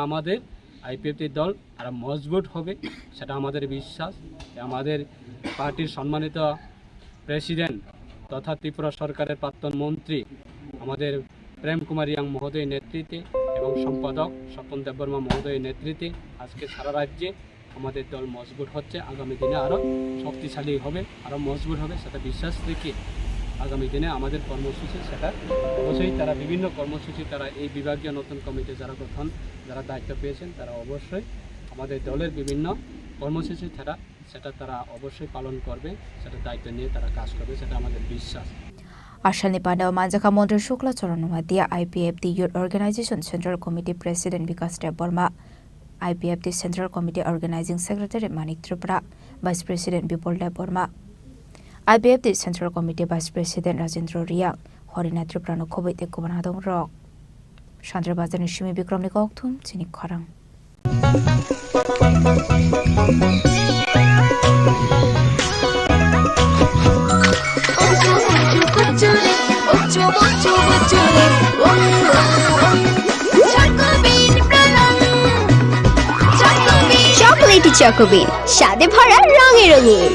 আমাদের আইপিএফটি দল আরো মজবুত হবে, সেটা আমাদের বিশ্বাস। আমাদের পার্টির সম্মানিত প্রেসিডেন্ট তথা ত্রিপুরা সরকারের প্রাক্তন মন্ত্রী আমাদের প্রেম কুমার ইয়াং মহোদয়ের নেতৃত্বে এবং সম্পাদক স্বপন দেববর্মা মহোদয়ের নেতৃত্বে আজকে সারা রাজ্যে আমাদের দল মজবুত হচ্ছে। আগামী দিনে আরও শক্তিশালী হবে, আরও মজবুত হবে, সেটা বিশ্বাস রেখে আগামী দিনে আমাদের কর্মসূচি সেটা অবশ্যই তারা বিভিন্ন কর্মসূচি তারা এই বিভাগীয় নতুন কমিটি যারা দায়িত্ব পেয়েছেন তারা অবশ্যই আমাদের দলের বিভিন্ন কর্মসূচি সেটা তারা অবশ্যই পালন করবে, সেটা দায়িত্ব নিয়ে তারা কাজ করবে, সেটা আমাদের বিশ্বাস। Ashalni Pandao Manjaka Mondra Shukla Choranwadia IPFT Youth Organization Central Committee President Vikas Deborma, IPFT Central Committee Organizing Secretary Chini Tripura, Vice President Bipol Deborma, IPFT Central Committee Vice President Rajendra Riang, Horina Tripura no Kobite Kubanadong Rock, Chandra Bazan Shimi Bikram Nikoktum, Chini Khorang. Chocolatey চকোবিন স্বাদে ভরা রঙে রঙিন।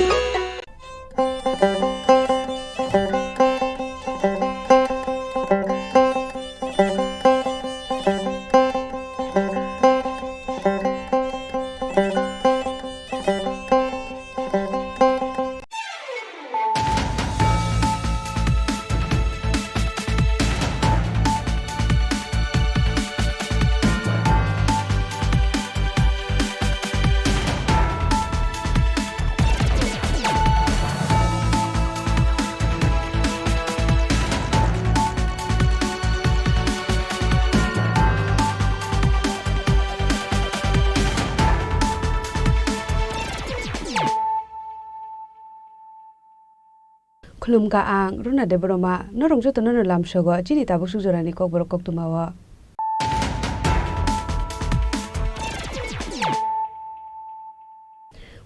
Khulumka ang runa de broma norong joto nono lamsogo chini tabu sujorani kok borok kok tumawa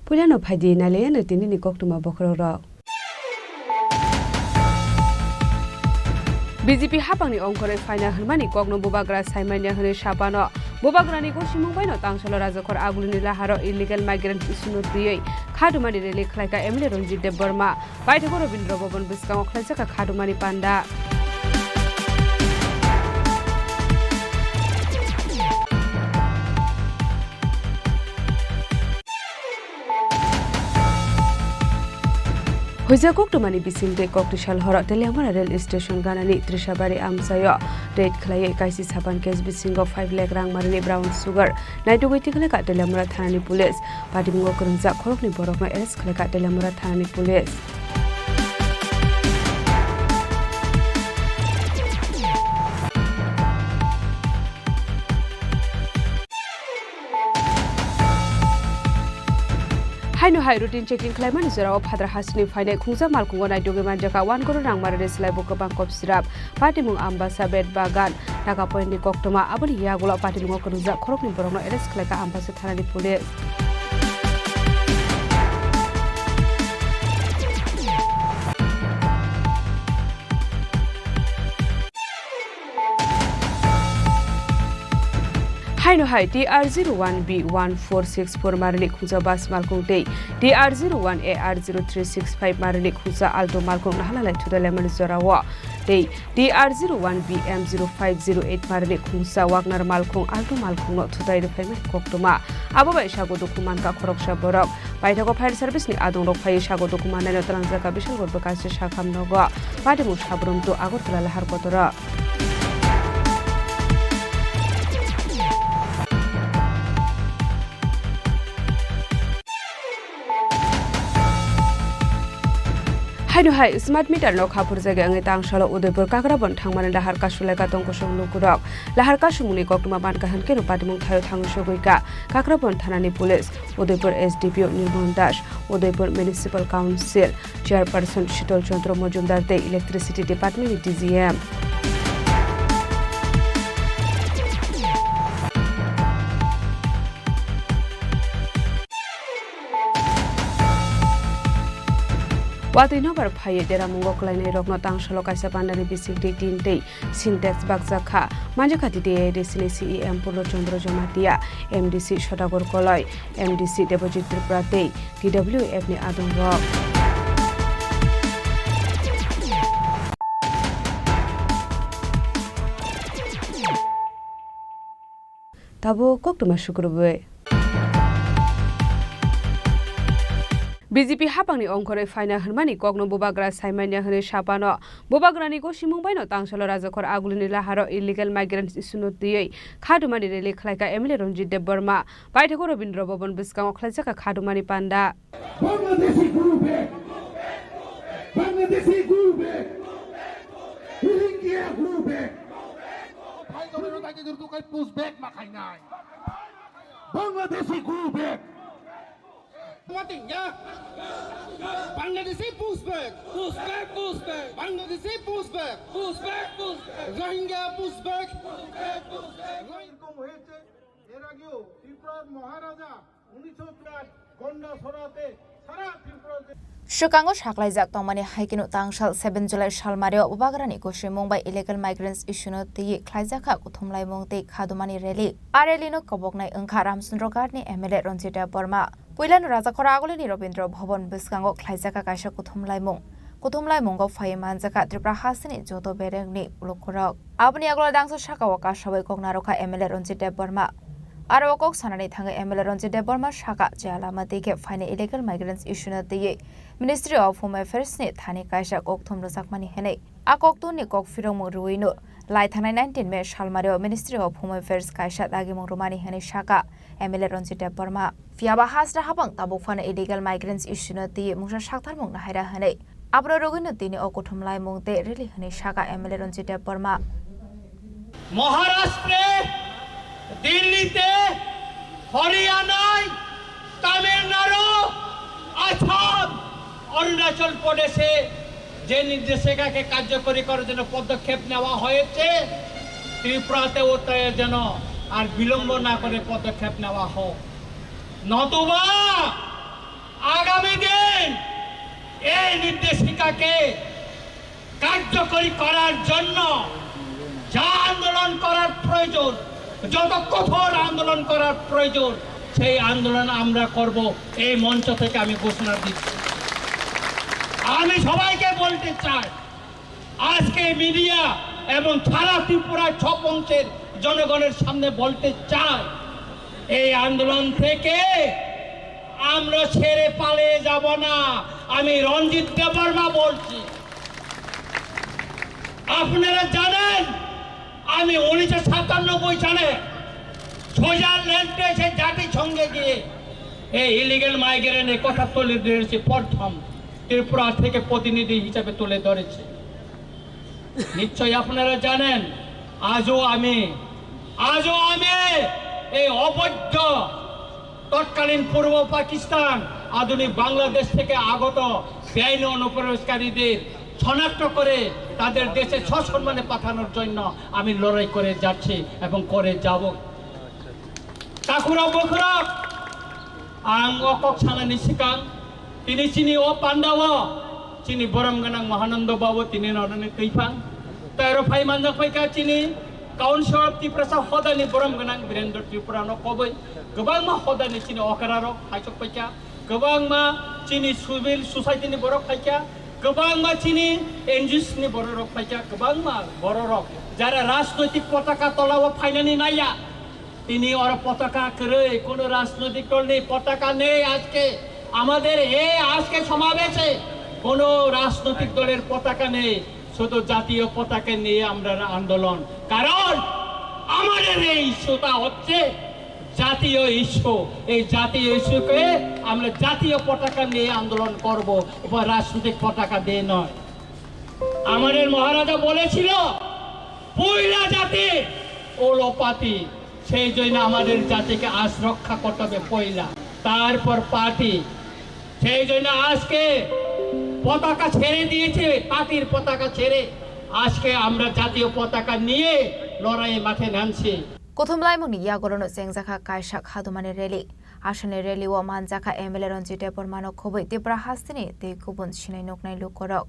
Pulano phadi nale na tini ni kok tuma bokhro ro BJP hapangni ongkore final hmani kokno bobagra saimanya hne sapano bobagrani ko simungbaino tangsalo rajakor aguluni laharo illegal migrant isuno tiyei khadumani rele khlaika emle Ranjit Deborma baithako Robindra Bhavan biskang khlaisaka khadumani panda Hoja koktumani bisingde koktisal hora Teliamara rail station ganani Trishabari amsayo rate khlai kaisi saban case bisingo 5 lakh rang marini brown sugar naito goiti khle ka Teliamara thanani police party mungo kurungja khorokni borokno arrest khle ka Teliamara thanani police Haino hai routine checking claimant zero phadra hasni faine khungja malkungo nai doge manjaka 1 crore rang marare slai boko bangkop sirap party mung ambasa bed bagan taka point ni koktoma aboni yagulo party mung kurungja khorokni borokno arrest khlaika ambasa thanani police Haino hai TR01B1464 marili khungja bas malkung dei TR01AR0365 marili khungja alto malkung nahalala thudale man zorawa dei TR01BM0508 marili khungja wagner malkung alto malkung no thudai de phaimen koktoma abo bai sago dokuman ka khoroksa borok baithako fire service ni adong rok phai sago dokuman na transa ka bishal gorba kaise shakham nogo pati mu sabrum to agortala lahar kotora Haino hai smart meter no khapur jaga angai tangsalo Udaipur kakrabon thangmani lahar kasule ka tongko songlu kurok lahar kasumuni koktuma ban ka hanke no patimung thayo thangu sogoika kakrabon thanani police Udaipur SDPO Nirmon Das Udaipur Municipal Council Chairperson Shitol Chandra Majumdar te Electricity Department DGM Wati nabar phaye dera mungo klainai rokno tangsalo kaisa pandani bisik de tintei syntax bakjaka manjakati de desile CEM Purlo Chandra Jamatia MDC Shodagor Koloi MDC Debojit Tripura tei TWF ni adung rok Tabo koktuma shukurbe BJP hapangni ongkhore faina hurmani kokno bobagra saimanya hune sapano bobagrani go simungbaino tangsalo rajakor agulini laharo illegal migrants isuno tiyei khadumani reli khlaika MLA Ranjit Dev Burma baithako Robindra Bhavan biskang khlaijaka khadumani panda Bangladeshi group India group Bangladeshi group Bangladeshi pushback. Bangladeshi pushback. Rohingya pushback. এর আগেও ত্রিপুরার মহারাজা 1904 গন্ডা সরাতে সারা ত্রিপুরাতে Shukango Shaklaijak Tomani Haikinu Tangshal 7 July Shalmario Ubagrani Koshi Mumbai illegal migrants issue ti Klaijaka Kuthumlai Mungte Khadumani Rally Arelino Koboknai Ungkha Ramsundro Gardni MLA Ranjit Dev Burma Puilan Rajakor Agulini Robindra Bhavan Biskango Klaijaka Kaisa Kuthumlai Mungo Phai Manjaka Tripura Hasini Joto Berengni Ulukurok Abni Agula Dangso Shakawaka Shabai Koknaroka MLA Ranjit Dev Burma Arawakok Sanani Thanga MLA Ranjit Dev Burma Shaka Jalama Dike Fine illegal migrants issue ti Ministry of Home Affairs ni Thani Kaisa Kokthum Sakmani Hene Akoktu ni Kok Firong Ruino Lai Thana 19 Me Shalmario Ministry of Home Affairs Kaisa Dagi Rumani Hene Shaka MLA Ranjit Dev Burma Fiaba Hasra Habang Tabuk Fana illegal migrants issue ti Musa Shaktar Mung Nahira Hene Abro Rogino Tini Okuthumlai Mungte Really Hene Shaka MLA Ranjit Dev Burma মহারাষ্ট্রে দিল্লিতে হরিয়ানায় তামিলনাড়ু আসাম অরুণাচল প্রদেশে যে নির্দেশিকাকে কার্যকরী করার জন্য পদক্ষেপ নেওয়া হয়েছে ত্রিপুরাতেও যেন আর বিলম্ব না করে পদক্ষেপ নেওয়া হোক নতুবা আগামী দিন এই নির্দেশিকাকে কার্যকরী করার জন্য যা আন্দোলন করার প্রয়োজন যত কঠোর আন্দোলন করার প্রয়োজন সেই আন্দোলন আমরা করব এই মঞ্চ থেকে আমি ঘোষণা দিচ্ছি আমি সবাইকে বলতে চাই আজকে মিডিয়া এবং সারা ত্রিপুরা 6 অংশের জনগণের সামনে বলতে চাই এই আন্দোলন থেকে আমরা ছেড়ে পালিয়ে যাব না আমি রঞ্জিত দেব বর্মা বলছি আপনারা জানেন আমি 1997 সালে সুইজারল্যান্ডে সে জাতিসংঘে গিয়ে এই ইলিগাল মাইগ্রেন্টের কথা তুলে ধরেছি প্রথম ত্রিপুরা থেকে প্রতিনিধি হিসেবে তুলে ধরেছি নিশ্চয়ই আপনারা জানেন আজও আমি এই অবৈধ তৎকালীন পূর্ব পাকিস্তান আধুনিক বাংলাদেশ থেকে আগত বেআইনি অনুপ্রবেশকারীদের শনাক্ত করে তাদের দেশে সসম্মানে পাঠানোর জন্য আমি লড়াই করে যাচ্ছি এবং করে যাব কাকুরা বকুরা আঙ্গ কক্সানা নিশিকাং তিনি চিনি ও পান্ডাও চিনি বরমগানাং মহানন্দ বাবু তিনি নরনে কৈফাং তাইরো ফাই মানজাক ফাইকা চিনি কাউন্সিল অফ ত্রিপুরা হদানি বরমগানাং বীরেন্দ্র ত্রিপুরা ন কবই गोबां मा हदानि चिनि अकारारो हाइसक फाइका गोबां मा चिनि सिभिल सोसाइटिनि बरक फाइका गोबां मा चिनि एनजिओस नि बरक फाइका गोबां मा बरक যারা রাজনৈতিক পতাকা তলাও ফাইনানি নাইয়া তিনি ওর পতাকা করে কোনো রাজনৈতিক দল নেই পতাকা নেই আজকে আমাদের এই আজকে সমাবেশে কোনো রাজনৈতিক দলের পতাকা নেই শুধু জাতীয় পতাকা নিয়ে আমরা আন্দোলন কারণ আমাদের এই ইস্যুটা হচ্ছে জাতীয় ইস্যু এই জাতীয় ইস্যুকে আমরা জাতীয় পতাকা নিয়ে আন্দোলন করব উপর রাজনৈতিক পতাকা দিয়ে নয় আমাদের মহারাজা বলেছিল পয়লা জাতি ওলোপাতি সেই জন্য আমাদের জাতিকে আজ রক্ষা করতে হবে পয়লা তারপর পার্টি সেই জন্য আজকে পতাকা ছেড়ে দিয়েছে পার্টির পতাকা ছেড়ে আজকে আমরা জাতীয় পতাকা নিয়ে লড়াই মাঠে নামছি Kuthumlai mungni yagorono sengjaka kaisa khadumani rally আসলে রেলি ও মানজাখা এমএলএ রঞ্জিতে বর্মানো খুবই তীব্র হাসিনি তে গুবুন সিনাই নকনাই লুকরক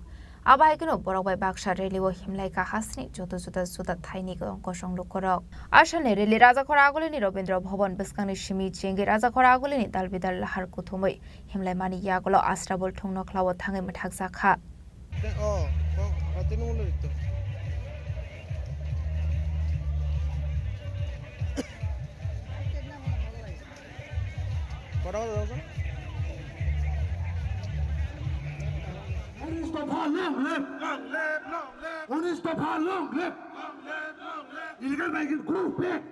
আবাহাইকেনো বরকবাই বাক্সা রেলি ও হিমলাইকা হাসিনি যত জুতা থাইনি অঙ্কসং লুকরক আসলে রেলি রাজাখরা আগলিনি রবীন্দ্র ভবন বেসকাংনি সিমি চেঙ্গি রাজাখরা আগলিনি দালবিদাল লাহার কুথুमै হিমলাই মানি ইয়াগলো আশ্রাবল ঠুং নখলাও থাঙै মথাক জাখা Illegal migrant go back.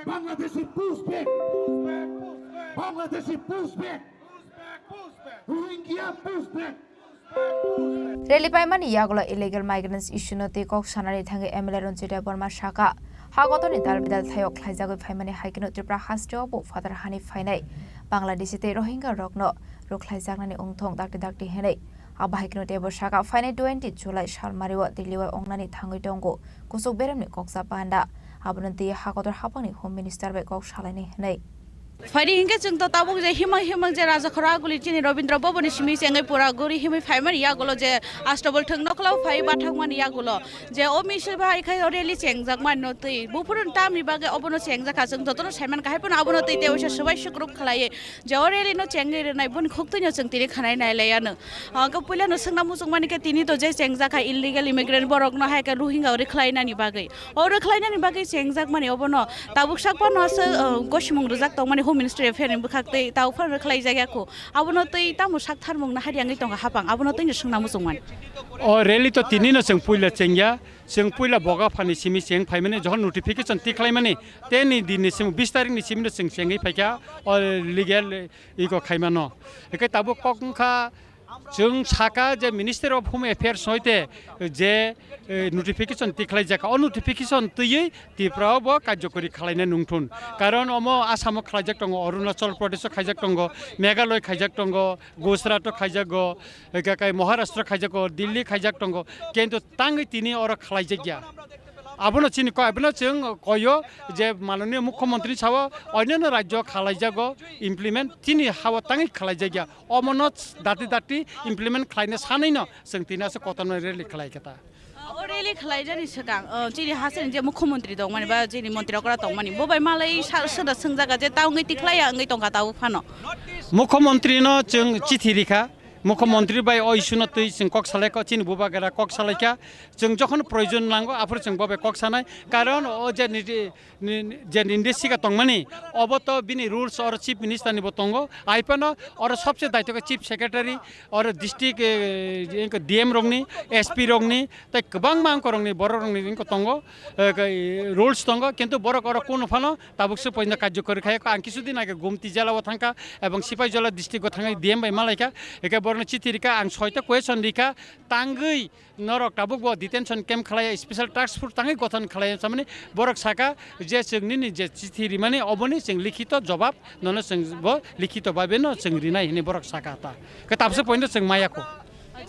Bangladeshi push back. Bangladeshi push back. Rohingya push back. Rally পাইমানি ইয়াগলো ইলিগেল মাইগ্রেন্টস ইস্যুনতে কক সানানি থাঙে এমএলএ রঞ্জিতে বর্মা শাখা হাগতনি দালবিদাল থায়ক খাইজাগৈ ফাইমানি হাইকেনো ত্রিপুরা হাস্টেও ফাদার হানি ফাইনাই বাংলাদেশিতে রোহিঙ্গা রগ্ন রোখলাইজাগনানি उंथं दाक्ति हेनै आबाहाइकेनो टेबो शाखा फाइनाइ 20 जुलाई सालमारिवा दिल्लीवा अंगनानि थाङै दंगो कुसुक बेरामनि कक्सा पान्दा आबनति हागदर हापांनि होम मिनिस्टार बाय कक सालायनि हेनै फाइरि हिंगे जों तो ताबुक जे हिमा जे राजाखरा गुलि चिनि रवींद्र भवन सिमी सेंगे पुरा गुरि हिमै फाइमार यागुलो जे आस्टबल थंग नखलाव फाइ बाथांमान यागुलो जे ओ मिसल भाइ खाय रेली सेंगजाक मान नतै बुफुरन तामनि बागे अबनो सेंजाखा जों ततनो साइमान काहायपन अबनो तै तेवसे सबाय सुग्रुप खलाये जे ओ रेली नो चेंगे रेनाय बन खुक्तैनो जों तिरि खानाय नायलायानो ग पुलानो सोंना मुजुं माने के तिनि तो जे सेंजाखा इल्लिगल इमिग्रेंट बरक न हायका रोहिंगा रे खलायनानि बागे ओ रे खलायनानि बागे सेंजाक माने अबनो ताबुक साकपन नसो गसिमुं रजाक त माने मिनिस्ट्रि फेरेन बखाक्तै ताउफोर खलाय जायगाखौ आबनो तै तामु साकथार मुंना हारियाङै दङ हापां आबनो तैनो सोंना मुजंमान ओ रेली तो तिनिनो जों पुइला चेंगिया जों पुइला बगा फानि सिमि सें फाइमाने जहन नोटिफिकेशन तिख्लायमाने तेनि दिननि सिम 20 तारिखनि सिमनो जों सेंगै फाइका ओ लिगेल इको खायमानो एके ताबु कखा जों साका जे मिनिस्टार अफ होम एफेयार्स होइते जे नोटिफिकेशन तिख्लाय जाका अ नोटिफिकेशन तयै तिफ्रावबो कार्यकरि खालायना नुंथुन कारण अमो आसाम खालायजाक दङ अरुणाचल प्रदेश खायजाक दङ मेघालय खायजाक दङ गुजरात खायजागो एकाय महाराष्ट्र खायजागो दिल्ली खायजाक दङ किन्तु ताङै तिनि अर खालायजागिया आबनो चिनि आबनो जों कयो जे माननीय मुख्यमंत्री साव अन्य राज्य खालायजागो इमप्लिमेंट तिनि हाव ताङै खालायजागिया अमनो दाति इमप्लिमेंट खालायनो सानैनो जों तिनासो कतन रेली खालायगता ओरेली खलायजानि सगां चिनि हासन जे मुख्यमंत्री दं माने बा चिनि मंत्री अकरा दं माने बबाय मालै सोदा सोंजागा जे ताउङै तिख्लाया आङै दंगा ताउ फानो मुख्यमंत्री न जों चिठी लिखा मुख्यमंत्री बाय अइसुन तै जों कक सालायका चिनि बुबागेरा कक सालायका जों जखन प्रयोजन नांगौ आफोर जों बबे कक सानाय कारण ओ जे निर्देशिका तंगमानि अब तो बिनि रूल्स और चीफ मिनिस्टर नि बतंगो आइपन और सबसे दायित्व चीफ सेक्रेटरी और डिस्ट्रिक्ट डीएम रंगनि एसपी रंगनि तै गोबां मांग रंगनि बर रंगनि इनको तंगो रूल्स तंगो किन्तु बरक और कोन फानो ताबुकसो पयना कार्यकरि खायका आं किछुदिन आगे गुमति जिल्लायाव थांका एवं सिपाहीजला डिस्ट्रिक्टआव थांनाय डीएम बाय मालायका एके बरनो चिठी रिका आं 6टा क्वेश्चन रिका तांगै नरक ताबुक बो डिटेंशन कैम्प खालाय स्पेशल टास्क फोर्स तांगै गठन खालाय सामने बरक साका जे जोंनि जे चिठी रिमाने अबनि जों लिखित जवाब ननो जों बो लिखित बाबेनो जों रिनाय हिने बरक साका ता के ताबसे पॉइंट जों मायाको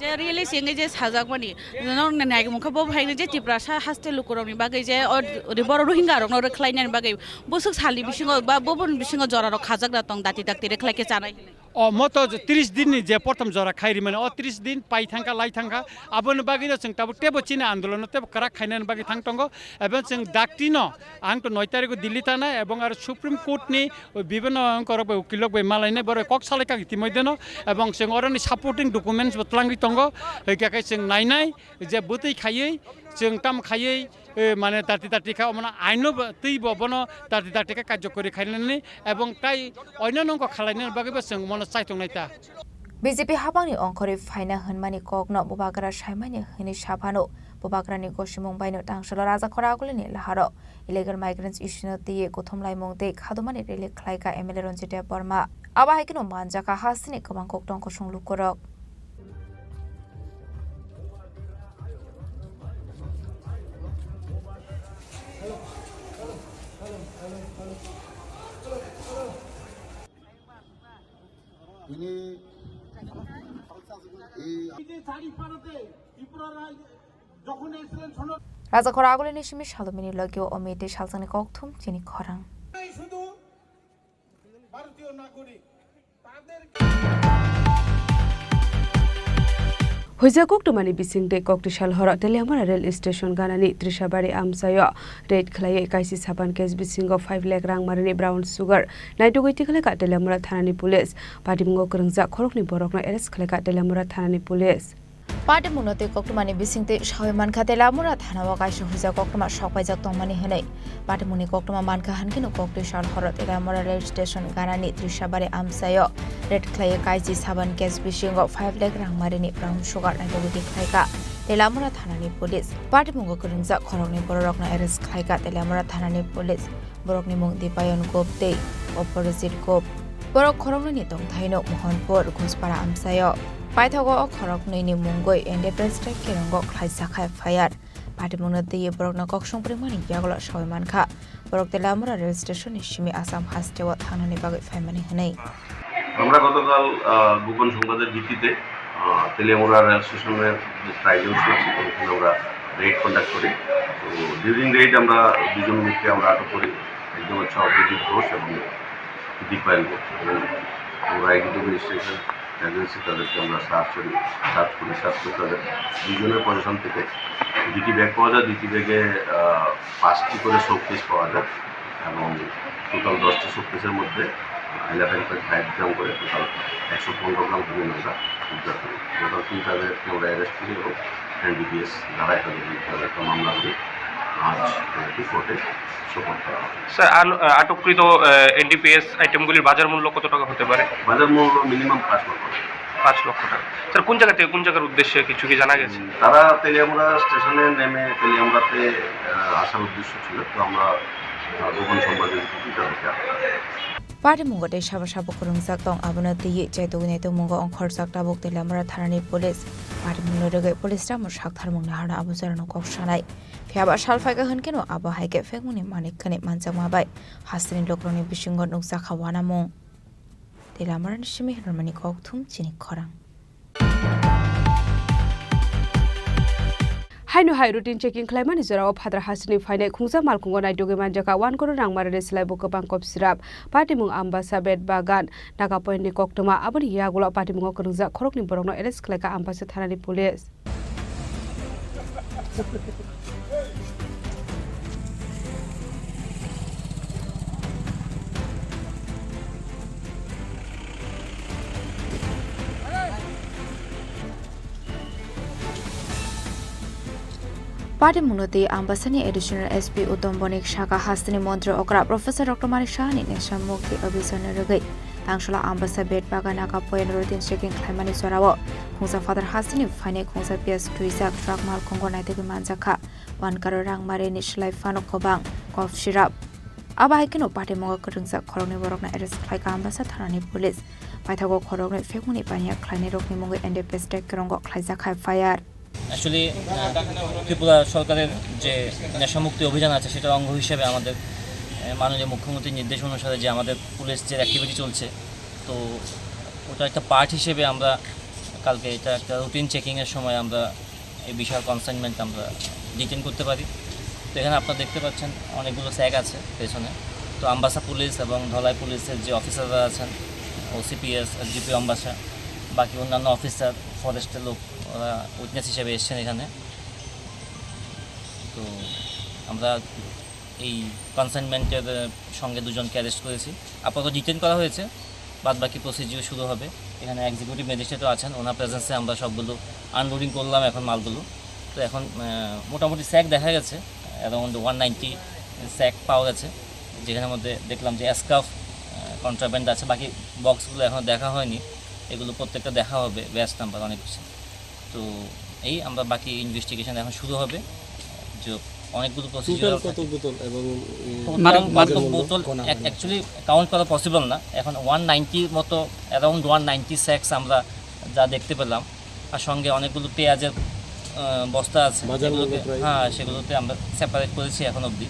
जे रियली सेंगे जे साजाक मानि नन नायग मुखा बो भाइनो जे तिब्रा सा हास्टे लुकुरनि बागै जे बर रोहिंगा रंनो रखलायनानि बागै बोसुक सालि बिसिङाव बा बबन बिसिङाव जरा खाजाक दातं दाति दाति रेखलायके जानाय म तो 30 दिन जे प्रथम जरा खाइरि माने 30 दिन पाइ थांका लाई थांका आबन बागिनो जों ताबो टेबो चिने आन्दोलन टेबो करा खाइनानि बागै थांतंगो एबं जों डाक्टिनो आं तो 9 तारिख दिल्ली थाना एबं आरो सुप्रीम कोर्ट नि विभिन्न अंकर उकिलक बे मालायने बर कक सालायका इतिमध्येनो एबं जों अरनि सपोर्टिंग डकुमेन्ट्स बतलांगि तंगो एकाकै जों नायनाय जे बुतै खायै जों ताम खायै माने दाति खा माने आइनो तै बबनो दाति का कार्यकरि खाइनानि एबं ताइ अन्य नंको खालायनो बागैबो जों मन चाइतंनायता बीजेपी हाबांनि अंकरि फाइना होनमानि ककनो बुबाग्रा साइमानि होनि साफानो बुबाग्रानि गसिमुं बायनो तांसल राजाखरा आगुलिनि लाहारो इलिगेल माइग्रेंट्स इस्युनो तिये गथमलाय मुंते खादुमानि रेलि खलायका एमएलए रঞ্জিতে बर्मा आबाहायकिनो मानजाका हासिनि गोबां ककटंको संलुकरक রাজাখরা আগলিনি সিমি সালমিনি লগিও অমিতে সালজানি ককথুম চিনি খরাং ভারতীয় নাগরিক তাদের Hoja Koktumani Bising de Koktisal Hora Telemara Rail Station Ganani Trishabari Amsayo Rate Clay Kaisi Saban Case Bising of 5 lakh rang Marini brown sugar Night Witikaka Telemara Thanani Police Party Mungo Kurungza Korokni Borokna Eres Kleka Telemara Thanani Police Party Munote Koktumani Bising de Shaman Katelamura Thanawa Kaisha Huza Koktuma Shopajak Tomani Hene Party Muni Koktuma Manka Hankino Koktisal Hora Telemara Rail Station Ganani Trishabari Amsayo Red Clay Kaisi Saban Case Bising of 5 lakh rang Marini brown sugar and Witikaka Telamura Thanani Police Party Mungo Kurungza Korokni Borokna Eres Kleka Telamura Thanani Police Borokni Mung Dipayon Gopte Opposite Gop Borok Korokni Tong Taino Mohanpur Kuspara Amsayo Paithago Korokni Mungoi and the best Kirango Klaisaka Fire. Party Munati Borokna Kokshong Primani Yagla Shoymanka. Borok the Lamura Rail Station Shimi Assam has to what Hanani Bag family Hane. আমরা গতকাল গোপন সংবাদের ভিত্তিতে Teliamura rail স্টেশনের যে ট্রাইজেল ছিল সেখানে আমরা রেড কন্ডাক্ট করি। তো ডিউরিং রেড আমরা দুজন লোককে আমরা আটক করি, একজন হচ্ছে অভিজিৎ ঘোষ এবং দীপায়ন ঘোষ। এবং আমরা এগ্রিকালচার স্টেশন এজেন্সি তাদেরকে আমরা সার্চ করি তাদের দুজনের পজিশন থেকে দুটি ব্যাগ পাওয়া যায়, দুটি ব্যাগে 5টি করে শোপিস পাওয়া যায় এবং টোটাল 10টি শোপিসের মধ্যে 11.5 গ্রাম করে টোটাল 115 গ্রাম ধরে আমরা উদ্ধার করি। টোটাল 3 আমরা অ্যারেস্ট করি এবং এনডিপিএস ধারায় তাদেরকে মামলা করে আজ কোর্টে সোপর্দ করা হয়। স্যার আটককৃত এনডিপিএস আইটেমগুলির বাজার মূল্য কত টাকা হতে পারে? বাজার মূল্য মিনিমাম 5 লক্ষ টাকা। 5 লক্ষ টাকা। স্যার কোন জায়গা থেকে কোন জায়গার উদ্দেশ্যে কিছু কি জানা গেছে? তারা তেলিয়ামুড়া স্টেশনে নেমে তেলিয়ামুড়াতে আসার উদ্দেশ্য ছিল। তো আমরা গোপন সংবাদের ভিত্তিতে Party Mungo de Shaba Shaba Kurungzak Tong Abonati Jaitunito Mungo on Korsak Tabuk de Lamara Thanani Police. Party Mungo Police Tamus Shaktar Munahana Abuzarno Kokshanai. Fiaba Shalfaga Hankino Abba Hike Feguni Manik Kanit Mansamabai. Hastin Lokroni Bishingo Nuksakawana Mong. De Lamara Shimi Hermani Koktum Chini Khorang. Haino Hai routine checking Climate is of Hadra Hasni Fine Kunza Malkungo Naitoge Manjaka 1 crore Rang Maris Laboka Bank of Sirap, Patimung Ambasabet Bagan, Naka Point Koktuma, Abani Yagula Patimung Kurunza, Korokni Borono, Eres Kleka Ambassador Police. Party Munoti Ambasani Additional SP Utom Bonik Shaka Hastini Montre Okra Professor Dr. Marishani Nation Mukti Abisana Rugai Tangshula Ambasabet Baganaka Point Routine Checking Climani Sorawo Kunsa Father Hastini Fine Kunsa PS Tuizak Truck Mal Kongo Naiti Manzaka 1 Karorang Marini Shlai Fano Kobang Kof Shirap Abahikino Party Moga Kurungsa Koroni Borokna Eres Klika Ambassador Police Paitago Koroni Fekuni Pania Klani Rokni Mungo and the Pestek Krongo Klizaka Fire actually Tripura সরকারের যে নেশামুক্তি অভিযান আছে সেটার অঙ্গ হিসেবে আমাদের মাননীয় মুখ্যমন্ত্রীর নির্দেশ অনুসারে যে আমাদের পুলিশ যে অ্যাক্টিভিটি চলছে তো ওটা একটা পার্ট হিসেবে আমরা কালকে এটা একটা রুটিন চেকিংয়ের সময় আমরা এই বিশাল কনসাইনমেন্ট আমরা ডিটেইন করতে পারি। তো এখানে আপনারা দেখতে পাচ্ছেন অনেকগুলো স্যাগ আছে পেছনে। তো আম্বাসা পুলিশ এবং ধলাই পুলিশের যে অফিসাররা আছেন ওসিপিএস জিপি আম্বাসা বাকি অন্যান্য অফিসার ফরেস্টের লোক ওরা উইটনেস হিসেবে এসছেন এখানে। তো আমরা এই কনসাইনমেন্টের সঙ্গে দুজনকে অ্যারেস্ট করেছি, আপাতত ডিটেইন করা হয়েছে, বাদ বাকি প্রসিডিওর শুরু হবে। এখানে এক্সিকিউটিভ ম্যাজিস্ট্রেটও আছেন, ওনার প্রেজেন্সে আমরা সবগুলো আনলোডিং করলাম এখন মালগুলো। তো এখন মোটামুটি স্যাক দেখা গেছে অ্যারাউন্ড 190 স্যাক পাওয়া গেছে, যেখানের মধ্যে দেখলাম যে স্কার্ফ কন্ট্রাব্যান্ড আছে, বাকি বক্সগুলো এখন দেখা হয়নি, এগুলো প্রত্যেকটা দেখা হবে, ব্যাচ নাম্বার অনেক কিছু। তো এই আমরা বাকি ইনভেস্টিগেশন এখন শুরু হবে। যে অনেকগুলো প্রসিডিউর বোতল অ্যাকচুয়ালি কাউন্ট করা পসিবল না, এখন 190 মতো অ্যারাউন্ড 190 স্যাক্স আমরা যা দেখতে পেলাম। আর সঙ্গে অনেকগুলো পেঁয়াজের বস্তা আছে, হ্যাঁ সেগুলোতে আমরা সেপারেট করেছি এখন অবধি।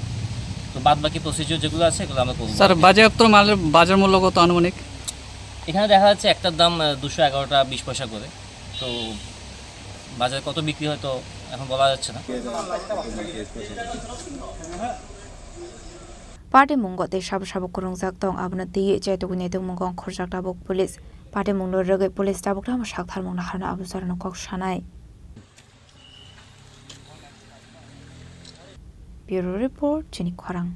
তো বাদ বাকি প্রসিডিউর যেগুলো আছে এগুলো আমরা করব। স্যার বাজেয়াপ্ত মালের বাজার মূল্য কত আনুমানিক? এখানে দেখা যাচ্ছে একটার দাম 211 টাকা 20 পয়সা করে। তো বাজারে কত বিক্রি হয় তো এখন বলা যাচ্ছে না। Party Mungo de Shab Shabu Kurung Zaktong Abnati Jetunetu Mungong Khorjak Tabuk Police. Party Mungo Rugget Police Tabukam Shaktar Munahana Abusar no Kok Shanai. Bureau Report, Chini Khorang.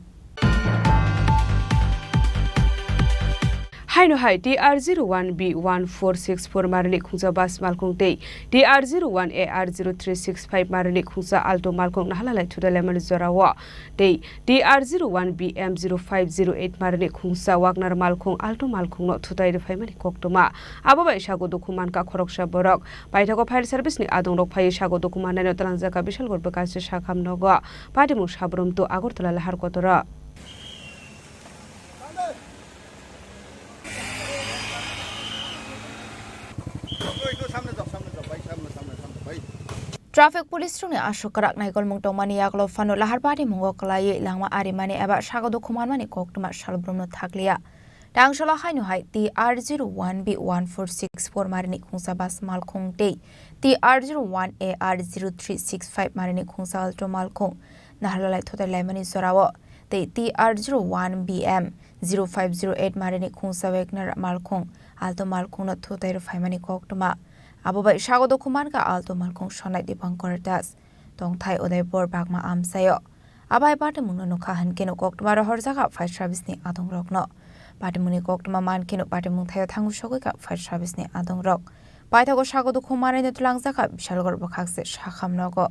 Haino hai DR01B1464 marani khungsa bas malkung tei DR01AR0365 marani khungsa alto malkung nahalalai thudale mani zorawa tei DR01BM0508 marani khungsa wagnar malkung alto malkung no thudai rifai mani koktoma ababai sago dokuman ka khoroksa borok baithako file service ni adong rok phai sago dokuman nai talangjaka bishal gorbe kaise shakham nogo padimu sabrum to agortala lahar kotora Traffic police rung ni ashok karak naikol mungtong mani yaklo fano lahar padi mungo kalai langma ari mani aba sago dokuman mani koktuma shalbrum no thakliya dangshala hainu hai TR01B1464 marini khungsa bas malkhung tei TR01AR0365 marini khungsa alto malkhung nahalalai thotai mani sorawo tei TR01BM0508 marini khungsa wagner malkhung alto malkhung no thotai rufai mani koktuma Abubai sago dokuman ka alto malkung sonai Dipankar Das Tongthai Udaipur Bagma Amsayo Abai Patimunu no kahan keno koktuma rohor jaka fire service ni adong rok no Patimuni koktuma man keno Patimung thayo thangu shogoi ka fire service ni adong rok Paithago sago dokuman ne tulang jaka bishalgor bakhakse shakham nogo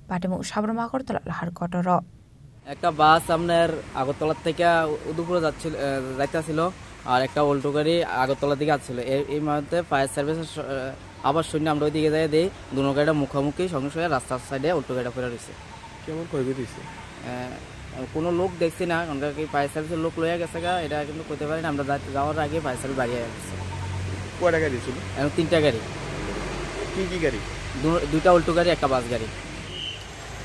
Patimung sabrama kortala lahar kotoro একটা বাস আপনার আগরতলা থেকে উদয়পুরে যাইতেছিল আর একটা Alto গাড়ি আগরতলা দিকে আসছিল এই মুহূর্তে ফায়ার সার্ভিস আবার শূন্য আমরা ওইদিকে যাই দিই দুটো গাড়িটা মুখোমুখি সঙ্গে সঙ্গে রাস্তার সাইডে অল্টো গাড়িটা পড়ে রয়েছে কেমন ক্ষয়ক্ষতি হয়েছে কোনো লোক দেখছি না কারণ কি ফায়ার সার্ভিসের লোক লইয়া গেছে এটা কিন্তু করতে পারি না আমরা যাওয়ার আগে ফায়ার সার্ভিস বাড়িয়ে গেছে কয়টা গাড়ি ছিল এখন 3টা গাড়ি কি গাড়ি দুইটা অল্টো গাড়ি একটা বাস গাড়ি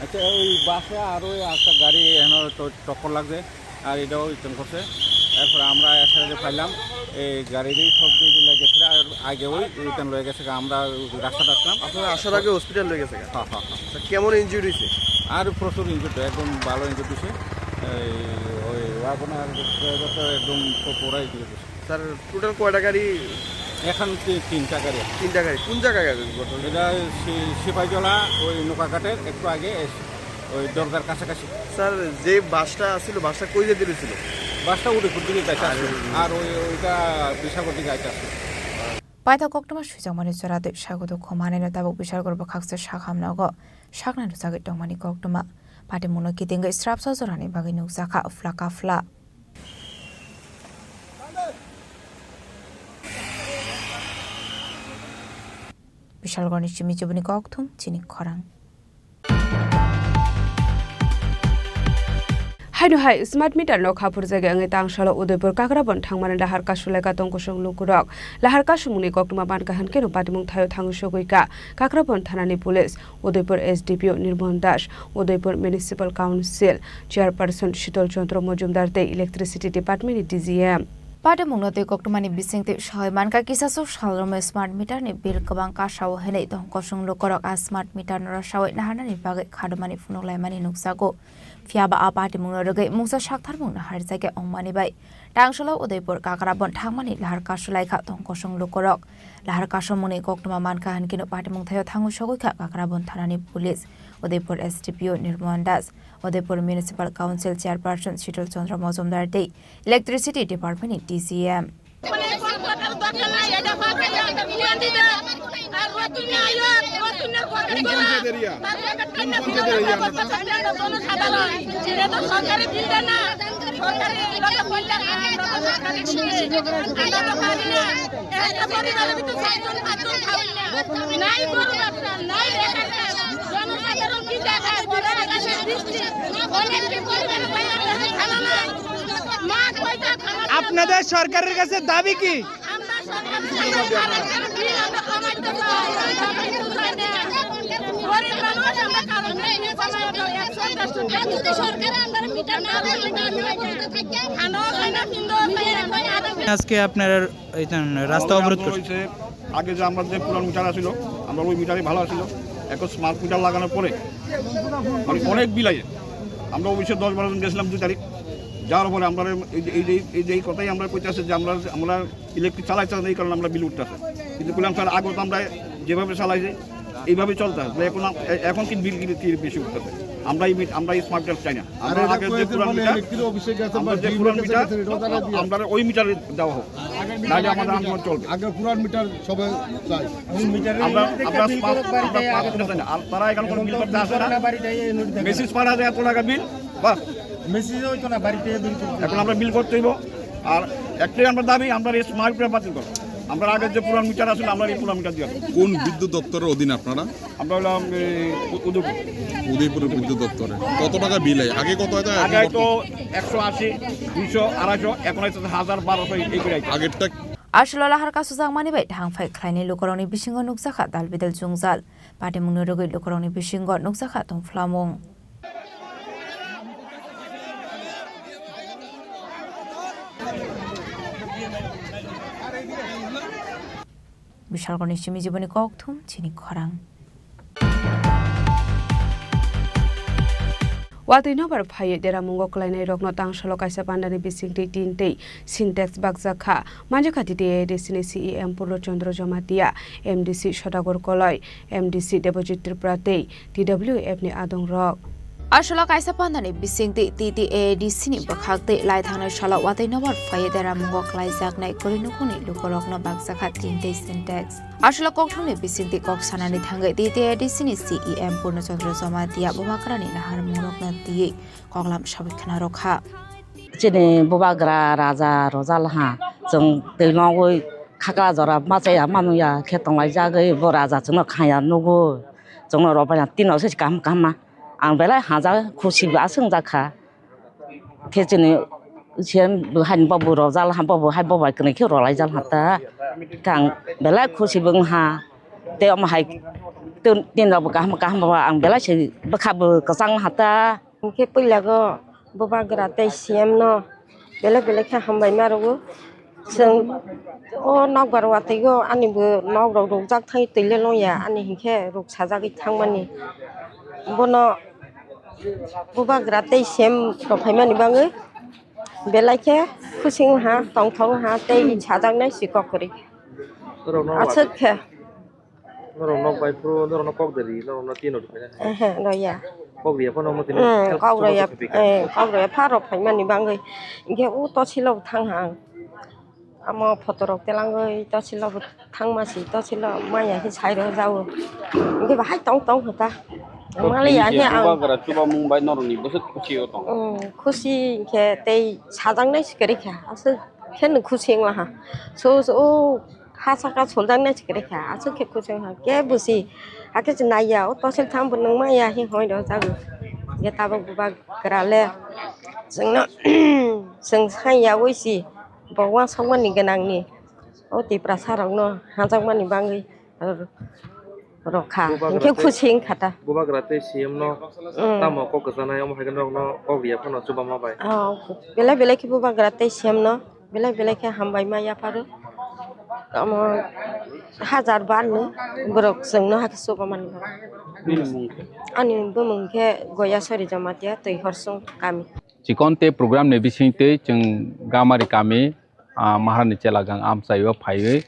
আচ্ছা ওই বাসে আর ওই একটা গাড়ি এখন টক্কর লাগছে আর এটাও রিটার্ন করছে এরপরে আমরা এসে পাইলাম এই গাড়িরই সব দিয়ে গেছে আর আগে ওই রিটার্ন লয়ে গেছে আমরা রাস্তাটা আসলাম আপনারা আসার আগে হসপিটাল লয়ে গেছে হ্যাঁ কেমন ইনজুরি হয়েছে আর প্রচুর ইনজুরি একদম ভালো ইনজুরি হয়েছে ওই আপনার ড্রাইভার তো একদম পুরাই দিয়ে দিয়েছে স্যার টোটাল কয়টা গাড়ি এখন 3টা গাড়ি কোন জায়গায় এটা সিপাহীজলা ওই নৌকাঘাটের একটু আগে ওই দরগার কাছাকাছি স্যার যে বাসটা ছিল বাসটা কই যেতে দিয়েছিল বাসটা উদয়পুর দিকে যাইতে আর ওইটা বিশাখার দিকে যাইতে আসছে Paitha koktuma sujamani sorate sagodo khomane no tabuk bishar gorba khakse shakham nogo shakna no sagit tongmani koktuma pati muno kitinga strap so zorani bagi no zakha flaka fla Bishalgoni chimi jubni koktum Chini Khorang Haino hai smart meter no khapur jaga angai tangsalo Udaipur kakrabon thangmana lahar kasulai ka tongkosong lukurok lahar kasumuni koktuma ban kahan keno patimung thayo thangu sogoika kakrabon thanani police Udaipur SDPO Nirmon Das Udaipur Municipal Council Chairperson Shitol Chandra Mojumdar te Electricity Department DGM Pada mungnote koktumani bisingte shoy manka kisaso shalrome smart meter ni bil kabang ka shaw henei tong kosong lokorok a smart meter nora shawai nahana ni bagai khadumani funolai mani nuksago fiaba apati mungno rogai mungsa shakthar mungna har jage ongmani bai tangsolo Udaipur kakrabon thangmani lahar kasulai kha tong kosong lokorok lahar kasomuni koktuma manka hankino pati mung thayo thangu shogoi kha kakrabon thanani police Udaipur SDPO Nirmon Das Udaipur Municipal Council Chairperson Shitol Chandra Mojumdar te Electricity Department DCM আপনাদের সরকারের কাছে দাবি কি আজকে আপনার রাস্তা অবরোধ করছে আগে যে আমাদের পুরান মিটার ছিল আমরা ওই মিটারই ভালো ছিল এখন স্মার্ট মিটার লাগানোর পরে মানে অনেক বিল আছে আমরা অফিসে 10-12 জন গেছিলাম 2 তারিখ যাওয়ার পরে আমরা এই কথাই আমরা কইতেছি যে আমরা ইলেকট্রিক চালাইতে এই কারণে আমরা বিল উঠতেছে কিন্তু বললাম স্যার আগে তো আমরা যেভাবে চালাইছি এইভাবে চলতে হবে এখন কি বিল কি বেশি উঠতেছে আমরা এই স্মার্ট মিটার চাই না আমরা আগে যে পুরান মিটার আমরা ওই মিটারে দেওয়া হোক নাহলে আমাদের আন্দোলন চলবে আগে পুরান মিটার সবাই চাই আমরা চাই না আর তারা এখানে কোনো বিল করতে আসে না মেসেজ পাঠা যায় এত টাকা বিল বাস মেসেজ হইতো না বাড়িতে এখন আমরা বিল করতে হইব আর একটাই আমরা দাবি আমরা এই স্মার্ট মিটার বাতিল করবো আমরা আগের যে পুরান মিটার আসলে আমরা এই পুরান মিটার দিয়ে কোন বিদ্যুৎ দপ্তরের অধীনে আপনারা আমরা হলাম উদয়পুরের বিদ্যুৎ দপ্তরে কত টাকা বিল হয় আগে কত হয় আগে তো 180 200 250 এখন হয়তো 1000 1200 এই করে আগেরটা Arshula lahar kasu mani bai thang phai khlaini lukoroni bisingo nukjakha dalbidal jungjal pati mungni rogoi lukoroni bisingo nukjakha tongflamung Bishalgoni Shimi Jiboni Kokthum Chini Khorang Wati nobar phaye dera mungo klainai rokno tangshalo kaisa pandani bisingti tintei syntax bakjakha manjakha tite desini CEM Purlo Chandra Jamatia MDC Shodagor Koloi MDC Debojit Tripura tei TWF ni adong rok Arshula kaisa pandani bisingti TTADC ni bakhakte lai thangnai shala watai nobar phaye dera mungo klaijaknai korinukuni lukorokno bakjakha tintei syntax Arshula kokthumni bisingti koksanani thangai TTADC ni CEM Purlo Chandra Jamatia bobakrani nahar murokna tiye koklam sabikhana rokha Chini bobagra raja rojalha jong teilongoi khaka jora machaya manuya khetonglai jagai bo raja chungno khaya nugo jongno robaya tino se kam ang belai haja khushi ba sungjakha thechini chen han babu rojal han babu hai babai kne khi rolai jal hata kang belai khushi bung ha te om hai tin rob kam ba ang belai se bakhabu kasang hata ke pilago bobagra te CM no belai kha hambai marugo sung o nagbarwate go ani bu nagro rojak thai tile loya ani hingkhe rok sajagi thangmani bono bobagra te CM ro phaimani bangai belai khe khusing ha tongthong ha te sajaknai sikokri achakhe Norong bai pro norong kok dari norong tino roya kok dia pun nomor tino kok roya pharo phaimani bangai inge u to chilo thanghang amo photorok telangoi to chilo thangmasi to chilo maya hi sairo jau inge ba hai tong hata Malaysia ni ang coba Mumbai norong ni besut khushi otong khushi ke te sajangnai sikari kha asu khen khushi ngla ha so hasaka soldang sikari kha asu ke khushi ha ke busi ake naya o to sil tham bunung maya hi hoi do jagu ge ta ba grale jengna jeng saya wisi bawa songmani genang ni o ti prasarang no hajangmani bangi rokha ke khushi khata bobagra te CM no tamo kok kesana om hagen rok no kok dia pun coba mabai belai ke bobagra te CM no belai ke hambai maya paru amo 1000 bar no borok jengno ha coba mani ani bumungke goya sori jamatia tei horsung kami Chikonte program ne bisingte jeng gamari kami maharani chelagang amsayo phaiwe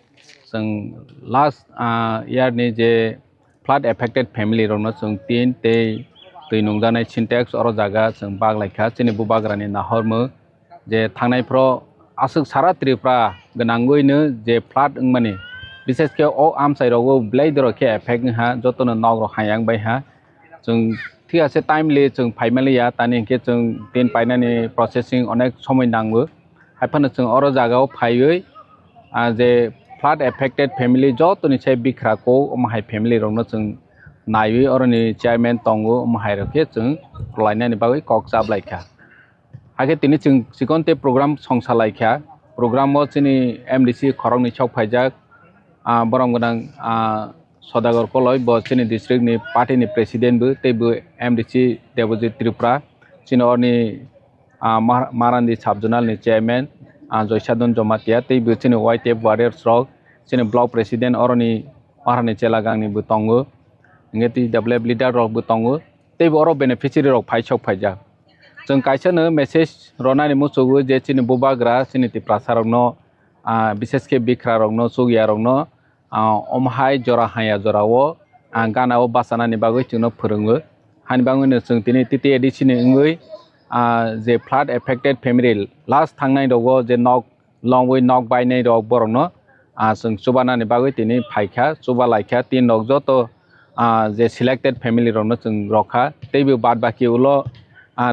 jeng last year ni je flood affected family rokno jeng tin tei nungjanai syntax oro jaga jeng baglaikha chini bobagrani nahormo je thangnai pro asuk sara Tripura ganangoino je flood mani বিশেষ করে ও আমসাই রগো ব্লেডর কে effect হা যতন নগর হায়াং by হা जों ঠিক আছে timely जों ফাইমালিয়া তানি কে जों ten পাইনানি processing অনেক সময় নাংবো হাইফানো जों অর জায়গাও ফাইयै যে ফ্লাড এফেক্টেড ফ্যামিলি যতনি চাই বিখ্রাকো মাহাই ফ্যামিলি রংनो जों नायै अरनि चेयारमैन तंगो माहाय रखे जों लायनानि बागै कक जाबलायखा हागे तिनि जों सिकनते प्रोग्राम संसालायखा प्रोग्रामो जोंनि MDC खरंनि सावफायजाक borong godang Sodagar Koloi bo chini district ni party ni president bu tebu MDC Debojit Tripura chini orni Marandi subjonal ni chairman Joysadon Jomatia tebu chini white tape warriors rok chini block president orni Marani Chelagang ni bu tongo ngeti WF leader rok bu tongo tebu oro beneficiary rok phai sok phaija जों कायसानो message रनानि मुसुगु जे चिनि बुबाग्रा चिनि तिप्रासारंनो विशेष के बिख्रारंनो सुगियारंनो अमहाय जरा हाया जरावो गानावो बासानानि बागै जोंनो फोरोङो हानि बागैनो जों दिनै तिति एडिसिनि ओंगै जे फ्लाड एफेक्टेड फेमिलि लास्ट थांनाय दगो जे नक लंवै नक बायनाय दग बरनो जों सुबानानि बागै दिनै फायखा सुबा लायखा तीन नक जत जे सिलेक्टेड फेमिलि रंनो जों रखा तेबो बाद बाकी उलो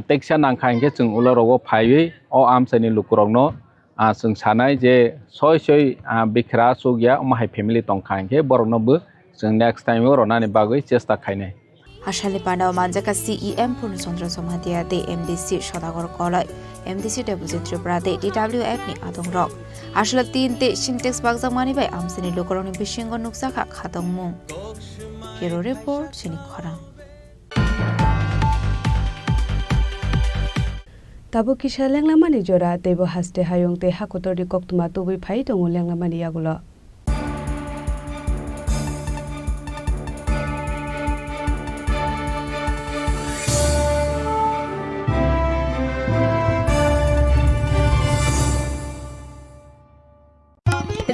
टेक्सा नांखायके जों उलो रगो फायै अ आमसानि लुकुरंनो जों सानाय जे सय बिख्रा सुगिया अमाहाय फेमिलि तंखायके बरनोबो जों नेक्स्ट टाइम रनानि बागै चेष्टा खायनाय Ashali Pandao Manjaka CEM Purnachandra Somadia de MDC Shodagor Kolai MDC Deputy Tripura de DWF ni Adong Rock Ashla 3 te Shintex Bagzamani by Amsini Lokoroni Bishingo Nuksaka Khatong Mung Hero Report Chini Khorang Tabu kisha lenglamani jora tebo haste hayong te hakotori koktuma tubi phai tongo lenglamani yagulo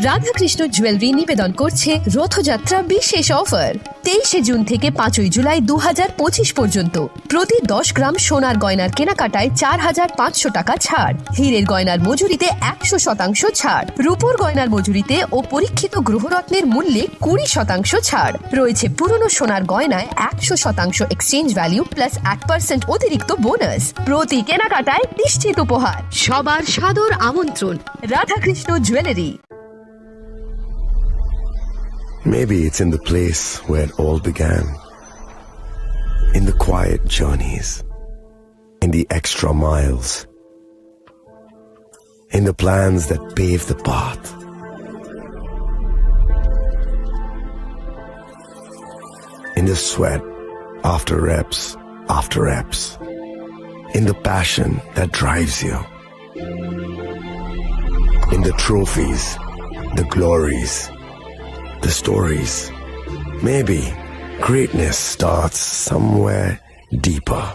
Radhakrishna jewellery নিবেদন করছে রথযাত্রা বিশেষ offer 23 June থেকে 5 জুলাই 2025 পর্যন্ত প্রতি 10 গ্রাম সোনার গয়নার কেনাকাটায় 4500 টাকা ছাড় হীরের গয়নার মজুরিতে 100% ছাড় রূপোর গয়নার মজুরিতে ও পরীক্ষিত গ্রহরত্নের মূল্যে 20% ছাড় রয়েছে পুরনো সোনার গয়নায় 100% এক্সচেঞ্জ ভ্যালু প্লাস 8% অতিরিক্ত বোনাস প্রতি কেনাকাটায় নিশ্চিত উপহার সবার সাদর আমন্ত্রণ Radhakrishna jewellery Maybe it's in the place where it all began. In the quiet journeys. In the extra miles. In the plans that pave the path. In the sweat after reps. In the passion that drives you. In the trophies, the glories, the stories. Maybe greatness starts somewhere deeper.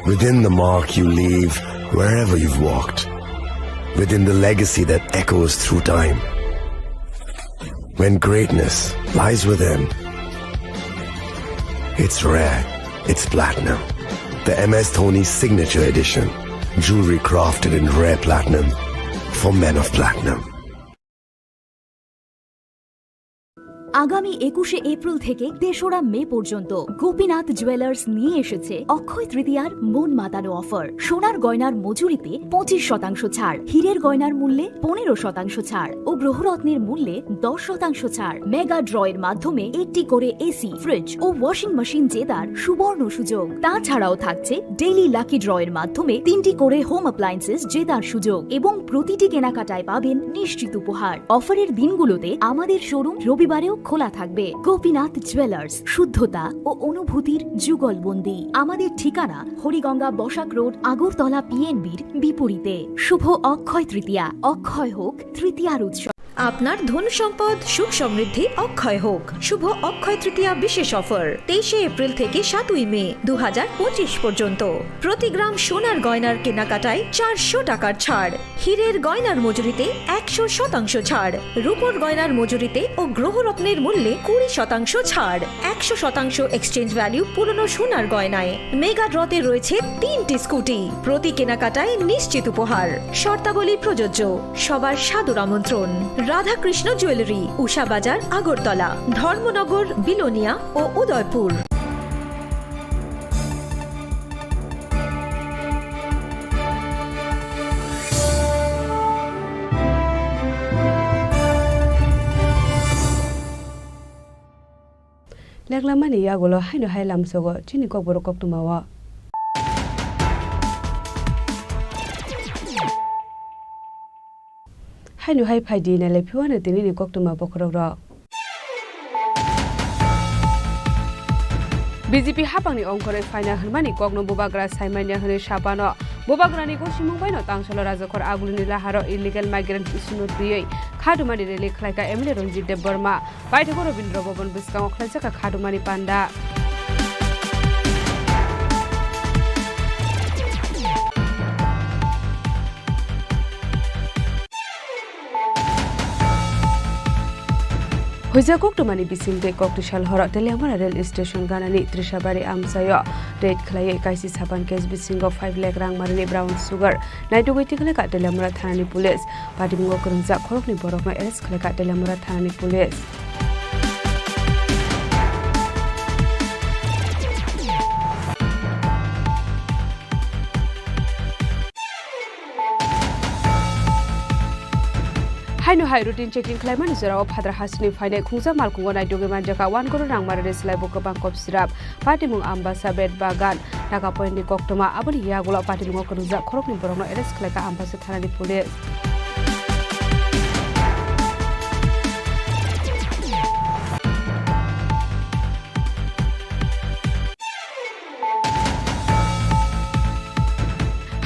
Within the mark you leave wherever you've walked. Within the legacy that echoes through time. When greatness lies within, it's rare, it's platinum. The MS Dhoni Signature Edition. Jewelry crafted in rare platinum for men of platinum. আগামী 21শে April থেকে ৩রা মে পর্যন্ত Gopinath jewellers নিয়ে এসেছে অক্ষয় তৃতীয়ার মন মাতানো offer সোনার গয়নার মজুরিতে 25% ছাড় হীরের গয়নার মূল্যে 15% ছাড় ও গ্রহরত্নের মূল্যে 10% ছাড় মেগা ড্রয়ের মাধ্যমে একটি করে এসি ফ্রিজ ও ওয়াশিং মেশিন জেতার সুবর্ণ সুযোগ তাছাড়াও থাকছে ডেইলি লাকি ড্রয়ের মাধ্যমে 3টি করে হোম অ্যাপ্লায়েন্সেস জেতার সুযোগ এবং প্রতিটি কেনাকাটায় পাবেন নিশ্চিত উপহার অফারের দিনগুলোতে আমাদের শোরুম রবিবারেও খোলা থাকবে গোপীনাথ জুয়েলার্স শুদ্ধতা ও অনুভূতির যুগলবন্দি আমাদের ঠিকানা হরিগঙ্গা বসাক রোড আগরতলা পিএনবির বিপরীতে শুভ অক্ষয় তৃতীয়া অক্ষয় হোক তৃতীয়ার উৎসব আপনার ধন সম্পদ সুখ সমৃদ্ধি অক্ষয় হোক শুভ অক্ষয় তৃতীয়া বিশেষ অফার 23 এপ্রিল থেকে 7 মে 2025 পর্যন্ত প্রতি গ্রাম সোনার গয়নার কেনাকাটায় 400 টাকার ছাড় হীরের গয়নার মজুরিতে 100% ছাড় রূপোর গয়নার মজুরিতে ও গ্রহরত্নের মূল্যে 20% ছাড় 100% এক্সচেঞ্জ ভ্যালু পুরনো সোনার গয়নায় মেগা ড্রতে রয়েছে 3টি স্কুটি প্রতি কেনাকাটায় নিশ্চিত উপহার শর্তাবলী প্রযোজ্য সবার সাদর আমন্ত্রণ রাধাকৃষ্ণ জুয়েলারি উষা বাজার আগরতলা ধর্মনগর বিলোনিয়া ও উদয়পুর লেগলামানি ইয়াগুলো হাইনো হাইলাম সগো চিনি ককবর ককতুমাওয়া হাইনো হাই ফাইদি নালে ফিওয়ানো তিনি ককতুমা বখরক বিজেপি হাপাংনি অংকরে ফাইনা হরমানি কগনো বুবাগ্রা সাইমানিয়া হনে সাপানো বুবাগ্রানি গসিমুং বাইনো তাংসল রাজখর আগুলিনি লাহারো ইলিগেল মাইগ্রেন্ট ইস্যুनो त्रियै खादुमानि रेली खलायका एमएलए रंजित देव बर्मा बायथको रविन्द्र भवन बिस्काङाव खलायजाका खादुमानि panda Huja Koktumani Bisinte Koktishal Hora Teleamara Rail Station Ganani Trishabari Amsayo Date Clay Kaisi Sapan Case Bisingo 5 lakh rang Marini Brown Sugar Night Witikaka Telamura Thani Police Patimungo Kurunza Korokni Borokma S Kleka Telamura Thani Police Hainu hai routine checking klaiman zero phadra hasni faine khungsa malkungo nai doge manjaka 1 crore rang marare slai boko bangkop sirap patimung ambasa bed bagan taka point ni koktoma aboni yagulo patimung kurunza khorokni borokno arrest khlaika ambasa thanani police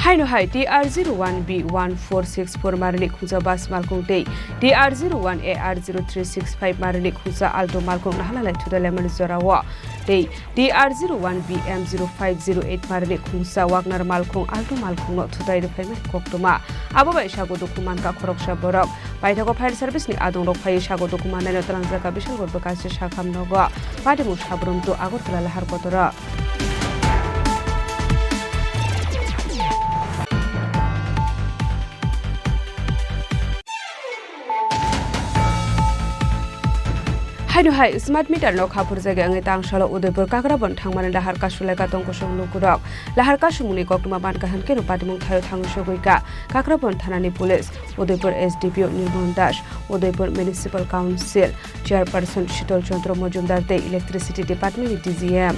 Hainu hai TR01B1464 Marili Khuza Bas Malkung Day TR01AR0365 Marili Khuza Alto Malkung Nahalala to the Lemon Zorawa Day TR01BM0508 Marili Khuza Wagner Malkung Alto Malkung not to the family Koktoma Ababa Shago Dokuman Ka Koroksha Borok Paitako Fire Service ni Adong Rok Pai Shago Dokuman and Tranzaka Bishop Bakasi Shakam Noga Patimu Shabrum to Agotala Harkotora Hainu hai smart meter no khapur jaga angai tang shala Udaipur kakrabon thangmana lahar kasule ka tongko songlu kurok lahar kasumuni koktuma ban ka hanke no patimung thayo thangu sogoika kakrabon thanani police Udaipur SDPO Nirmon Das Udaipur Municipal Council Chairperson Shitol Chandra Mojumdar te Electricity Department DGM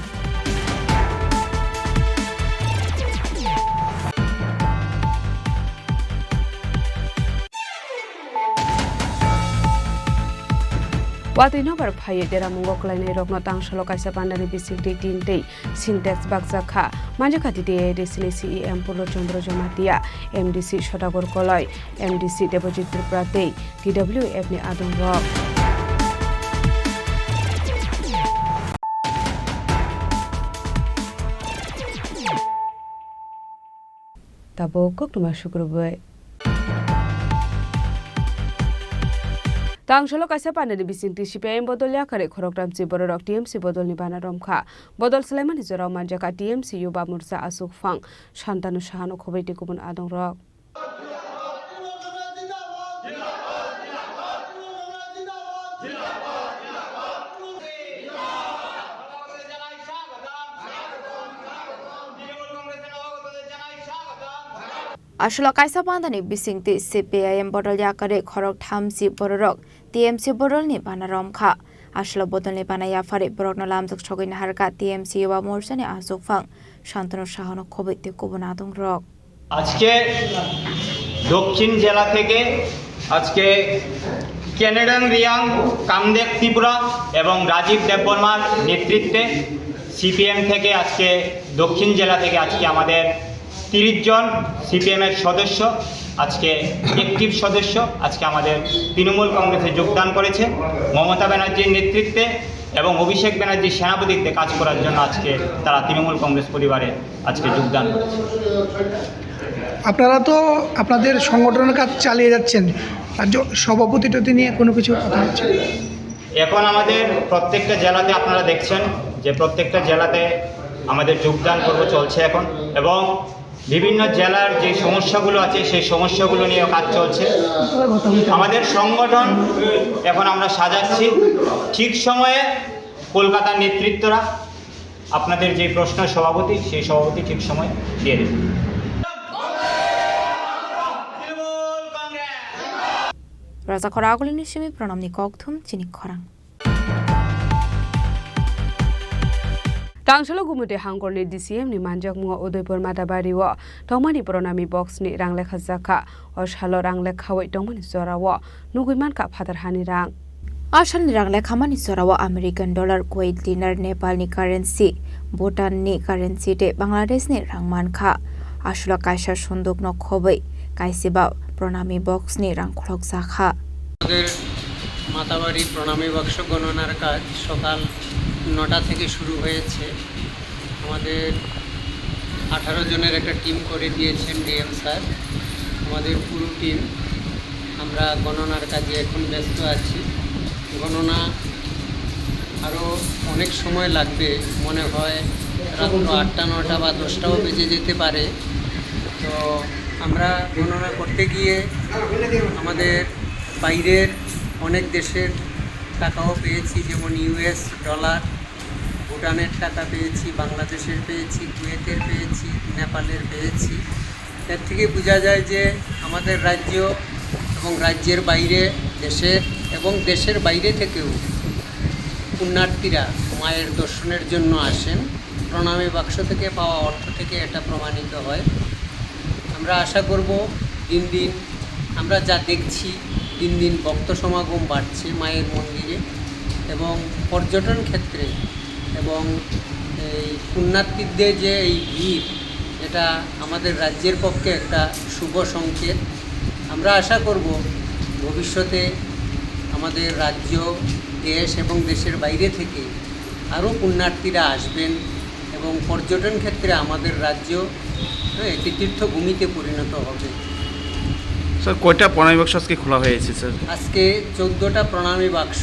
Wati number phaye dera mungo klaine rokno tangshalo kaisa pandani bisikti tinte syntax bakjaka manjakati de desile CEM Purlo Chandra Jamatia MDC Shotagor Koloi MDC Deposit Tripura te TWF ni Adong Rock Tabo koktuma shukurbai Tangshalo kaisa pandani bisinti CPIM bodol yakare khorokram chi borok TMC bodol ni bana romkha bodol Sulaiman Jorao manjaka TMC yuba mursa asuk phang shantanu shahano khobaiti kubun adong rok Ashla kaisa pandani bisingti CPIM bodol yakare khorok thamsi borok TMC bodol ni bana romkha Ashla bodol ni bana yafare borok no lamjuk chogai na harka TMC yuba morsa ni asuk phang shantanu shahano khobaiti kubun adong rok আজকে দক্ষিণ জেলা থেকে আজকে Canadian Reang Kamadeva Tripura এবং রাজীব দেববর্মার নেতৃত্বে CPM থেকে আজকে দক্ষিণ জেলা থেকে আজকে আমাদের 30 জন সিপিএম এর সদস্য আজকে অ্যাক্টিভ সদস্য আজকে আমাদের তৃণমূল কংগ্রেসে যোগদান করেছে মমতা ব্যানার্জির নেতৃত্বে এবং অভিষেক ব্যানার্জির সেনাপতিত্বে কাজ করার জন্য আজকে তারা তৃণমূল কংগ্রেস পরিবারে আজকে যোগদান করেছে আপনারা তো আপনাদের সংগঠনের কাজ চালিয়ে যাচ্ছেন রাজ্য সভাপতিত্ব নিয়ে কোনো কিছু কথা হচ্ছে এখন আমাদের প্রত্যেকটা জেলাতে আপনারা দেখছেন যে প্রত্যেকটা জেলাতে আমাদের যোগদান পর্ব চলছে এখন এবং বিভিন্ন জেলার যে সমস্যাগুলো আছে সেই সমস্যাগুলো নিয়ে কাজ চলছে আমাদের সংগঠন এখন আমরা সাজাচ্ছি ঠিক সময়ে কলকাতার নেতৃত্বরা আপনাদের যে প্রশ্ন সভাপতি সেই সভাপতি ঠিক সময় দিয়ে দেবে Raja Khoraguli ni shimi pranam ni kokthum Chini Khorang Tangshalo gumude hangkor ni DCM ni manjak mungo Udaipur Matabari wa tongmani pranami box ni ranglekha jaka oshalo ranglekha wai tongmani zorawa nuguiman ka phatar hani rang Ashal ni ranglekha mani zorawa American dollar Kuwait dinar Nepal ni currency Bhutan ni currency te Bangladesh ni rangman kha ashula kaisa sunduk no khobai kaisiba প্রণামী box নি রাং খড়ক শাখা আমাদের মাতাবাড়ি প্রণামী box গণনার কাজ সকাল 9টা থেকে শুরু হয়েছে আমাদের 18 জনের একটা টিম করে দিয়েছেন ডিএম স্যার আমাদের পুরো টিম আমরা গণনার কাজে এখন ব্যস্ত আছি গণনা আরও অনেক সময় লাগবে, মনে হয় রাত্র 8টা 9টা বা 10টাও বেজে যেতে পারে। তো আমরা গণনা করতে গিয়ে আমাদের বাইরের অনেক দেশের টাকাও পেয়েছি, যেমন US ডলার, ভুটানের টাকা পেয়েছি, বাংলাদেশের পেয়েছি, কুয়েতের পেয়েছি, নেপালের পেয়েছি। এর থেকে বোঝা যায় যে আমাদের রাজ্য এবং রাজ্যের বাইরে দেশের এবং দেশের বাইরে থেকেও পুণ্যার্থীরা মায়ের দর্শনের জন্য আসেন। প্রণামী বাক্স থেকে পাওয়া অর্থ থেকে এটা প্রমাণিত হয়। আমরা আশা করব দিন দিন আমরা যা দেখছি, দিন দিন ভক্ত সমাগম বাড়ছে মায়ের মন্দিরে, এবং পর্যটন ক্ষেত্রে এবং এই পুণ্যার্থীদের যে এই ভিড়, এটা আমাদের রাজ্যের পক্ষে একটা শুভ সংকেত। আমরা আশা করব ভবিষ্যতে আমাদের রাজ্য, দেশ এবং দেশের বাইরে থেকে আরও পুণ্যার্থীরা আসবেন এবং পর্যটন ক্ষেত্রে আমাদের রাজ্য একটি তীর্থভূমিতে পরিণত হবে। স্যার কয়টা প্রণামী বাক্স আজকে খোলা হয়েছে স্যার? আজকে 14টা প্রণামী বাক্স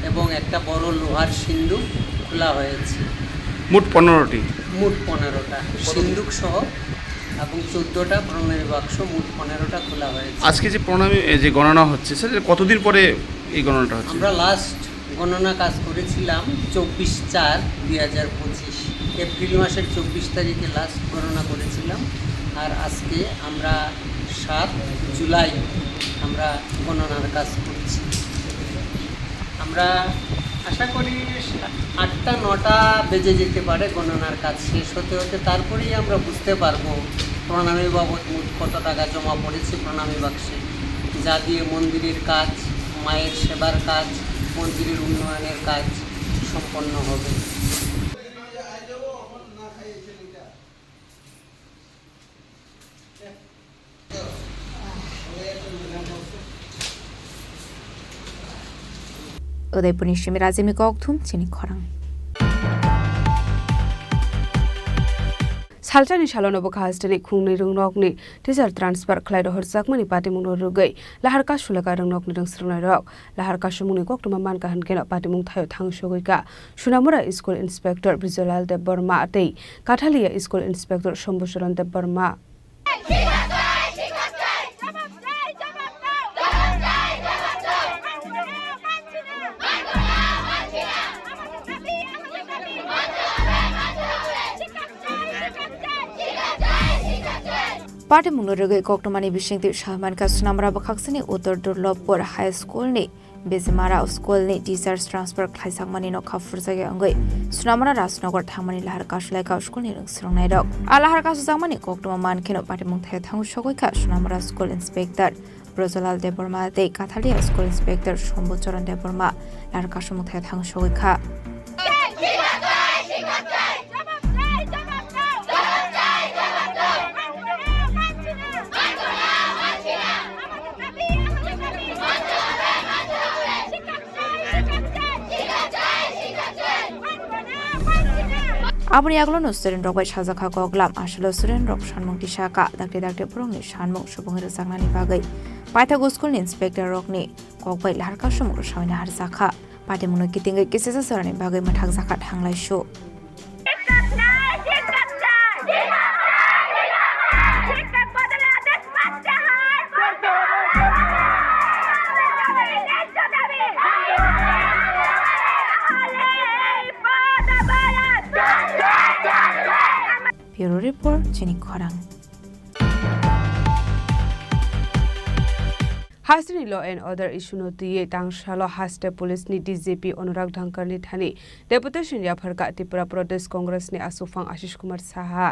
এবং একটা বড় লোহার সিন্দুক খোলা হয়েছে। মোট 15টি। মোট 15টা সিন্দুক সহ এবং 14টা প্রণামী বাক্স, মোট 15টা খোলা হয়েছে। আজকে যে প্রণামী যে গণনা হচ্ছে স্যার, কতদিন পরে এই গণনাটা হচ্ছে? আমরা লাস্ট গণনা কাজ করেছিলাম 24/4/2025, এপ্রিল মাসের 24 তারিখে লাস্ট গণনা করেছিলাম। আর আজকে আমরা 7 জুলাই আমরা গণনার কাজ করছি। আমরা আশা করি 8টা 9টা বেজে যেতে পারে গণনার কাজ শেষ হতে হতে। তারপরেই আমরা বুঝতে পারবো প্রণামী বাবদ মোট কত টাকা জমা পড়েছে প্রণামী বাক্সে, যা দিয়ে মন্দিরের কাজ, মায়ের সেবার কাজ, মন্দিরের উন্নয়নের কাজ সম্পন্ন হবে। उदयपुर निश्चिमी राजिमी कौथुम चिनी खरां सालटानि सालनबो खाहाजनि खुंनि रंनकनि टिचार ट्रान्सफार खलाय हरजाकमनि पाटिमुंग रुगै लाहारका सुलेका रंनकनि रंस्रंनाय रक लाहारका सुमुंनि कक्टमा मानका हनकेन पाटिमुंग थायो थांसोगैका सुनामुरा स्कुल इन्सपेक्टर ब्रिजलाल देव बर्मा तै काठालिया स्कुल इन्सपेक्टर शम्भुचरण देव बर्मा पार्टी मुंगरुगै कोक्टमानी बिशिंगति शाहमान का सुनामरा बखाक्सनि उत्तर दुर्लभपुर हाई स्कूल नि बेजमारा स्कूल नि टीचर्स ट्रांसफर खाइसांगमानि न खाफुरजागे अंगै सुनामरा राजनगर थांमानि लाहार कासुलायका स्कूल नि रंस्रंनाय रक आलाहार कासुजांगमानि कोक्टमा मानखेनो पार्टी मुंगथाय थांगु सगैका सुनामरा स्कूल इन्सपेक्टर ब्रजलाल देबर्मा तै काथालिया स्कूल इन्सपेक्टर शम्भुचरण देबर्मा लाहार कासुमुंगथाय थांगु सगैका Aboni aglon student rok bai sajaka goglam aslo student rok sanmung tisaka dakte dakte prongni sanmung subungir sangnani bagai paithago school inspector rok ni kokbai larka sumung saina har jaka patimungno kitingai kisesa sarani bagai mathak jaka thanglai shu Bureau Report Chini Khorang हास्टनि law and order issue नोटिये तांगशालो हास्टे police नि DGP Anurag Dhankar नि थानी deputation याफरका त्रिपुरा प्रदेश कांग्रेस नि आसुफांग Ashish Kumar Saha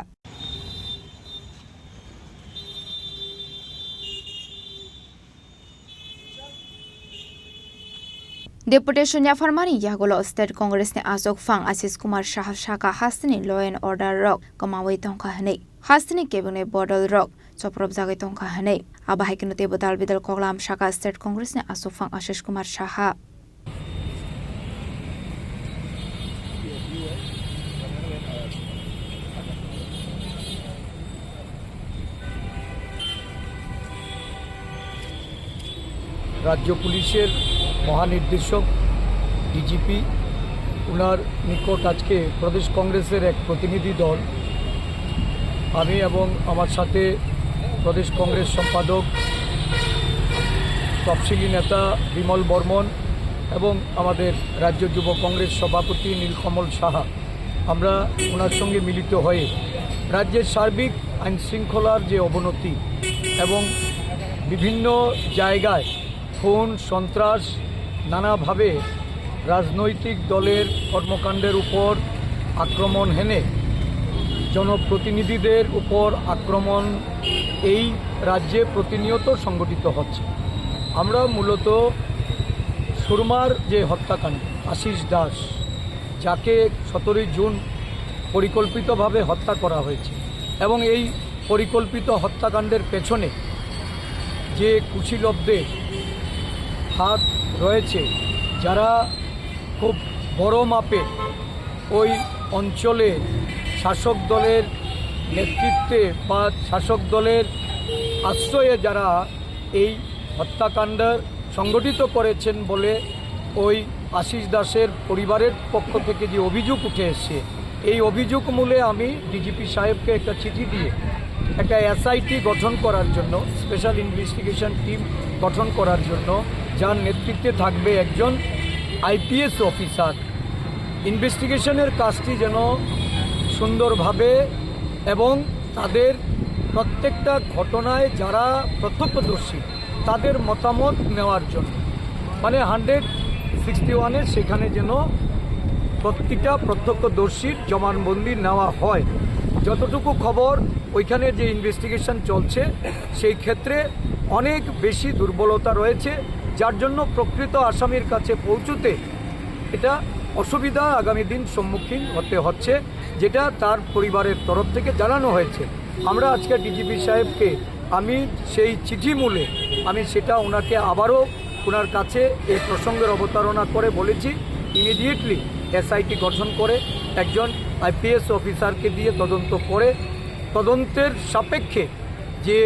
Deputation ya farmani yagolo state congress ne asok fang asis kumar shah shaka hastini law and order rock kamawai tongka hanei hastini kebune bodol rock choprop jagai tongka hanei abahai kinote bodal bidal koglam shaka state congress ne asok fang asis kumar shaha রাজ্য পুলিশের মহানির্দেশক DGP ওনার নিকট আজকে প্রদেশ কংগ্রেসের এক প্রতিনিধি দল, আমি এবং আমার সাথে প্রদেশ কংগ্রেস সম্পাদক তফসিলি নেতা বিমল বর্মন এবং আমাদের রাজ্য যুব কংগ্রেস সভাপতি নীলকমল সাহা, আমরা ওনার সঙ্গে মিলিত হয়ে রাজ্যের সার্বিক আইন শৃঙ্খলার যে অবনতি এবং বিভিন্ন জায়গায় খুন সন্ত্রাস নানাভাবে রাজনৈতিক দলের কর্মকাণ্ডের উপর আক্রমণ হেনে জনপ্রতিনিধিদের উপর আক্রমণ এই রাজ্যে প্রতিনিয়ত সংগঠিত হচ্ছে। আমরা মূলত সুরমার যে হত্যাকাণ্ড আশিস দাস, যাকে 17 জুন পরিকল্পিতভাবে হত্যা করা হয়েছে এবং এই পরিকল্পিত হত্যাকাণ্ডের পেছনে যে কুশীলবদের হাত রয়েছে, যারা খুব বড় মাপে ওই অঞ্চলে শাসক দলের নেতৃত্বে বা শাসক দলের আশ্রয়ে যারা এই হত্যাকাণ্ড সংগঠিত করেছেন বলে ওই আশিস দাসের পরিবারের পক্ষ থেকে যে অভিযোগ উঠে এসছে, এই অভিযোগ মূলে আমি ডিজিপি সাহেবকে একটা চিঠি দিয়ে একটা এসআইটি গঠন করার জন্য, স্পেশাল ইনভেস্টিগেশন টিম গঠন করার জন্য, যার নেতৃত্বে থাকবে একজন আইপিএস অফিসার, ইনভেস্টিগেশনের কাজটি যেন সুন্দরভাবে এবং তাদের প্রত্যেকটা ঘটনায় যারা প্রত্যক্ষদর্শী তাদের মতামত নেওয়ার জন্য, মানে 161-এর সেখানে যেন প্রত্যেকটা প্রত্যক্ষদর্শীর জবানবন্দি নেওয়া হয়। যতটুকু খবর ওইখানে যে ইনভেস্টিগেশন চলছে সেই ক্ষেত্রে অনেক বেশি দুর্বলতা রয়েছে, যার জন্য প্রকৃত আসামির কাছে পৌঁছতে এটা অসুবিধা আগামী দিন সম্মুখীন হতে হচ্ছে, যেটা তার পরিবারের তরফ থেকে জানানো হয়েছে। আমরা আজকে ডিজিপি সাহেবকে আমি সেই চিঠি মূলে আমি সেটা ওনাকে আবারও ওনার কাছে এই প্রসঙ্গের অবতারণা করে বলেছি, ইমিডিয়েটলি এসআইটি গঠন করে একজন আইপিএস অফিসারকে দিয়ে তদন্ত করে তদন্তের সাপেক্ষে যে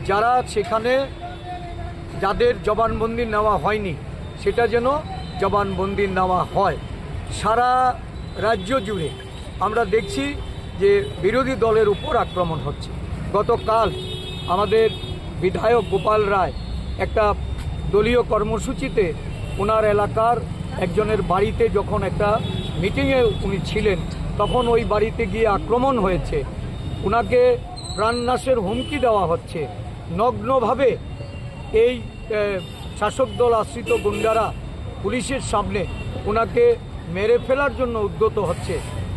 যারা সেখানে যাদের জবানবন্দি নেওয়া হয়নি সেটা যেন জবানবন্দি নেওয়া হয়। সারা রাজ্য জুড়ে আমরা দেখছি যে বিরোধী দলের উপর আক্রমণ হচ্ছে। গতকাল আমাদের বিধায়ক গোপাল রায় একটা দলীয় কর্মসূচিতে ওনার এলাকার একজনের বাড়িতে যখন একটা মিটিংয়ে উনি ছিলেন, তখন ওই বাড়িতে গিয়ে আক্রমণ হয়েছে, ওনাকে প্রাণনাশের হুমকি দেওয়া হচ্ছে। নগ্নভাবে এই শাসক দল আশ্রিত গুন্ডারা পুলিশের সামনে ওনাকে মেরে ফেলার জন্য উদ্যত হচ্ছে।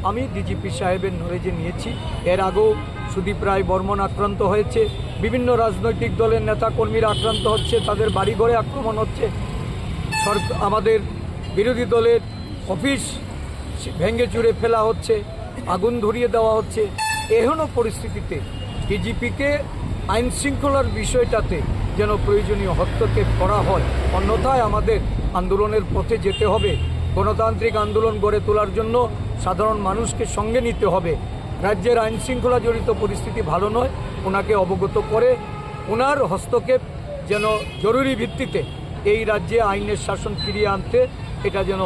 আমি ডিজিপি সাহেবের নলেজে নিয়েছি, এর আগেও সুদীপ রায় বর্মন আক্রান্ত হয়েছে, বিভিন্ন রাজনৈতিক দলের নেতাকর্মীরা আক্রান্ত হচ্ছে, তাদের বাড়িঘরে আক্রমণ হচ্ছে, আমাদের বিরোধী দলের অফিস ভেঙে চুরে ফেলা হচ্ছে, আগুন ধরিয়ে দেওয়া হচ্ছে। এহেন পরিস্থিতিতে ডিজিপিকে আইন শৃঙ্খলার বিষয়টাতে যেন প্রয়োজনীয় হস্তক্ষেপ করা হয়, অন্যথায় আমাদের আন্দোলনের পথে যেতে হবে। গণতান্ত্রিক আন্দোলন গড়ে তোলার জন্য সাধারণ মানুষকে সঙ্গে নিতে হবে। রাজ্যের আইন শৃঙ্খলা জড়িত পরিস্থিতি ভালো নয়, ওনাকে অবগত করে ওনার হস্তক্ষেপ যেন জরুরি ভিত্তিতে এই রাজ্যে আইনের শাসন ফিরিয়ে আনতে এটা যেন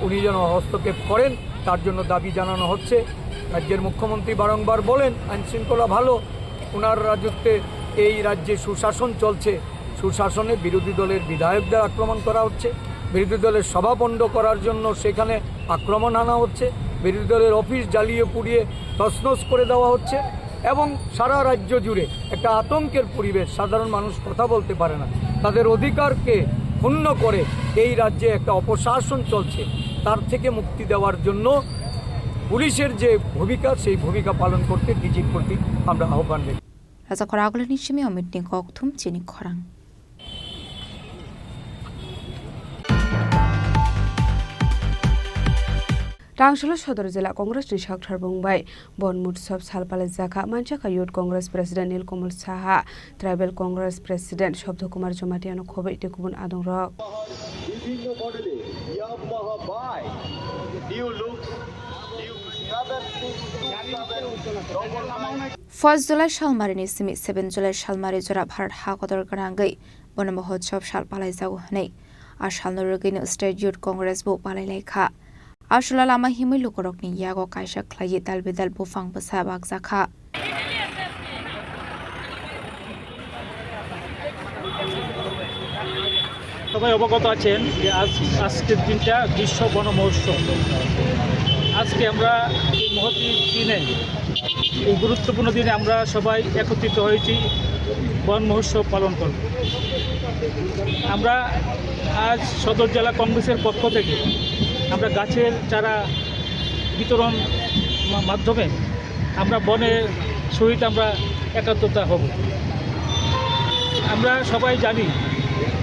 উনি যেন হস্তক্ষেপ করেন, তার জন্য দাবি জানানো হচ্ছে। রাজ্যের মুখ্যমন্ত্রী বারংবার বলেন আইন শৃঙ্খলা ভালো, ওনার রাজত্বে এই রাজ্যে সুশাসন চলছে। সুশাসনে বিরোধী দলের বিধায়কদের আক্রমণ করা হচ্ছে, বিরোধী দলের সভা বন্ধ করার জন্য সেখানে আক্রমণ আনা হচ্ছে, বিরোধী দলের অফিস জ্বালিয়ে পুড়িয়ে তছনছ করে দেওয়া হচ্ছে এবং সারা রাজ্য জুড়ে একটা আতঙ্কের পরিবেশ। সাধারণ মানুষ কথা বলতে পারে না, তাদের অধিকারকে ক্ষুণ্ণ করে এই রাজ্যে একটা অপশাসন চলছে। তার থেকে মুক্তি দেওয়ার জন্য পুলিশের যে ভূমিকা, সেই ভূমিকা পালন করতে ডিজির প্রতি আমরা আহ্বান জানাই। Raza Koragulani Shimi Omid Ning Koktum Chini Khorang. Rangshalo Shodor Jela Congress ni Shakthar Bungbai Bon Mutsob Salpale Zaka Manchaka Youth Congress President Nilkamal Saha Tribal Congress President Shobdo Kumar Jomatiano Khobe Tekubun Adong Rock First July Shalmarini Simi 7 July Shalmari Jora Bharat Hakodor Garangai Bonamohotshop Shalpalai Zaguhane Ashalnorogin State Youth Congress bo Palailaikha. Ashula lama himui lukorokni yago kaisa khlai dalbedal bufang basa bakjakha. সবাই অবগত আছেন যে আজকের দিনটা বিশ্ব বন মহোৎসব। আজকে আমরা এই মহতী দিনে, এই গুরুত্বপূর্ণ দিনে আমরা সবাই একত্রিত হয়েছি বন মহোৎসব পালন করব। আমরা আজ সদর জেলা কংগ্রেসের পক্ষ থেকে আমরা গাছের চারা বিতরণ মাধ্যমে আমরা বনের সহিত আমরা একাত্মতা হব। আমরা সবাই জানি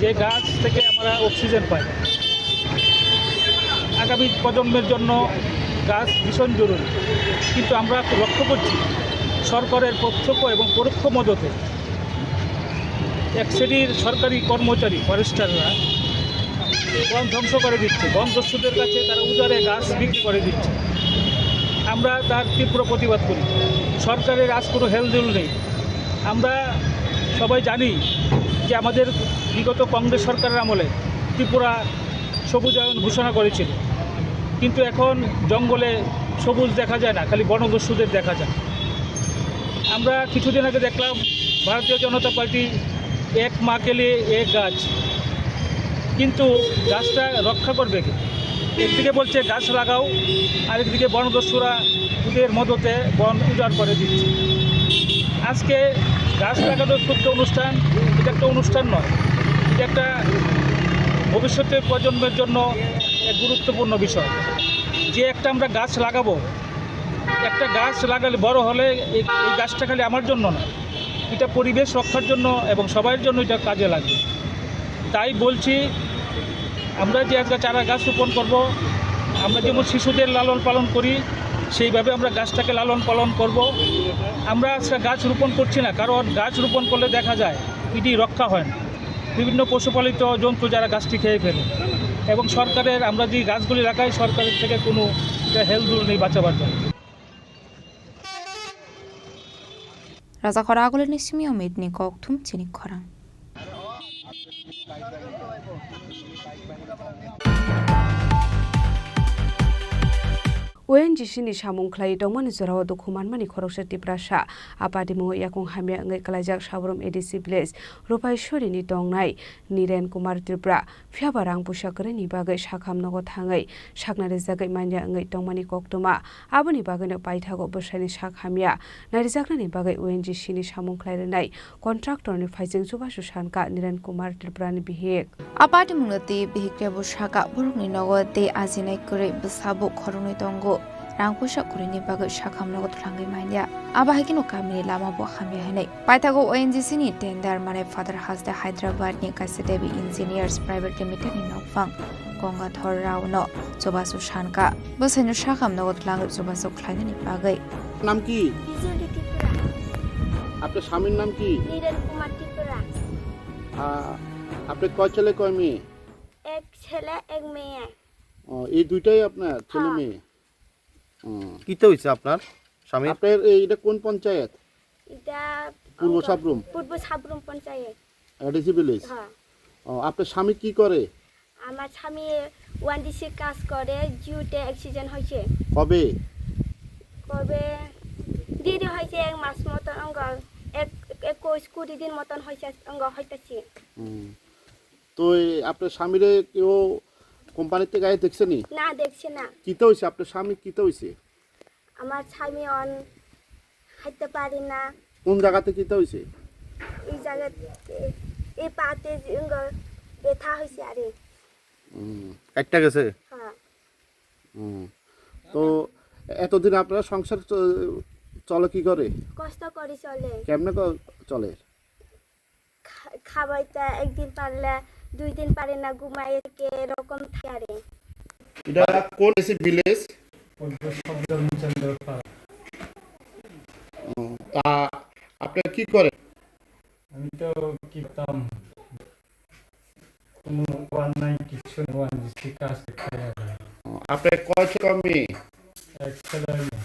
যে গাছ থেকে আমরা অক্সিজেন পাই। আগামী প্রজন্মের জন্য গাছ ভীষণ জরুরি, কিন্তু আমরা লক্ষ্য করছি সরকারের প্রত্যক্ষ এবং পরোক্ষ মদতে এক শ্রেণীর সরকারি কর্মচারী ফরেস্টাররা বন ধ্বংস করে দিচ্ছে, বন দস্যুদের কাছে তারা উজারে গাছ বিক্রি করে দিচ্ছে। আমরা তার তীব্র প্রতিবাদ করি। সরকারের আজ কোনো হেলদোল নেই। আমরা সবাই জানি যে আমাদের বিগত কংগ্রেস সরকারের আমলে ত্রিপুরা সবুজায়ন ঘোষণা করেছিল, কিন্তু এখন জঙ্গলে সবুজ দেখা যায় না, খালি বনদস্যুদের দেখা যায়। আমরা কিছুদিন আগে দেখলাম ভারতীয় জনতা পার্টি এক মা কে লিয়ে এক গাছ, কিন্তু গাছটা রক্ষা করবে কে? একদিকে বলছে গাছ লাগাও, আরেকদিকে বনদস্যুরা ওদের মদতে বন উজাড় করে দিচ্ছে। আজকে গাছ লাগানোর ক্ষুদ্র অনুষ্ঠান, এটা একটা অনুষ্ঠান নয়, এটা একটা ভবিষ্যতের প্রজন্মের জন্য এক গুরুত্বপূর্ণ বিষয়। যে একটা আমরা গাছ লাগাবো, একটা গাছ লাগালে বড় হলে এই গাছটা খালি আমার জন্য না, এটা পরিবেশ রক্ষার জন্য এবং সবার জন্য এটা কাজে লাগবে। তাই বলছি, আমরা যে আজকে চারা গাছ রোপণ করব, আমরা যেমন শিশুদের লালন পালন করি সেইভাবে আমরা গাছটাকে লালন পালন করব। আমরা আজকে গাছ রোপণ করছি না, কারণ গাছ রোপণ করলে দেখা যায় এটি রক্ষা হয় না, বিভিন্ন পশুপালিত জন্তু যারা গাছটি খেয়ে ফেলে। এবং সরকারের আমরা যে গাছগুলি লাগাই, সরকারের থেকে কোনো হেলদোল নেই বাঁচাবার জন্য। Raja Khora Agulani Simi Omidni Koktum Chini Khorang. ONGC ni samung khlai dongmani jorao dokuman mani khoroksa tiprasa apadi mo yakung hamya ngai kalajak sabrum ADC village Rupaishori ni dongnai Niren Kumar Tripura phiabarang pusakre ni bagai sakham nogo thangai saknare jagai manya ngai dongmani koktuma aboni bagai no paithago bosani sakhamya narijakna ni bagai ONGC ni samung khlai renai contractor ni phaijing jubasu sanka Niren Kumar Tripura ni bihek Apadi munati bihikre busaka burukni nogo te ajinai kure busabu khorunoi dongo Rangpusha kurini bagai sakham nogo tlangai manya abahiki no kamini lama bo khamya hanai paithago ONGC ni tender mane Father Hasda Hyderabad ni Kasedevi Engineers Private Limited ni nokfang Kongathor Rao no Jobasu Shanka bosenu sakham nogo tlangai Jobasu khlaini ni bagai নাম কি? আপনার স্বামীর নাম কি? নীরেন কুমার ত্রিপুরা। আপনি কয় ছেলে কয় মেয়ে? এক ছেলে এক মেয়ে। এই দুইটাই আপনার ছেলে মেয়ে? কিতে হইছে আপনার স্বামী? আপনার এইটা কোন পঞ্চায়েত? এটা পূর্ব সাবরুম। পূর্ব সাবরুম পঞ্চায়েত। ADC village. হ্যাঁ। আপনার স্বামী কি করে? আমার স্বামী ওয়ানডিসি কাজ করে, জিওতে অ্যাক্সিডেন্ট হয়েছে। কবে? কবে দেরি হয়েছে, এক মাস মতন অঙ্গ 21-20 দিন মতন হয়েছে অঙ্গ হইতেছে। তো আপনার স্বামীরে কেউ কোম্পানিতে গায়ে দেখছে নি? না দেখছে না। কিতে হইছে আপনার স্বামী কিতে হইছে? আমার স্বামী অন হাঁটতে পারে না। কোন জায়গাতে কিতে হইছে? এই জায়গাতে এই পাতে অঙ্গ ব্যথা হয়েছে আরে। একটা গেছে? হ্যাঁ। তো এতদিন আপনারা সংসার চলে কি করে? কষ্ট করে চলে। কেমনে চলে? খাবারটা একদিন পারলে 2 দিন পারে না, ঘুমায় থেকে এরকম থাকে। এটা কোন এসি ভিলেজ? তা আপনি কি করেন? আমি তো কি করতাম, কোনো ওয়ান নাই কিছু ওয়ান কাজ করতে। আপনার কয় ছেলে মেয়ে? এক ছেলে মেয়ে।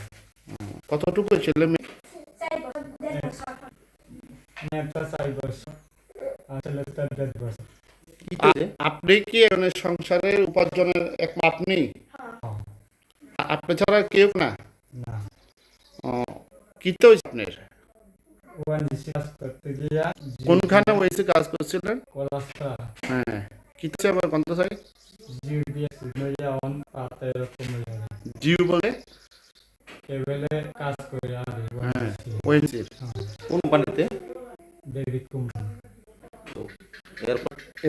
কতটুকু ছেলে মেয়ে? 4 বছর। মেয়েটা 4 বছর আর ছেলেটা 1.5 বছর। আপনি কি মানে সংসারের উপার্জনের আপনি আপনি ছাড়া কেউ না? কিতে হয়েছে আপনার? কোনখানে হয়েছে কাজ করছিলেন? হ্যাঁ, কিচ্ছে আবার কন্ত চাই জিউ বলে হ্যাঁ ওয়েন্সির কোন কোম্পানিতে?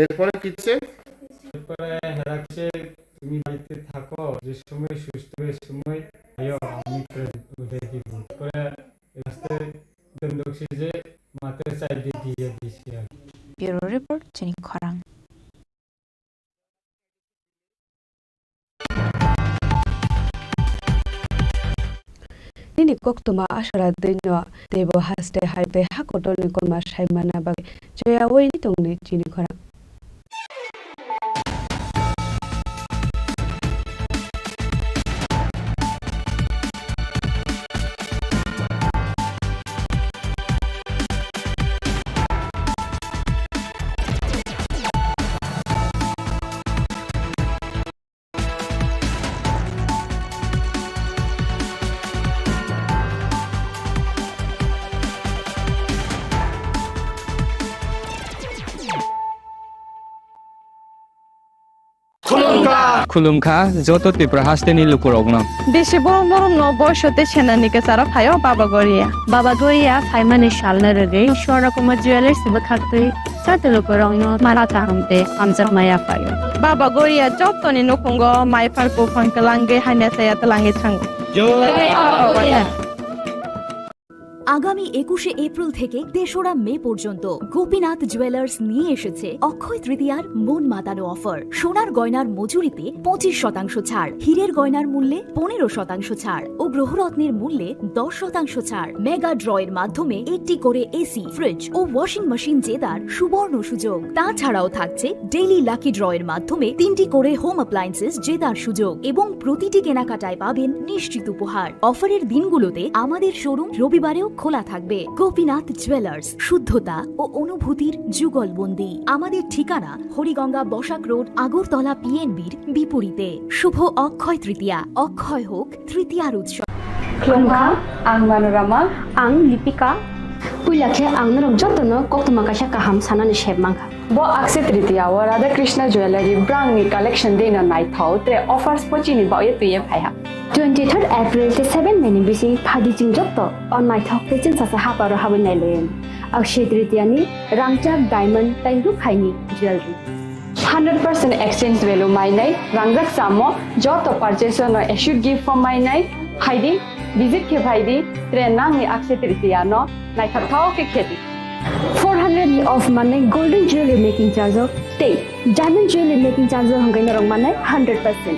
এরপরে কিচ্ছে তুমি বাড়িতে থাকো, যে সময় সুস্থ হয়ে সময় আমি করে রাস্তায় যে মাথায় সাইডে দিয়ে দিছি আর কি। ব্যুরো রিপোর্ট চিনি খরাং। Nini koktuma ashara denyo debo haste haibe hakodol ni kolma shaimana bag joya woi ni tongni Chini Khorang. খুলুমখা যত ত্রিপুরা হাসতেনি লুকুরগ্ন দেশে বড় বড় নবর্ষতে সেনানিকে সারা ফাইও বাবা গরিয়া ফাইমানে শালনা রেগে সরকম জুয়েলার্স বখাতে সাতে লুকুরগ্ন মারা চাহমতে আমজা মায়া ফাইও বাবা গরিয়া যতনি নকুঙ্গ মাইফার কো ফঙ্কলাঙ্গে হাইনা সায়াত লাঙ্গে থাঙ্গ আগামী 21শে এপ্রিল থেকে 3রা মে পর্যন্ত গোপীনাথ জুয়েলার্স নিয়ে এসেছে অক্ষয় তৃতীয়ার মন মাতানো অফার। সোনার গয়নার মজুরিতে 25% ছাড়, হীরের গয়নার মূল্যে 15% ছাড় ও গ্রহরত্নের মূল্যে 10% ছাড়। মেগা ড্রয়ের মাধ্যমে একটি করে এসি, ফ্রিজ ও ওয়াশিং মেশিন জেতার সুবর্ণ সুযোগ। তাছাড়াও থাকছে ডেইলি লাকি ড্রয়ের মাধ্যমে 3টি করে হোম অ্যাপ্লায়েন্সেস জেতার সুযোগ এবং প্রতিটি কেনাকাটায় পাবেন নিশ্চিত উপহার। অফারের দিনগুলোতে আমাদের শোরুম রবিবারেও খোলা থাকবে। গোপীনাথ জুয়েলার্স, শুদ্ধতা ও অনুভূতির যুগলবন্দি। আমাদের ঠিকানা হরিগঙ্গা বসাক রোড, আগরতলা পিএনবির বিপরীতে। শুভ অক্ষয় তৃতীয়া, অক্ষয় হোক তৃতীয়ার উৎসব। খুলুমখা আং মানোরামা আং লিপিকা পুইলাখে আং নরক যতন কক্তমা কাশা কাহাম সানানি শেবমাংখা bo akse tritiya wa Radha Krishna jewelry brand ni collection de na nai thau te offers pochini ba ye tuye phaiha 23rd April te 7 meni bisi phadi jing jotto on my thok te chin sa ha paro habin nai len akshe tritiya ni rangchak diamond tai ru khaini jewelry 100% exchange value mai nai rangjak samo joto purchase no should give for my nai haidi visit ke bhaidi tre nang ni akse tritiya no nai thau ke kheti 400 of money golden jewelry making charge of stay diamond jewelry making charge of hangai norong manai 100%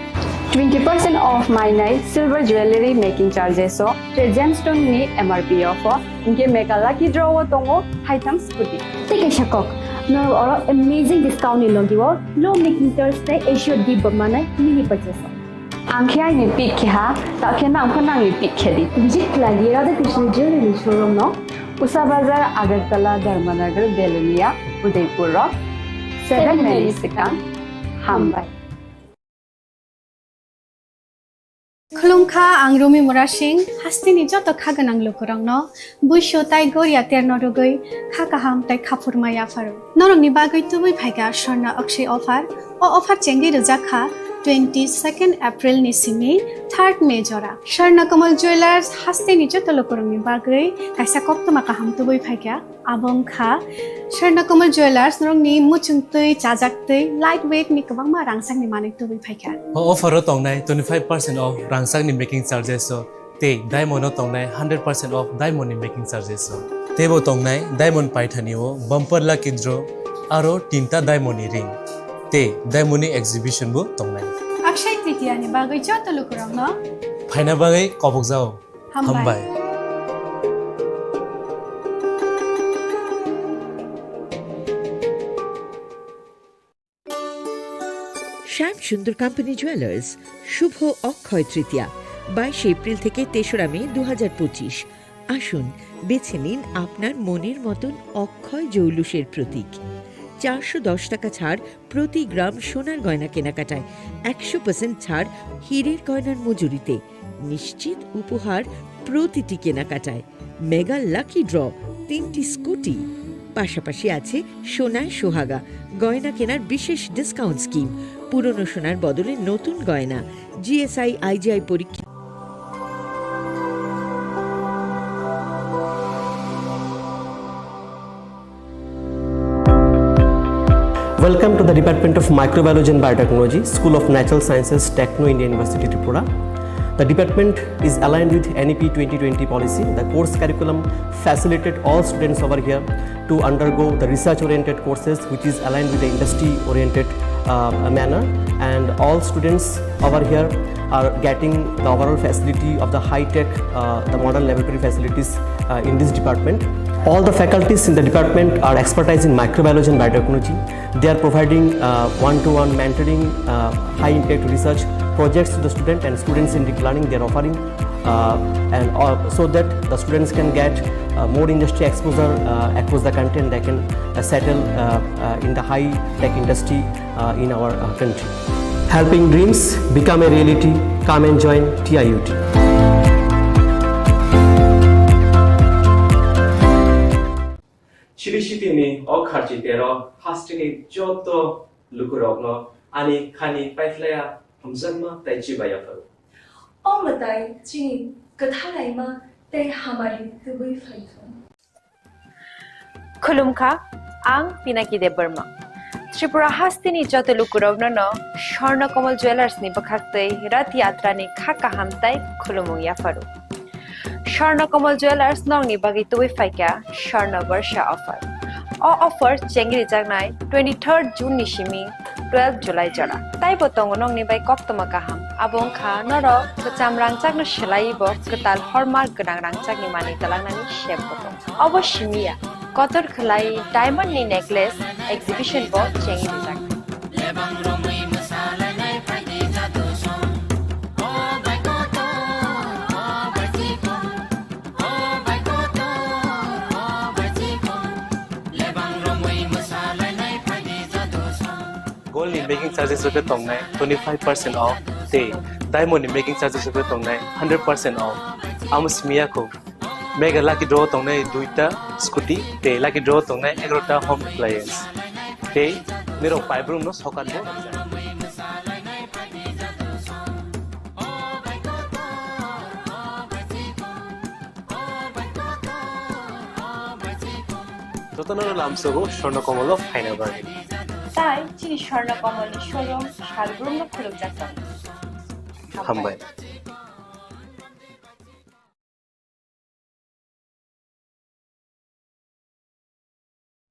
20% off my night silver jewelry making charges so the gemstone ni MRP of inke mega lucky draw tongo item scooty take a shakok no or amazing discount ni logiwo low making charge te issue di manai mini purchase angkhya ni pick kha ta khena angkhana ni pick khedi visit lagi Radha Krishna jewelry showroom no Usa Bazar, Agartala, Dharmanagar, Belunia, Udaipur Rock, 7 Melisicam, Hambai. Khulumkha ang Rumi Murashing, hastini joto khaganang lukurang no, buisho tai goria ter norogoi, khakaham tai khapurmaya faru. Norong ni bagoi tubui phaiga sorna akshay offer, o offer chengi rujakha 22nd April ni simi 3rd May jora. Sharna Kamal Jewelers haste ni joto lukurang ni bagoi, kaisa koktoma kaham tubui phaiga, abong kha. Sharna Kamal Jewelers norong ni muchungtui, chajaktui, lightweight ni kabangma rangsang ni manik tubui phaiga. Offer tongnai 25% off rangsang ni making charges so te diamond tongnai 100% off diamond ni making charges so tebo tongnai diamond paithani o bumper lucky draw aro tinta diamond ni ring te diamond ni exhibition bu tongnai Akshay Tritiya ni bagoi joto lukurang no phaina bagai kobok jao hambai Shyam Sundar company jewellers Shubho Akshaya Tritiya 22 April থেকে 3রা মে 2025 আসুন বেছে নিন আপনার মনের মতন অক্ষয় জৌলুসের প্রতীক 410 টাকা ছাড় প্রতি গ্রাম সোনার গয়না কেনাকাটায়, 100% ছাড় হীরের গয়নার মজুরিতে, নিশ্চিত উপহার প্রতিটি কেনাকাটায়, মেগা লাকি ড্র 3টি স্কুটি। পাশাপাশি আছে সোনায় সোহাগা গয়না কেনার বিশেষ ডিসকাউন্ট স্কিম, পুরনো সোনার বদলে নতুন গয়না, জিএসআই আইজিআই পরীক্ষা। Welcome to the Department of Microbiology and Biotechnology, School of Natural Sciences, Techno India University, Tripura. The department is aligned with NEP 2020 policy. The course curriculum facilitated all students over here to undergo the research-oriented courses, which is aligned with the industry-oriented manner. And all students over here are getting the overall facility of the high-tech, the modern laboratory facilities in this department. All the faculties in the department are expertise in microbiology and biotechnology. They are providing one-to-one mentoring, high-impact research projects to the student, and students in deep learning they are offering, so that the students can get more industry exposure across the country, and they can settle in the high-tech industry in our country. Helping dreams become a reality. Come and join TIUT. Chirishitini okharjitero hastini joto lukurogno ani khani paiflaya hamzanma taichibaya faru. O matai chini kathalaima tai hamari tubui faithon. Khulumkha ang Pinaki de Burma. Tripura hastini joto lukurogno no Shorna Komal Jewelers ni bakhaktei rat yatra ni khaka hamtai khulumung ya faru. Shorna Komal Jewelers nong ni bagi tuwi faika Shorna Varsha offer. O offer chengri jagnai 23rd June ni shimi 12 July jara. Tai botong nong ni bai koktoma kaham. Abong kha noro kecam rangcak no shelai bo ketal hormar gedang rangcak ni mani talang nani shep botong. Obo shimia kotor khlai diamond ni necklace exhibition bo chengri jagnai. Gold in making charges of the tongnai 25% off. They diamond in making charges of the tongnai 100% off. Amos miyako mega lucky draw tongnai duita scooty. They lucky draw tongnai egrota home appliance. They niro pipe room no sokat bo. Totanano lamsogo Shorna Komolo final bargain. Tai chini Shorna Komal ni showroom shalbrum no khuluk jakon. Hambai.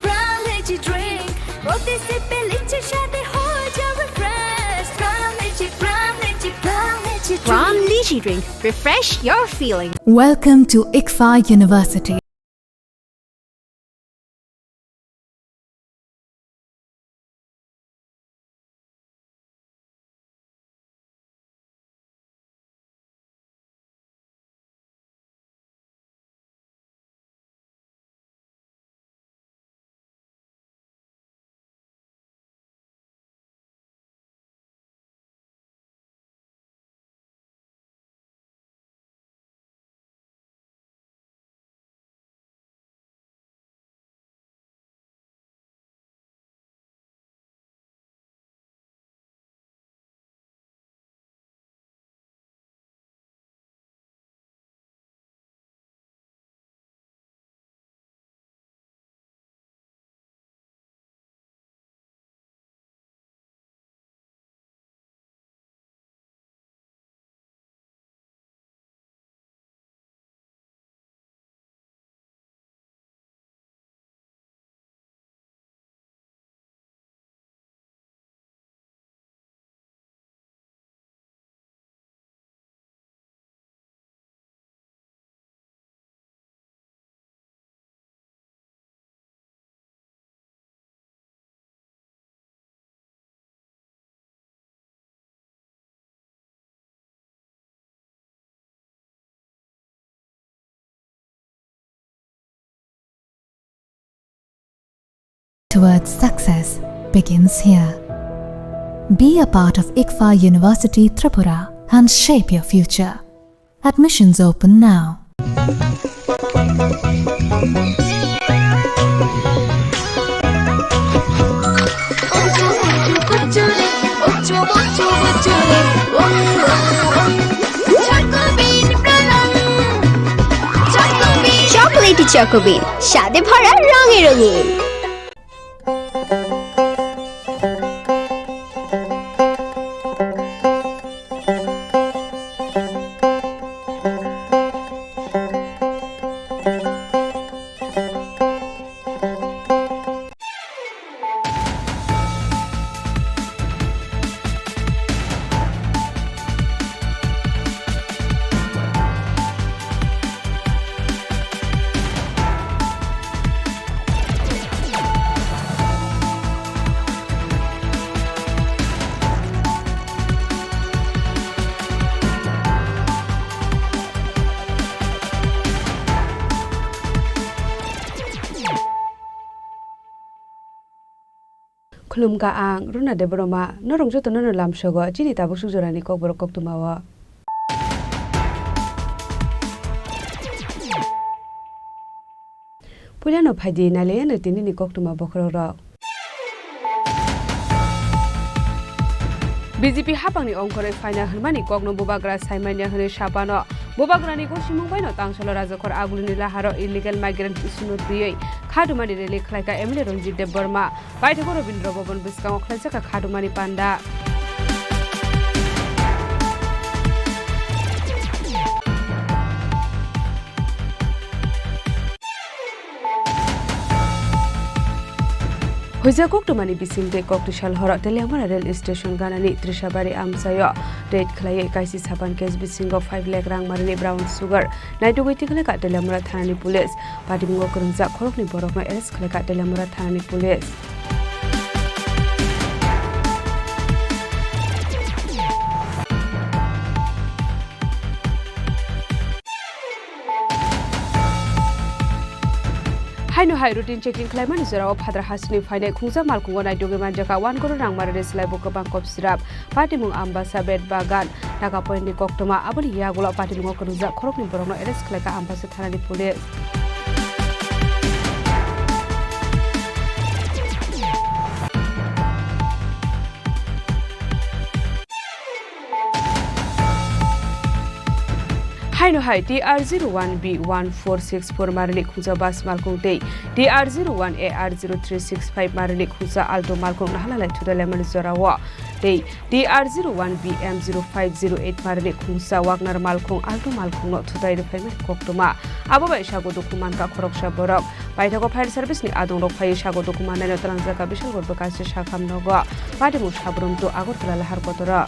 Brown energy drink, roti se peliche shade ho jawe fresh. Brown energy drink. Brown Lychee Drink. Refresh your feeling. Welcome to ICFA University. towards success begins here. Be a part of ICFA University Tripura and shape your future. Admissions open now. Chocolatey চকোবিন স্বাদে ভরা রঙে রঙিন। Khulumka ang runa de broma norong joto nono lamsogo chini tabuk sujorani kok borok kok tumawa. Pulyano phaji nale na tini ni kok tuma bokhro ro. BJP hapangni ongkore final hmani kokno bobagra saimanya hne sapano bobagrani ko simungbaino tangsalo rajakor agulini laharo illegal migrant isuno tiyei khadumani rele khlaika emile Ranjit Dev Burma baithako Robindra Bhavan biskang khlaisaka khadumani panda Hoja koktumani bisingde koktisal hora Teliamara rail station ganani Trishabari amsayo date khlai kaisi saban case bisingo 5 lakh rang marini brown sugar naitu goiti khlaka Teliamara thanani police patimungo kurungja khorokni borokno arrest khlaka Teliamara thanani police Haino hai routine checking claimant zero phadra hasni faine khungja malkungo nai doge manjaka 1 crore rang marare slai bokabang kop sirap patimung ambasa bed bagan taka point ni koktoma abani yagula patimung kurungja khorokni borokno arrest khlaika ambasa thanani police Haino hai TR01B1464 marani khungja bas malkung tei TR01AR0365 marani khungja alto malkung nahalala thudale mani zorawa tei TR01BM0508 marani khungja wagner malkung alto malkung no thudai refaime koktoma abo bai sago dokuman ka khoroksa borok baithako fire service ni adong rok phai sago dokuman nai trangjaka bishal gorba kaise sakham nogo patimu sabrum to agortala lahar kotora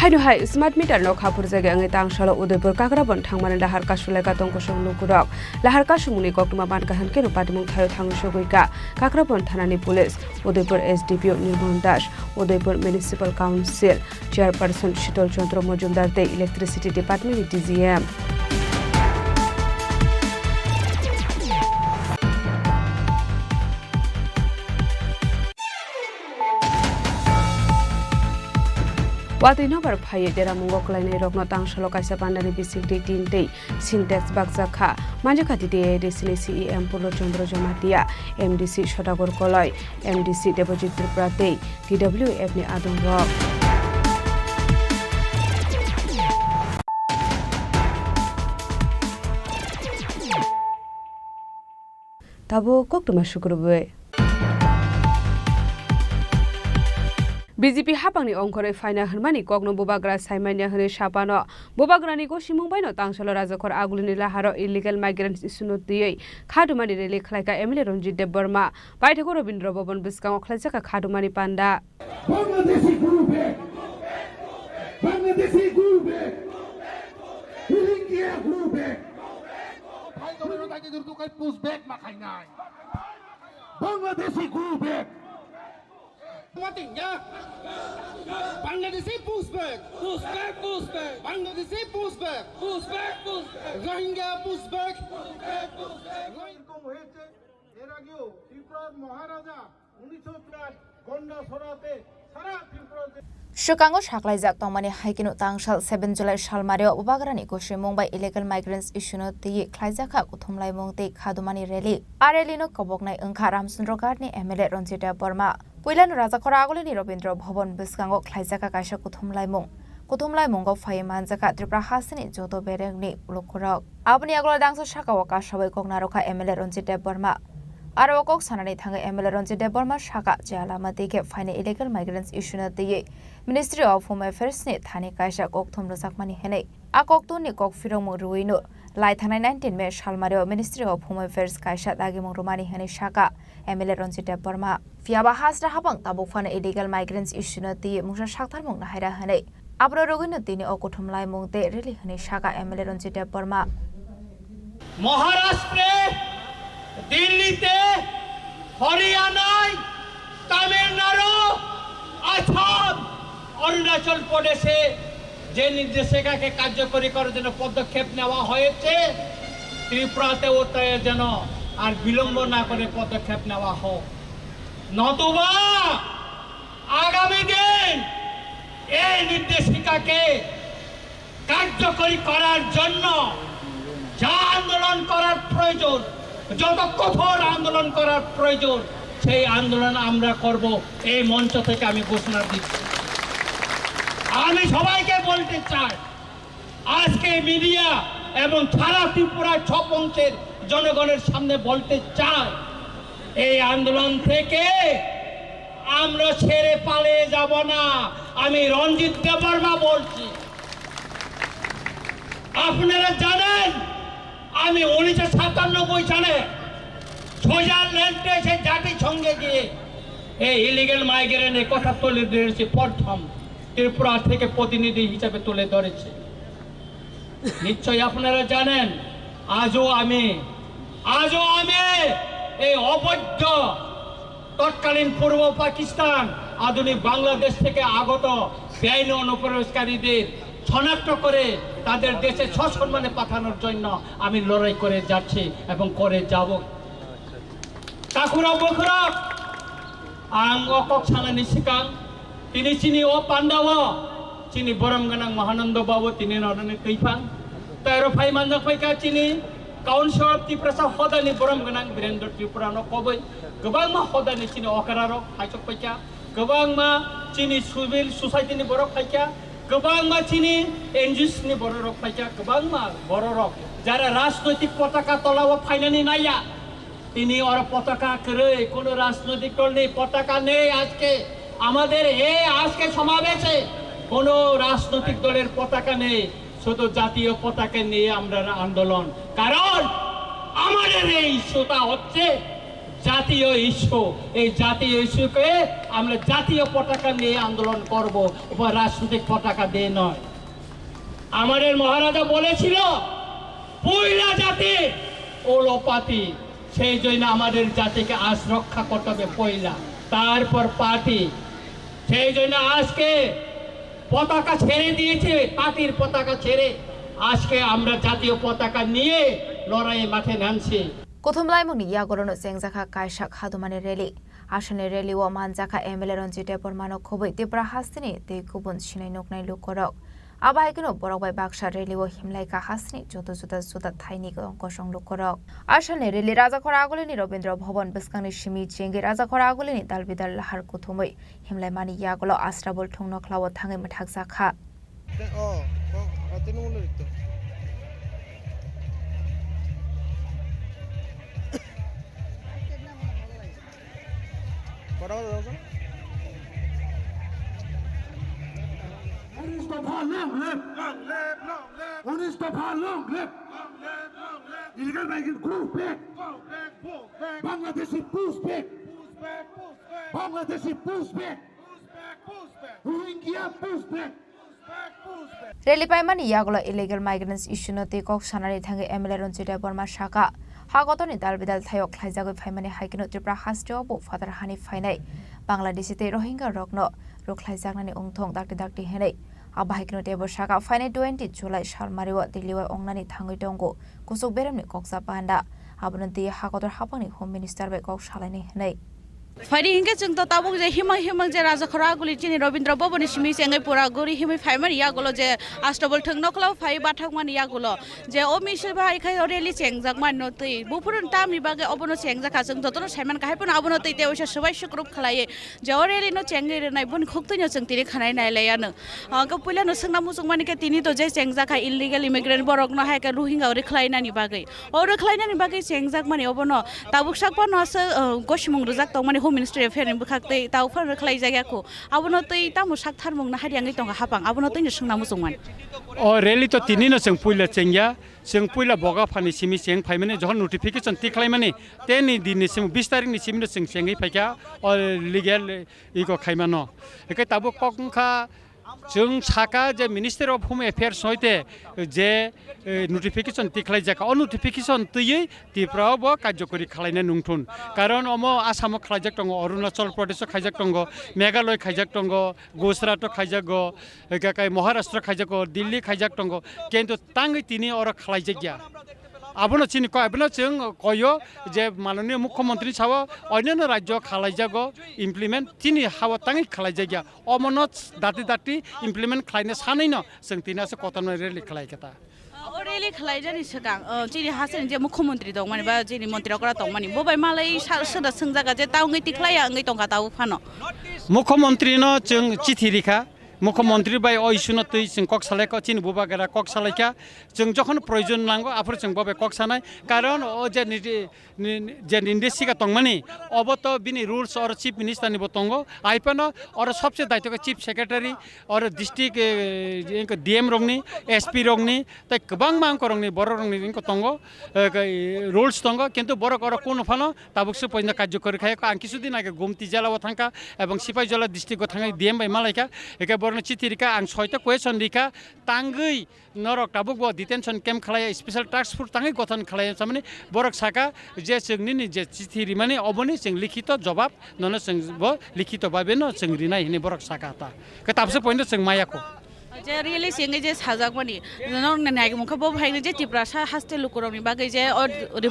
Haino hai smart meter no khapur jaga angai tangsalo Udaipur kakrabon thangmani lahar kasuleka tongkosong lukurok lahar kasumuni koktuma ban kahan keno patimung thayo thangsogoika kakrabon thanani police Udaipur SDPO Nirmal Das Udaipur Municipal Council Chairperson Shitol Chandra Mojumdar te Electricity Department DGM Wati nobar phaye dera mungo klainai rokno tangsalo kaisa pandani bisikti tintei syntax bakjaka manjakati de desini CEM Purlo Chandra Jamatia MDC Shodagor Koloi MDC Debojit Tripura tei TWF ni adong rok Tabo koktuma shukrube BJP hapangni ongkore faina hmani kokno bobagra saimanya hne sapano bobagrani ko simungbaino tangsalo rajakor agulini laharo illegal migrants isuno tiyei khadumani rele khlaika emile Ranjit Dev Burma baithako Robindra Bhavan biskang khlaisaka khadumani panda Bangladeshi group India group bhai domino dagi durdu kai push back ma khainai Bangladeshi group automatic, yeah? Bangladeshi pushback. Pushback, pushback. Bangladeshi pushback. Pushback, pushback. Rohingya pushback. Pushback, pushback. এরকম হয়েছে এর আগেও ত্রিপুরার মহারাজা 1904 গন্ডা সরাতে সারা ত্রিপুরাতে Shukango Shaklaizak Tomani Haikino Tangshal 7 July Shalmario Ubagrani Koshi Mumbai illegal migrants issue no the Klaizaka Utumlai Mongte Kadumani Rally. Arelino Koboknai Unkaram Sundrogarni Emile Ronzita Burma. Puilan Raza Koragolini Robindro Bobon Biskango Klaizaka Kasha Kutumlai Mong. Kutumlai Mongo Fayaman Zaka Tripura Hasini Joto Berengni Lukurok. Abni Aglo Dangso Shakawaka Shaway Kognaroka Emile Ronzita Burma. Arawakok Sanani Tanga Emile Ronzita Burma Shaka Jalama Dike Fine illegal migrants issue no the Ministry of Home Affairs ni Thani Kaisha Koktum Sakmani Hene. Akoktu ni Kok Firomu Ruino. Lai Thana 19 Me Shalmario Ministry of Home Affairs Kaisha Dagimu Rumani Hene Shaka. Emile Ronzita Burma. Fiaba Hasra Habang Tabufan illegal migrants issue no the Musha Shaktar Mung Nahira Hene. Abro Rogino Dini Okotum Lai Mung de really Hene Shaka Emile Ronzita Burma. মহারাষ্ট্রে দিল্লিতে হরিয়ানায় তামিলনাড়ু আসাম অরুণাচল প্রদেশে যে নির্দেশিকাকে কার্যকরী করার জন্য পদক্ষেপ নেওয়া হয়েছে ত্রিপুরাতেও তাই যেন আর বিলম্ব না করে পদক্ষেপ নেওয়া হোক নতুবা আগামী দিন এই নির্দেশিকাকে কার্যকরী করার জন্য যা আন্দোলন করার প্রয়োজন যত কঠোর আন্দোলন করার প্রয়োজন সেই আন্দোলন আমরা করব এই মঞ্চ থেকে আমি ঘোষণা দিচ্ছি আমি সবাইকে বলতে চাই আজকে মিডিয়া এবং সারা ত্রিপুরা 6 অংশের জনগণের সামনে বলতে চাই এই আন্দোলন থেকে আমরা ছেড়ে পালিয়ে যাব না আমি রঞ্জিত দেববর্মা বলছি আপনারা জানেন আমি 1997 সালে সুইজারল্যান্ডে সেই জাতিসংঘে গিয়ে এই ইলিগাল মাইগ্রেন্টের কথা তুলে ধরেছি প্রথম ত্রিপুরা থেকে প্রতিনিধি হিসেবে তুলে ধরেছে নিশ্চয়ই আপনারা জানেন আজও আমি এই অবৈধ তৎকালীন পূর্ব পাকিস্তান আধুনিক বাংলাদেশ থেকে আগত বেআইনি অনুপ্রবেশকারীদের শনাক্ত করে তাদের দেশে সসম্মানে পাঠানোর জন্য আমি লড়াই করে যাচ্ছি এবং করে যাব কাকুরা বকুরা আং অকক সানানি সিকাং তিনি চিনি ও পান্ডাও চিনি বরমগানাং মহানন্দ বাবু তিনি নরনে কৈফাং তাইরো ফাইমানজা ফাইকা চিনি কাউন্সিল অফ ত্রিপুরা হদানি বরমগানাং বীরেন্দ্র ত্রিপুরা ন কবই गोबां मा हदानि चिनि अकारारो हाइचक फाइका गोबां मा चिनि सिभिल सोसाइटिनि बरक फाइका गोबां मा चिनि एनजिओस नि बरक फाइका गोबां मा बरक যারা রাজনৈতিক পতাকা তলাও ফাইনানি নাইয়া তিনি আর পতাকা করে কোন রাজনৈতিক দল নেই পতাকা নেই আজকে আমাদের এই আজকে সমাবেশে কোন রাজনৈতিক দলের পতাকা নেই শুধু জাতীয় পতাকা নিয়ে আমরা আন্দোলন কারণ আমাদের এই ইস্যুটা হচ্ছে জাতীয় ইস্যু এই জাতীয় ইস্যুকে আমরা জাতীয় পতাকা নিয়ে আন্দোলন করব উপর রাজনৈতিক পতাকা দিয়ে নয় আমাদের মহারাজা বলেছিল পয়লা জাতি ওলোপাতি সেই জন্য আমাদের জাতিকে আজ রক্ষা করতে হবে পয়লা তারপর পার্টি সেই জন্য আজকে পতাকা ছেড়ে দিয়েছে পার্টির পতাকা ছেড়ে আজকে আমরা জাতীয় পতাকা নিয়ে লড়াইয়ে মাঠে নামছি Kuthumlai mungni yagorono sengzaka kaisa khadumani rally asane rally o manjaka MLA Ronjita Burmano khoboi Tripura hastini te kubun sinai noknai lukorok abaikino borokbai baksa rally o himlai ka hastini joto juta thaini kosong lukorok asane rally Rajakhora agolini Robindro Bhavan biskangni simi chengi Rajakhora agolini dalbidal lahar kuthumoi himlai mani yagolo asrabol thongno khlawo thangai mathak sakha Illegal migrant pushback. Bangladeshi pushback. Bangladeshi pushback. Rohingya pushback. Rally paimani yagolo illegal migrants issue no te kok sanani thange MLA Ronjita Burma shaka hagotoni dalbidal thayok khlaijagoi phaimani haikino Tripura hasteo bo father hani phainai Bangladeshi te Rohingya rokno ruklai jagnani ongthong dakti henei abahikno tebo shaka fine 20 July shalmariwa diliwa ongnani thangoi tongo kusuk beremni koksa panda abonanti hakotor hapangni Home Minister bai kok shalani henei Fighting hingga jeng to tabung je himang je raja khora guli chini Robindra Boboni simi sengai pura gori himi faimar ya golo je astobol thang nokla fai bathak man ya golo je o misel bai khai oreli chengjak man no tei bupurun tam ibage obono chengjak jeng jotono saiman kahai pun abono tei te oisa sabai sukrup khalai je oreli no chengai renai bun khuktu no jeng tiri khanai nai layano ka puila no sangna musung mani ke tini to je chengjak khai illegal immigrant borok no hai ka Rohingya ori khlai nani bagai ori khlai nani bagai chengjak mani obono tabuk sakpa no sa goshmung rujak tong mani Home Ministry फेरन बखाते ताउ फर खलाई जायगाखौ आबनो तै तामु साकथार मंगना हारियांगै तंगा हापां आबनो Taino सोंना मुसुंमान ओ रेली तो तिनिनो जों पुइला चेंगिया जों पुइला बगा फानि सिमि चें फाइमाने जहन नोटिफिकेशन तिख्लाइमाने तेनि दिननि सिम 20 तारिखनि सिमनो जों चेंगै फाइका ओ लिगेल इको खाइमानो एकै ताबो कखा जों साका जे मिनिस्टार अफ होम एफेयार्स होइते जे नोटिफिकेशन तिख्लाइ जाका अ नोटिफिकेशन तयै तिफ्रावबो कार्यकरि खालायना नुंथुन कारण अमो आसामाव खालायजाक दङ अरुणाचल प्रदेशआव खायजाक दङ मेघालय खायजाक दङ गुजरातआव खायजागो एकाय महाराष्ट्र खायजागो दिल्ली खायजाक दङ किन्तु तांगै तिनि अर खालायजागिया आबनो चिनि आबनो जों कयो जे माननीय मुख्यमंत्री साव अन्य राज्य खालायजागो इमप्लिमेंट तिनि हावा तांगै खालायजागिया अमनो दाति इमप्लिमेंट खालायनो सानैनो जों तिनासो कतन रेलि खालायकेता ओरेलि खलायजानि सगां जिनि हासन जे मुख्यमंत्री दं माने बा जिनि मन्त्रि अकरा दं माने बबाय मालाय सोदा सोंजागा जे ताउङै तिख्लाया आङै तंगा ताउ फानो मुख्यमंत्री न जों चिठी लिखा मुख्यमंत्री बाय अइसुनो तै जों कक सालायका चिनि बुबागेरा कक सालायका जों जखन प्रयोजन नांगौ आफोर जों बबाय कक सानाय कारण ओ जे निर्देशिका तंगमानि अब तो बिनि रूल्स और चीफ मिनिस्टर नि बतंगो आइपनो और सबसे दायित्व चीफ सेक्रेटरी और डिस्ट्रिक्ट डीएम रंगनि एसपी रंगनि तै गोबां मांग रंगनि बर रंगनि इनको तंगो रूल्स तंगो किन्तु बर कर कोन फानो ताबुकसो पयना कार्यकरि खाय आं किसुदिन आगे गुमति जिल्लायाव थांका एवं सिपाहीजला डिस्ट्रिक्टआव थांगा डीएम बाय मालायका एके चिठी रिका आं 6टा क्वेश्चन रिका तांगै नरक ताबुक डिटेंशन कैम्प खालाय स्पेशल टास्क फोर्स तांगै गठन खालाय सामने बरक साका जे जोंनि जे चिठी रिमाने अबनि जों लिखित जवाब ननो जों लिखित भाबे न जों रिनाय हिने बरक साका ता कताबसे पॉइंट जों मायाको जे रियली सिंगे जे साजाक मानि नन नायग मुखा बो भाइने जे तिप्रा सा हास्टेल लुकुरनि बागै जे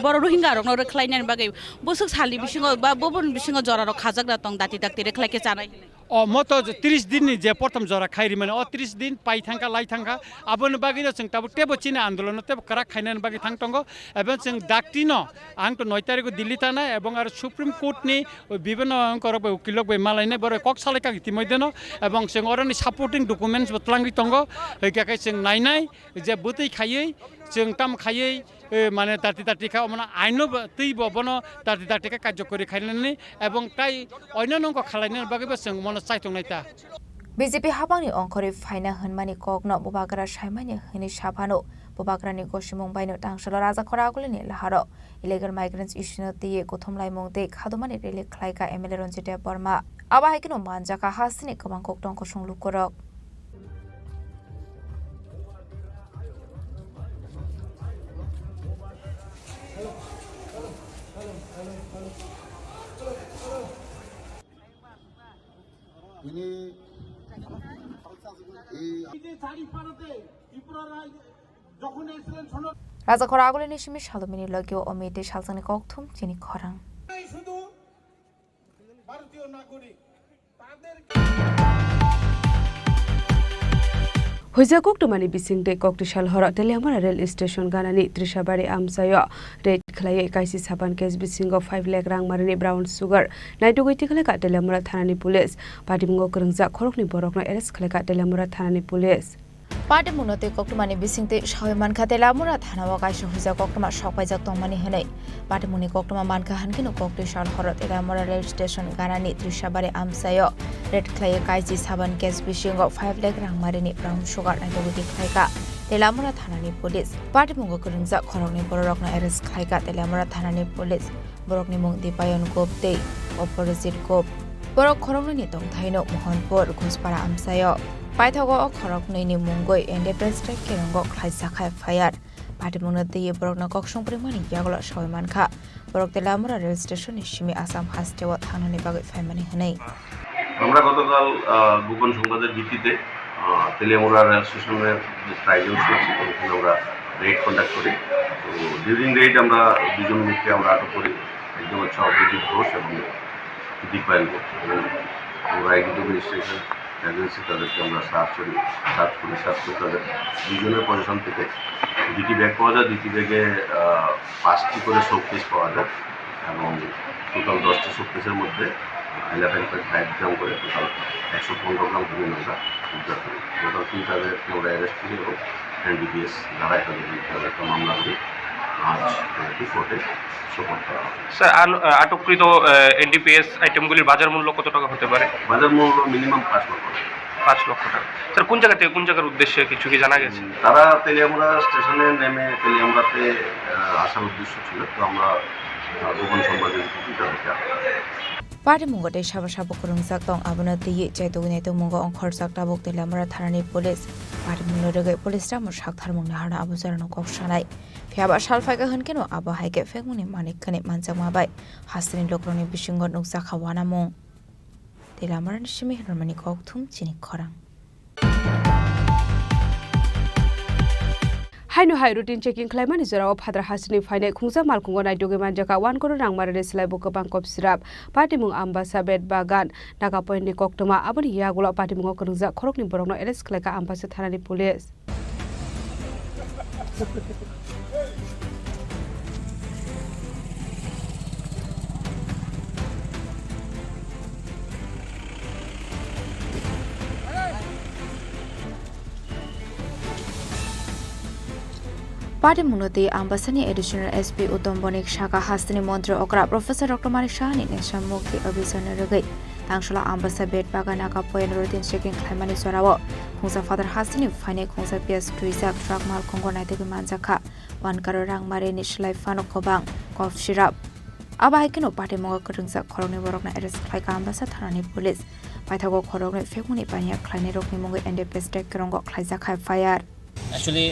बर रोहिंगा रन रखलायनानि बागै बोसुक सालि बिसिङाव बा बोबन बिसिङाव जरा र खाजाक दा तंग दाति दाति रेखलायके जानाय म तो 30 दिन नि जे प्रथम जरा खाइरि माने 30 दिन पाइ थांका लाइ थांका आबन बागै जों ताबो टेबो चिने आन्दोलन टेबो करा खाइनानि बागै थांतंगो एबं जों डाक्टिनो आं तो 9 तारिख दिल्ली थाना एबं आरो सुप्रीम कोर्ट नि विभिन्न अंकर उकिलक बे मालायने बर कक सालायका इतिमयदेनो एबं जों अरनि सपोर्टिंग डकुमेन्ट्स बतलांगि तंगो एकाकै जों नायनाय जे बुतै खायै जों ताम खायै माने दाति खा माने आइनो तै बबनो दाति का कार्यकरि खाइनानै एबं ताइ अन्यनंको खालायनो बागैबो जों मन चाइथंनायता बीजेपी हाबांनि अंकरि फाइना होनमानि ककनो बुबाग्रा साइमानि होनि साफानो बुबाग्रानि गसिमुं बायनो तांसल राजा खरागुलिनि लाहारो इलिगेल माइग्रेन्ट्स इस्युनो तिये गथमलाइ मुंते खादमानि रेलि खलायका एमएलए रन्जित बर्मा आबाहायकिनो मानजाका हासिनि गोबां ककटंको संलुकरक রাজা খরাগুলি নিশিমি সালমিনি লগিও অমিতে সালসানি ককথুম চিনি খরাং শুধু ভারতীয় নাগরিক তাদের Hoja koktumani bisingde koktishal hora teleamara rail station ganani Trishabari amsayo red khlai kaisi saban case bisingo 5 lakh rang marini brown sugar naitugiti khlaka teleamara thanani police patimgo krungja khorokni borokno arrest khlaka teleamara thanani police पाटे मुनते कक्टुमानि बिसिंते सावे मानखा तेलामुरा थानावा गाइसो हुजा कक्टुमा सकपाइजाक तंमानि हनै पाटे मुनि कक्टुमा मानखा हानकिनो कक्टिशाल हरत Teliamura rail station गानानि त्रिशाबारि आमसायो रेड क्लाय काइजि साबान केस बिसिंगो 5 लाख रां मारिनि ब्राउन सुगार नाइदोगुदि खायका तेलामुरा थानानि पुलिस पाटे मुंगो करंजा खरंनि बररकनो एरेस्ट खायका तेलामुरा थानानि पुलिस बरकनि मुं दिपायन गोपते अपरजित गोप बरक खरंनि तंथाइनो मोहनपुर घुसपारा आमसायो पाइथागो खरक नैनि मुंगै एन्डेप्रेस केरंगो खाइसाखा फायार पाटिमुनो दै Barkakana कक्सं परिमानि यागला सयमानखा borok telamura rail station ni simi Assam hastewa thanani bagai faimani hanai আমরা গতকাল গোপন সংবাদের ভিত্তিতে তেলিয়ামুড়া রেল স্টেশনের যে ট্রাইজেল চলছে ওখানে আমরা রেড কন্ডাক্ট করি তো ডিউরিং রেড আমরা দুজন লোককে আমরা আটক করি একজন হচ্ছে অভিজিৎ ঘোষ এবং দীপায়ন ঘোষ এবং আমরা এক্সিকিউটিভ রেজিস্ট্রেশন এজেন্সি তাদেরকে আমরা সার্চ করি তাদের দুজনের পজিশন থেকে দুটি ব্যাগ পাওয়া যায় দুটি ব্যাগে 5টি করে শোকেস পাওয়া যায় এবং টোটাল 10টি শোকেসের মধ্যে 11.5 গ্রাম করে টোটাল 115 গ্রাম হিরোইন আমরা উদ্ধার করি টোটাল 3 আমরা অ্যারেস্ট করি এবং এনডিপিএস দ্বারা একটা মামলা করি আজ কোর্টে সোপর্দ করা হয়। স্যার আটককৃত এনডিপিএস আইটেমগুলির বাজার মূল্য কত টাকা হতে পারে? বাজার মূল্য মিনিমাম 5 লক্ষ টাকা। 5 লক্ষ টাকা। স্যার কোন জায়গা থেকে কোন জায়গার উদ্দেশ্যে কিছু কি জানা গেছে? তারা তেলিয়ামুড়া স্টেশনে নেমে তেলিয়ামুড়াতে আসার উদ্দেশ্য ছিল তো আমরা গোপন সংবাদের ভিত্তিতে Party mungo de shaba shaba kurung sak tong abuna tiye chai togine to mungo onkhor sak tabok telamara tharani police party mungo rege police ta mo shak thar mungna hana abuzarano kok shanai phiaba shalfai ga hankeno aba haike fekmuni manik kane manjama bai hasini lokroni bisingo nuksa khawana mung telamara shimi harmani kok thum chini khorang Haino hai routine checking claimani zara phadra hasini faine khungsa malkungo nai doge manjaka 1 crore rang marare silai boko bangkop sirap party mung ambasa bed bagan naga point ni koktoma aboni yagulo party mungo kurungja khorokni borokno arrest khlaika ambasa thanani police Party Munoti Ambasani Additional SP Uttam Bonik Shaka Hastini Montre Okra Professor Dr. Mari Shani Neshan Mukti Abhisana Regai Tangshula Ambassa Bed Baganaka Point Routine Checking Climani Sorawo Kungsa Father Hastini Fine Kungsa PS Tuizak Truck Mal Kongo Naiti Manzaka 1 Karang Mare Nishlai Fano Kobang Kof Shirap Abaikino Party Moga Kurungsa Koroni Borokna Arrest like Ambassa Tharani Police Paitago Koroni Fekuni Pania Klanirokni Mungo and the Pest Krongo Klaizakai Fire Actually,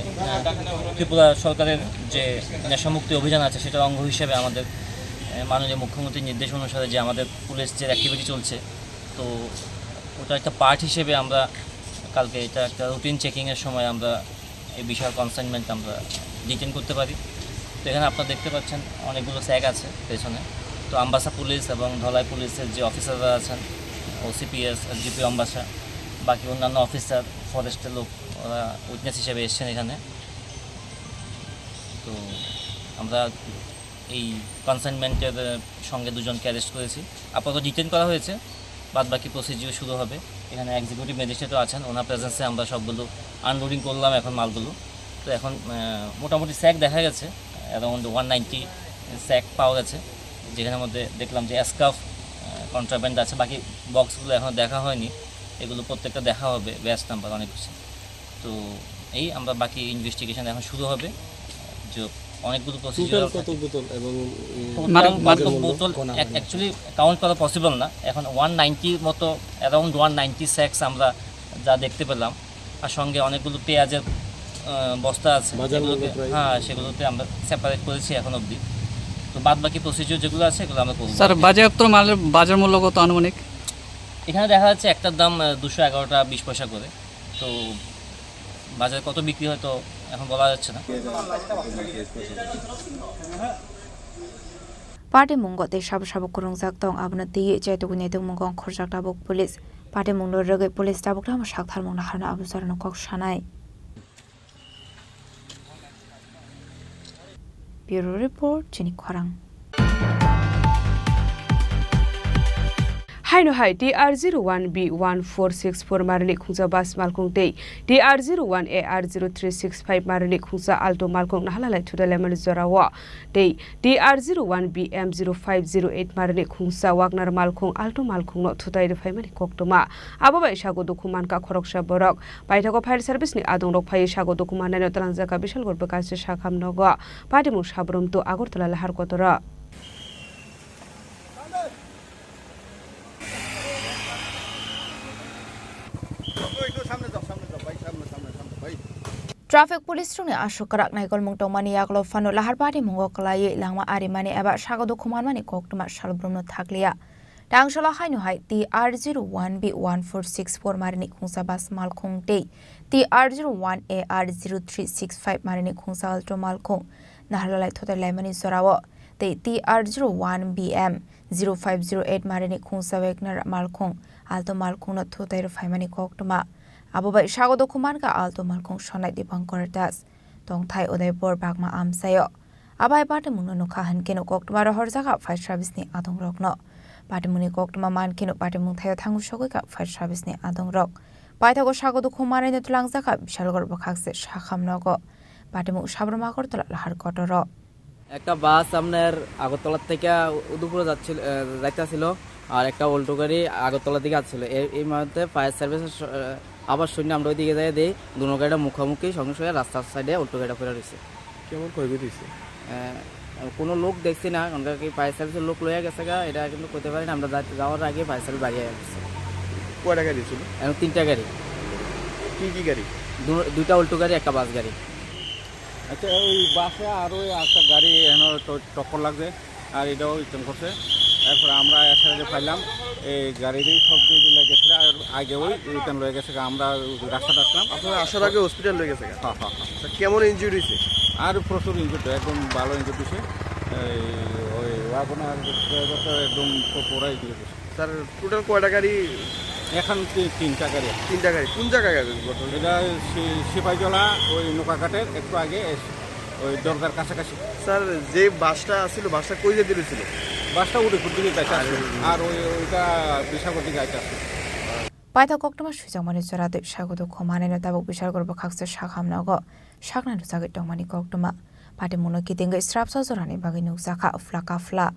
Tripura সরকারের যে নেশামুক্তি অভিযান আছে সেটার অঙ্গ হিসেবে আমাদের মাননীয় মুখ্যমন্ত্রীর নির্দেশ অনুসারে যে আমাদের পুলিশ যে অ্যাক্টিভিটি চলছে তো ওটা একটা পার্ট হিসেবে আমরা কালকে এটা একটা রুটিন চেকিংয়ের সময় আমরা এই বিষয়ের কনসাইনমেন্ট আমরা ডিটেইন করতে পারি তো এখানে আপনারা দেখতে পাচ্ছেন অনেকগুলো স্যাগ আছে পেছনে তো আম্বাসা পুলিশ এবং ধলাই পুলিশের যে অফিসাররা আছেন ওসিপিএস জিপি আম্বাসা বাকি অন্যান্য অফিসার ফরেস্টের লোক ওরা উইটনেস হিসেবে এসেছেন এখানে তো আমরা এই কনসাইনমেন্টের সঙ্গে দুজনকে অ্যারেস্ট করেছি আপাতত ডিটেইন করা হয়েছে বাদবাকি প্রসিডিউর শুরু হবে এখানে এক্সিকিউটিভ ম্যাজিস্ট্রেটও আছেন ওনার প্রেজেন্সে আমরা সবগুলো আনলোডিং করলাম এখন মালগুলো তো এখন মোটামুটি স্যাক দেখা গেছে অ্যারাউন্ড 190 স্যাক পাওয়া গেছে যেখানের মধ্যে দেখলাম যে স্কার্ফ কন্ট্রাব্যান্ড আছে বাকি বক্সগুলো এখন দেখা হয়নি এগুলো প্রত্যেকটা দেখা হবে ব্যাচ নাম্বার অনেক কিছু তো এই আমরা বাকি ইনভেস্টিগেশন এখন শুরু হবে যে অনেকগুলো প্রসিডিউর কত বোতল এবং বোতল অ্যাকচুয়ালি কাউন্ট করা পসিবল না এখন 190 মতো অ্যারাউন্ড 190 স্যাক্স আমরা যা দেখতে পেলাম আর সঙ্গে অনেকগুলো পেঁয়াজের বস্তা আছে হ্যাঁ সেগুলোতে আমরা সেপারেট করেছি এখন অবধি তো বাদ বাকি প্রসিডিউর যেগুলো আছে এগুলো আমরা করব স্যার বাজেয়াপ্ত মালের বাজার মূল্য কত আনুমানিক এখানে দেখা যাচ্ছে একটার দাম 211 টাকা 20 পয়সা করে তো বাজারে কত বিক্রি হয় তো এখন বলা যাচ্ছে না Party Mungo de Shab Shab Kurung Sak Tong Abna Tiye Chai Togine to Mungo Khorjak Tabok Police Party Mungo Rege Police Tabok Lam Shak Thar Mungna Harna Abuzarano Kok Shanai Bureau Report Chini Khorang Haino hai DR01B1464 marani khungsa bas malkung tei DR01AR0365 marani khungsa alto malkung nahalalai thudalemani zorawa tei DR01BM0508 marani khungsa wagnar malkung alto malkung no thudai rifai mani koktoma ababai sago dokuman ka khoroksha borok baithago fire service ni adong rok phai sago dokuman nai trangjaka bishal gorbe kaise shakham nogo party mu sabrum to agortala lahar kotora Traffic police rungni ashukarak naikol mung tongmani yaklo fano lahar pati mungo kalai langma arimani eba sagodo kumanmani koktuma shalbrumno thakliya. Tangshala hainu hai TR01B1464 marini khungsa bas malkhung tei TR01AR0365 marini khungsa alto malkhung nahalalai thotai laimani sorawo tei TR01BM0508 marini khungsa wegner malkhung alto malkhung no thotai rufaimani koktuma Abubai sagodo kumanka alto malkhung sonai Dipankar Das tongthai Udaipur bagma amsayo abai pati mungno nokha hankeno koktuma ro horjaka fire service ni adong rokno Patimuni koktuma mankino patimung thayo thangu shogika fire service ni adong rok paithago sagodo kumanai ne tulangjaka bishalgor bakhakse shakhamnogo patimung sabramaগর তোলা লাহার কটর একটা বাস আপনার আগরতলা থেকে উদয়পুর যাইতেছিল আর একটা Alto গাড়ি আগরতলা দিকে আসছিল এই মুহূর্তে ফায়ার সার্ভিস আবার শূন্য আমরা ওইদিকে যাই দিই দুনো গাড়িটা মুখোমুখি সঙ্গে সঙ্গে রাস্তার সাইডে অল্টো গাড়িটা পড়ে রয়েছে কেমন ক্ষয়ক্ষতি হয়েছে কোনো লোক দেখছি না কারণ কি ফায়ার সার্ভিসের লোক লইয়া গেছে গা এটা কিন্তু করতে পারি না আমরা যাওয়ার আগে ফায়ার সার্ভিস বাড়িয়ে গেছে কয়টা গাড়ি ছিল এখন 3টা গাড়ি কি গাড়ি দুইটা অল্টো গাড়ি একটা বাস গাড়ি আচ্ছা ওই বাসে আর ওই একটা গাড়ি এখন টক্কর লাগছে আর এটাও রিটার্ন করছে এরপর আমরা এসে পাইলাম এই গাড়িরই সব দিয়ে গেছে আর আগে ওই রিটার্ন লয়ে গেছে আমরা রাস্তাটা আসলাম আপনারা আসার আগে হসপিটাল লয়ে গেছে হ্যাঁ কেমন ইনজুরি হয়েছে আর প্রচুর ইনজুরি একদম ভালো ইনজুরি হয়েছে ওই আপনার ড্রাইভারটা একদম পুরাই দিয়ে দিয়েছে স্যার টোটাল কয়টা গাড়ি এখন 3টা গাড়ি কোন জায়গায় গাড়ি এটা সিপাহীজলা ওই নৌকাঘাটের একটু আগে ওই দরগার কাছাকাছি স্যার যে বাসটা আসছিল বাসটা কই যেতে দিয়েছিল বাসটা উদয়পুর দিকে যাইতে আর ওইটা বিশাখার দিকে যাইতে আসছে Paitha koktuma shujamani chorade sagodo khomane no tabuk bishalgor bakhakse shakhamnago shakna rusage tongmani koktuma pati muno kitinga strap sajorani bagi nukjaka ufla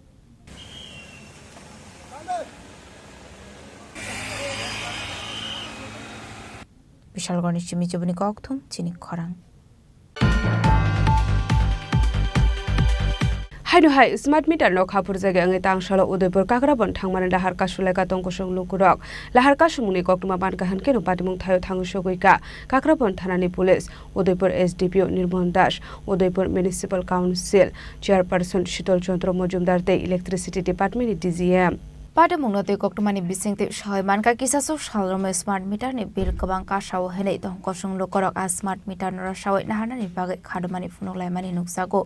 Bishalgor ni chimi chubuni kokthum Chini Khorang Hainu hai smart meter no khapur jaga angai tangsalo Udaipur kakrabon thangmani lahar kasuleka tongkosong lukurok lahar kasumuni koktuma banka hankeno patimung thayo thangu shogoika kakrabon thanani police Udaipur SDPO Nirmon Das Udaipur Municipal Council Chairperson Shitol Chandra Mojumdar te Electricity Department DGM Pada mungnote koktumani bisingte shoy manka kisaso shalrome smart meter ni bil kabang kasao henei tong kosong lukorok a smart meter nora shawai nahana ni bage khadmani funolai mani nuksago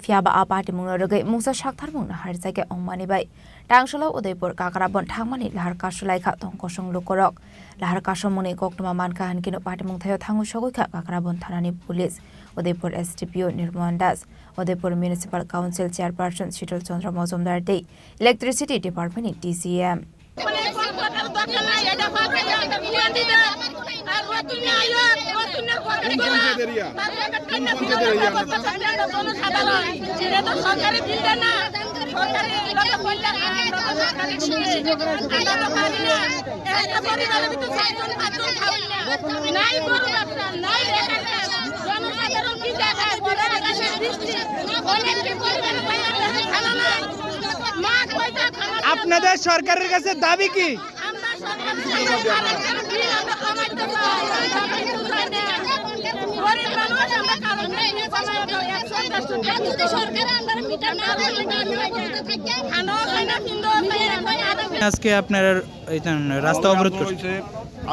fiaba apati mungnoge mungsa shakthar mung nahar jage ongmani bai tangsalo Udaipur kakrabon thangmani lahar kasulai kha tong kosong lukorok lahar kasomuni koktuma manka hankino pati mung thayo thangu shogoi kha kakrabon thanani police Udaipur SDPO Nirmon Das Udaipur Municipal Council Chairperson Shitol Chandra Mojumdar te Electricity Department DCM আপনাদের সরকারের কাছে দাবি কি আজকে আপনারা রাস্তা অবরোধ করছে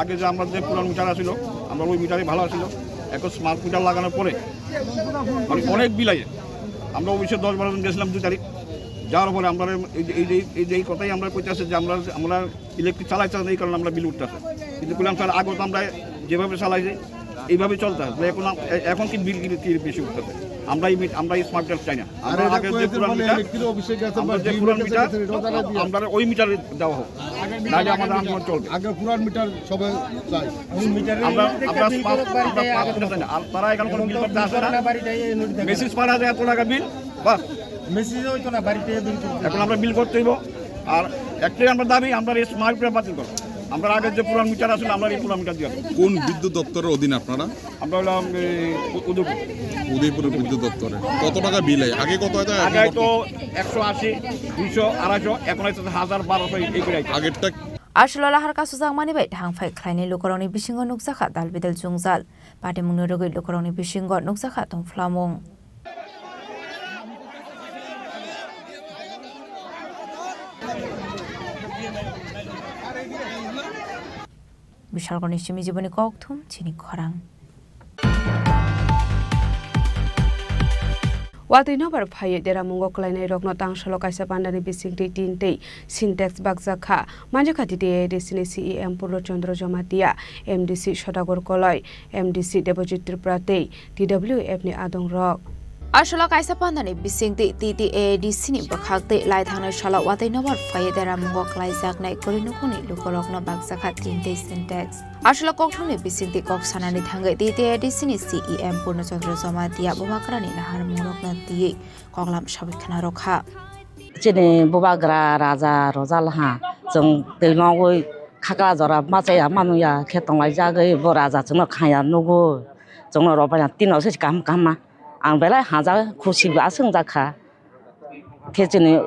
আগে যে আমাদের পুরান মিটার ছিল আমরা ওই মিটারই ভালো ছিল এখন স্মার্ট মিটার লাগানোর পরে মানে অনেক বিল আছে আমরা অবশ্যই 10-12 জন গেছিলাম 2 তারিখ যাওয়ার পরে আমরা এই যে কথাই আমরা কইতেছি যে আমরা ইলেকট্রিক চালাইতে এই কারণে আমরা বিল উঠতেছে কিন্তু বললাম স্যার আগে তো আমরা যেভাবে চালাইছি এইভাবে চলতে হবে এখন কি বিল কি বেশি উঠতেছে আমরা এই স্মার্ট মিটার চাই না আমরা আগে যে পুরান মিটার আমরা ওই মিটার দেওয়া হোক নাহলে আমাদের আন্দোলন চলবে আগে পুরান মিটার সবাই চাই আমরা স্মার্ট মিটার চাই না আর তারা এখানে কোনো বিল করতে আসে না মেসেজ পাঠা যায় এত টাকা বিল বাস মেসেজ হইতো না বাড়িতে এখন আমরা বিল করতে হইব আর একটাই আমরা দাবি আমরা এই স্মার্ট মিটার বাতিল করব আমরা আগে যে পুরান মিটার আসলে আমরা এই পুরান মিটার দিয়ে কোন বিদ্যুৎ দপ্তরের অধীনে আপনারা আমরা হলাম উদয়পুর বিদ্যুৎ দপ্তরে কত টাকা বিল হয় আগে কত হয় আগে তো 180 200 250 এখন হচ্ছে 1000 1200 এই করে আগেরটা Ashlo lahar kasusang mani bai thang phai khlaini lukoroni bisingo nukjakha dalbidal jungjal patimungni rogoi lukoroni bisingo nukjakha tongflamung Bishalgoni Shimi Jiboni Kokthum Chini Khorang Wati nobar phaye dera mungo klainai rokno tangsalo kaisa pandani bisingti tintei syntax bakjakha manjakha tite desini CEM Purlo Chandra Jamatia MDC Shodagor Koloi MDC Debojit Tripura tei TWF ni adong rok Ashla kaisa pandani bisingti TTADC ni bakhakte lai thangnai shala watai nobar phaye dera mungo klaijaknai korinukuni lukorokno bakjakha tintei syntax Ashla kokthuni bisingti koksanani thangai TTADC ni CEM Purlo Chandra Jamatia bomakrani lahar mungokna ti koklam sabikhana rokha Chini bubagra raja rojalha jong telngoi khaka jora machaya manuya khetonglai jagai bo raja chungno khaya nugo jongno robaya tino se kam kama ang belai haja khusi ba sungjakha khechini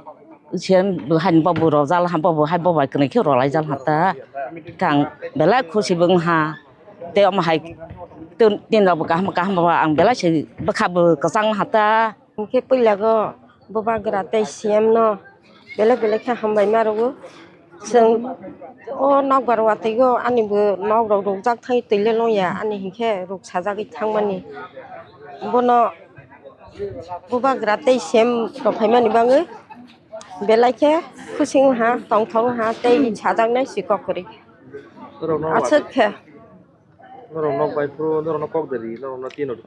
chen han babu rojal han babu hai babai kne khe rolai jal hata kang belai khusi bung ha te om hai tin rob kam ba ang belai se bakhabu kasang hata ke pulago bubagra te CM no bele bele kha hambai marugo sing o nokbar watego ani bu nok rok jak thai tile loya ani hinke ruk sajagi thangmani bono bubagra te CM ro phaimani bangai belai ke khusing ha tongthong ha te sajagnai sikokri achak khe Norong by pro, norong kok dari, norong tino.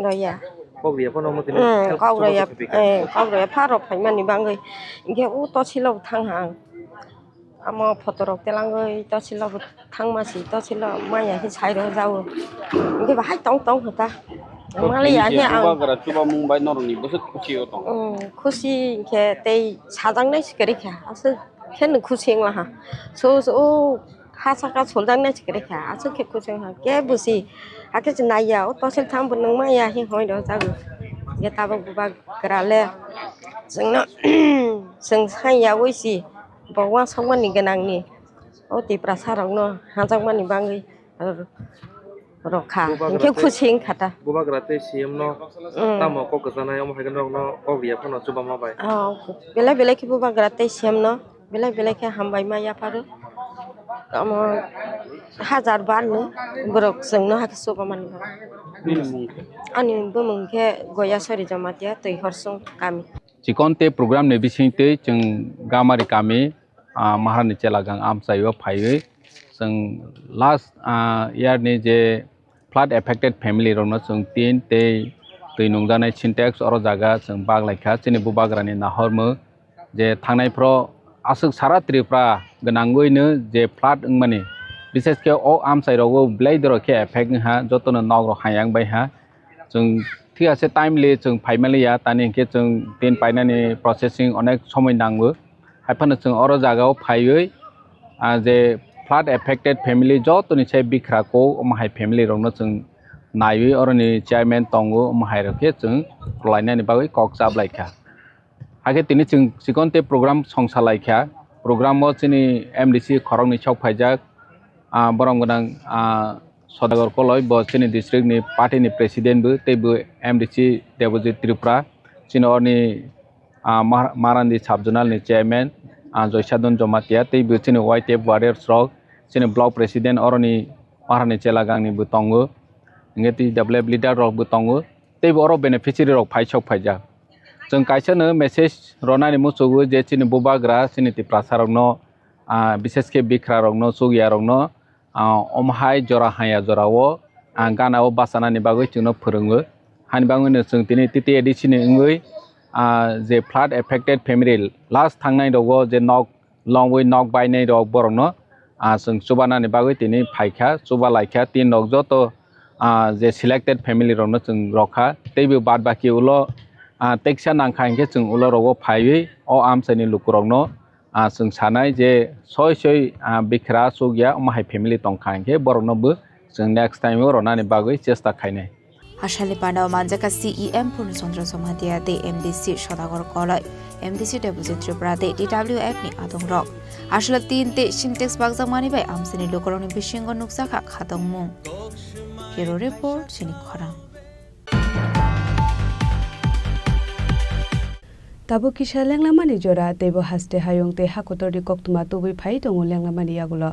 Roya. Kok dia pun nomor tino. Kau roya paro phaimani bangai inge u to chilo thanghang amo photorok telangai to chilo thangmasi to chilo maya hi chairo jao inge ba hai tong tong hota mali ya he ang coba mumbai norong ni bosot khushi otong khushi ke tei sajangnai sikari kha asu khen khushi ngla ha so hasaka soldangnai sikari kha asu ke khushi ha ke busi ake naya o to sil tham bunung maya hi hoi do jago ge ta ba grale jengno jeng saya wisi bawa samani genangni o ti prasarongno hajangmani bangai rokha ke khushing khata bubagra te CM no tamo kok kazana yom hagen no kok dia pun coba mabai bela bela ke bubagra te CM no bela ke hambai maya paru amo hajar bar no borok jengno hak coba mani ani bumungke goya sori jamatia tei horsung kami Cikonte program ne bisingte jeng gamari kami maharani celagang amsayo phaiwe jeng last year ni je flood affected family rona jeng tin te tuinungjanai syntax oro jaga jeng baglaikha chini bubagrani nahormo je thangnai pro asuk sara Tripura ganangoino je flood ngmani বিশেষ ke o amsai rogo blaidro ke effect ha jotono nogro hayang bai ha jeng ঠিক আছে timely जों फाइमालिया तानि के जों दिन पाइनानि processing अनेक समय नांगो हाइफानो जों अरो जागाव फाइयै जे फ्लाड एफेक्टेड फैमिली जतनि से बिख्राको अमहाय फैमिली रंनो जों नायै अरनि चेयरमैन तंगो अमहाय रखे जों लाइनानि बागै कक जाबलायखा हागे तिनि जों सिकनते प्रोग्राम संसालायखा प्रोग्रामो जोंनि MDC खरंनि सावफायजाक बरमगोनां Sodagor Koloi bo chini district ni party ni president bu tebu MDC Debojit Tripura chini orni Marandi subjonal ni chairman Joysadon Jomatia tebu chini YTF warriors rok chini block president orni Marani Chelagang ni bu tongo ngeti WF leader rok bu tongo tebu oro beneficiary rok phaisok phaija जों काइसनो message रनानि मुसुगु जे chini bubagra chini ti prasarokno bisheske bikra rokno sugia rokno omhai jora haya jorao ganao basanani bagoi chungno phurungo hani bangone chung tini titi edisini ngoi je flood affected family last thangnai rogo je nok longway nok bainai rok borokno chung chubanani bagoi tini phaikha chuba laikha tin nok joto je selected family rokno chung rokha teibu bad baki ulo teksa nangkhaingke chung ulo rogo phaiwi o amsani lukurokno जों सानाय जे सय बिखरा सुगिया माहाय family तंखांखे बरनबो जों next time रनानि बागै चेष्टा खायनाय Asali Pandao Manjaka CEM Purnachandra Somadia de MDC Sodagor Kolai MDC Deputy Tripura de DWF ni Adong Rock Ashala 3 te Sintex Bagzang Mani by Amsini Lokoroni Bishingo Nuksaka Khatong Mung Hero Report Chini Khorang Tabo kisha lenglamani jora tebo haste hayong te hakotori koktuma tobui phai tongo lenglamani yagulo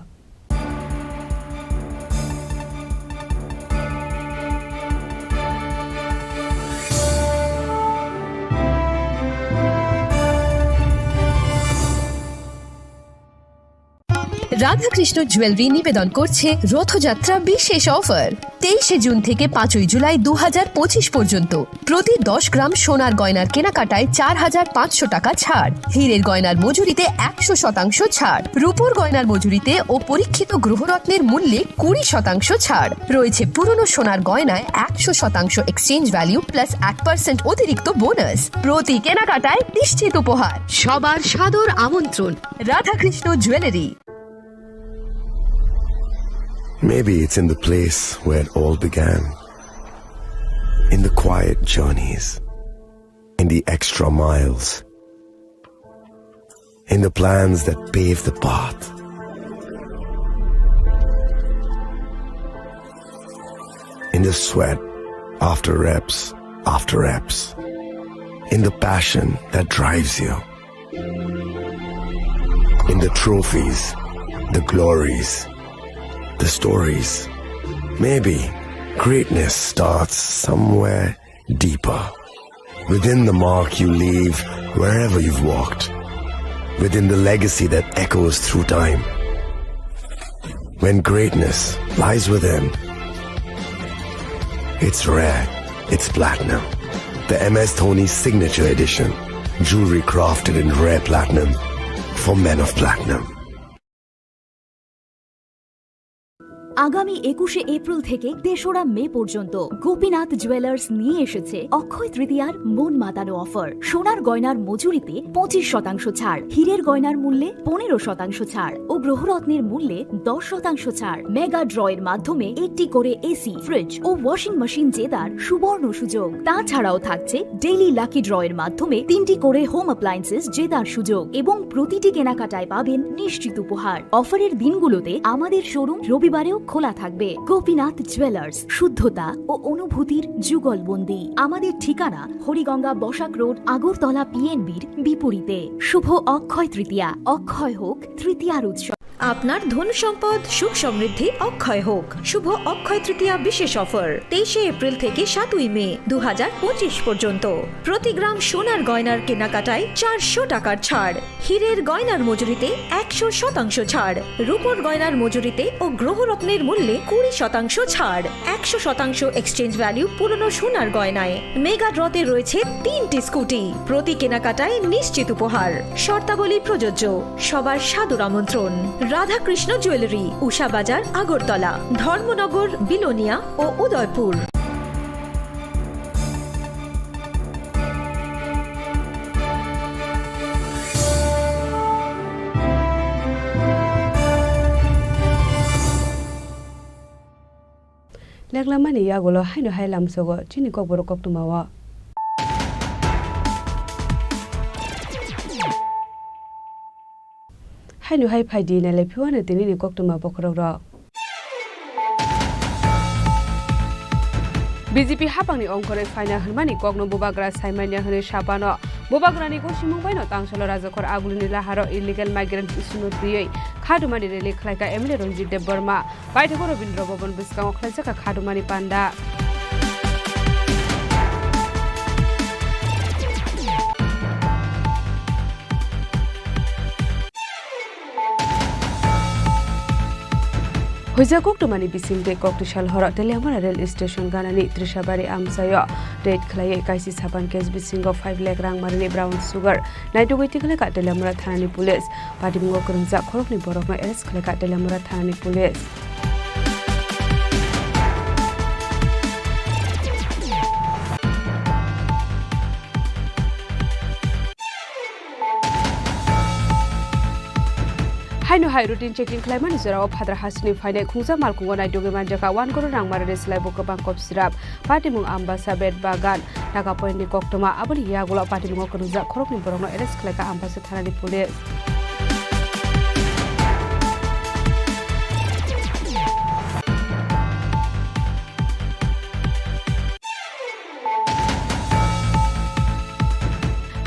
Radhakrishna jewellery নিবেদন করছে রথযাত্রা বিশেষ offer 23 June থেকে 5 জুলাই 2025 পর্যন্ত প্রতি 10 গ্রাম সোনার গয়নার কেনাকাটায় 4500 টাকা ছাড় হীরের গয়নার মজুরিতে 100% ছাড় রূপোর গয়নার মজুরিতে ও পরীক্ষিত গ্রহরত্নের মূল্যে 20% ছাড় রয়েছে পুরনো সোনার গয়নায় 100% এক্সচেঞ্জ ভ্যালু প্লাস 1% অতিরিক্ত বোনাস প্রতি কেনাকাটায় নিশ্চিত উপহার সবার সাদর আমন্ত্রণ Radhakrishna jewellery Maybe it's in the place where it all began. In the quiet journeys. In the extra miles. In the plans that pave the path. In the sweat after reps. In the passion that drives you. In the trophies, the glories, the stories. Maybe greatness starts somewhere deeper. Within the mark you leave wherever you've walked. Within the legacy that echoes through time. When greatness lies within, it's rare, it's platinum. The MS Dhoni Signature Edition. Jewelry crafted in rare platinum for men of platinum. আগামী 21শে April থেকে 3রা মে পর্যন্ত Gopinath jewellers নিয়ে এসেছে অক্ষয় তৃতীয়ার মন মাতানো offer সোনার গয়নার মজুরিতে 25% ছাড় হীরের গয়নার মূল্যে 15% ছাড় ও গ্রহরত্নের মূল্যে 10% ছাড় মেগা ড্রয়ের মাধ্যমে একটি করে এসি ফ্রিজ ও ওয়াশিং মেশিন জেতার সুবর্ণ সুযোগ তাছাড়াও থাকছে ডেইলি লাকি ড্রয়ের মাধ্যমে 3টি করে হোম অ্যাপ্লায়েন্সেস জেতার সুযোগ এবং প্রতিটি কেনাকাটায় পাবেন নিশ্চিত উপহার অফারের দিনগুলোতে আমাদের শোরুম রবিবারেও খোলা থাকবে গোপীনাথ জুয়েলার্স শুদ্ধতা ও অনুভূতির যুগলবন্দি আমাদের ঠিকানা হরিগঙ্গা বসাক রোড আগরতলা পিএনবির বিপরীতে শুভ অক্ষয় তৃতীয়া অক্ষয় হোক তৃতীয়ার উৎসব আপনার ধন সম্পদ সুখ সমৃদ্ধি অক্ষয় হোক শুভ অক্ষয় তৃতীয়া বিশেষ অফার 23 এপ্রিল থেকে 7 মে 2025 পর্যন্ত প্রতি গ্রাম সোনার গয়নার কেনাকাটায় 400 টাকার ছাড় হীরের গয়নার মজুরিতে 100% ছাড় রূপোর গয়নার মজুরিতে ও গ্রহরত্নের মূল্যে 20% ছাড় 100% এক্সচেঞ্জ ভ্যালু পুরনো সোনার গয়নায় মেগা ড্রতে রয়েছে 3টি স্কুটি প্রতি কেনাকাটায় নিশ্চিত উপহার শর্তাবলী প্রযোজ্য সবার সাদর আমন্ত্রণ রাধাকৃষ্ণ জুয়েলারি উষা বাজার আগরতলা ধর্মনগর বিলোনিয়া ও Udaipur lenglamani yagulo haino hailam sogo chini kokboro koktumawa haino hai phaidi na lepiwana tinini koktuma bokroro BJP hapangni ongkore faina hmani kokno bobagra saimanya hne sapano bobagrani ko simungbaino tangsalo rajakor agulini laharo illegal migrant issue tiyei khadumani rele khlaika MLA Ranjit Dev Burma baithako Robindra Bhavan biskang khlaijaka khadumani panda Hoja koktumani bisingde koktishal horo Teleamara rail station ganani Trishabari amsayo rate khlai kaisi saban case bisingo 5 lakh rang marini brown sugar naitu goiti khlaka Teleamara thani police patimgo kurungja khorokni borokno arrest khlaka Teleamara thani police haino hai routine checking claimant zero phadra hasni faine khungsa malkungo naitoge manjaka 1 crore rang marane silai bokabang kopsirap patimung ambasa bed bagan taka point ni koktoma aboni yagulo patimung konungja khorokni borongno arrest khlaika ambasa thanani police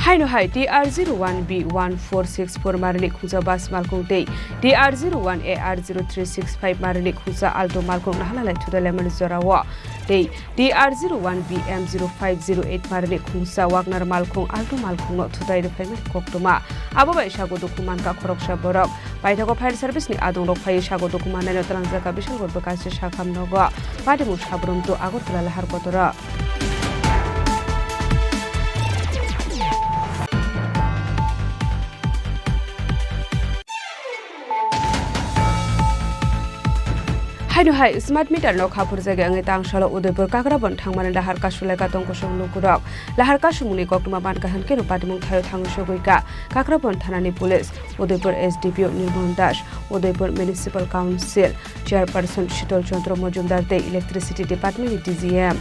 haino hai TR01B1464 marani khungsa bas malkung tei TR01AR0365 marani khungsa alto malkung nahalala thuda lemon zorawa tei TR01BM0508 marani khungsa wagner malkung alto malkung no thudai ro family koktoma abo bai sago dokuman ka khoroksa borok baithago fire service ni adong rok phai sago dokuman no trangjaka bishal gorba kaise shakham nogo padimu sabrum to agortala lahar kotora haino hai smart meter no khapur jaga angai tangsalo udaipur kakrabon thangmane lahar kasule ka tongkosong lukurok lahar kasumuni koktuma ban kahan ke patimung thayo thangsogoika kakrabon thanani police udaipur SDPO Nirmal Das udaipur municipal council chairperson Shitol Chandra Mojumdar te electricity department DGM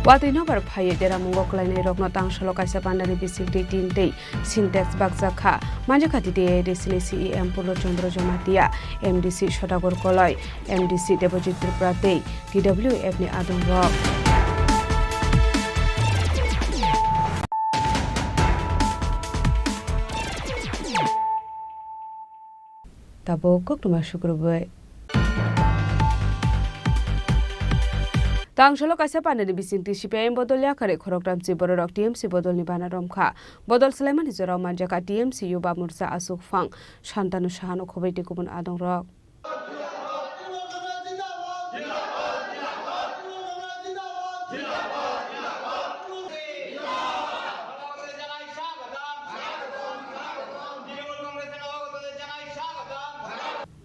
Wati number phaye dera mungo klainai rokno tangsalo kaisa pandani bisingti tintei syntax bakjakha manjaka tite desini CEM Purlo Chandra Jamatia MDC Shodagor Koloi MDC Debojit Tripura tei TWF ni adong rok tabo koktuma shukruboi Tangsalo kaisa pandani bisingti CPIM bodol yakare khorokramchi borok TMC bodol ni bana romkha bodol sulaimani jorao manjaka TMC yuba mursa asuk phang shantanu shahano khobaiti kubun adong rok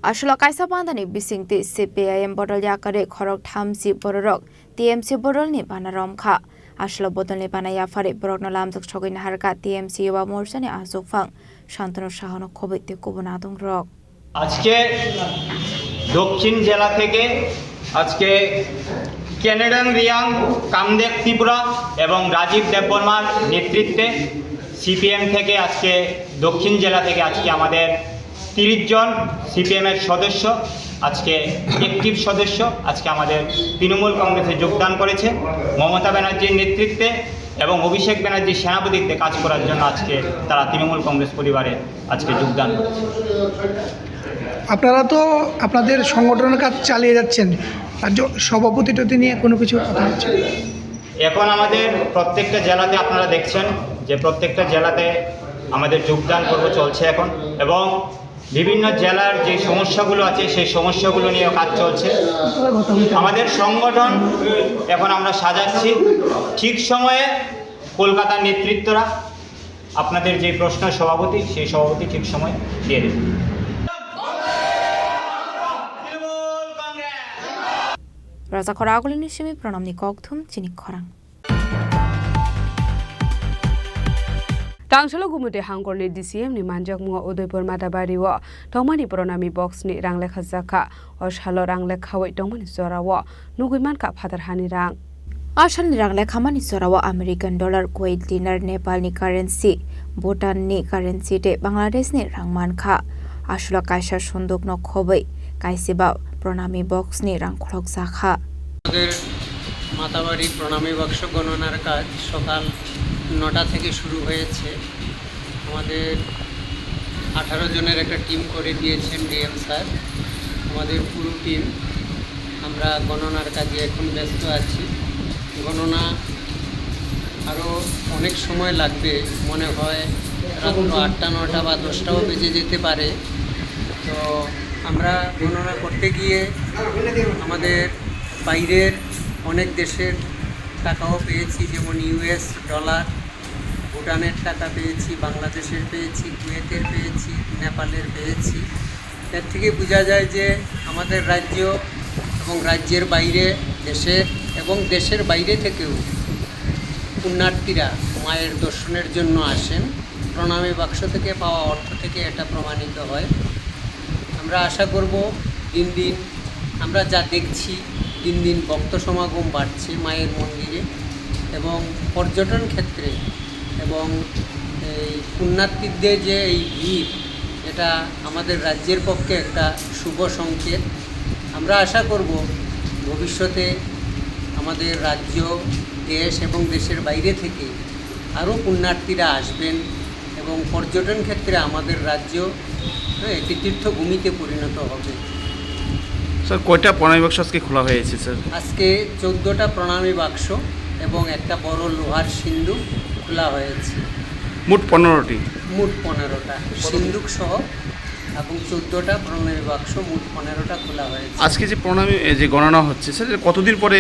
Ashula kaisa pandani bisingti CPIM bodol yakare khorok thamsi borok TMC bodol ni bana romkha ashula bodol ni bana yafare borok no lamjak chogaina harka TMC yuba morsa ni asuk phang shantanu shahano khobaiti kubun adong rok আজকে দক্ষিণ জেলা থেকে আজকে Canadian Reang Kamadeva Tripura এবং রাজীব দেববর্মার নেতৃত্বে CPM থেকে আজকে দক্ষিণ জেলা থেকে আজকে আমাদের 30 জন সিপিএম এর সদস্য আজকে অ্যাক্টিভ সদস্য আজকে আমাদের তৃণমূল কংগ্রেসে যোগদান করেছে মমতা ব্যানার্জির নেতৃত্বে এবং অভিষেক ব্যানার্জির সেনাপতিত্বে কাজ করার জন্য আজকে তারা তৃণমূল কংগ্রেস পরিবারে আজকে যোগদান করেছে আপনারা তো আপনাদের সংগঠনের কাজ চালিয়ে যাচ্ছেন আর সভাপতিত্ব নিয়ে কোনো কিছু কথা হচ্ছে এখন আমাদের প্রত্যেকটা জেলাতে আপনারা দেখছেন যে প্রত্যেকটা জেলাতে আমাদের যোগদান পর্ব চলছে এখন এবং বিভিন্ন জেলার যে সমস্যাগুলো আছে সেই সমস্যাগুলো নিয়ে কাজ চলছে আমাদের সংগঠন এখন আমরা সাজাচ্ছি ঠিক সময়ে কলকাতার নেতৃত্বরা আপনাদের যে প্রশ্ন সভাপতি সেই সভাপতি ঠিক সময় দিয়ে দেবে Raja Khoraguli ni shimi pranam ni kokthum Chini Khorang Tangsalo gumude hangor ni DCM ni manjak munga Udaipur Matabari wa tongmani pranami box ni ranglekha jaka oshalo ranglekha wai tongmani zorawa nuguiman ka phatar hani rang Ashal ni ranglekha mani zorawa American dollar Kuwait dinar Nepal ni currency Bhutan ni currency te Bangladesh ni rangman kha ashula kaisa sunduk no khobai kaisiba প্রণামী box নি রাংখলক শাখা আমাদের মাতাবাড়ি প্রণামী box গণনার কাজ সকাল 9টা থেকে শুরু হয়েছে আমাদের 18 জনের একটা টিম করে দিয়েছেন ডিএম স্যার আমাদের পুরো টিম আমরা গণনার কাজে এখন ব্যস্ত আছি গণনা আরো অনেক সময় লাগবে মনে হয় রাত 8টা 9টা বা 10টাও বেজে যেতে পারে তো আমরা গণনা করতে গিয়ে আমাদের বাইরের অনেক দেশের টাকাও পেয়েছি যেমন ইউএস ডলার ভুটানের টাকা পেয়েছি বাংলাদেশের পেয়েছি কুয়েতের পেয়েছি নেপালের পেয়েছি এর থেকে বোঝা যায় যে আমাদের রাজ্য এবং রাজ্যের বাইরে দেশের বাইরে থেকেও পুণ্যার্থীরা মায়ের দর্শনের জন্য আসেন। প্রণামী বাক্স থেকে পাওয়া অর্থ থেকে এটা প্রমাণিত হয়। আমরা আশা করব দিন দিন আমরা যা দেখছি দিন দিন ভক্ত সমাগম বাড়ছে মায়ের মন্দিরে এবং পর্যটন ক্ষেত্রে এবং এই পুণ্যার্থীদের যে এই ভিড় এটা আমাদের রাজ্যের পক্ষে একটা শুভ সংকেত। আমরা আশা করব ভবিষ্যতে আমাদের রাজ্য দেশ এবং দেশের বাইরে থেকে আরও পুণ্যার্থীরা আসবেন এবং পর্যটন ক্ষেত্রে আমাদের রাজ্য একটি তীর্থভূমিতে পরিণত হবে। স্যার কয়টা প্রণামী বাক্স আজকে খোলা হয়েছে স্যার? আজকে 14টা প্রণামী বাক্স এবং একটা বড় লোহার সিন্দুক খোলা হয়েছে। মোট 15টি। মোট 15টা সিন্দুক সহ এবং 14টা প্রণামী বাক্স, মোট 15টা খোলা হয়েছে। আজকে যে প্রণামী যে গণনা হচ্ছে স্যার, কতদিন পরে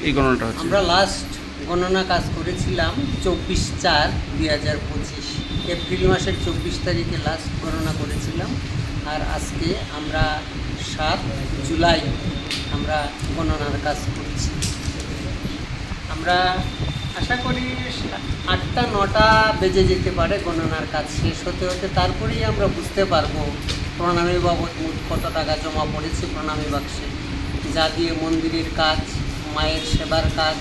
এই গণনাটা হচ্ছে? আমরা লাস্ট গণনা কাজ করেছিলাম 24/4/2025 এপ্রিল মাসের 24 তারিখে লাস্ট গণনা করেছিলাম। আর আজকে আমরা 7 জুলাই আমরা গণনার কাজ করছি। আমরা আশা করি 8টা-9টা বেজে যেতে পারে গণনার কাজ শেষ হতে হতে। তারপরেই আমরা বুঝতে পারবো প্রণামী বাবদ মোট কত টাকা জমা পড়েছে প্রণামী বাক্সে, যা দিয়ে মন্দিরের কাজ, মায়ের সেবার কাজ,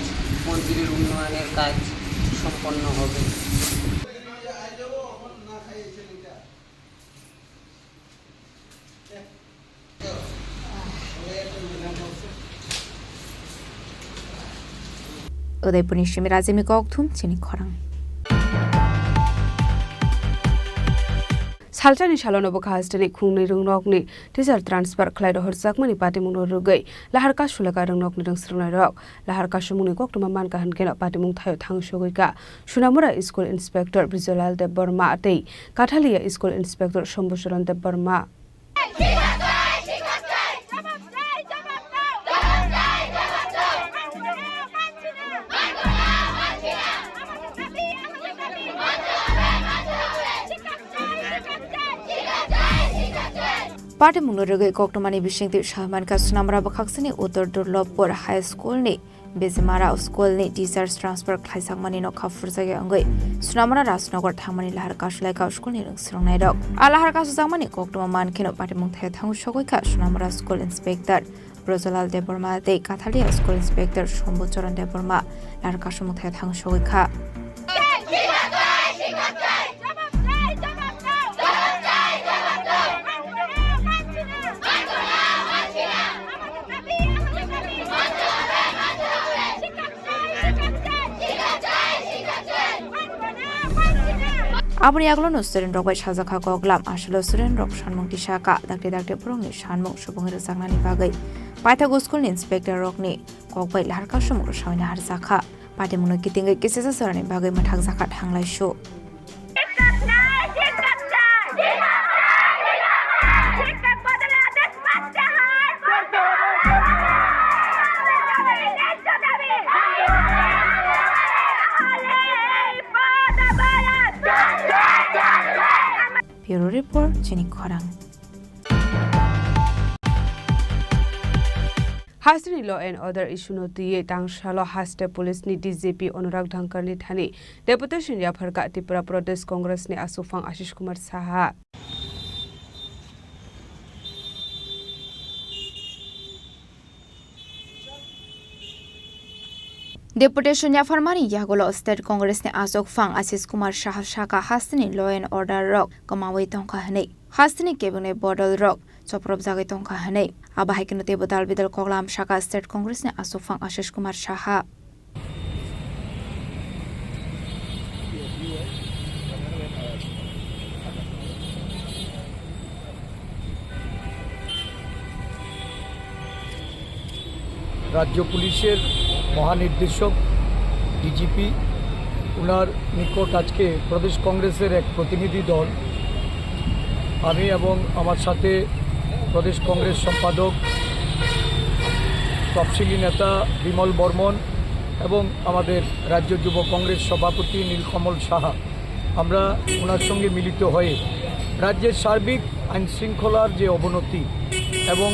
মন্দিরের উন্নয়নের কাজ সম্পন্ন হবে। उदयपुर निश्चिमी राज्यमी कौथुम चिनी खरां सालचानि सालोनबो खाहास्टनि खुंनि रुंनकनि टिचार ट्रान्सफार खलायद हरसाकमनि पाटिमुंनो रुगै लाहारका सुलेका रुंनकनि रंस्रंनाय रक लाहारका सुमुंनि कक्टमा मानका हनकेन पाटिमुं थायो थांसुगैका सुनामुरा स्कुल इन्सपेक्टर ब्रिजलाल देव बर्मा आतै काठालिया स्कुल इन्सपेक्टर शम्भुचरण देव बर्मा पाटिमुंनो रुगै कक्टमानि बिसिंति सहमानका सुनामुरा बखाक्सनि उत्तर दुर्लभपुर हाई स्कुल नि बेजमारा स्कुल नि टीचर्स ट्रान्सफर खाइसाकमानि न खाफुर जागे अंगै सुनामुरा राजनगर थांमानि लाहार कासुलायका स्कुल नि रंस्रंनाय रक आलाहार कासुजाकमानि कक्टमा मानखेनो पाटिमुं थाय थांगु सगैका सुनामुरा स्कुल इन्सपेक्टर ब्रजलाल देबबर्मा दे काथालिया स्कुल इन्सपेक्टर शम्भुचरण देबबर्मा लाहार कासुमुं थाय थांगु सगैका Aboni aglo no student rok bai sajaka goglam aslo student rok sanmung tisaka dakte prongni sanmung subong resangnani bagai paitha go school ni inspector rok ni kokbai larka sumur saina har zakha patimungno kitingai kisesa sarani bagai mathak zakha thanglai shu Bureau Report, Chini Khorang. हास्टनि law and order issue नो दिए तांगशालो हास्ट police नि DGP Anurag Dhankar नि थानी deputation या फरका त्रिपुरा प्रदेश कांग्रेस नि आसुफांग Ashish Kumar Saha Deputation ya farmani yagolo state congress ne asok fang asis kumar shah shaka hastini law and order rock kamawai tongka hane hastini kebune bodol rock choprop jagai tongka hane aba haikino te bodal bidal koglam shaka state congress ne asok fang asis kumar shah राज्य पुलिसेर महानिर्देशक DGP उनार निकट आज के प्रदेश कांग्रेसের एक प्रतिनिधि दल आमी एवं आमार साथे प्रदेश कांग्रेस सम्पादक तफसिली नेता विमल बर्मन एवं आमादेर राज्य युव कांग्रेस सभापति नीलकमल साहा आमरा उनार संगे मिलित हये राज्येर सार्बिक आईन शृंखलार जे अवनति एवं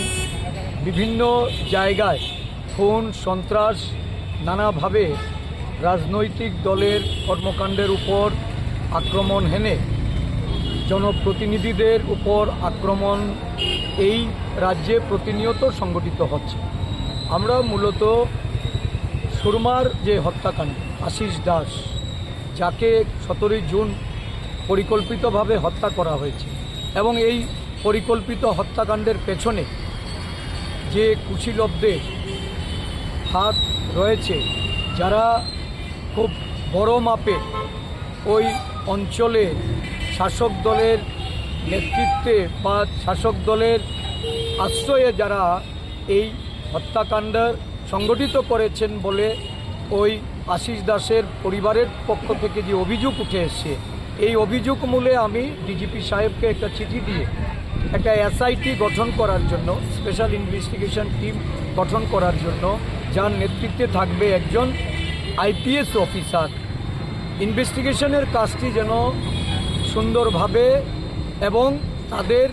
বিভিন্ন জায়গায় খুন সন্ত্রাস নানাভাবে রাজনৈতিক দলের কর্মকাণ্ডের উপর আক্রমণ হেনে জনপ্রতিনিধিদের উপর আক্রমণ এই রাজ্যে প্রতিনিয়ত সংগঠিত হচ্ছে। আমরা মূলত সুরমার যে হত্যাকাণ্ড আশিস দাস, যাকে 17 জুন পরিকল্পিতভাবে হত্যা করা হয়েছে, এবং এই পরিকল্পিত হত্যাকাণ্ডের পেছনে যে কুশীলবদের হাত রয়েছে, যারা খুব বড় মাপে ওই অঞ্চলে শাসক দলের নেতৃত্বে বা শাসক দলের আশ্রয়ে যারা এই হত্যাকাণ্ড সংগঠিত করেছেন বলে ওই আশিস দাসের পরিবারের পক্ষ থেকে যে অভিযোগ উঠে এসছে, এই অভিযোগ মূলে আমি ডিজিপি সাহেবকে একটা চিঠি দিয়ে একটা এসআইটি গঠন করার জন্য, স্পেশাল ইনভেস্টিগেশন টিম গঠন করার জন্য, যার নেতৃত্বে থাকবে একজন আইপিএস অফিসার, ইনভেস্টিগেশনের কাজটি যেন সুন্দরভাবে এবং তাদের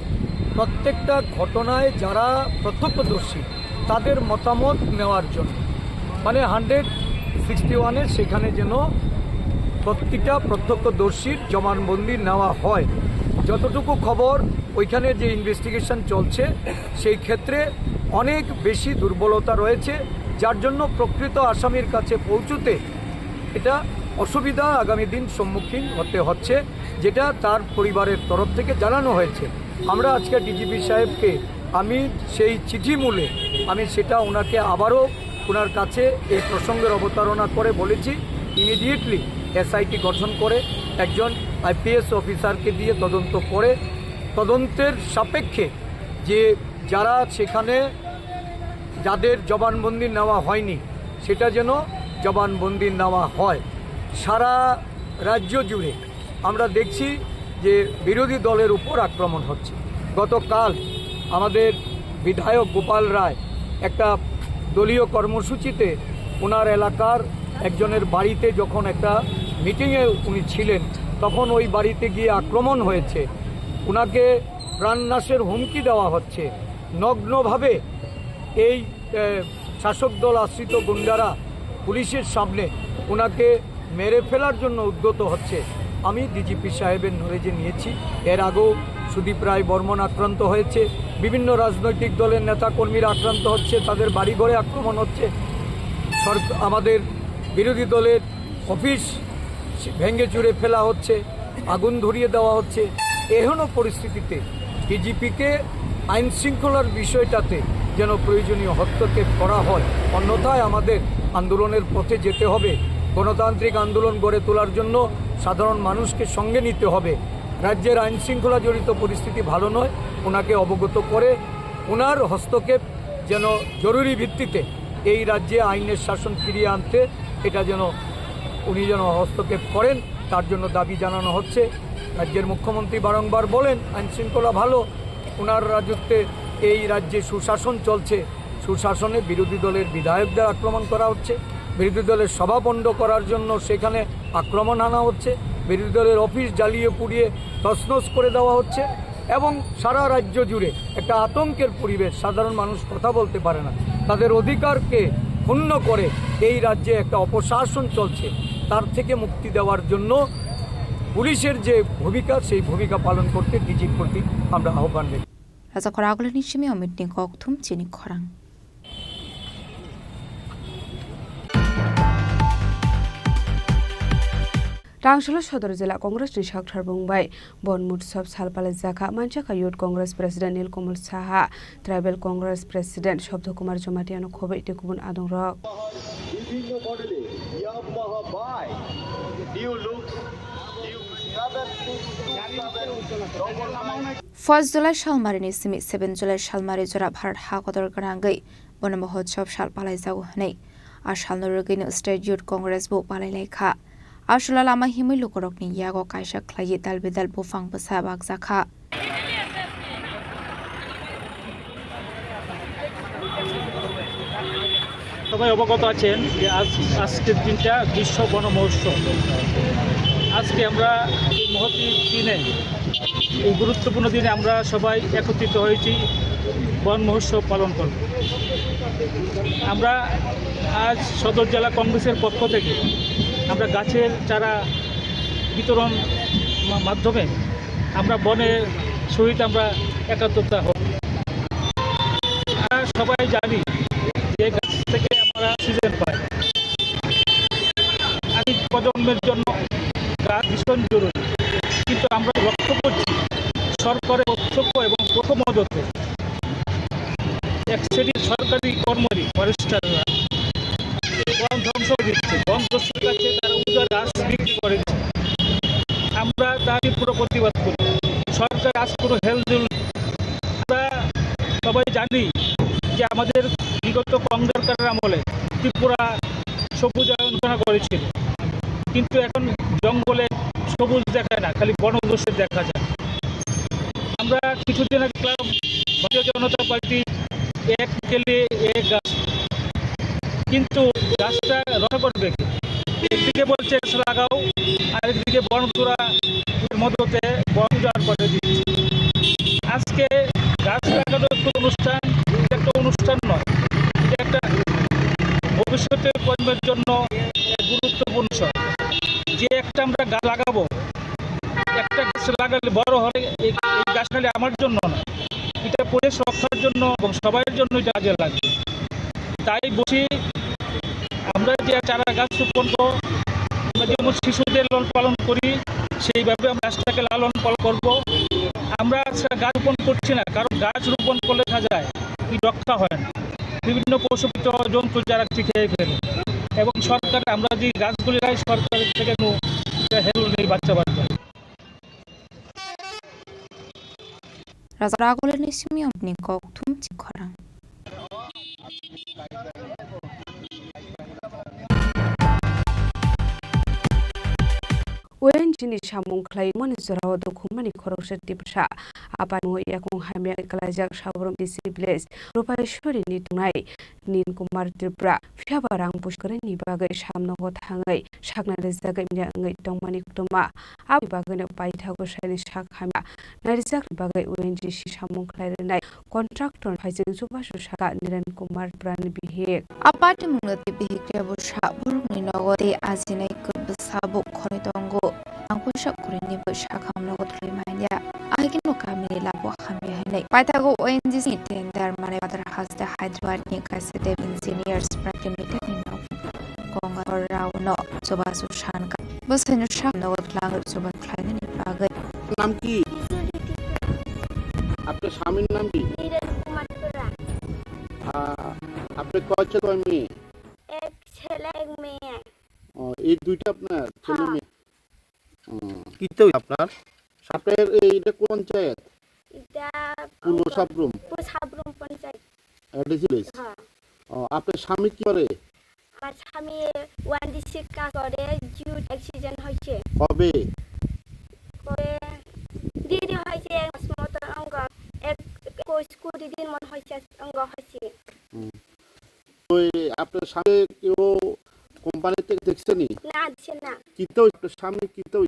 প্রত্যেকটা ঘটনায় যারা প্রত্যক্ষদর্শী তাদের মতামত নেওয়ার জন্য, মানে 161-এর সেখানে যেন প্রতিটা প্রত্যক্ষদর্শীর জবানবন্দি নেওয়া হয়। যতটুকু খবর ওইখানে যে ইনভেস্টিগেশন চলছে সেই ক্ষেত্রে অনেক বেশি দুর্বলতা রয়েছে, যার জন্য প্রকৃত আসামির কাছে পৌঁছতে এটা অসুবিধা আগামী দিন সম্মুখীন হতে হচ্ছে, যেটা তার পরিবারের তরফ থেকে জানানো হয়েছে। আমরা আজকে ডিজিপি সাহেবকে আমি সেই চিঠি মূলে আমি সেটা ওনাকে আবারও ওনার কাছে এই প্রসঙ্গের অবতারণা করে বলেছি ইমিডিয়েটলি এসআইটি গঠন করে একজন আইপিএস অফিসারকে দিয়ে তদন্ত করে তদন্তের সাপেক্ষে যে যারা সেখানে যাদের জবানবন্দি নেওয়া হয়নি সেটা যেন জবানবন্দি নেওয়া হয়। সারা রাজ্য জুড়ে আমরা দেখছি যে বিরোধী দলের উপর আক্রমণ হচ্ছে। গতকাল আমাদের বিধায়ক গোপাল রায় একটা দলীয় কর্মসূচিতে ওনার এলাকার একজনের বাড়িতে যখন একটা মিটিংয়ে উনি ছিলেন, তখন ওই বাড়িতে গিয়ে আক্রমণ হয়েছে, ওনাকে প্রাণনাশের হুমকি দেওয়া হচ্ছে। নগ্নভাবে এই শাসক দল আশ্রিত গুন্ডারা পুলিশের সামনে ওনাকে মেরে ফেলার জন্য উদ্যত হচ্ছে। আমি ডিজিপি সাহেবের নলেজে নিয়েছি, এর আগেও সুদীপ রায় বর্মন আক্রান্ত হয়েছে, বিভিন্ন রাজনৈতিক দলের নেতাকর্মীরা আক্রান্ত হচ্ছে, তাদের বাড়িঘরে আক্রমণ হচ্ছে, আমাদের বিরোধী দলের অফিস ভেঙে চুরে ফেলা হচ্ছে, আগুন ধরিয়ে দেওয়া হচ্ছে। এহেন পরিস্থিতিতে ডিজিপিকে আইন শৃঙ্খলার বিষয়টাতে যেন প্রয়োজনীয় হস্তক্ষেপ করা হয়, অন্যথায় আমাদের আন্দোলনের পথে যেতে হবে। গণতান্ত্রিক আন্দোলন গড়ে তোলার জন্য সাধারণ মানুষকে সঙ্গে নিতে হবে। রাজ্যের আইন শৃঙ্খলা জড়িত পরিস্থিতি ভালো নয়, ওনাকে অবগত করে ওনার হস্তক্ষেপ যেন জরুরি ভিত্তিতে এই রাজ্যে আইনের শাসন ফিরিয়ে আনতে এটা যেন উনি যেন হস্তক্ষেপ করেন, তার জন্য দাবি জানানো হচ্ছে। রাজ্যের মুখ্যমন্ত্রী বারংবার বলেন আইন শৃঙ্খলা ভালো, ওনার রাজত্বে এই রাজ্যে সুশাসন চলছে। সুশাসনে বিরোধী দলের বিধায়কদের আক্রমণ করা হচ্ছে, বিরোধী দলের সভা বন্ধ করার জন্য সেখানে আক্রমণ আনা হচ্ছে, বিরোধী দলের অফিস জ্বালিয়ে পুড়িয়ে তছনছ করে দেওয়া হচ্ছে, এবং সারা রাজ্য জুড়ে একটা আতঙ্কের পরিবেশ। সাধারণ মানুষ কথা বলতে পারে না, তাদের অধিকারকে ক্ষুণ্ণ করে এই রাজ্যে একটা অপশাসন চলছে। তার থেকে মুক্তি দেওয়ার জন্য পুলিশের যে ভূমিকা, সেই ভূমিকা পালন করতে ডিজির প্রতি আমরা আহ্বান জানাই। রাজা খরাগলের নিশ্চিমে অমিত নিক অকথুম চিনি খরাং। रांगसल सदर जिला कांग्रेस नि साक्थार बुंबाय बन मुत्सव सालपाले जाखा मानसाखा युथ कांग्रेस प्रेसिडेंट नीलकमल साहा ट्राइबल कांग्रेस प्रेसिडेंट शब्द कुमार जमातियानो खबे इते गुबुन आदं रक फर्स्ट जुलाई सालमारिनि सिमि 7 जुलाई सालमारि जरा भारत हाकदर गनांगै बन महोत्सव सालपाले जागु हनै आ सालनरगैनो स्टेट युथ कांग्रेस बो पालायलायखा आसुला लामा हिमै लुकरकनि यागो कायसा ख्लायै दालबेदाल बुफां बसा बागजाखा সবাই অবগত আছেন যে আজকের দিনটা বিশ্ব বন মহোৎসব। আজকে আমরা এই মহতী দিনে এই গুরুত্বপূর্ণ দিনে আমরা সবাই একত্রিত হয়েছি বন মহোৎসব পালন করব। আমরা আজ সদর জেলা কংগ্রেসের পক্ষ থেকে আমরা গাছের চারা বিতরণ মাধ্যমে আমরা বনের সহিত আমরা একাত্মতা হব। আমরা সবাই জানি যে গাছ থেকে আমরা অক্সিজেন পাই। আগামী প্রজন্মের জন্য গাছ ভীষণ জরুরি, কিন্তু আমরা লক্ষ্য করছি সরকারের প্রত্যক্ষ এবং প্রথমদতে এক শ্রেণীর সরকারি কর্মচারী ফরেস্টাররা বন ধ্বংস দিচ্ছে, বন দস্যুর কাছে তারা উজাড় গাছ বিক্রি করে দিচ্ছে। আমরা তার পুরো প্রতিবাদ করি। সরকার আজ পুরো হেলদুল। আমরা সবাই জানি যে আমাদের বিগত কংগ্রেস সরকারের আমলে ত্রিপুরা সবুজায়ন ঘোষণা করেছিল, কিন্তু এখন জঙ্গলে সবুজ দেখায় না, খালি বনদস্যু দেখা যায়। আমরা কিছুদিন আগে দেখলাম ভারতীয় জনতা পার্টি এক কেলে এক গাছ, কিন্তু গাছটা রক্ষা করবে কি? একদিকে বলছে গাছ লাগাও, আরেকদিকে বন চূড়া মদতে বন উজাড় করে দিচ্ছে। আজকে গাছ লাগানো একটা অনুষ্ঠান, একটা অনুষ্ঠান নয়, এটা একটা ভবিষ্যতের প্রজন্মের জন্য গুরুত্বপূর্ণ বিষয়। যে একটা আমরা গাছ লাগাবো, একটা গাছ লাগালে বড় হলে এই গাছ খালি আমার জন্য না, এটা পরিবেশ রক্ষার জন্য এবং সবার জন্য এটা কাজে লাগবে। তাই বলছি, আমরা যে চারা গাছ রোপণ করব, আমরা যেমন শিশুদের লালন পালন করি সেইভাবে আমরা গাছটাকে লালন পালন করব। আমরা গাছ রোপণ করছি না, কারণ গাছ রোপণ করলে দেখা যায় কি রক্ষা হয় না, বিভিন্ন পশু জন্তু যারা খেয়ে ফেলে। এবং সরকার আমরা যে গাছগুলি গাই সরকারের থেকে হেল্প নেই বাচ্চা বাচ্চা। Razaragolen simiam ni kok tum Chini Khorang. Wen Chini Samung Clay Monisora Dokumani Khorang Tripura Apan Yakung Hamia Kalajak Shabrum Disciplines Rupashuri Nitunai Nin Kumar Tripura Fiabarang Pushkari Bagai Shamno Hangai Shakna Zaga Dongmani Tuma Abibagan of Paitago Shani Shakhama Narizak Bagai Wenji Samung Clay Night Contractor Paisin Subashu Shaka Niran Kumar Brand Bihek Apart Munati Bihik Shabur Ninogote Azinai Sabu Koritongo Angkusha Kurini Bushakam Nogotrimania Agino Kamini Labo Hami Paitago ONGC Tender Mother has the Hyderabad Nikasete Engineers Practicated in Konga or Rauno Sobasu Shanka Busan Sham Nogot Language Soban Klein Bagat নাম কি? আপনার স্বামীর নাম কি? আপনার কয় ছেলে মেয়ে? এক ছেলে এক মেয়ে। এই দুইটা আপনার ছেলে মেয়ে? কিতো আপনার? আপনার এইটা কোন পঞ্চায়েত? এটা পূর্ব সাবরুম। পূর্ব সাবরুম পঞ্চায়েত। এটা ছিল? হ্যাঁ। আপনার স্বামী কি করে? আমার স্বামী ওয়ানডিসি কাজ করে, জিউট অ্যাক্সিডেন্ট হয়েছে। কবে? কবে দিদি হয়েছে এক মাস মতো অঙ্গ এক 20 দিন মন হয়েছে অঙ্গ হয়েছে। ওই আপনার স্বামী কেউ কোম্পানি থেকে দেখছেনি? না দেখছে না। কিতো আপনার স্বামী কিতো?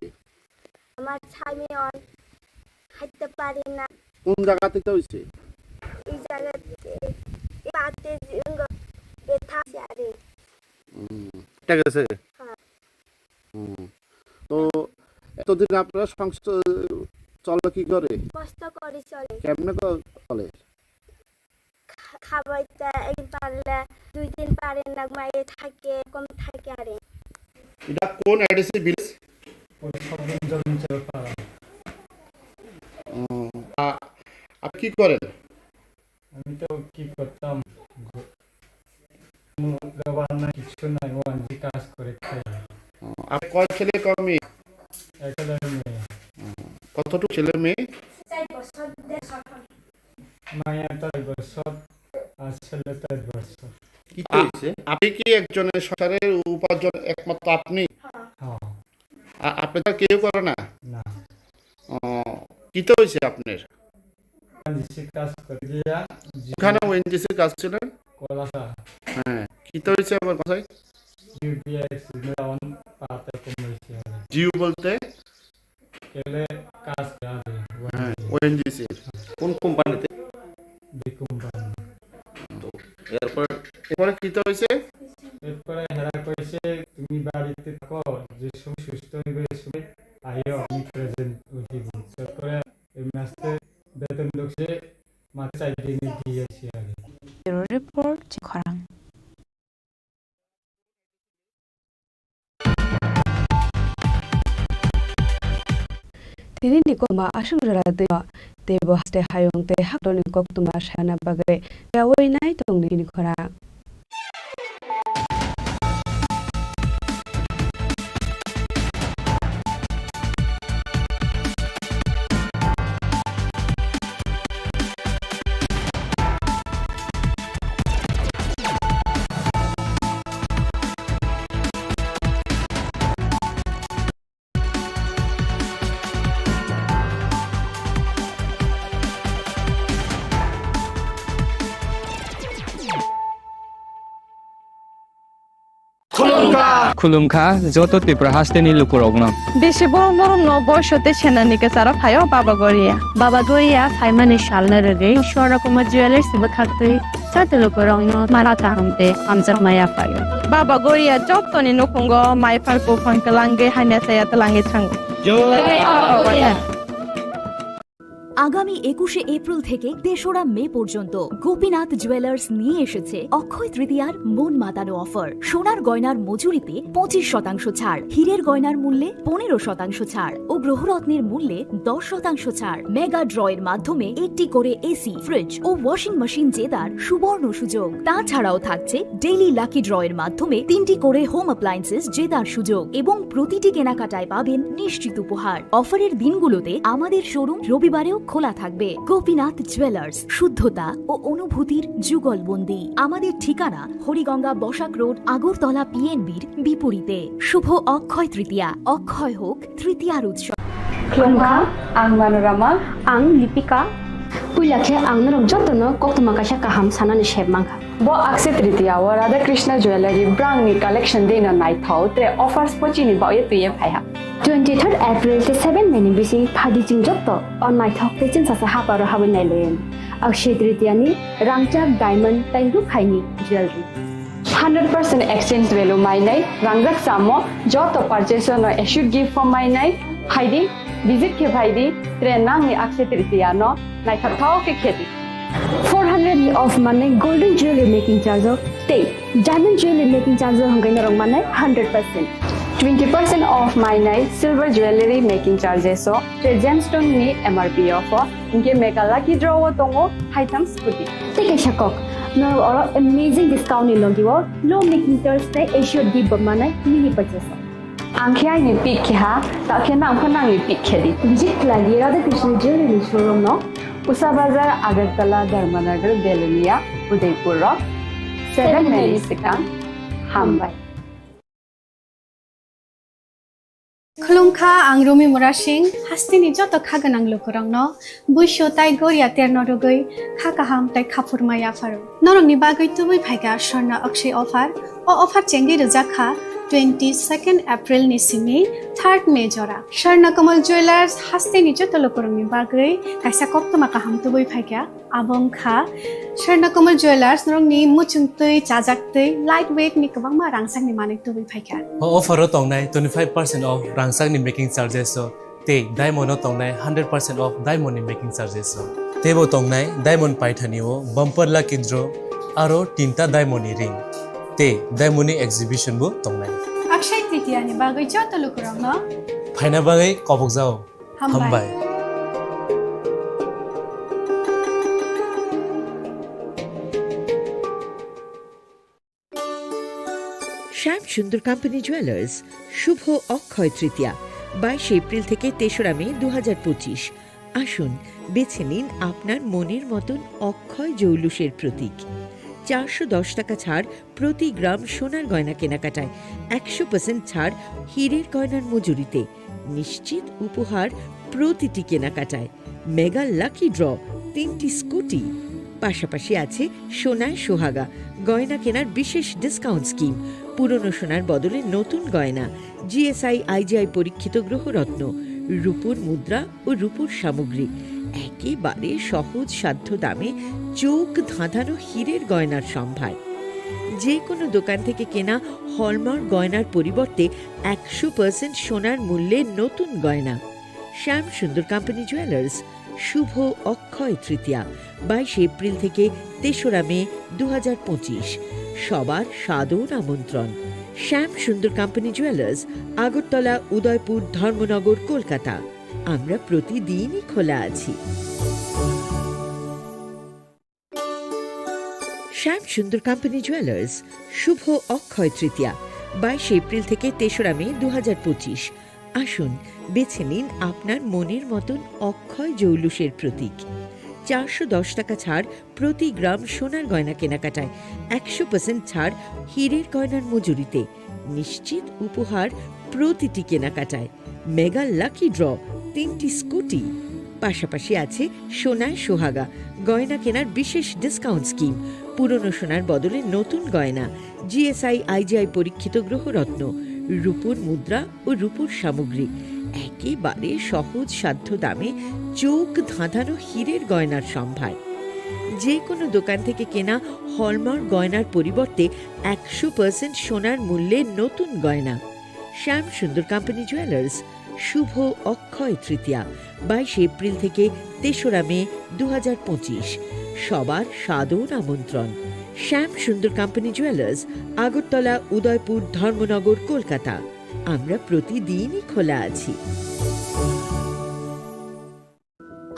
আমার স্বামী অন হাঁটতে পারে না। কোন জায়গা থেকে হয়েছে? এই জায়গা পাতে অঙ্গ ব্যথা আছে। ঠিক আছে। হ্যাঁ। তো এতদিন আপনারা সংসার চলে কি করে? কষ্ট করে চলে। কেমনে চলে? খাবারটা একদিন পারলে 2 দিন পারে না, মায়ে থাকে কম থাকে। আরে এটা কোন এডিসি ভিলেজ? আপনি কি করেন? আমি তো কি করতাম, কিছু নাই, ওয়ানজি কাজ করে খাই। আপনি কয় ছেলে কয় মেয়ে? একটা মেয়ে। কতটুকু ছেলে মেয়ে? 4 বছর। মায়া 4 বছর আর ছেলে 4 বছর। আপনি কি একজনের সংসারের উপার্জন একমাত্র আপনি? হ্যাঁ। আপনি তো কেউ করে না? না। কি তো হয়েছে আপনার? ওয়ানজি কাজ করে দিয়া। ওখানে ওএনজিসি কাজ ছিলেন? কলাসা। হ্যাঁ। কি তো হয়েছে আমার কথায়? পাতে কম হয়েছে। জিউ বলতে? কেলে কাজ করে। হ্যাঁ। ওএনজিসি কোন কোম্পানিতে? B company. এরপরে কি তো হয়েছে? এরপরে হেরা কইছে তুমি বাড়িতে থাকো, যে সময় সুস্থ হইবে সময় আইও, আমি প্রেজেন্ট দিব। তারপরে এই মাসে বেতন ঢুকছে, মাত্র 4 দিনে দিয়েছি আগে। রিপোর্ট চিনি খরাং। Tini ni ko ma asung jara de te bo haste hayong te hak doni kok tuma shana bagre ya woi nai tong ni Chini Khorang. खुलुमखा जत त्रिपुरा हास्टेनि लुकुरगनो बेसे बरम बरम न बयसते सेनानिके सारा फायो बाबा गोरिया फाइमानि शालना रगे शोरा कुमार ज्वेलर्स बखाते साते लुकुरगनो माराता हमते हमजक माया फायो बाबा गोरिया जब तनि नखंगो माइफार को फंकलांगे हाने साया तलांगे थांग আগামী 21শে এপ্রিল থেকে ৩রা মে পর্যন্ত গোপীনাথ জুয়েলার্স নিয়ে এসেছে অক্ষয় তৃতীয়ার মন মাতানো অফার। সোনার গয়নার মজুরিতে 25% ছাড়, হীরের গয়নার মূল্যে 15% ছাড় ও গ্রহরত্নের মূল্যে 10% ছাড়। মেগা ড্রয়ের মাধ্যমে একটি করে এসি, ফ্রিজ ও ওয়াশিং মেশিন জেতার সুবর্ণ সুযোগ। তাছাড়াও থাকছে ডেইলি লাকি ড্রয়ের মাধ্যমে 3টি করে হোম অ্যাপ্লায়েন্সেস জেতার সুযোগ এবং প্রতিটি কেনাকাটায় পাবেন নিশ্চিত উপহার। অফারের দিনগুলোতে আমাদের শোরুম রবিবারেও খোলা থাকবে। গোপীনাথ জুয়েলার্স, শুদ্ধতা ও অনুভূতির যুগলবন্দি। আমাদের ঠিকানা হরিগঙ্গা বসাক রোড, আগরতলা পিএনবির বিপরীতে। শুভ অক্ষয় তৃতীয়া, অক্ষয় হোক তৃতীয়ার উৎসব। Khulumka, ang Manorama, ang Lipika. Puilakhe ang narong jotono koktuma kasha kaham sanani sheb mangka. Bo Akshay Tritiya wa Radha Krishna Jewelry brand ni collection de na night thau tre offers pochi ni ba ye tuye phaiha. 23rd April te 7 meni bisi phadi jing jotto on night thau te chin sa ha paro ha nai len. Akshay Tritiya ni rangchak diamond tai ru khaini jewelry. 100% exchange value mai nai rangjak samo joto purchase no should give for mai nai haidi visit ke bhaidi tre nang ni Akshay Tritiya no nai thau ke kheti 400 of money golden jewelry making charge of te diamond jewelry making charge hongai na rong manai 100% 20% off my night silver jewelry making charges so the gemstone ni MRP offer inke mega lucky draw tongo haitam scooty take a shakok no or amazing discount ni logiwo low making charge te issue di bamana mini purchase angkhya ni pick kha ta khena angkhana ni pick khedi visit lagi Radha Krishna jewelry showroom no Usa Bazar Agartala Dharmanagar Belunia Udaipur 7 Melisika Hambai Khulumka ang Rumi Murashing hastini joto khaganang lukurangno buisho tai goria ternodogoi khakaham tai khapurmaya faru norongni bagoi tubui phaiga Sharna Akshay offer o offer chengi rujakha 22nd April ni simi 3rd May jora Sharna Kamal Jewelers hastini joto lukurangni bagoi kaisa koptoma kaham tubui phaiga abong kha Sharna Kamal Jewelers norongni muchungtui chajaktui lightweight ni kabangma rangsang ni manik tubui phaiga offer tongnai 25% off rangsang ni making charges so te diamond tongnai 100% off diamond ni making charges so tebo tongnai diamond paithani o bumper lucky draw aro tinta diamond ni ring te diamond ni exhibition bo tongnai Akshay Tritiya ni bagoi joto lukurangno phaina bagai kobok jao hambai Shyam Sundar company jewellers Shubho Akshaya Tritiya 22 April থেকে 3রা মে 2025। আসুন বেছে নিন আপনার মনের মতন অক্ষয় জৌলুসের প্রতীক। 410 টাকা ছাড় প্রতি গ্রাম সোনার গয়না কেনাকাটায়, 100% ছাড় হীরের গয়নার মজুরিতে, নিশ্চিত উপহার প্রতিটি কেনাকাটায়, মেগা লাকি ড্র 3টি স্কুটি। পাশাপাশি আছে সোনায় সোহাগা গয়না কেনার বিশেষ ডিসকাউন্ট স্কিম, পুরনো সোনার বদলে নতুন গয়না, জিএসআই আইজিআই পরীক্ষিত গ্রহরত্ন, রূপোর মুদ্রা ও রূপোর সামগ্রী, একেবারে সহজ সাধ্য দামে চোখ ধাঁধানো হীরের গয়নার সম্ভার। যে কোনো দোকান থেকে কেনা হলমার্ক গয়নার পরিবর্তে 100% সোনার মূল্যে নতুন গয়না। শ্যাম সুন্দর কোম্পানি জুয়েলার্স, শুভ অক্ষয় তৃতীয়া 22 এপ্রিল থেকে 3রা মে 2025। সবার সাদর আমন্ত্রণ। শ্যাম সুন্দর কোম্পানি জুয়েলার্স, আগরতলা, উদয়পুর, ধর্মনগর, কলকাতা। আমরা প্রতিদিনই খোলা আছি। শ্যাম সুন্দর কোম্পানি জুয়েলার্স, শুভ অক্ষয় তৃতীয়া 22 এপ্রিল থেকে 3রা মে 2025। আসুন বেছে নিন আপনার মনের মতন অক্ষয় জৌলুসের প্রতীক। 410 টাকা ছাড় প্রতি গ্রাম সোনার গয়না কেনাকাটায়, 100% ছাড় হীরের গয়নার মজুরিতে, নিশ্চিত উপহার প্রতিটি কেনাকাটায়, মেগা লাকি ড্র, 3টি স্কুটি। পাশাপাশি আছে সোনায় সোহাগা গয়না কেনার বিশেষ ডিসকাউন্ট স্কিম, পুরনো সোনার বদলে নতুন গয়না, জিএসআই আইজিআই পরীক্ষিত গ্রহরত্ন, রূপোর মুদ্রা ও রূপোর সামগ্রী, একেবারে সহজ সাধ্য দামে চোখ ধাঁধানো হীরের গয়নার সম্ভার। যে কোনো দোকান থেকে কেনা হলমার্ক গয়নার পরিবর্তে 100% সোনার মূল্যে নতুন গয়না। শ্যাম সুন্দর কোম্পানি জুয়েলার্স, শুভ অক্ষয় তৃতীয়া 22 এপ্রিল থেকে 3রা মে 2025। সবার সাদর আমন্ত্রণ। শ্যাম সুন্দর কোম্পানি জুয়েলার্স, আগরতলা, উদয়পুর, ধর্মনগর, কলকাতা। আমরা প্রতিদিনই খোলা আছি।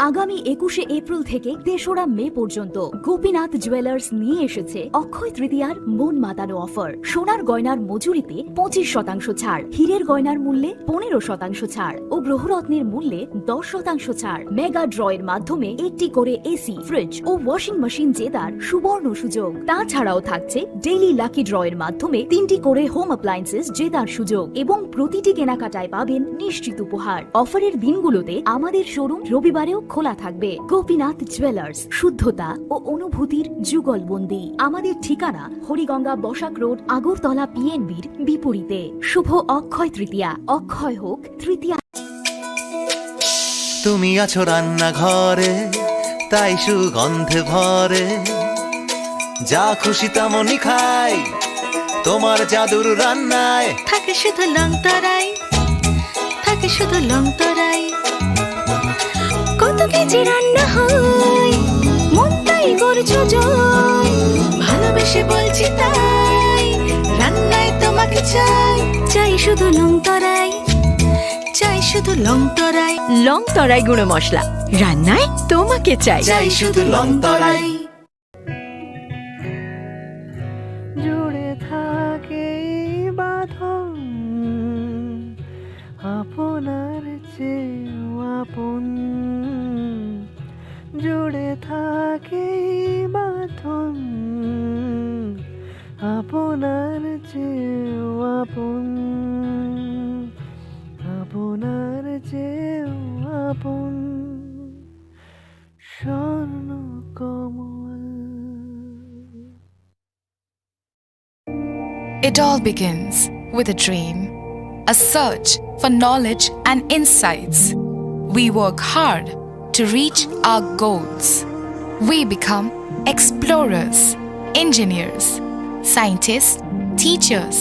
আগামী 21শে এপ্রিল থেকে 3রা মে পর্যন্ত গোপীনাথ জুয়েলার্স নিয়ে এসেছে অক্ষয় তৃতীয়ার মন মাতানো অফার। সোনার গয়নার মজুরিতে 25% ছাড়, হীরের গয়নার মূল্যে 15% ছাড় ও গ্রহরত্নের মূল্যে 10% ছাড়। মেগা ড্রয়ের মাধ্যমে একটি করে এসি, ফ্রিজ ও ওয়াশিং মেশিন জেতার সুবর্ণ সুযোগ। তাছাড়াও থাকছে ডেইলি লাকি ড্রয়ের মাধ্যমে 3টি করে হোম অ্যাপ্লায়েন্সেস জেতার সুযোগ এবং প্রতিটি কেনাকাটায় পাবেন নিশ্চিত উপহার। অফারের দিনগুলোতে আমাদের শোরুম রবিবারেও খোলা থাকবে। গোপীনাথ জুয়েলার্স, শুদ্ধতা ও অনুভূতির যুগলবন্দি। আমাদের ঠিকানা হরিগঙ্গা বসাক রোড, আগরতলা পিএনবির বিপরীতে। শুভ অক্ষয় তৃতীয়া, অক্ষয় হোক তৃতীয়া। তুমি আছো রান্নাঘরে, তাই সুগন্ধে ভরে, যা খুশি তেমনই খাই তোমার জাদুর রান্নায়। থাকে শুধু লং তরাই, থাকে শুধু লং তরাই, কত কেজি রান্না হয় মন তাই করছো জয়। ভালোবেসে বলছি তাই, রান্নায় তোমাকে চাই, চাই শুধু লং তরাই, চাই শুধু লং তরাই। লং তরাই গুঁড়ো মশলা, রান্নায় তোমাকে চাই, চাই শুধু লং তরাই। জুড়ে থাকে বাঁধন আপনার চেয়েও আপন, জুড়ে থাকে বাঁধন আপনার চেয়েও আপন, আপনার চেয়েও আপন স্বর্ণ কমল। It all begins with a dream, a search for knowledge and insights. We work hard to reach our goals. We become explorers, engineers, scientists, teachers,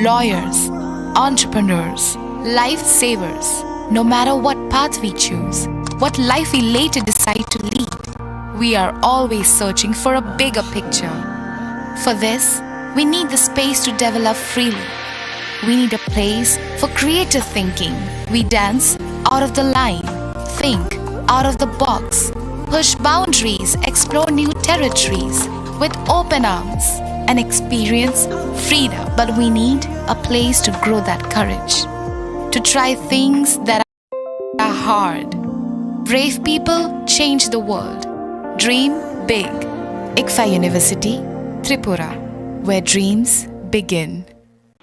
lawyers, entrepreneurs, lifesavers. No matter what path we choose, what life we later decide to lead, we are always searching for a bigger picture. For this, we need the space to develop freely. We need a place for creative thinking. We dance out of the line, think out of the box, push boundaries, explore new territories with open arms and experience freedom. But we need a place to grow that courage, to try things that are hard. Brave people change the world. Dream big. ICFA University, Tripura, where dreams begin.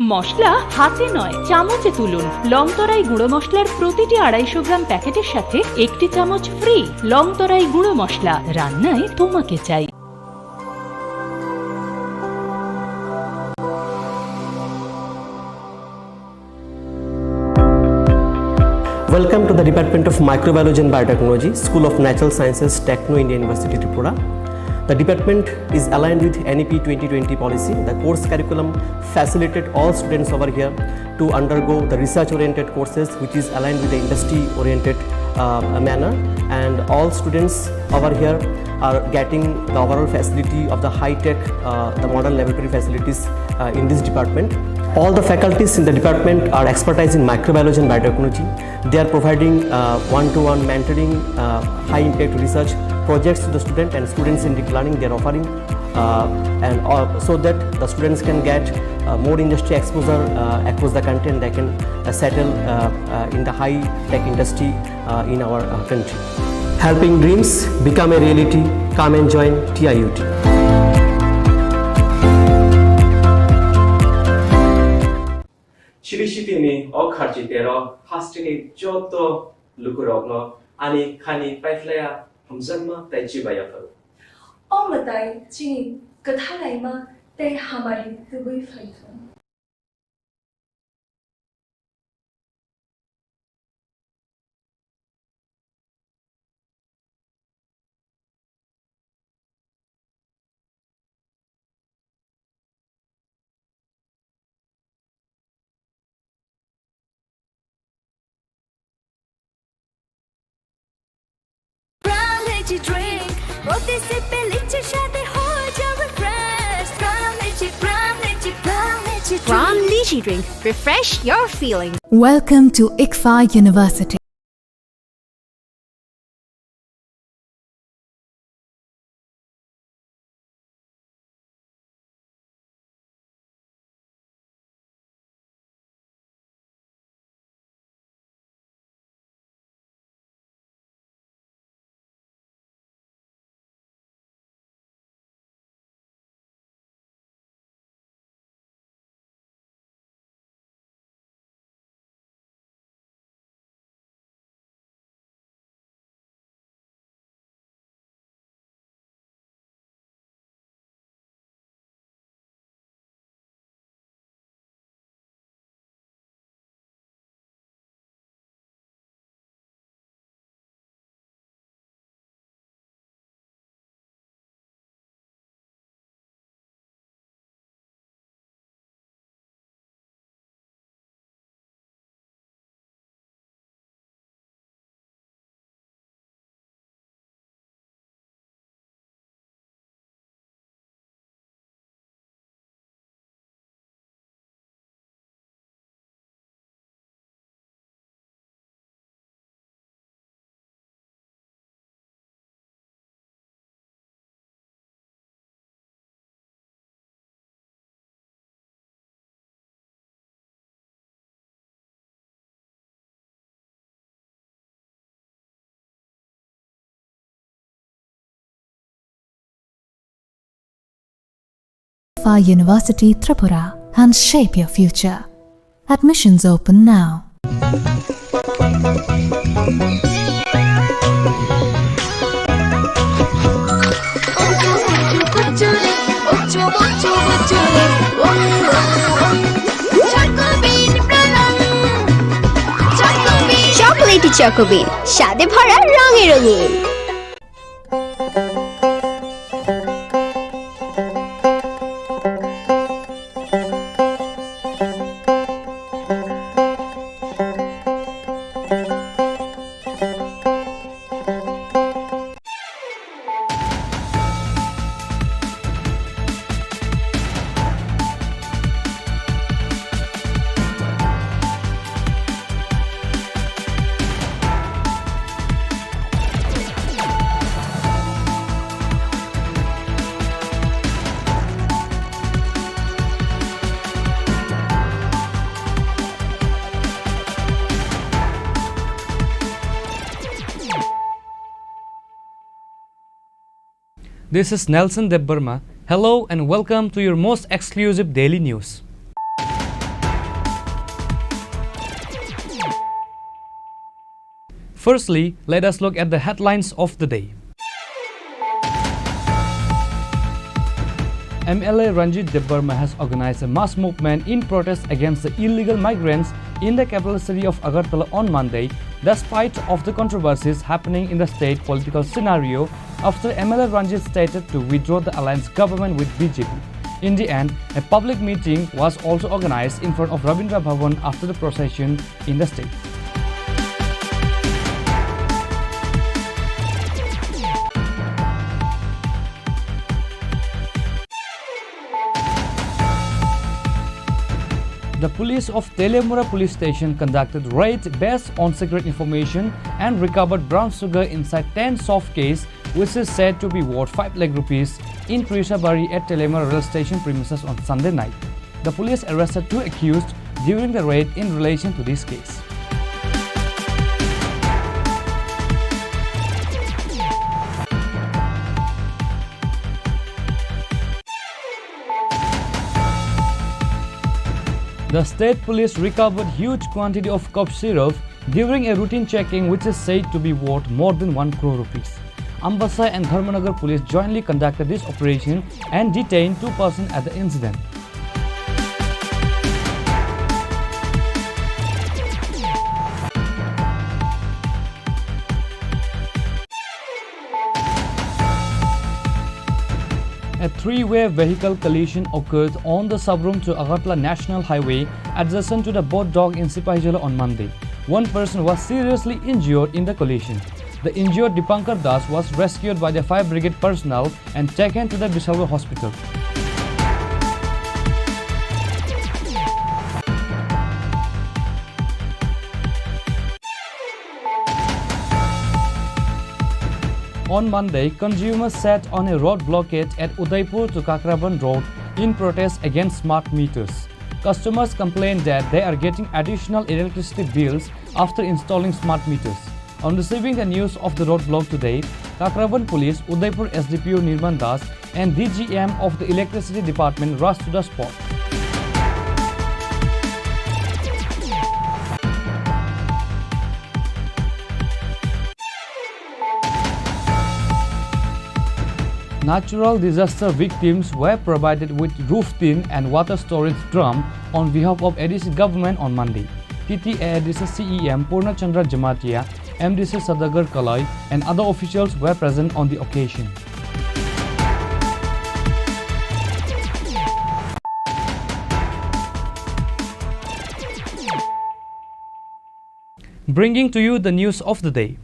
মশলা হাতে নয় চামচে তুলুন। লংতরাই গুঁড়ো মশলার প্রতিটি 250 গ্রাম প্যাকেটের সাথে 1টি চামচ ফ্রি। লংতরাই গুঁড়ো মশলা, রান্নায় তোমাকে চাই। Welcome to the Department of Microbiology and Biotechnology, School of Natural Sciences, Techno India University, Tripura. The department is aligned with NEP 2020 policy. The course curriculum facilitated all students over here to undergo the research-oriented courses, which is aligned with the industry-oriented manner. And all students over here are getting the overall facility of the high-tech, the modern laboratory facilities in this department. All the faculties in the department are expertise in microbiology and biotechnology. They are providing one-to-one mentoring, high-impact research projects to the student, and students in deep learning they are offering, so that the students can get more industry exposure across the country, and they can settle in the high-tech industry in our country. Helping dreams become a reality. Come and join TIUT. Chirishitini o kharjitero hastini joto lukurogno ani khani paiflaya hamzanma taichibaya faru. O matai chini kathalaima te hamari tubui faithon. Drink, roti se peliche shade ho jawe fresh. From Lychee Drink, refresh your feeling. Welcome to ICFA University. University Tripura and shape your future. Admissions open now. Chocolatey Choco Bean, স্বাদে ভরা রঙে রঙিন। This is Nelson Debbarma. Hello and welcome to your most exclusive daily news. Firstly, let us look at the headlines of the day. MLA Ranjit Debbarma has organized a mass movement in protest against the illegal migrants in the capital city of Agartala on Monday, despite of the controversies happening in the state political scenario after MLA Ranjit stated to withdraw the alliance government with BJP. In the end, a public meeting was also organized in front of Rabindra Bhavan after the procession in the state. The police of Telemura police station conducted raid based on secret information and recovered brown sugar inside 10 soft case, which is said to be worth 5 lakh rupees in Trishabari at Telemura rail station premises on Sunday night. The police arrested 2 accused during the raid in relation to this case. The state police recovered huge quantity of cough syrup during a routine checking, which is said to be worth more than 1 crore rupees. Ambassa and Dharmanagar police jointly conducted this operation and detained 2 persons at the incident. A 3-way vehicle collision occurred on the Sabrum to Agartala National Highway adjacent to the boat dock in Sipahijala on Monday. 1 person was seriously injured in the collision. The injured Dipankar Das was rescued by the fire brigade personnel and taken to the Bishalwar hospital. On Monday, consumers sat on a road blockade at Udaipur to Kakraban Road in protest against smart meters. Customers complained that they are getting additional electricity bills after installing smart meters. On receiving the news of the roadblock today, Kakraban Police, Udaipur SDPO Nirman Das and DGM of the Electricity Department rushed to the spot. Natural disaster victims were provided with roof tin and water storage drum on behalf of ADC government on Monday. TTA ADC CEM Purna Chandra Jamatia, MDC Sadagar Kalai and other officials were present on the occasion. Bringing to you the news of the day.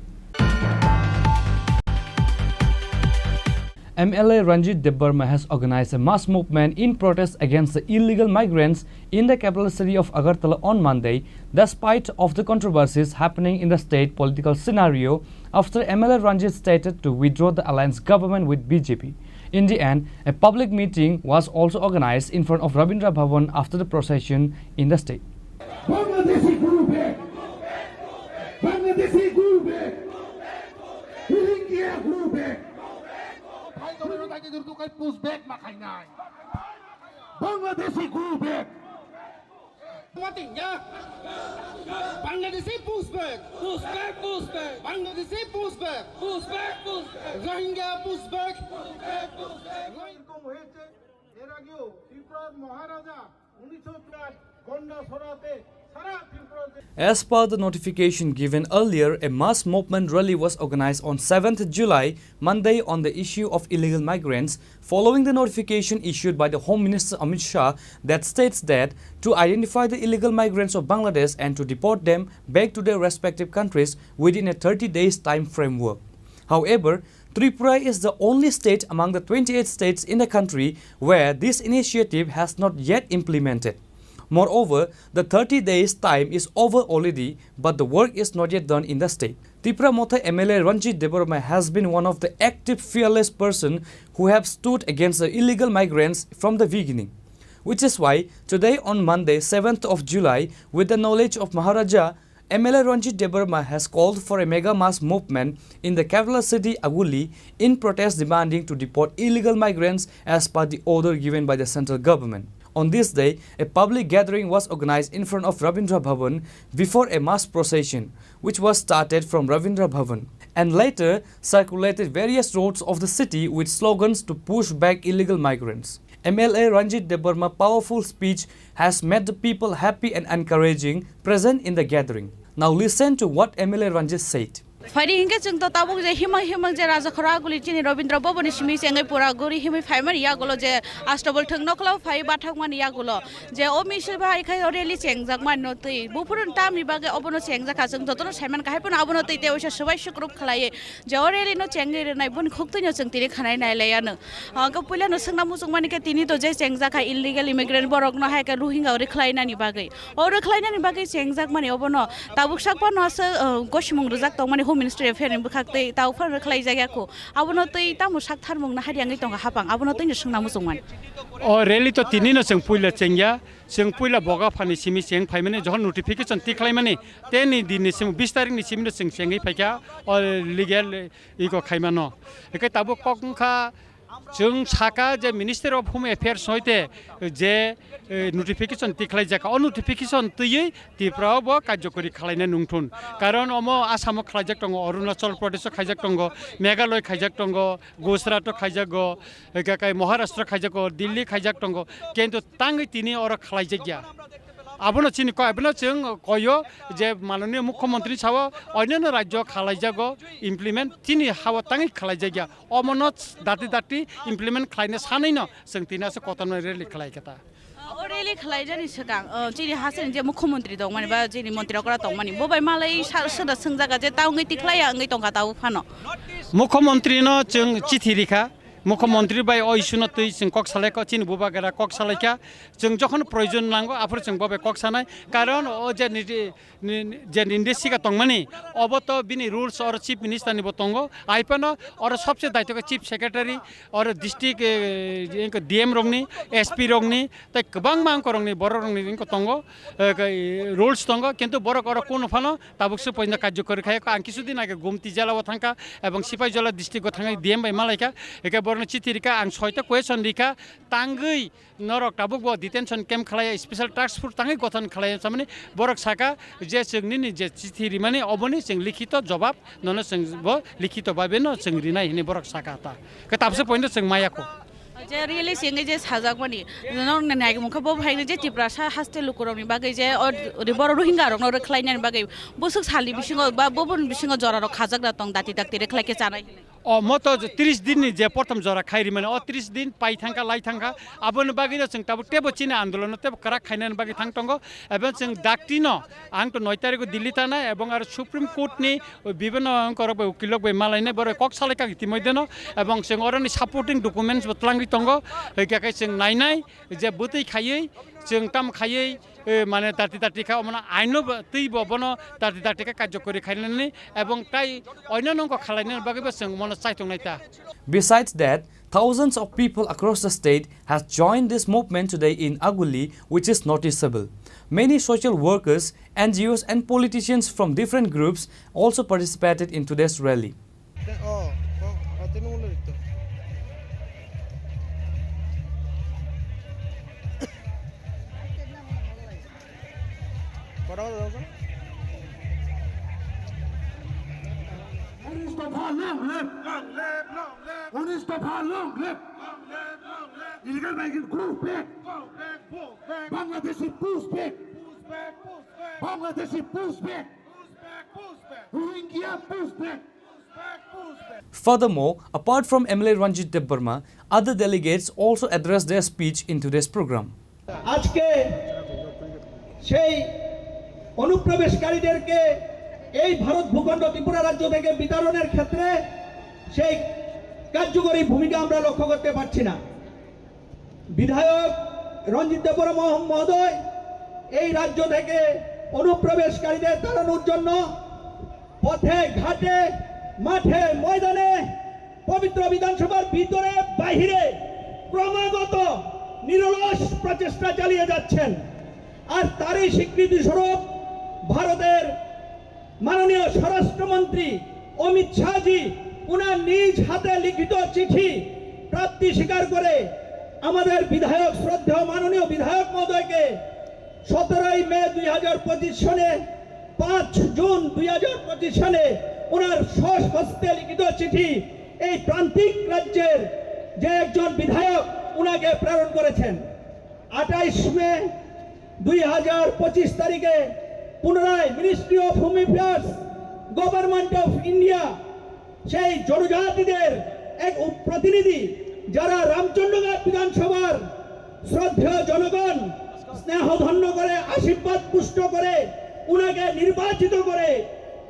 MLA Ranjit Debbarma has organized a mass movement in protest against the illegal migrants in the capital city of Agartala on Monday, despite of the controversies happening in the state political scenario after MLA Ranjit stated to withdraw the alliance government with BJP. In the end, a public meeting was also organized in front of Rabindra Bhavan after the procession in the state. Bangladeshi go back. Bangladeshi push back. Push back, push back. Bangladeshi push back. Push back, push back. Rohingya push back. Push back, push back. এরকম হয়েছে এর আগেও ত্রিপুরার মহারাজা 1904 গন্ডা ছড়াতে সারা ত্রিপুরাতে। As per the notification given earlier, a mass movement rally was organized on 7th July, Monday, on the issue of illegal migrants, following the notification issued by the Home Minister Amit Shah that states that to identify the illegal migrants of Bangladesh and to deport them back to their respective countries within a 30 days time framework. However, Tripura is the only state among the 28 states in the country where this initiative has not yet implemented. Moreover, the 30 days time is over already, but the work is not yet done in the state. Tripura Motha MLA Ranjit Debbarma has been one of the active, fearless person who have stood against the illegal migrants from the beginning. Which is why today on Monday, 7th of July, with the knowledge of Maharaja, MLA Ranjit Debbarma has called for a mega mass movement in the capital city Aguli in protest demanding to deport illegal migrants as per the order given by the central government. On this day, a public gathering was organized in front of Rabindra Bhavan before a mass procession, which was started from Rabindra Bhavan and later circulated various roads of the city with slogans to push back illegal migrants. MLA Ranjit Debarma's powerful speech has made the people happy and encouraging present in the gathering. Now listen to what MLA Ranjit said. Fari hingga jeng to tabuk je himang je raja khora guli chini Robindra Boboni simi sengai pura gori himi faimani ya golo je astable thang nokla fai bathak mani ya golo je o misel bhai khai oreli chengjak man no tei bupurun tamni bage obono chengjak ka jeng totono saiman kai pun abono tei te oisa sabai sukrup khalai je oreli no chengi renai bun khukti no jeng tiri khanai nai layano ga pula no sangna musung mani ke tini to je chengjak ka illegal immigrant borok no hai ka ruhinga ore khlai nani bage ore khlai nani bage chengjak mani obono tabuk sakpa no asa goshmung rujak tong mani Ministry of Health bukakte tau phar khlai jaga ko abono tei tamu sakthar mung na hariangai tong hapang abono tei sungna musungman o rally to tinino seng puila chengya seng puila boga phani simi seng phaimane johon notification tiklai mane teni din sim 20 tarik ni simi seng sengai phaika o legal iko khaimano ekai tabu kokha जों साका जे minister of home affairs होइते जे notification तिखलाई जाका a notification तयै तिफ्राव ब कार्यकरी खालायना नुंथुन कारण अमो आसाम खालायजाक दङ अरुणाचल प्रदेश खायजाक दङ मेघालय खायजाक दङ गुजरात खायजाक गाय महाराष्ट्र खायजाक दिल्ली खायजाक दङ किन्तु तांगै तिनि अर खालायजागिया आबनो चिनि को आबनो जों कयो जे माननीय मुख्यमंत्री साव अन्य राज्य खालायजागो इमप्लिमेंट तिनि हाव तांगै खालायजागिया अमनो दाति दाति इमप्लिमेंट खालायनो सानैनो जों तिनासो कतन रेलि खालायगता ओरेलि खलायजानि सिगां चिनि हासेन जे मुख्यमंत्री दं माने बा चिनि मन्त्रि अकरा दं माने बबाय मालाय सोदा सोंजागा जे ताउङै तिखलाया आङै दंगा ताउ फानो मुख्यमंत्री न जों चिठि लिखा मुख्यमंत्री बाय अइसुन तै जों कक सालायका चिनि बुबागेरा कक सालायका जों जखन प्रयोजन नांगौ आफोर जों बबे कक सानाय कारण ओ जे निर्देशिका तंगमानि अब तो बिनि रूल्स और चीफ मिनिस्टर नि बतंगो आइपन और सबसे दायित्व चीफ सेक्रेटरी और डिस्ट्रिक्ट डीएम रंगनि एसपी रंगनि तै गोबां मांग रंगनि बर रंगनि इनको तंगो रूल्स तंगो किन्तु बर कर कोन फानो ताबुकसो पयना कार्यकरी खायको आं किसुदिन आगे गुमति जिल्लाव थांका एवं सिपाहीजला डिस्ट्रिक्टआव थांगा डीएम बाय मालायका एके बरनो चिठि रिका आं 6टा क्वेश्चन रिका तांगै नरक ताबुक ब डिटेंशन कैम्प खालाय स्पेशल टास्क फोर्स तांगै गठन खालाय सामने बरक साका जे जोंनि जे चिठि रिमाने अबनि जों लिखित जवाब ननो जों ब लिखित बाबेनो जों रिनाय हिने बरक साका ता के ताबसे पॉइंट जों मायाको जे रियली सिंगे जे साजाक मानि नन नायग मुखा ब भाइनो जे तिब्रा सा हास्ते लुकुरनि बागै जे बर रोहिंगा रंग रखलायनानि बागै बोसुक सालि बिसिङाव बा बबन बिसिङाव जरा खाजाक दा तंग दाति दाति रेखलायके जानाय म तो 30 दिन जे प्रथम जरा खाइरि माने 30 दिन पाइ थांका लाई थांका आबन बागै जों ताबो टेबो चिने आन्दोलन तेब करा खाइनानि बागै थांतंगो एबं जों डाक्टिनो आं तो 9 तारिख दिल्ली थाना एबं आरो सुप्रीम कोर्ट नि विभिन्न अंकर उकिलक बे मालायने बर कक सालायका इतिमध्येनो एबं जों अरनि सपोर्टिंग डकुमेन्ट्स बतलांगि तंगो एकाकै जों नायनाय जे बुतै खायै जों ताम खायै माने ताति तातिका माने आइनो तै बबनो ताति तातिका कार्यकरी खाइनानि एबं ताइ अन्यनंको खालायनानि बागैबो जों मन चाइतंनायता Besides that, thousands of people across the state has joined this movement today in Aguli, which is noticeable. Many social workers, NGOs and politicians from different groups also participated in today's rally. Illegal migrant go back. Bangladeshi push back. Bangladeshi push back. Rohingya push back. Furthermore, apart from MLA Ranjit Debarma, other delegates also addressed their speech in today's program. আজকে সেই অনুপ্রবেশকারীদেরকে এই ভারত ভূখণ্ড ত্রিপুরা রাজ্য থেকে বিতরণের ক্ষেত্রে সেই কার্যকরী ভূমিকা আমরা লক্ষ্য করতে পারছি না বিধায়ক রঞ্জিত দেববর্মা মহোদয় এই রাজ্য থেকে অনুপ্রবেশকারীদের তাড়ানোর জন্য পথে ঘাটে মাঠে ময়দানে পবিত্র বিধানসভার ভিতরে বাইরে ক্রমাগত নিরলস প্রচেষ্টা চালিয়ে যাচ্ছেন আর তারই স্বীকৃতি স্বরূপ ভারতের মাননীয় স্বরাষ্ট্রমন্ত্রী অমিত শাহজি উনার নিজ হাতে লিখিত চিঠি প্রাপ্তি স্বীকার করে আমাদের বিধায়ক শ্রদ্ধেয় মাননীয় বিধায়ক মহোদয়কে 17 মে 2025 সনে 5 জুন 2025 সনে উনার স্বহস্তে লিখিত চিঠি এই প্রান্তিক রাজ্যের যে একজন বিধায়ক উনাকে প্রেরণ করেছেন। 28 মে 2025 তারিখে পুনরায় ministry of home affairs, government of India সেই জনজাতিদের এক প্রতিনিধি যারা রামচন্দ্রগড় বিধানসভার শ্রদ্ধেয় জনগণ স্নেহধন্য করে আশীর্বাদ পুষ্ট করে উনাকে নির্বাচিত করে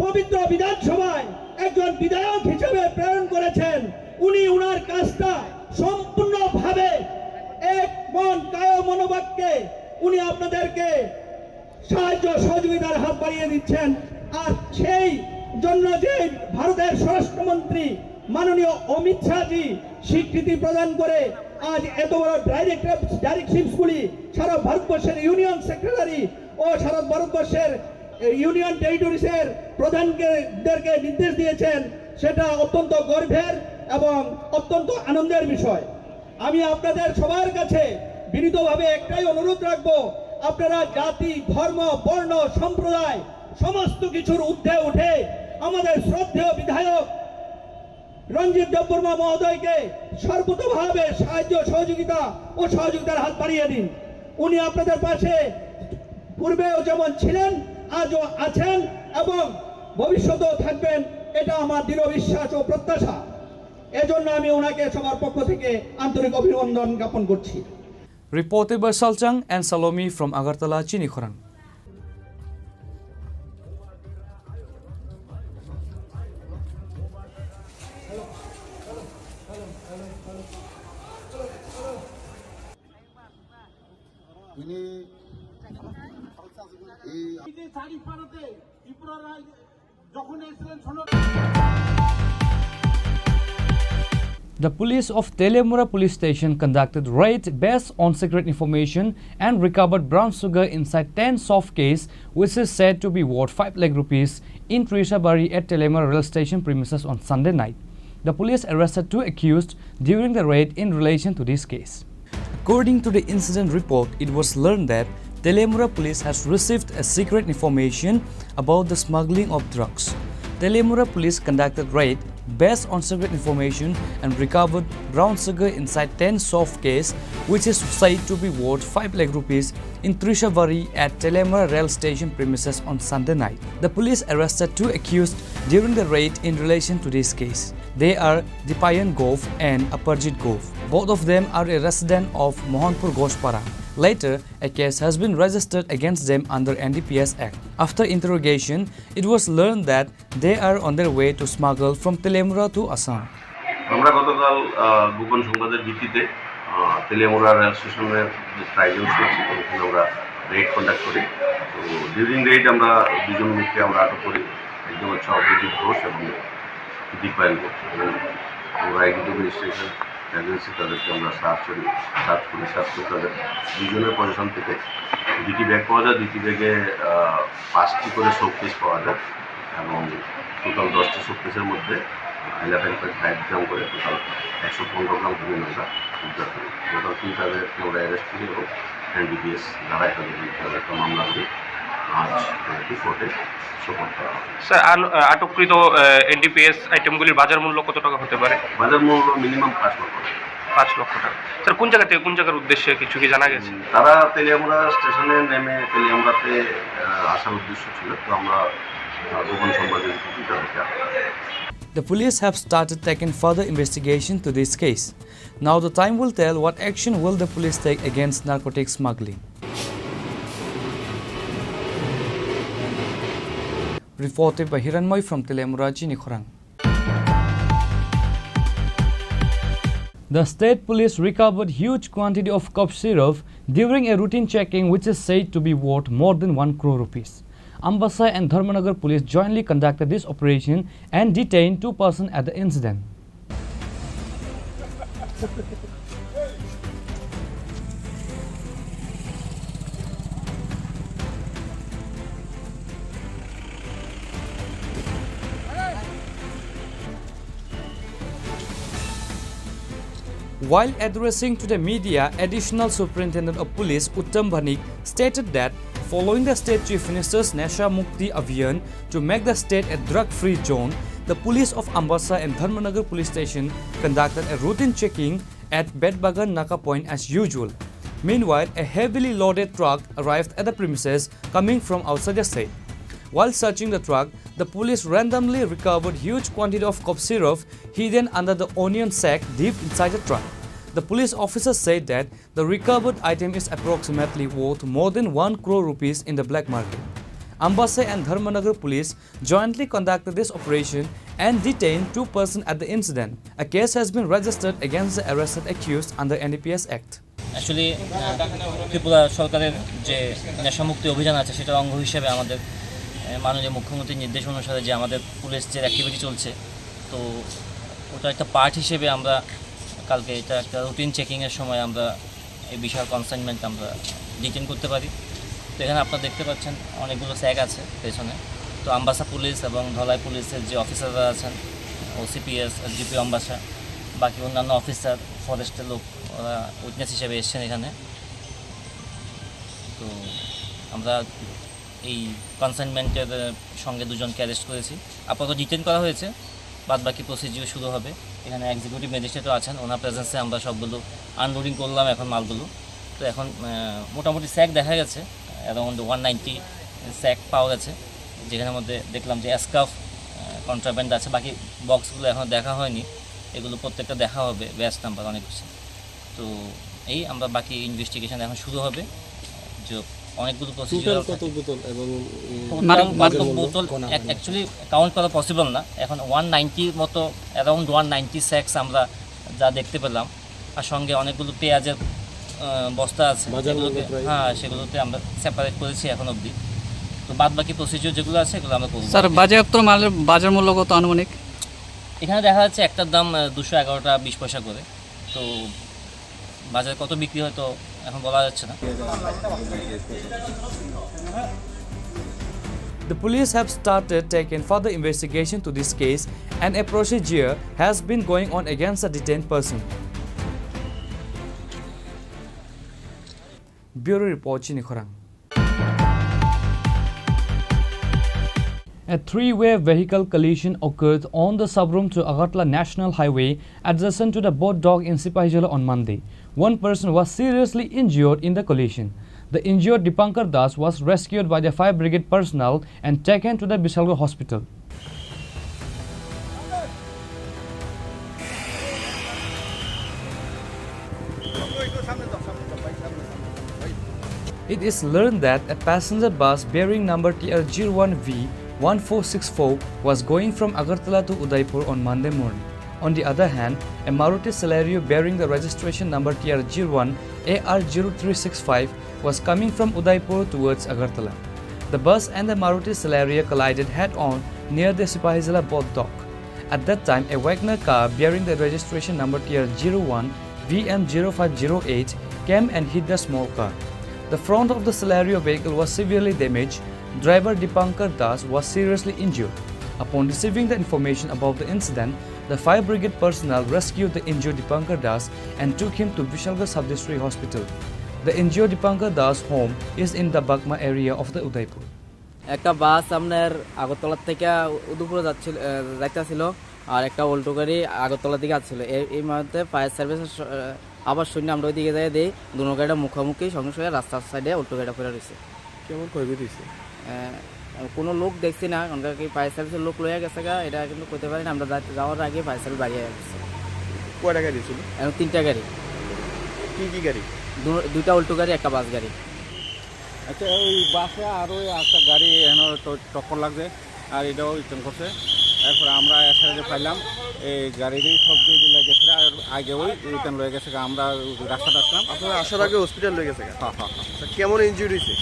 পবিত্র বিধানসভায় একজন বিধায়ক হিসেবে প্রেরণ করেছেন। উনি উনার কাজটা সম্পূর্ণভাবে এক মন কায় মনোবাক্যে উনি আপনাদেরকে সাহায্য সহযোগিতার হাত বাড়িয়ে দিচ্ছেন। আর সেই জন্য যে ভারতের স্বরাষ্ট্রমন্ত্রী মাননীয় অমিত শাহজি স্বীকৃতি প্রদান করে আজ এত বড় ডাইরেক্টিভসগুলি সারা ভারতবর্ষের ইউনিয়ন সেক্রেটারি ও সারা ভারতবর্ষের ইউনিয়ন টেরিটরিজের প্রধানদেরকে নির্দেশ দিয়েছেন, সেটা অত্যন্ত গর্বের এবং অত্যন্ত আনন্দের বিষয়। আমি আপনাদের সবার কাছে বিনীতভাবে একটাই অনুরোধ রাখবো, আপনারা জাতি, ধর্ম, বর্ণ, সম্প্রদায় সমস্ত কিছুর ঊর্ধ্বে উঠে আমাদের শ্রদ্ধেয় বিধায়ক রঞ্জিত দেববর্মা মহোদয়কে সর্বতোভাবে সাহায্য সহযোগিতার হাত বাড়িয়ে দিন। উনি আপনাদের পাশে পূর্বেও যেমন ছিলেন আজও আছেন এবং ভবিষ্যতেও থাকবেন, এটা আমার দৃঢ় বিশ্বাস ও প্রত্যাশা। এজন্য আমি ওনাকে সবার পক্ষ থেকে আন্তরিক অভিনন্দন জ্ঞাপন করছি। Reported by Salchang and Salomi from Agartala, Chini Khorang. The police of Telemura police station conducted raid based on secret information and recovered brown sugar inside 10 soft case which is said to be worth 5 lakh rupees in Trishabari at Telemura rail station premises on Sunday night. The police arrested 2 accused during the raid in relation to this case. According to the incident report, it was learned that Telemura police has received a secret information about the smuggling of drugs. Telemura police conducted raid based on secret information and recovered brown sugar inside 10 soft case which is said to be worth 5 lakh rupees in Trishabari at Telemura rail station premises on Sunday night. The police arrested 2 accused during the raid in relation to this case. They are Dipayan Gov and Aparjit Gov. Both of them are a resident of Mohanpur Goshpara. Later, a case has been registered against them under NDPS Act. After interrogation, it was learned that they are on their way to smuggle from Telemura to Assam. আমরা গতকাল গোপন সংবাদের ভিত্তিতে Teliamura rail স্টেশনের যে ট্রাইজেল ছিল ওখানে আমরা রেড কন্ডাক্ট করি। তো ডিউরিং রেড আমরা দুজন লোককে আমরা আটক করি, একজন হচ্ছে অপোজিট ঘোষ এবং দীপায়ন ঘোষ। এবং আমরা এগ্রিটিভ রেজিস্ট্রেশন এজেন্সি তাদেরকে আমরা সার্চ করি তাদের দুজনের পজিশন থেকে 2টি ব্যাগ পাওয়া যায়। 2টি ব্যাগে 5টি করে শোকেস পাওয়া যায় এবং টোটাল 10টি শোকেসের মধ্যে 11.5 গ্রাম করে টোটাল 115 গ্রাম হিরোইন আমরা উদ্ধার করি। টোটাল 3 আমরা অ্যারেস্ট করি এবং NDPS ধারায় তাদের একটা মামলা করি। আজ কোর্টে সোপর্দ করা হয়। স্যার, আটককৃত NDPS আইটেমগুলির বাজার মূল্য কত টাকা হতে পারে? বাজার মূল্য মিনিমাম 5 লক্ষ টাকা। 5 লক্ষ টাকা। স্যার, কোন জায়গা থেকে কোন জায়গার উদ্দেশ্যে কিছু কি জানা গেছে? তারা তেলিয়ামুড়া স্টেশনে নেমে তেলিয়ামুড়াতে আসার উদ্দেশ্য ছিল, তো আমরা গোপন সংবাদের ভিত্তিতে তাদেরকে আটক করি। The police have started taking further investigation to this case. Now the time will tell what action will the police take against narcotics smuggling. Reported by Hiranmoy from Telemura, Chini Khorang. The state police recovered huge quantity of cough syrup during a routine checking which is said to be worth more than 1 crore rupees. Ambassa and Dharmanagar police jointly conducted this operation and detained 2 persons at the incident. While addressing to the media, Additional Superintendent of Police Uttam Bhanik stated that following the state chief minister's Nasha Mukti Abhiyan to make the state a drug-free zone, the police of Ambassa and Dharmanagar police station conducted a routine checking at Bedbagan Naka Point as usual. Meanwhile, a heavily loaded truck arrived at the premises coming from outside the state. While searching the truck, the police randomly recovered huge quantity of cough syrup hidden under the onion sack deep inside the truck. The police officer said that the recovered item is approximately worth more than 1 crore rupees in the black market. Ambase and Dharmanagar police jointly conducted this operation and detained 2 persons at the incident. A case has been registered against the arrested accused under NDPS Act. Actually, Tripura সরকারের যে নেশামুক্তি অভিযান আছে সেটার অঙ্গ হিসেবে আমাদের মাননীয় মুখ্যমন্ত্রীর নির্দেশ অনুসারে যে আমাদের পুলিশ যে অ্যাক্টিভিটি চলছে তো ওটা একটা পার্ট হিসেবে আমরা কালকে এটা একটা রুটিন চেকিংয়ের সময় আমরা এই বিষয়ে কনসাইনমেন্ট আমরা ডিটেইন করতে পারি। তো এখানে আপনারা দেখতে পাচ্ছেন অনেকগুলো স্যাগ আছে পেছনে। তো আমবাসা পুলিশ এবং ধলাই পুলিশের যে অফিসাররা আছেন ওসিপিএস জিপি আমবাসা বাকি অন্যান্য অফিসার ফরেস্টের লোক ওরা উইটনেস হিসেবে এসছেন এখানে। তো আমরা এই কনসাইনমেন্টের সঙ্গে 2 জনকে অ্যারেস্ট করেছি, আপাতত ডিটেইন করা হয়েছে, বাদ বাকি প্রসিডিউর শুরু হবে। এখানে এক্সিকিউটিভ ম্যাজিস্ট্রেটও আছেন, ওনার প্রেজেন্সে আমরা সবগুলো আনলোডিং করলাম এখন মালগুলো। তো এখন মোটামুটি স্যাক দেখা গেছে অ্যারাউন্ড 190 স্যাক পাওয়া গেছে, যেখানের মধ্যে দেখলাম যে স্কার্ফ কন্ট্রাব্যান্ড আছে, বাকি বক্সগুলো এখন দেখা হয়নি, এগুলো প্রত্যেকটা দেখা হবে, ব্যাচ নাম্বার অনেক কিছু। তো এই আমরা বাকি ইনভেস্টিগেশন এখন শুরু হবে। যে অনেকগুলো প্রসিডিউর বোতল অ্যাকচুয়ালি কাউন্ট করা পসিবল না, এখন 190 মতো অ্যারাউন্ড 190 স্যাক্স আমরা যা দেখতে পেলাম। আর সঙ্গে অনেকগুলো পেঁয়াজের বস্তা আছে, হ্যাঁ সেগুলোতে আমরা সেপারেট করেছি এখন অবধি। তো বাদ বাকি প্রসিডিউর যেগুলো আছে এগুলো আমরা করব। স্যার বাজেয়াপ্ত মালের বাজার মূল্য কত আনুমানিক? এখানে দেখা যাচ্ছে একটার দাম 211 টাকা 20 পয়সা করে। তো বাজারে কত বিক্রি হয় তো এখন বলা যাচ্ছে না। The police have started taking further investigation to this case and a procedure has been going on against the detained person. Bureau Report, Chini Khorang. A 3-way vehicle collision occurred on the Sabrum to Agartala National Highway adjacent to the boat dock in Sipahijala on Monday. 1 person was seriously injured in the collision. The injured Dipankar Das was rescued by the fire brigade personnel and taken to the Bishalgarh hospital. It is learned that a passenger bus bearing number TR01V 1464 was going from Agartala to Udaipur on Monday morning. On the other hand, a Maruti Celerio bearing the registration number TR01 AR0365 was coming from Udaipur towards Agartala. The bus and the Maruti Celerio collided head-on near the Sipahijala boat dock. At that time, a Wagner car bearing the registration number TR01 VM0508 came and hit the small car. The front of the Celerio vehicle was severely damaged. Driver Dipankar Das was seriously injured. Upon receiving the information about the incident, the fire brigade personnel rescued the injured Dipankar Das and took him to Bishalgarh Sub-District Hospital. The injured Dipankar Das home is in the Bagma area of the Udaipur. একটা বাস আপনার আগরতলা থেকে উদয়পুরে যাইতেছিল আর একটা Alto গাড়ি আগরতলা দিকে আসছিল। এই মুহূর্তে ফায়ার সার্ভিসের আবার শূন্য আমরা ওই দিকে যাই দিই, দুটো গাড়িটা মুখোমুখি সঙ্গে সঙ্গে রাস্তার সাইডে অল্টো গাড়িটা ফেরা রয়েছে। কেমন ক্ষয়ক্ষতি হয়েছে? কোনো লোক দেখছি না, কারণ কি ফায়ার সার্ভিসের লোক লইয়া গেছে গা, এটা কিন্তু করতে পারি না। আমরা যাওয়ার আগে ফায়ার সার্ভিস বাড়িয়ে গেছে। কয়টা গাড়ি ছিল? এখন 3টা গাড়ি। কি কি গাড়ি? 2টা অল্টো গাড়ি, একটা বাস গাড়ি। আচ্ছা, ওই বাসে আর ওই একটা গাড়ি এখন টক্কর লাগছে আর এটাও রিটার্ন করছে। এরপরে আমরা এসে পাইলাম এই গাড়িরই সব দিয়ে গেছে আর আগে ওই রিটার্ন লয়ে গেছে। আমরা রাস্তাটা আসলাম, আপনারা আসার আগে হসপিটাল লয়ে গেছে। হ্যাঁ হ্যাঁ হ্যাঁ। কেমন ইনজুরি হয়েছে?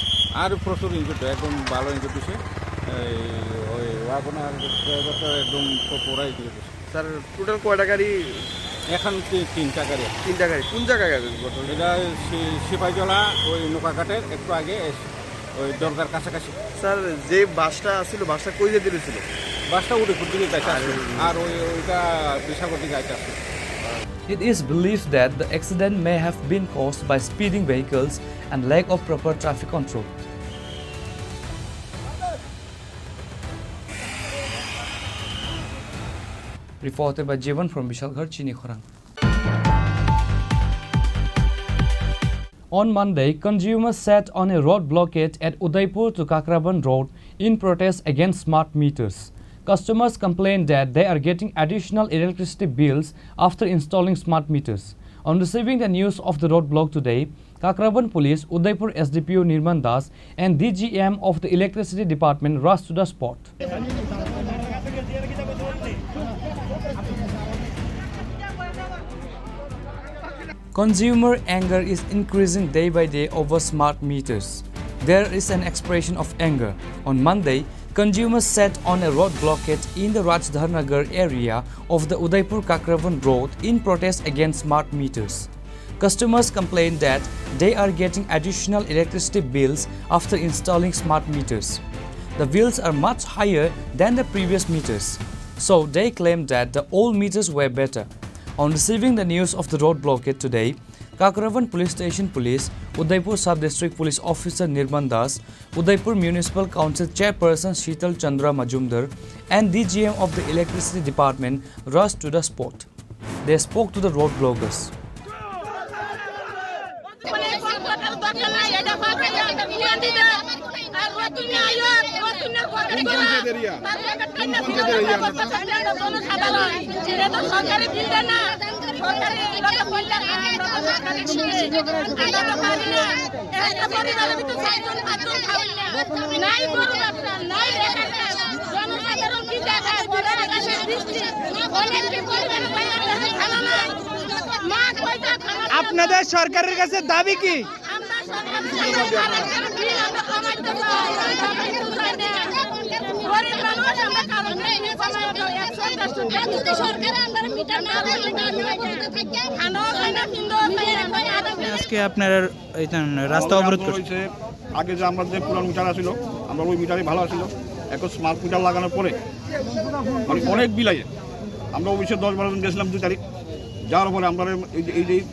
আর প্রচুর ইনজুরি, একদম ভালো ইনজুরি হয়েছে। ওই ওয়াগনার ড্রাইভারটা একদম পুরাই ইনজুরি হয়েছে। স্যার টোটাল কয়টা গাড়ি? এখন 3টা গাড়ি। 3টা গাড়ি কোন জায়গায় গেছে? এটা সিপাহীজলা ওই নৌকাঘাটের একটু আগে ওই দরগার কাছাকাছি। স্যার যে বাসটা ছিল বাসটা কই যেতে দিয়েছিল? বাসটা উদয়পুর দিকে যাইতে আসছিল আর ওইটা বিশালগড় দিকে যাইতে আসছিল। It is believed that the accident may have been caused by speeding vehicles and lack of proper traffic control. Reported by Jeevan from Bishalgarh, Chini Khorang. On Monday, consumers sat on a road blockade at Udaipur to Kakraban Road in protest against smart meters. Customers complained that they are getting additional electricity bills after installing smart meters. On receiving the news of the roadblock today, Kakraban Police, Udaipur SDPO Nirman Das and DGM of the Electricity Department rushed to the spot. Consumer anger is increasing day by day over smart meters. There is an expression of anger. On Monday, consumers sat on a road blockade in the Rajdharnagar area of the Udaipur Kakravan Road in protest against smart meters. Customers complained that they are getting additional electricity bills after installing smart meters. The bills are much higher than the previous meters, so they claimed that the old meters were better. On receiving the news of the road blockade today, Kakravan Police Station Police, Udaipur Sub-District Police Officer Nirman Das, Udaipur Municipal Council Chairperson Sheetal Chandra Majumdar and DGM of the Electricity Department rushed to the spot. They spoke to the road bloggers. আপনাদের সরকারের কাছে দাবি কি? আজকে আপনারা রাস্তা অবরোধ করছে। আগে যে আমাদের পুরান মিটার ছিল, আমরা ওই মিটারই ভালো ছিল। এখন স্মার্ট মিটার লাগানোর পরে মানে অনেক বিল আছে। আমরা অবশ্যই 10-12 জন গেছিলাম 2 তারিখ। যাওয়ার পরে আমরা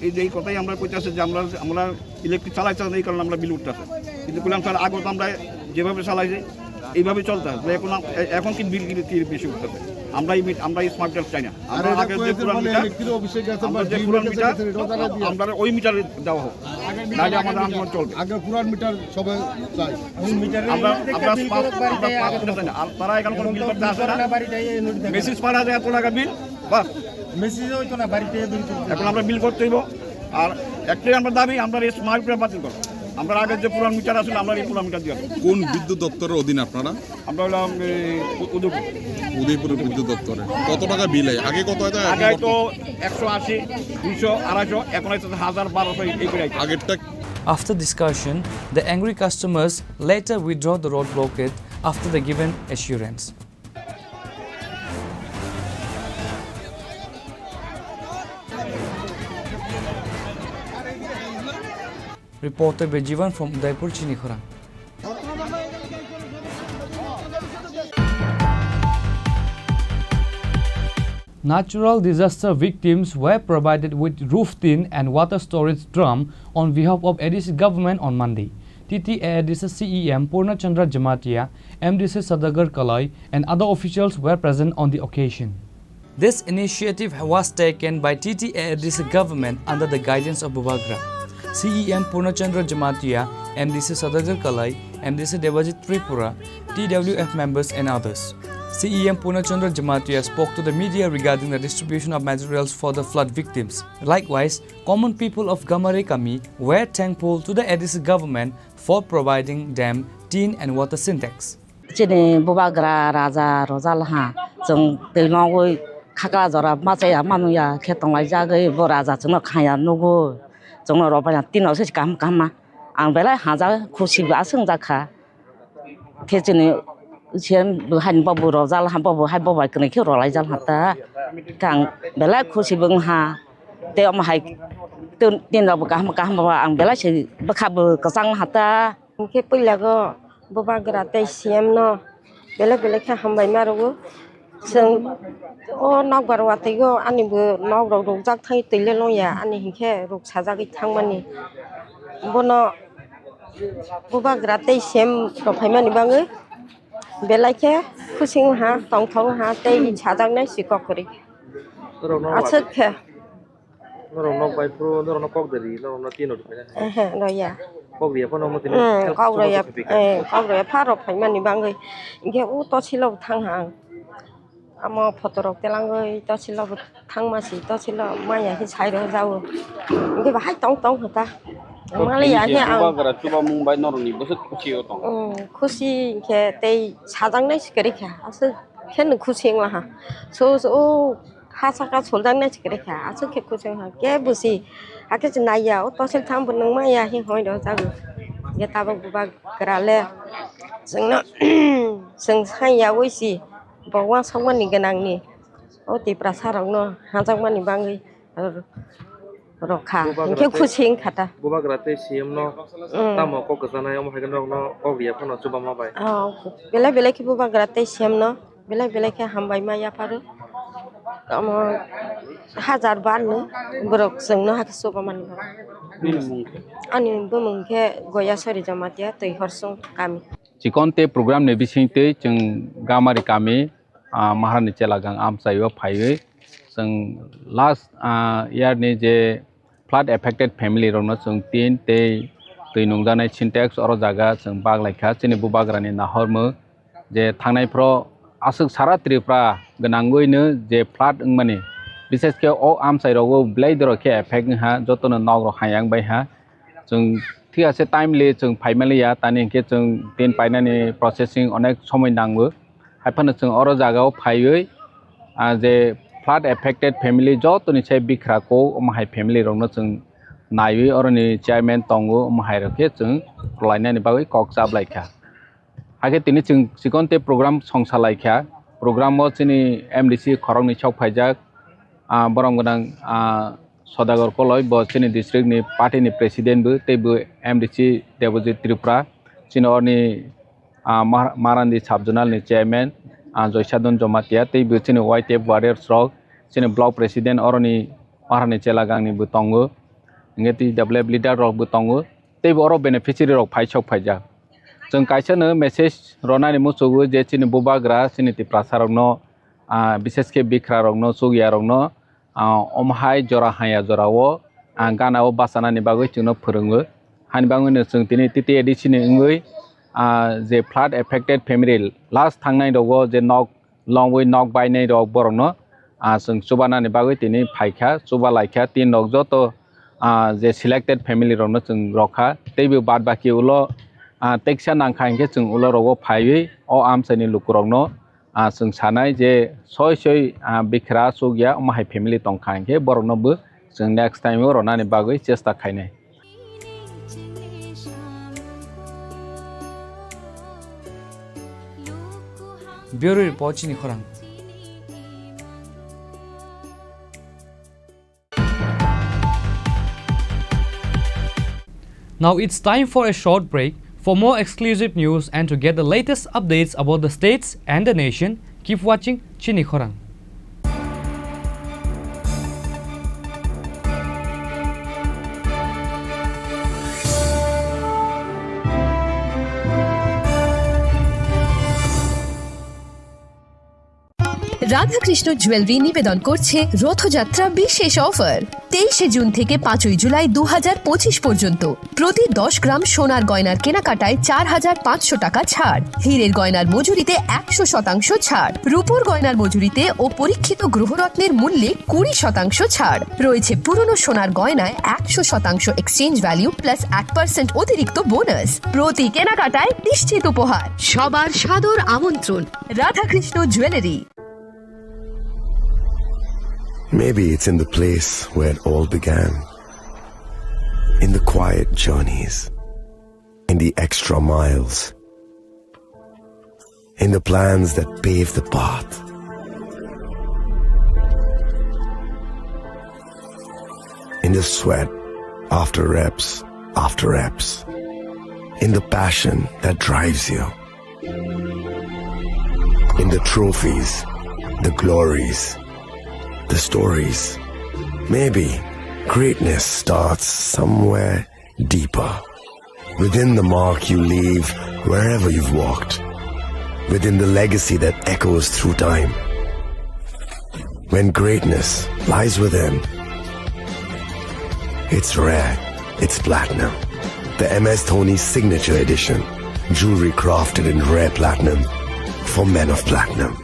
এই যে কথাই আমরা কইতেছি যে আমরা ইলেকট্রিক চালাইতে এই কারণে আমরা বিল উঠতেছে। কিন্তু বললাম স্যার আগে তো আমরা যেভাবে চালাইছি এইভাবে চলতে হবে। এখন কি বিল বেশি উঠতেছে? আমরা এই স্মার্ট মিটার চাই না। আমরা আগে যে পুরান মিটার আমরা ওই মিটার দেওয়া হোক, নাহলে আমাদের আন্দোলন চলবে। আগে পুরান মিটার সবাই চাই, আমরা চাই না। আর তারা এখানে কোনো বিল করতে আসে না। মেসেজ পাঠা যায় 1 টাকা বিল, বাস মেসেজ হইতো না, বাড়িতে বিল করতে। এখন আমরা বিল করতে হইব। আর একটাই আমরা দাবি, আমরা এই স্মার্ট মিটার বাতিল করব। আমরা আগে যে পুরান মিটার আসলে আমরা এই পুরান মিটার দিয়ে। কোন বিদ্যুৎ দপ্তরের অধীনে আপনারা? আমরা হলাম উদয়পুর বিদ্যুৎ দপ্তরে। কত টাকা বিল হয়? আগে কত হয়? আগে তো 180, 200, 250, এখন হচ্ছে 1000-1200 এই করে। আগেরটা। After discussion, the angry customers later withdrew the road blockade after the given assurance. Reporter Bejivan from Udaipur, Chini Khorang. Natural disaster victims were provided with roof tin and water storage drum on behalf of ADC government on Monday. TTADC CEM Purnachandra Jamatia, MDC Sadagar Kalai and other officials were present on the occasion. This initiative was taken by TTADC government under the guidance of Bubagra. CEM Purnachandra Jamatia, MDC Sadagar Kalai, MDC Devajit Tripura, TWF members and others. CEM Purnachandra Jamatia spoke to the media regarding the distribution of materials for the flood victims. Likewise, common people of Gamare Kami were thankful to the ADC government for providing them tin and water syntax. Chini Bubagra Raja Rosalha, Zong Delongui, Kakazora, Mataya Manuya, Ketonga Jagai, Boraza, Kaya Nugu, Zong Robana, Tino Kama, and Bella Haza, Kusiba Sungaka, Kitchen. 以前不还不不罗扎了，还不还不外跟你去罗来着哈的，讲本来可是问哈，对我们还对电脑不干不话，俺本来是不看不个上哈的。去不了个不把个带线呢，本来看还没买了个，生哦那个话这个安尼不那个罗扎太对了咯呀，安尼去罗查查个汤嘛呢，不那不把个带线罗排嘛你帮个。 Belaknya kucing ha, tong ha, teh cadang nasi kokori. Acak ke, Norong by pro, norong kok dari, norong tino di mana? Rồi ya. Kok dia pun nomor tino. Kau rồi ya, kau rồi phá rồi phải mà đi bằng người, cái u to chỉ lâu thăng hàng, ama photo rồi tên là người to chỉ lâu thăng mà chỉ to chỉ lâu mai nhà khi sai rồi giàu, cái bà hay tông người ta. Malaysia nya. Coba Mumbai norong ni bosot kuci otong. Kuci ke tei 사장 내 그래 게. 아서 걔는 kucing lah. So 하사가 솔장 내 그래 게. 아서 걔 kucing ha. 걔 무시 아게 나야 또 실탐 분능 마야 히 호이도 자고. 얘 따바 부바 그랄래. 정나 정사야 위시. 바와 성만이 그낭니. 어디 프라사랑노 한장만이 방이. Rokha, cái kucing kata. Buba grate siam no, tamo kok kesana yang mau kenal no, kok dia pun coba mau bay. Bela ki buba grate siam no, bela ki hambai maya paru. Kamu 1000 baht no, berok seng no hak coba man. Ani bumung ke goya sori jamatia tei horsong kami. Cikonte program ne bisinte jeng gamari kami maharani celagang am sayo phaiwe seng last year ne je flood affected family rong no sung tin te tuinung janai syntax oro jaga sung bag laikha chini bubagrani nahormo je thangnai pro asuk sara tripura ganangoi no je flood mani বিশেষ ke o am sai rogo blai dro ke effect ha jotono nog ro hayang bai ha sung ঠিক আছে timely जों फाइमालिया तानि के जों tin पाइनानि processing अनेक समय नांगो हाइफानो जों अरो जागाव फाइयै जे फ्लाड एफेक्टेड फैमिली जतनि से बिख्राखौ माहाय फैमिली रंनो जों नायै अरनि चेयरमैन तंगो माहाय रखे जों लायनानि बागै कक जाबलायखा हागे तिनि जों सिकनते प्रोग्राम संसालायखा प्रोग्रामो जोंनि एमडीसी खरंनि चौक फाइजाक बरंगोनां Sodagar koloi bo chini district ni party ni president bu tebu MDC Devojit Tripura chini orni Marandi subzonal ni chairman Joysadon Jomatia tebu chini White Warriors Rock chini block president orni Marani Chelagang ni bu tongo ngeti develop leader rock bu tongo tebu oro beneficiary rock phaichok phaija जों काइसनो message रनानि मुसुगु जे chini bubagra chini ti prasarokno bisheske bikra rokno sugia rokno omhai jora haya jorao ganao basanani bagoi chungno phurungo hani bangone जों tini titi edition ngoi je flood affected family last thangnai rogo je nok longway nok bainai rok borokno जों subanani bagoi tini phaikha suba laikha tin nok joto je selected family rokno जों rokha teibu bad baki ulo teksha nangkhaingke जों ulo rogo phaiwi o amsani lukurokno जों सानाय जे सय बिखरा सुगिया माहाय family तंखांके बरनबो जों next time रनानि बागै चेष्टा खायनाय Bureau Report Chini Khorang. Now it's time for a short break. For more exclusive news and to get the latest updates about the states and the nation, keep watching Chini Khorang. Radhakrishna jewellery নিবেদন করছে রথযাত্রা বিশেষ offer 23 June থেকে 5 জুলাই 2025 পর্যন্ত প্রতি 10 গ্রাম সোনার গয়নার কেনাকাটায় 4500 টাকা ছাড় হীরের গয়নার মজুরিতে 100% ছাড় রূপোর গয়নার মজুরিতে ও পরীক্ষিত গ্রহরত্নের মূল্যে 20% ছাড় রয়েছে পুরনো সোনার গয়নায় 100% এক্সচেঞ্জ ভ্যালু প্লাস 8% অতিরিক্ত বোনাস প্রতি কেনাকাটায় নিশ্চিত উপহার সবার সাদর আমন্ত্রণ Radhakrishna jewellery Maybe it's in the place where it all began. In the quiet journeys. In the extra miles. In the plans that pave the path. In the sweat after reps. In the passion that drives you. In the trophies, the glories, the stories. Maybe greatness starts somewhere deeper. Within the mark you leave wherever you've walked. Within the legacy that echoes through time. When greatness lies within, It's rare. It's platinum. The MS Dhoni Signature Edition. Jewelry crafted in rare platinum for men of platinum.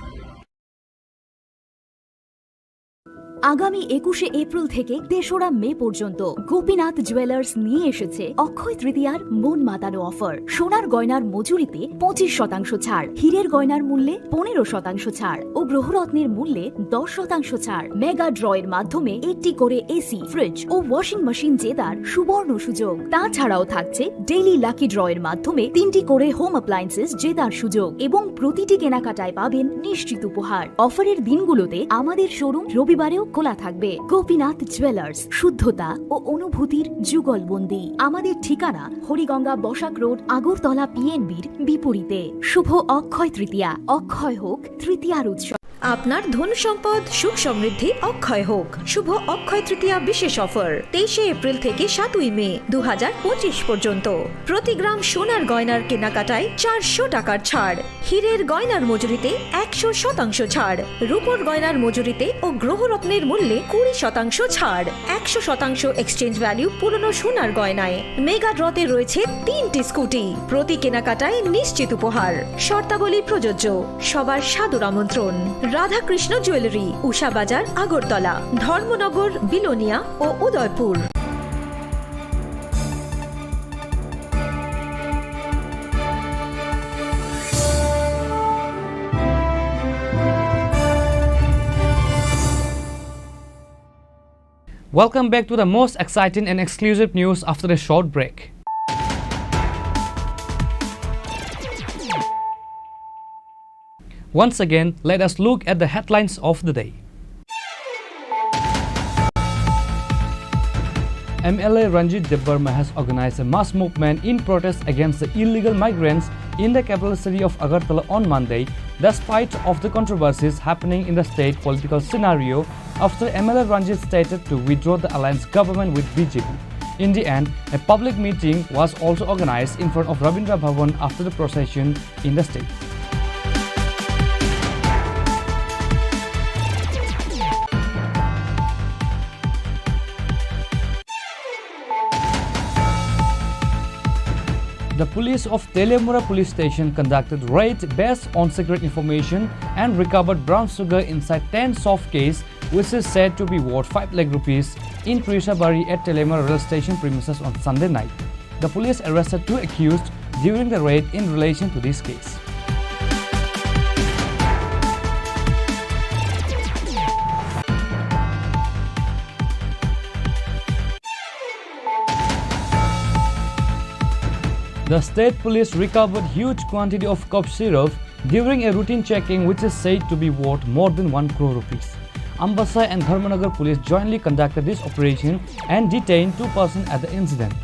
আগামী 21শে April থেকে ৩রা মে পর্যন্ত Gopinath jewellers নিয়ে এসেছে অক্ষয় তৃতীয়ার মন মাতানো offer. সোনার গয়নার মজুরিতে 25% ছাড়, হীরের গয়নার মূল্যে 15% ছাড় ও গ্রহরত্নের মূল্যে 10% ছাড়। মেগা ড্রয়ের মাধ্যমে একটি করে এসি, ফ্রিজ ও ওয়াশিং মেশিন জেতার সুবর্ণ সুযোগ। তাছাড়াও থাকছে ডেইলি লাকি ড্রয়ের মাধ্যমে 3টি করে হোম অ্যাপ্লায়েন্সেস জেতার সুযোগ এবং প্রতিটি কেনাকাটায় পাবেন নিশ্চিত উপহার। অফারের দিনগুলোতে আমাদের শোরুম রবিবারেও খোলা থাকবে। গোপীনাথ জুয়েলার্স, শুদ্ধতা ও অনুভূতির যুগলবন্দি। আমাদের ঠিকানা হরিগঙ্গা বসাক রোড, আগরতলা পিএনবির বিপরীতে। শুভ অক্ষয় তৃতীয়া, অক্ষয় হোক তৃতীয়ার উৎসব। আপনার ধন সম্পদ সুখ সমৃদ্ধি অক্ষয় হোক। শুভ অক্ষয় তৃতীয়া বিশেষ অফার 23শে এপ্রিল থেকে 7ই মে 2025 পর্যন্ত। প্রতি গ্রাম সোনার গয়নার কেনাকাটায় 400 টাকার ছাড়, হীরের গয়নার মজুরিতে 100% ছাড়, রূপোর গয়নার মজুরিতে ও গ্রহরত্নের মূল্যে 20% ছাড়, 100% এক্সচেঞ্জ ভ্যালু পুরনো সোনার গয়নায়। মেগা ড্রতে রয়েছে 3টি স্কুটি, প্রতি কেনাকাটায় নিশ্চিত উপহার। শর্তাবলী প্রযোজ্য। সবার সাদর আমন্ত্রণ। রাধাকৃষ্ণ জুয়েলারি, উষা বাজার, আগরতলা, ধর্মনগর, বিলোনিয়া ও Udaipur. Welcome back to the most exciting and exclusive news after a short break. Once again, let us look at the headlines of the day. MLA Ranjit Debarma has organized a mass movement in protest against the illegal migrants in the capital city of Agartala on Monday, despite of the controversies happening in the state political scenario after MLA Ranjit stated to withdraw the alliance government with BJP. In the end, a public meeting was also organized in front of Rabindra Bhavan after the procession in the state. The police of Telemura police station conducted raid based on secret information and recovered brown sugar inside 10 soft case, which is said to be worth 5 lakh rupees in Trishabari at Telemura rail station premises on Sunday night. The police arrested 2 accused during the raid in relation to this case. The state police recovered huge quantity of cough syrup during a routine checking, which is said to be worth more than 1 crore rupees. Ambassa and Dharmanagar police jointly conducted this operation and detained 2 persons at the incident.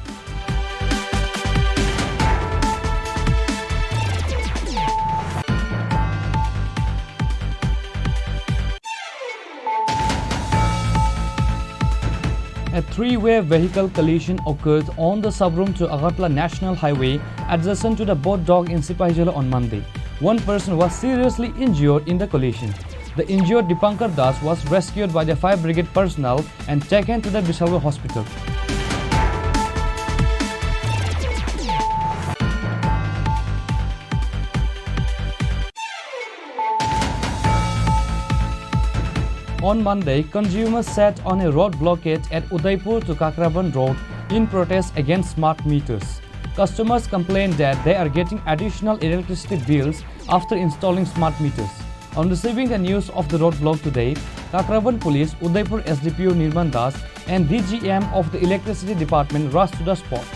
A 3-way vehicle collision occurred on the Sabrum to Agartala National Highway adjacent to the boat dock in Sipahijala on Monday. 1 person was seriously injured in the collision. The injured Dipankar Das was rescued by the fire brigade personnel and taken to the Bisalwa hospital. On Monday, consumers sat on a road blockade at Udaipur to Kakraban Road in protest against smart meters. Customers complained that they are getting additional electricity bills after installing smart meters. On receiving the news of the roadblock today, Kakraban Police, Udaipur SDPO Nirman Das and DGM of the Electricity Department rushed to the spot.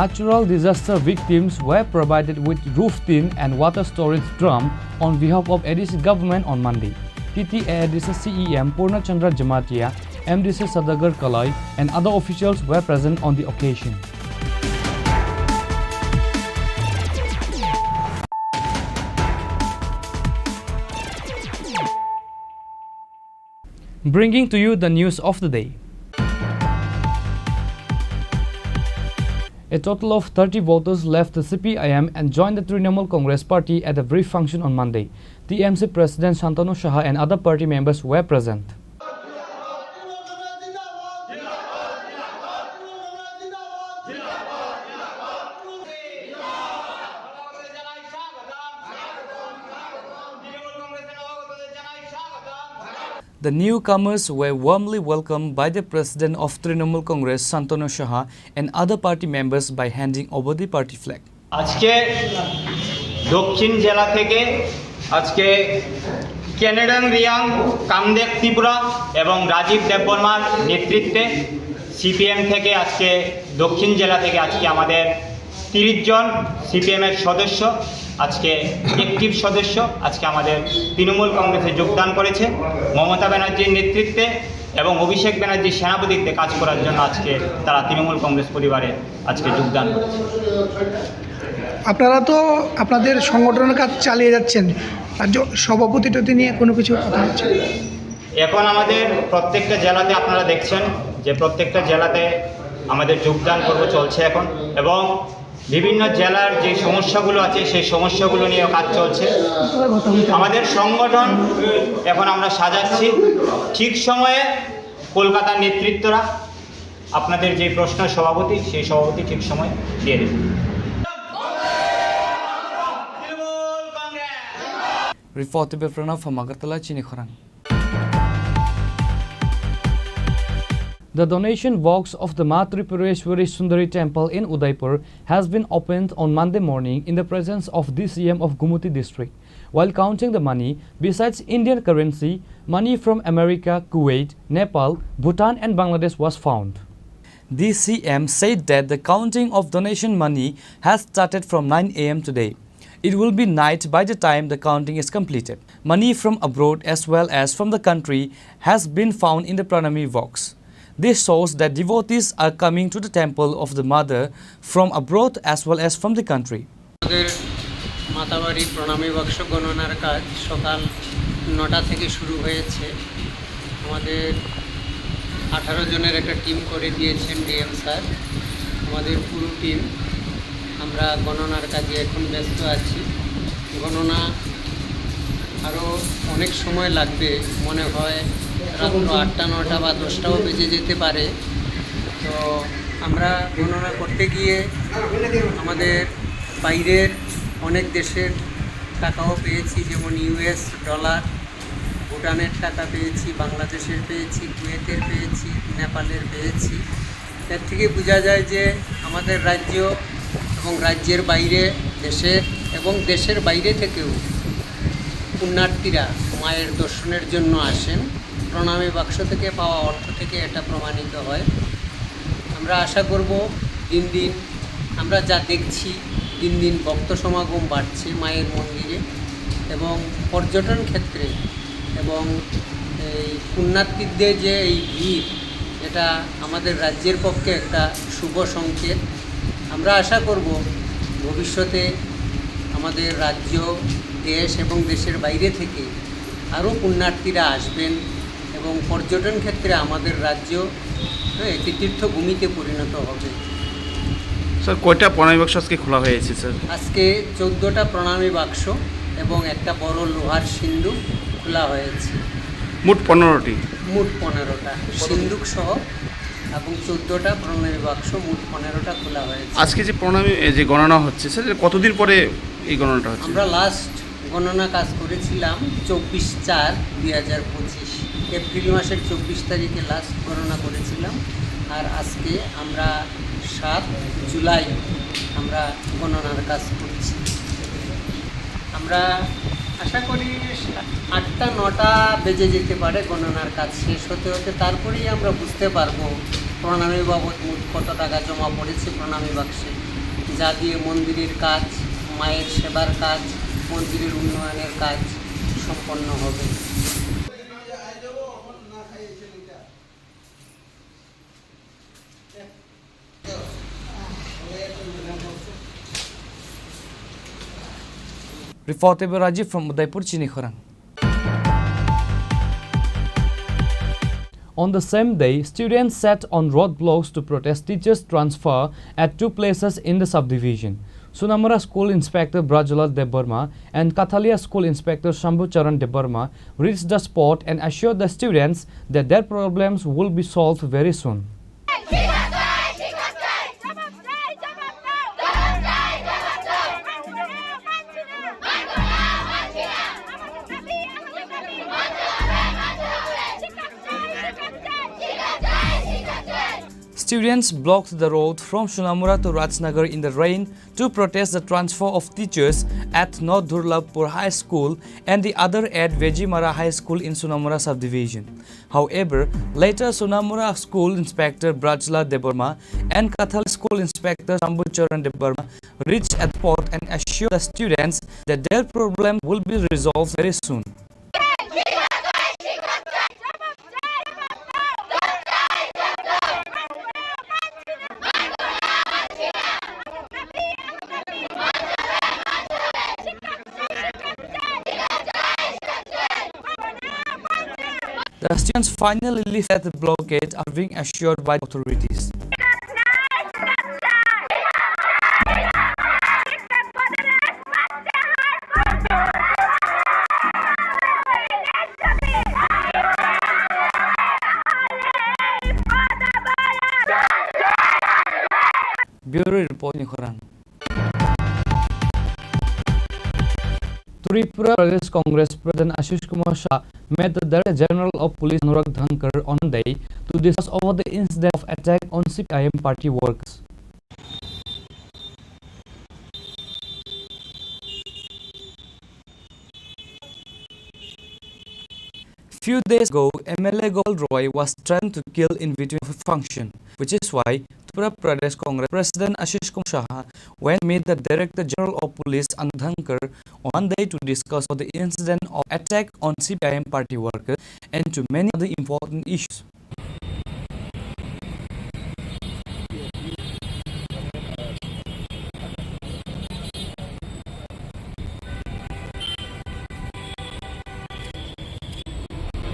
Natural disaster victims were provided with roof tin and water storage drum on behalf of ADC government on Monday. TTA ADC CEM Purna Chandra Jamatia, MDC Sadagar Kalai and other officials were present on the occasion. Bringing to you the news of the day. A total of 30 voters left the CPIM and joined the Trinamool Congress Party at the brief function on Monday. TMC President Shantanu Saha and other party members were present. The newcomers were warmly welcomed by the President of Trinamool Congress, Shantanu Saha, and other party members by handing over the party flag. আজকে দক্ষিণ জেলা থেকে আজকে ক্যানাডান রিয়াং কামদেব ত্রিপুরা এবং রাজীব দেববর্মার নেতৃত্বে CPM থেকে আজকে দক্ষিণ জেলা থেকে আজকে আমাদের 30 জন সিপিএমের সদস্য আজকে অ্যাক্টিভ সদস্য আজকে আমাদের তৃণমূল কংগ্রেসে যোগদান করেছে মমতা ব্যানার্জির নেতৃত্বে এবং অভিষেক ব্যানার্জির সেনাপতিত্বে কাজ করার জন্য আজকে তারা তৃণমূল কংগ্রেস পরিবারে আজকে যোগদান করেছে। আপনারা তো আপনাদের সংগঠনের কাজ চালিয়ে যাচ্ছেন, রাজ্য সভাপতিটি নিয়ে কোনো কিছু কথা হচ্ছে? এখন আমাদের প্রত্যেকটা জেলাতে আপনারা দেখছেন যে প্রত্যেকটা জেলাতে আমাদের যোগদান পর্ব চলছে এখন, এবং বিভিন্ন জেলার যে সমস্যাগুলো আছে সেই সমস্যাগুলো নিয়ে কাজ চলছে। আমাদের সংগঠন এখন আমরা সাজাচ্ছি, ঠিক সময়ে কলকাতার নেতৃত্বরা আপনাদের যে প্রশ্ন সভাপতি সেই সভাপতি ঠিক সময় দিয়ে দেবে। Reported by Pranav from Agartala, Chini Khorang. The donation box of the Ma Tripureshwari Sundari Temple in Udaipur has been opened on Monday morning in the presence of DCM of Gumuti district. While counting the money, besides Indian currency, money from America, Kuwait, Nepal, Bhutan and Bangladesh was found. DCM said that the counting of donation money has started from 9 a.m. today. It will be night by the time the counting is completed. Money from abroad as well as from the country has been found in the Pranami box. This shows that devotees are coming to the temple of the mother from abroad as well as from the country. Matabari প্রণামী বাক্স গণনার কাজ সকাল 9টা থেকে শুরু হয়েছে। আমাদের 18 জনের একটা টিম করে দিয়েছেন ডিএম স্যার, আমাদের পুরো টিম আমরা গণনার কাজে এখন ব্যস্ত আছি। গণনা আরও অনেক সময় লাগবে, মনে হয় রাত্র 8টা 9টা বা 10টাও বেজে যেতে পারে। তো আমরা গণনা করতে গিয়ে আমাদের বাইরের অনেক দেশের টাকাও পেয়েছি, যেমন ইউএস ডলার, ভুটানের টাকা পেয়েছি, বাংলাদেশের পেয়েছি, কুয়েতের পেয়েছি, নেপালের পেয়েছি। এর থেকে বোঝা যায় যে আমাদের রাজ্য এবং রাজ্যের বাইরে দেশের এবং দেশের বাইরে থেকেও পুণ্যার্থীরা মায়ের দর্শনের জন্য আসেন। প্রণামী বাক্স থেকে পাওয়া অর্থ থেকে এটা প্রমাণিত হয়। আমরা আশা করব দিন দিন আমরা যা দেখছি দিন দিন ভক্ত সমাগম বাড়ছে মায়ের মন্দিরে, এবং পর্যটন ক্ষেত্রে এবং এই পুণ্যার্থীদের যে এই ভিড়, এটা আমাদের রাজ্যের পক্ষে একটা শুভ সংকেত। আমরা আশা করব ভবিষ্যতে আমাদের রাজ্য, দেশ এবং দেশের বাইরে থেকে আরও পুণ্যার্থীরা আসবেন এবং পর্যটন ক্ষেত্রে আমাদের রাজ্য একটি তীর্থভূমিতে পরিণত হবে। স্যার কয়টা প্রণামী বাক্স আজকে খোলা হয়েছে স্যার? আজকে 14টা প্রণামী বাক্স এবং একটা বড় লোহার সিন্দুক খোলা হয়েছে। মোট 15টি? মোট 15টা সিন্দুক সহ এবং 14টা প্রণামী বাক্স, মোট 15টা খোলা হয়েছে। আজকে যে প্রণামী যে গণনা হচ্ছে স্যার, কতদিন পরে এই গণনাটা হচ্ছে? আমরা লাস্ট গণনা কাজ করেছিলাম 24/4/2025, এপ্রিল মাসের 24 তারিখে লাস্ট গণনা করেছিলাম। আর আজকে আমরা 7 জুলাই আমরা গণনার কাজ করছি। আমরা আশা করি 8টা 9টা বেজে যেতে পারে গণনার কাজ শেষ হতে হতে, তারপরেই আমরা বুঝতে পারবো প্রণামী বাবদ মোট কত টাকা জমা পড়েছে প্রণামী বাক্সে, যা দিয়ে মন্দিরের কাজ, মায়ের সেবার কাজ, মন্দিরের উন্নয়নের কাজ সম্পন্ন হবে। Reported by Rajiv from Udaipur, Chini Khorang. On the same day, students sat on roadblocks to protest teachers' transfer at 2 places in the subdivision. Sunamura School Inspector Brajala Debarma and Kathalia School Inspector Shambhu Charan Debarma reached the spot and assured the students that their problems will be solved very soon. Students blocked the road from Sunamura to Rajnagar in the rain to protest the transfer of teachers at North Durlabpur High School and the other at Vejimara High School in Sunamura subdivision. However, later Sunamura School Inspector Brajla Debarma and Kathal School Inspector Shambhu Charan Debarma reached at the spot and assured the students that their problem will be resolved very soon. The students finally lifted the blockade after being assured by the authorities. Bureau Report Chini Khorang. Tripura Pradesh Congress President Ashish Kumar Shah met the Director General of Police Anurag Dhankar on Monday to discuss over the incident of attack on CPIM party workers. Few days ago, MLA Gopal Roy was threatened to kill in between of a function, which is why Tripura Pradesh Congress President Ashish Kumar Shah went to meet the Director General of Police Anurag Dhankar on Monday to discuss the incident of attack on CPIM party workers and to many other important issues.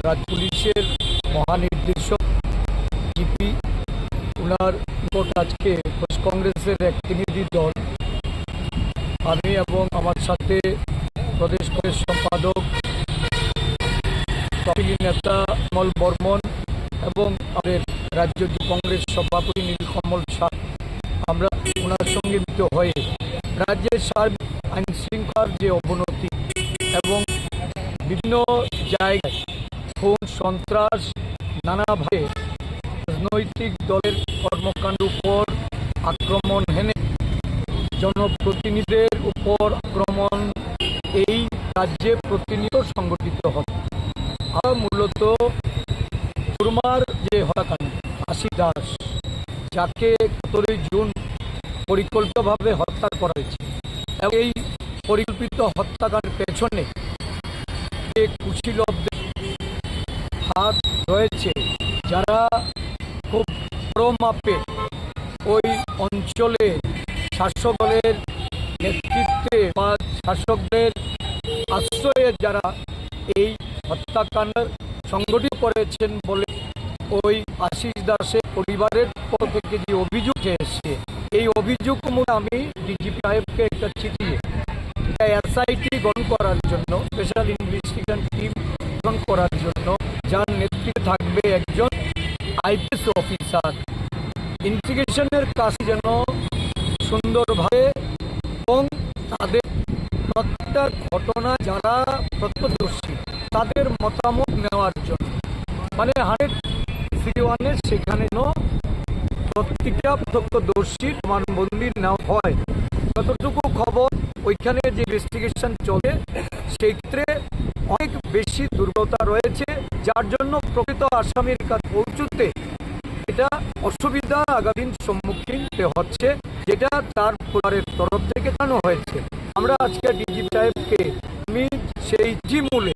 রাজ্য পুলিশের মহানির্দেশক GP উনার নিকট আজকে কংগ্রেসের এক প্রতিনিধি দল আমি এবং আমার সাথে প্রদেশ কংগ্রেস সম্পাদক তপিলি নেতা কমল বর্মন এবং আমাদের রাজ্য কংগ্রেস সভাপতি নীলকমল শাহ আমরা ওনার সঙ্গে মিলিত হয়ে রাজ্যের সার্বিক আইন শৃঙ্খলার যে অবনতি এবং বিভিন্ন জায়গায় খুন সন্ত্রাস নানাভাবে রাজনৈতিক দলের কর্মকাণ্ড উপর আক্রমণ হেনে জনপ্রতিনিধিদের উপর আক্রমণ এই রাজ্যে প্রতিনিয়ত সংগঠিত হয়। আর মূলত সুরমার যে হত্যাকাণ্ড আশি দাস যাকে 17 জুন পরিকল্পিতভাবে হত্যা করা হয়েছে এবং এই পরিকল্পিত হত্যাকাণ্ডের পেছনে যে কুশীলবদের হাত রয়েছে, যারা খুব বড় মাপে ওই অঞ্চলে শাসক দলের নেতৃত্বে বা শাসকদের আশ্রয়ে যারা এই হত্যাকাণ্ড সংগঠিত করেছেন বলে ওই আশিস দাসের পরিবারের পক্ষ থেকে যে অভিযোগ এসেছে, এই অভিযোগ মূলে আমি ডিজিপি সাহেবকে একটা চিঠি এসআইটি গঠন করার জন্য, স্পেশাল ইনভেস্টিগেশন টিম গঠন করার জন্য, যার নেতৃত্বে থাকবে একজন আইপিএস অফিসার, ইনভেস্টিগেশনের কাজ যেন সুন্দরভাবে এবং তাদের প্রত্যেকটা ঘটনা যারা প্রত্যক্ষদর্শী তাদের মতামত নেওয়ার জন্য, মানে 100-1 সেখানে প্রত্যেকটা প্রত্যক্ষদর্শীর প্রমাণবন্দি নেওয়া হয়। যতটুকু খবর ওইখানে যে ইনভেস্টিগেশন চলে সেই ক্ষেত্রে অনেক বেশি দুর্বলতা রয়েছে, যার জন্য প্রকৃত আসামির কাছে পৌঁছতে এটা অসুবিধা আগামী সম্মুখীন হচ্ছে, যেটা তার পরিবারের তরফ থেকে জানানো হয়েছে। আমরা আজকে ডিজিপি সাহেবকে আমি সেই মূলে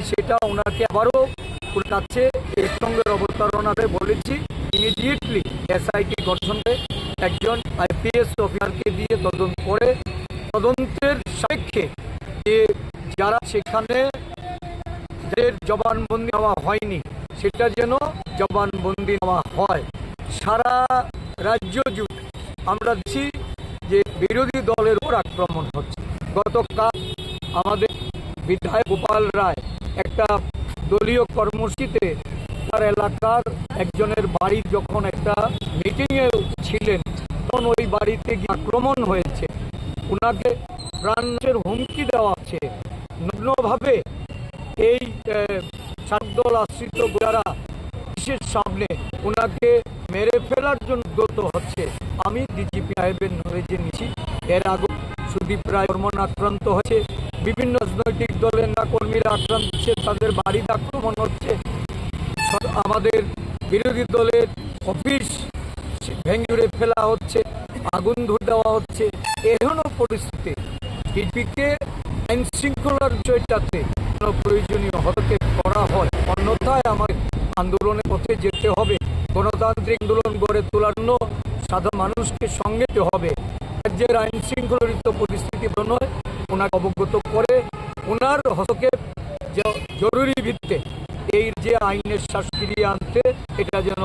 সেটা ওনাকে আবারও কাছে এই সঙ্গে অবতারণাতে বলেছি, ইমিডিয়েটলি এসআইটি গঠনে একজন আইপিএস অফিসারকে দিয়ে তদন্ত করে তদন্তের সাপেক্ষে যে যারা সেখানে জবানবন্দি নেওয়া হয়নি সেটা যেন জবানবন্দি নেওয়া হয়। সারা রাজ্য জুড়ে আমরা দেখছি যে বিরোধী দলের উপর আক্রমণ হচ্ছে। গতকাল আমাদের বিধায়ক গোপাল রায় একটা দলীয় কর্মসূচিতে তার এলাকার একজনের বাড়ি যখন একটা মিটিংয়ে ছিলেন তখন ওই বাড়িতে গিয়ে আক্রমণ হয়েছে, ওনাকে প্রাণের হুমকি দেওয়া হচ্ছে। নগ্নভাবে এই সাতদল আশ্রিত যারা পুলিশের সামনে ওনাকে মেরে ফেলার জন্য উদ্যত হচ্ছে। আমি ডিজিপি সাহেবের নলেজে নিচ্ছি, এর আগে সুদীপ রায় বর্মন আক্রান্ত হচ্ছে, বিভিন্ন রাজনৈতিক দলের কর্মীরা আক্রান্ত হচ্ছে, তাদের বাড়িতে আক্রমণ হচ্ছে, আমাদের বিরোধী দলের অফিস ভেঙে ফেলা হচ্ছে, আগুন ধরে দেওয়া হচ্ছে। এহেন পরিস্থিতি ডিজিপিকে আইন শৃঙ্খলার বিষয়টাতে প্রয়োজনীয় হস্তক্ষেপ করা হয়, অন্যথায় আমার আন্দোলনের পথে যেতে হবে। গণতান্ত্রিক আন্দোলন গড়ে তোলার জন্য সাধারণ মানুষকে সঙ্গে যেতে হবে। রাজ্যের আইন শৃঙ্খলিত পরিস্থিতি নয়, ওনাকে অবগত করে ওনার হস্তক্ষেপ জরুরি ভিত্তিতে এই যে আইনের শাসন ফিরিয়ে আনতে এটা যেন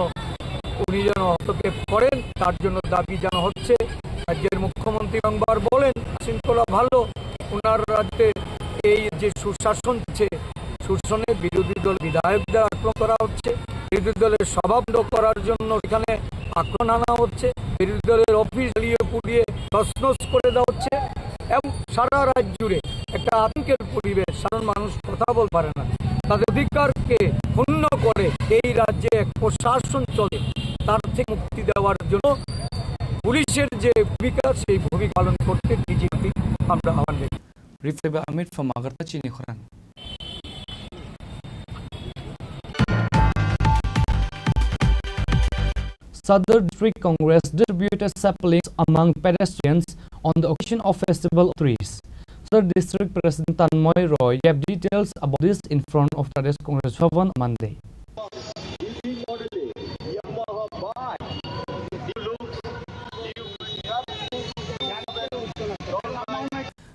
উনি যেন হস্তক্ষেপ করেন, তার জন্য দাবি জানা হচ্ছে। রাজ্যের মুখ্যমন্ত্রী বারবার বলেন শৃঙ্খলা ভালো, ওনার রাজ্যে এই যে সুশাসন হচ্ছে, সুশাসনে বিরোধী দল বিধায়কদের আক্রমণ করা হচ্ছে, বিরোধী দলের সভা বন্ধ করার জন্য এখানে আক্রমণ আনা হচ্ছে, বিরোধী দলের অফিস জ্বালিয়ে পুড়িয়ে তছনছ করে দেওয়া হচ্ছে এবং সারা রাজ্য জুড়ে একটা আতঙ্কের পরিবেশ। সাধারণ মানুষ কথা বলতে পারে না, তাদের অধিকারকে ক্ষুণ্ণ করে এই রাজ্যে এক প্রশাসন চলে, তার থেকে মুক্তি দেওয়ার জন্য পুলিশের যে ভূমিকা সেই ভূমিকা পালন করতে ডিজিপি আমরা আহ্বান জানাই। Referred by Amit from Agartha, Chini Khorang. Sadar District Congress distributed saplings among pedestrians on the occasion of Festival of Trees. Sadar District President Tanmoy Roy gave details about this in front of Pradesh Congress Bhavan on Monday.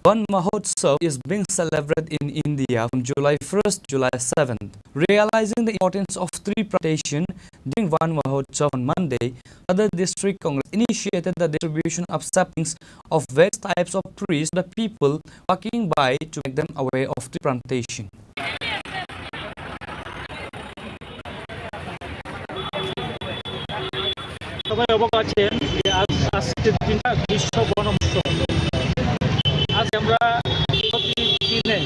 Van Mahotsav is being celebrated in India from July 1st to July 7th. Realizing the importance of tree plantation during Van Mahotsav on Monday, other district congress initiated the distribution of saplings of various types of trees to the people walking by to make them aware of tree plantation. সবাই অবগত আছেন যে আজকের দিনটা বিশ্ব বন উৎসব। আজ আমরা প্রতিদিনে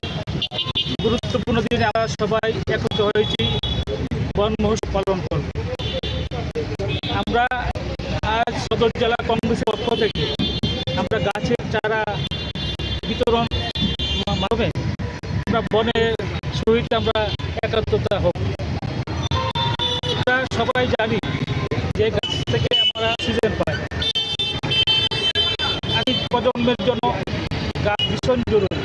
গুরুত্বপূর্ণ দিনে আমরা সবাই একত্রিত হয়েছি বন মহোৎসব পালন করব। আমরা আজ সদর জেলা কংগ্রেসের পক্ষ থেকে আমরা গাছের চারা বিতরণ মাধ্যমে আমরা বনের সহিত আমরা একাত্মতা হব। আমরা সবাই জানি যে গাছ থেকে আমরা অক্সিজেন পাই, আগামী প্রজন্মের জন্য গাছ ভীষণ জরুরি।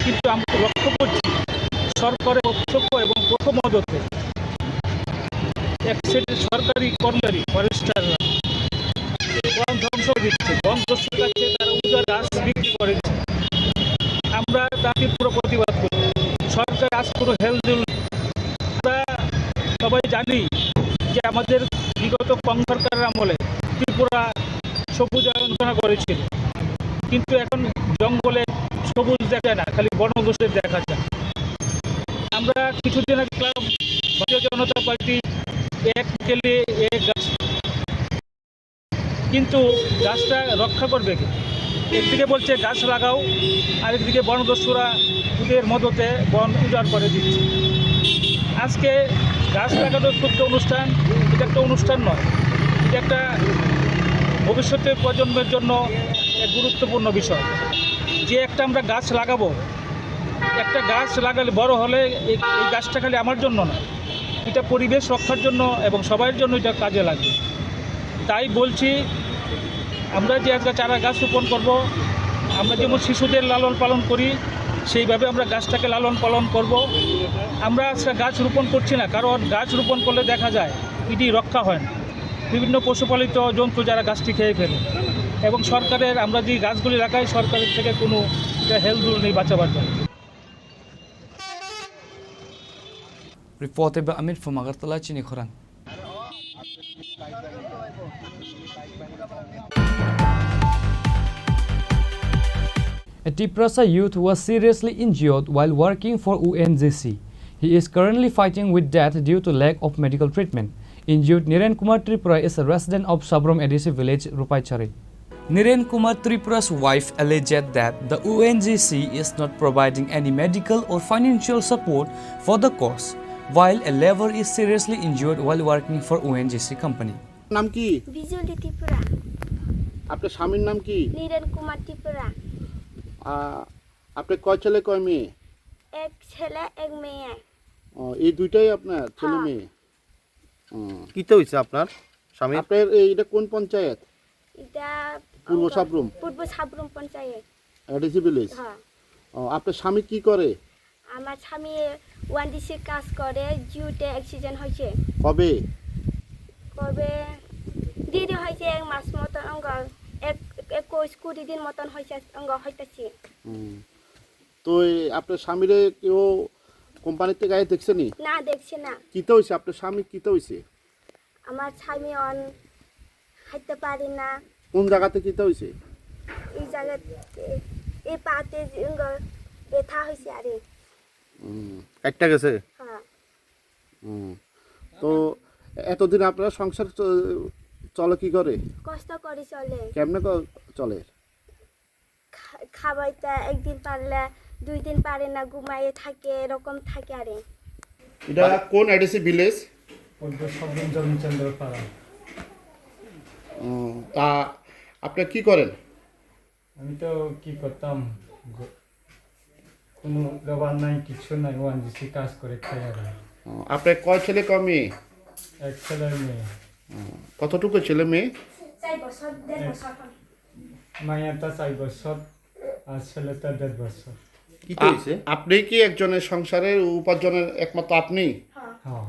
কিন্তু আমরা লক্ষ্য করছি সরকারের প্রত্যক্ষ এবং প্রথম মদতে এক শ্রেণীর সরকারি কর্মচারী ফরেস্টাররা বন ধ্বংস দিচ্ছে, বন দস্যুর কাছে তারা উজাড় গাছ বিক্রি করে দিচ্ছে। আমরা তাকে পুরো প্রতিবাদ করি। সরকার আজ পুরো হেলদুল। আমরা সবাই জানি যে আমাদের বিগত কংগ্রেস সরকারের আমলে ত্রিপুরা সবুজায়ন ঘোষণা করেছিল, কিন্তু এখন জঙ্গলে সবুজ দেখা যায় না, খালি বনদস্যুদের দেখা যায়। আমরা কিছুদিন আগে ভারতীয় জনতা পার্টি এক কেলে এক গাছ, কিন্তু গাছটা রক্ষা করবে কি? একদিকে বলছে গাছ লাগাও, আরেকদিকে বনদস্যুরা ওদের মদতে বন উজাড় করে দিচ্ছে। আজকে গাছ লাগানোর একটা অনুষ্ঠান, এটা একটা অনুষ্ঠান নয়, এটা একটা ভবিষ্যতের প্রজন্মের জন্য এক গুরুত্বপূর্ণ বিষয়। যে একটা আমরা গাছ লাগাবো, একটা গাছ লাগালে বড় হলে এই গাছটা খালি আমার জন্য না, এটা পরিবেশ রক্ষার জন্য এবং সবার জন্য এটা কাজে লাগবে। তাই বলছি আমরা যে আজকে চারা গাছ রোপণ করব, আমরা যেমন শিশুদের লালন পালন করি সেইভাবে আমরা গাছটাকে লালন পালন করব। আমরা আজকে গাছ রোপণ করছি না, কারণ গাছ রোপণ করলে দেখা যায় এটি রক্ষা হয় না, বিভিন্ন পশুপালিত জন্তু যারা গাছটি খেয়ে ফেলে, এবং সরকারের আমরা যে গাছগুলি লাগাই সরকারের থেকে কোনো হেলদুল নেই বাঁচাবার জন্য। Reported by Amit from Agartala, Chini Khorang. A Tripura youth was seriously injured while working for ONGC. He is currently fighting with death due to lack of medical treatment. Injured Chini Khorang Tripura is a resident of Sabrom Adhesive village, Rupaichari. Chini Khorang Tripura's wife alleged that the ONGC is not providing any medical or financial support for the cause, while a laborer is seriously injured while working for ONGC company. নাম কি? বিজলি ত্রিপুরা। আপনার স্বামীর নাম কি? নীরেন কুমার ত্রিপুরা। আপনার কয় ছেলে কয় মেয়ে? এক ছেলে এক মেয়ে। এই দুইটাই আপনার ছেলে মেয়ে? কিতে হইছে আপনার স্বামী? আপনার এইটা কোন পঞ্চায়েত? এটা পূর্ব সাবরুম। পূর্ব সাবরুম পঞ্চায়েত। ADC village. হ্যাঁ। আপনার স্বামী কি করে? আমার স্বামী ওয়ানডিসি কাজ করে, জিওতে অ্যাক্সিডেন্ট হয়েছে। কবে? কবে দেরি হয়েছে, এক মাস মতন অঙ্গ 21-20 দিন মতন হয়েছে অঙ্গ হইতেছে। তো আপনার স্বামীরে কেউ কোম্পানিতে গায়ে দেখছে নি? না দেখছে না। কিতে হইছে আপনার স্বামী কিতে হইছে? আমার স্বামী অন হাঁটতে পারে না। কোন জায়গাতে কিতে হইছে? এই জায়গাতে এই পাতে অঙ্গ ব্যথা হয়েছে আরে। একটা গেছে? হ্যাঁ। তো এতদিন আপনারা সংসার চলে কি করে? কষ্ট করে চলে। কেমনে চলে? খাবারটা একদিন পারলে 2 দিন পারে না, ঘুমায়ে থাকে, এরকম থাকে আরে। এটা কোন এডিসি ভিলেজ? পূর্ব সাবরুম জমিচন্দ্রপাড়া। তা আপনি কি করেন? আমি তো কি করতাম, কোনো জবান নাই, কিছু নাই, ওয়ানজিসি কাজ করে খাই আর। আপনার কয় ছেলে কয় মেয়ে? এক ছেলে মেয়ে। কতটুকু ছেলে মেয়ে? 4 বছর 1.5 বছর। মাইয়াটা 4 বছর আর ছেলেটা 1.5 বছর। কি হইছে? আপনি কি একজনের সংসারের উপার্জনের একমাত্র আপনি? হ্যাঁ।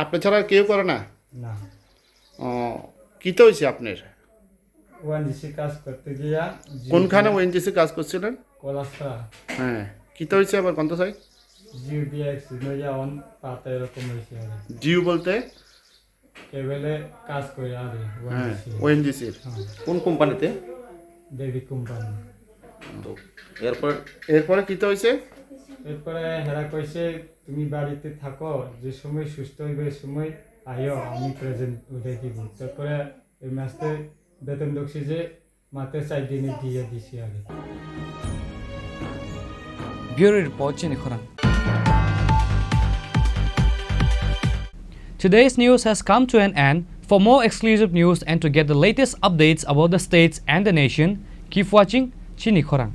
আপনি ছাড়া কেউ করে না? না। কিতে হইছে আপনার? ওয়ানজিসি কাজ করতে গিয়া। কোনখানে ওএনজিসি কাজ করছিলেন? কলাসা। হ্যাঁ। কিতে হইছে আবার কোনটা চাই? জিও ডিএক্স নয়া অন পাতা এরকম হইছে আর। জিও বলতে কেবলে কাজ করে আর ওয়ানজিসি। ওএনজিসি কোন কোম্পানিতে? দেবী কোম্পানি। তো এরপরে কিতে হইছে? এরপরে হেরা কইছে তুমি বাড়িতে থাকো, যে সময় সুস্থ হইবে সময় আইও, আমি প্রেজেন্ট উঠে দিব। তারপরে এই মাসে বেতন দেখছি যে মাত্র 4 দিনে দিয়ে দিছি আগে। Bureau Report, Chini Khorang. Today's news has come to an end. For more exclusive news and to get the latest updates about the states and the nation, keep watching Chini Khorang.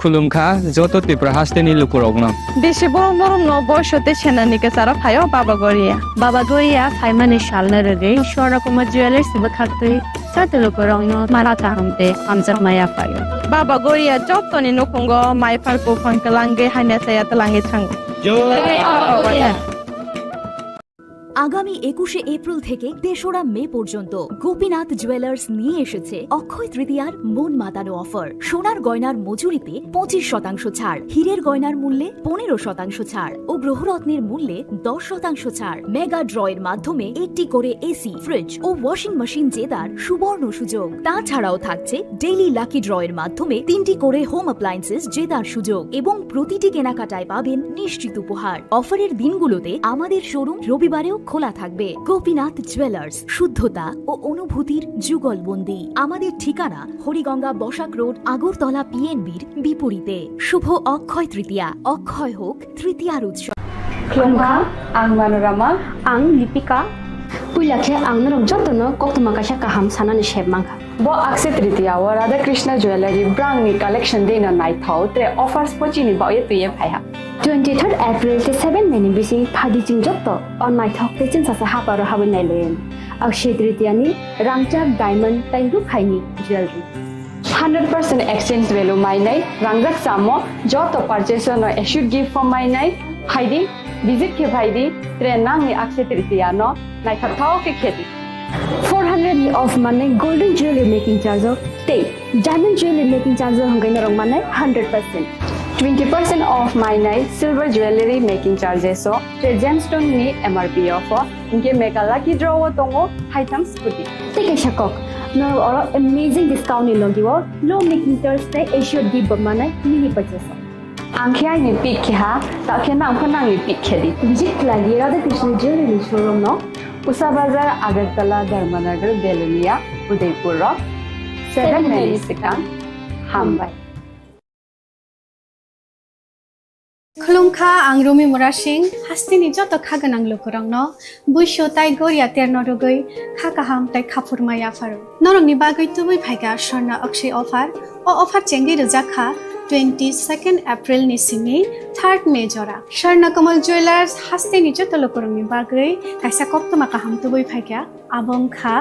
खुलुमखा जत त्रिपुरा हास्टेनि लुकुरगना देशे बरम बरम न बयसते सेनानिके सारा फायो बाबा गोरिया फाइमानि शालना रगे शोरा Kumar jewellers बखाते साते लुकुरगना माराता हमते आमजा माया फायो बाबा गोरिया जतनि नकुंगो माइफारको फंकलांगे हाइना साया तलांगे थांगो আগামী 21শে এপ্রিল থেকে 3রা মে পর্যন্ত গোপীনাথ জুয়েলার্স নিয়ে এসেছে অক্ষয় তৃতীয়ার মন মাতানো অফার। সোনার গয়নার মজুরিতে 25% ছাড়, হীরের গয়নার মূল্যে 15% ছাড় ও গ্রহরত্নের মূল্যে 10% ছাড়। মেগা ড্রয়ের মাধ্যমে একটি করে এসি, ফ্রিজ ও ওয়াশিং মেশিন জেতার সুবর্ণ সুযোগ। তাছাড়াও থাকছে ডেইলি লাকি ড্রয়ের মাধ্যমে 3টি করে হোম অ্যাপ্লায়েন্সেস জেতার সুযোগ এবং প্রতিটি কেনাকাটায় পাবেন নিশ্চিত উপহার। অফারের দিনগুলোতে আমাদের শোরুম রবিবারেও খোলা থাকবে। গোপীনাথ জুয়েলার্স, শুদ্ধতা ও অনুভূতির যুগলবন্দি। আমাদের ঠিকানা হরিগঙ্গা বসাক রোড, আগরতলা পিএনবির বিপরীতে। শুভ অক্ষয় তৃতীয়া, অক্ষয় হোক তৃতীয়ার উৎসব। Klongkha, ang Manorama, ang Lipika. Puilakhe ang narok jotno koktuma kasha kaham sanani shebmangkha. Bo akse tritiya wa Radha Krishna Jewelry brand ni collection de na nai thau tre offers pochini ba ye tuye phaiha. 23rd April te 7 May ni bisi phadi ching jotto on my thok te chin sa sa haparo hawi nai loyen akshay tritiya ni rangchak diamond tai ru khaini jewelry 100% exchange value my nai rangrak samo jotto purchase no should give for my nai haidi visit ke bhaidi train nang ni akshay tritiya no nai thao ke kheti 400 of money golden jewelry making charge of te diamond jewelry making charge hongai na rong manai 100% 20% off my night silver jewelry making charges so the gemstone ni MRP offer inke mega lucky draw tongo items puti take a shakok no or amazing discount in logiwo low making Thursday should give manai mini purchase angkhya ni pick kha ta khena angkhana ni pick khedi visit lagi Radha Krishna jewelry showroom no Usa Bazar Agartala Dharmanagar Belunia Udaipur 7 May Sikang Hambai खुलुमखा आं रुमि मुरा सिंह हास्तिनि जत खागोनां लोगोरांनो बुइसो ताइ गोरिया तेरनो रगै खाकाहाम ताइ खाफुरमाया pharaoh नरंनि बागै तुबै फाइगा स्वर्ण Akshay offer ओ offer चेंगि रजाखा 22nd April ni sini 3rd May jora स्वर्ण Kamal jewellers हास्तिनि जत लोगोरांनि बागै काइसा कप्तमा काहाम तुबै फाइगा आबंखा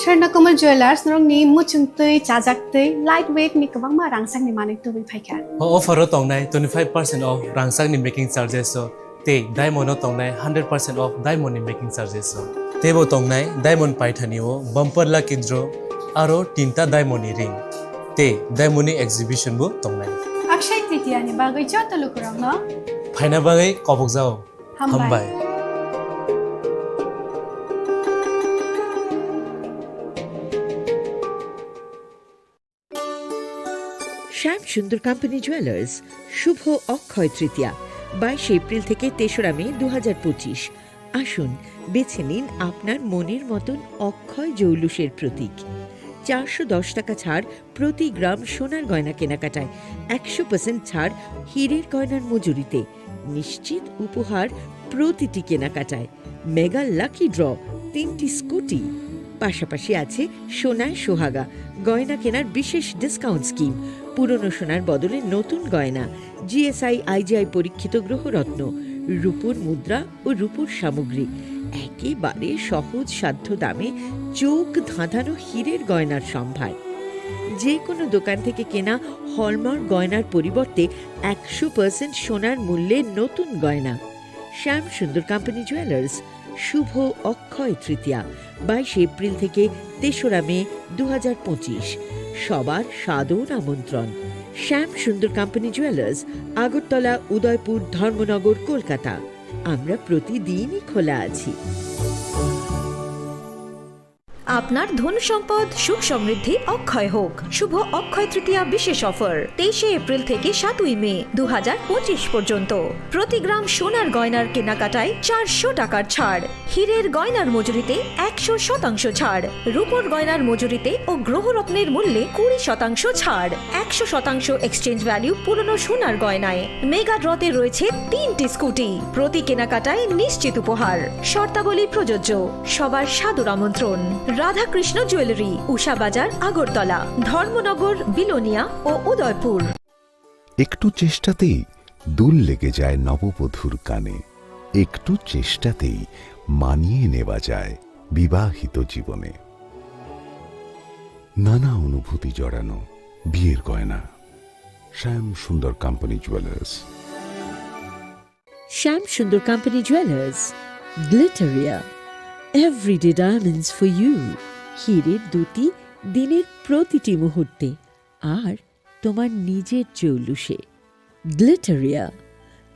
स्वर्ण कमल ज्वेलर्स नरंनि मुचुंतै चाजाक्तै लाइट वेट नि गोबांमा रांसांनि माने तुबै फाइगा ऑफर तंनाय 25% ऑफ रांसांनि मेकिंग चार्जेस ते डायमंड तंनाय 100% ऑफ डायमंड मेकिंग चार्जेस तेबो तंनाय डायमंड पाइथानिओ बम्पर लकी ड्र आरो 3टा डायमंड रिंग ते डायमंड एग्जिबिशन बो तंनाय अक्षय तृतीया नि बागै जत लोगोरांनो फाइना बागै कबक जाओ हामबाय শ্যাম সুন্দর কোম্পানি জুয়েলার্স শুভ অক্ষয় তৃতীয়া 22 এপ্রিল থেকে 3রা মে 2025 আসুন বেছে নিন আপনার মনের মতন অক্ষয় জৌলুসের প্রতীক 410 টাকা ছাড় প্রতি গ্রাম সোনার গয়না কেনাকাটায় 100% ছাড় হীরের গয়নার মজুরিতে নিশ্চিত উপহার প্রতিটি কেনাকাটায় মেগা লাকি ড্র 3টি স্কুটি পাশাপাশি আছে সোনায় সোহাগা গয়না কেনার বিশেষ ডিসকাউন্ট স্কিম পুরনো সোনার বদলে নতুন গয়না জিএসআই আইজিআই পরীক্ষিত গ্রহরত্ন রূপোর মুদ্রা ও রূপোর সামগ্রী একেবারে সহজ সাধ্য দামে চোখ ধাঁধানো হীরের গয়নার সম্ভার যে কোনো দোকান থেকে কেনা হলমার্ক গয়নার পরিবর্তে 100% সোনার মূল্যে নতুন গয়না শ্যাম সুন্দর কোম্পানি জুয়েলার্স শুভ অক্ষয় তৃতীয়া 22 এপ্রিল থেকে 3রা মে 2025 সবার সাদর আমন্ত্রণ শ্যাম সুন্দর কোম্পানি জুয়েলার্স আগরতলা উদয়পুর ধর্মনগর কলকাতা আমরা প্রতিদিনই খোলা আছি আপনার ধন সম্পদ সুখ সমৃদ্ধি অক্ষয় হোক শুভ অক্ষয় তৃতীয়া বিশেষ অফার 23 এপ্রিল থেকে 7 মে 2025 পর্যন্ত প্রতি গ্রাম সোনার গয়নার কেনাকাটায় 400 টাকার ছাড় হীরের গয়নার মজুরিতে 100% ছাড় রূপোর গয়নার মজুরিতে ও গ্রহরত্নের মূল্যে 20% ছাড় 100% এক্সচেঞ্জ ভ্যালু পুরনো সোনার গয়নায় মেগা ড্রতে রয়েছে 3টি স্কুটি প্রতি কেনাকাটায় নিশ্চিত উপহার শর্তাবলী প্রযোজ্য সবার সাদর আমন্ত্রণ রাধা কৃষ্ণ জুয়েলারি উষা বাজার আগরতলা ধর্মনগর বিলোনিয়া ও উদয়পুর একটু চেষ্টাতেই দুল লেগে যায় নববধূর কানে একটু চেষ্টাতেই মানিয়ে নেওয়া যায় বিবাহিত জীবনে নানা অনুভূতি জড়ানো বিয়ের গয়না শ্যাম Sundar company jewellers Shyam Sundar company jewellers Glitteria everyday diamonds for you হীরের দুটি দিনের প্রতিটি মুহূর্তে আর তোমার নিজের জৌলুসে Glitteria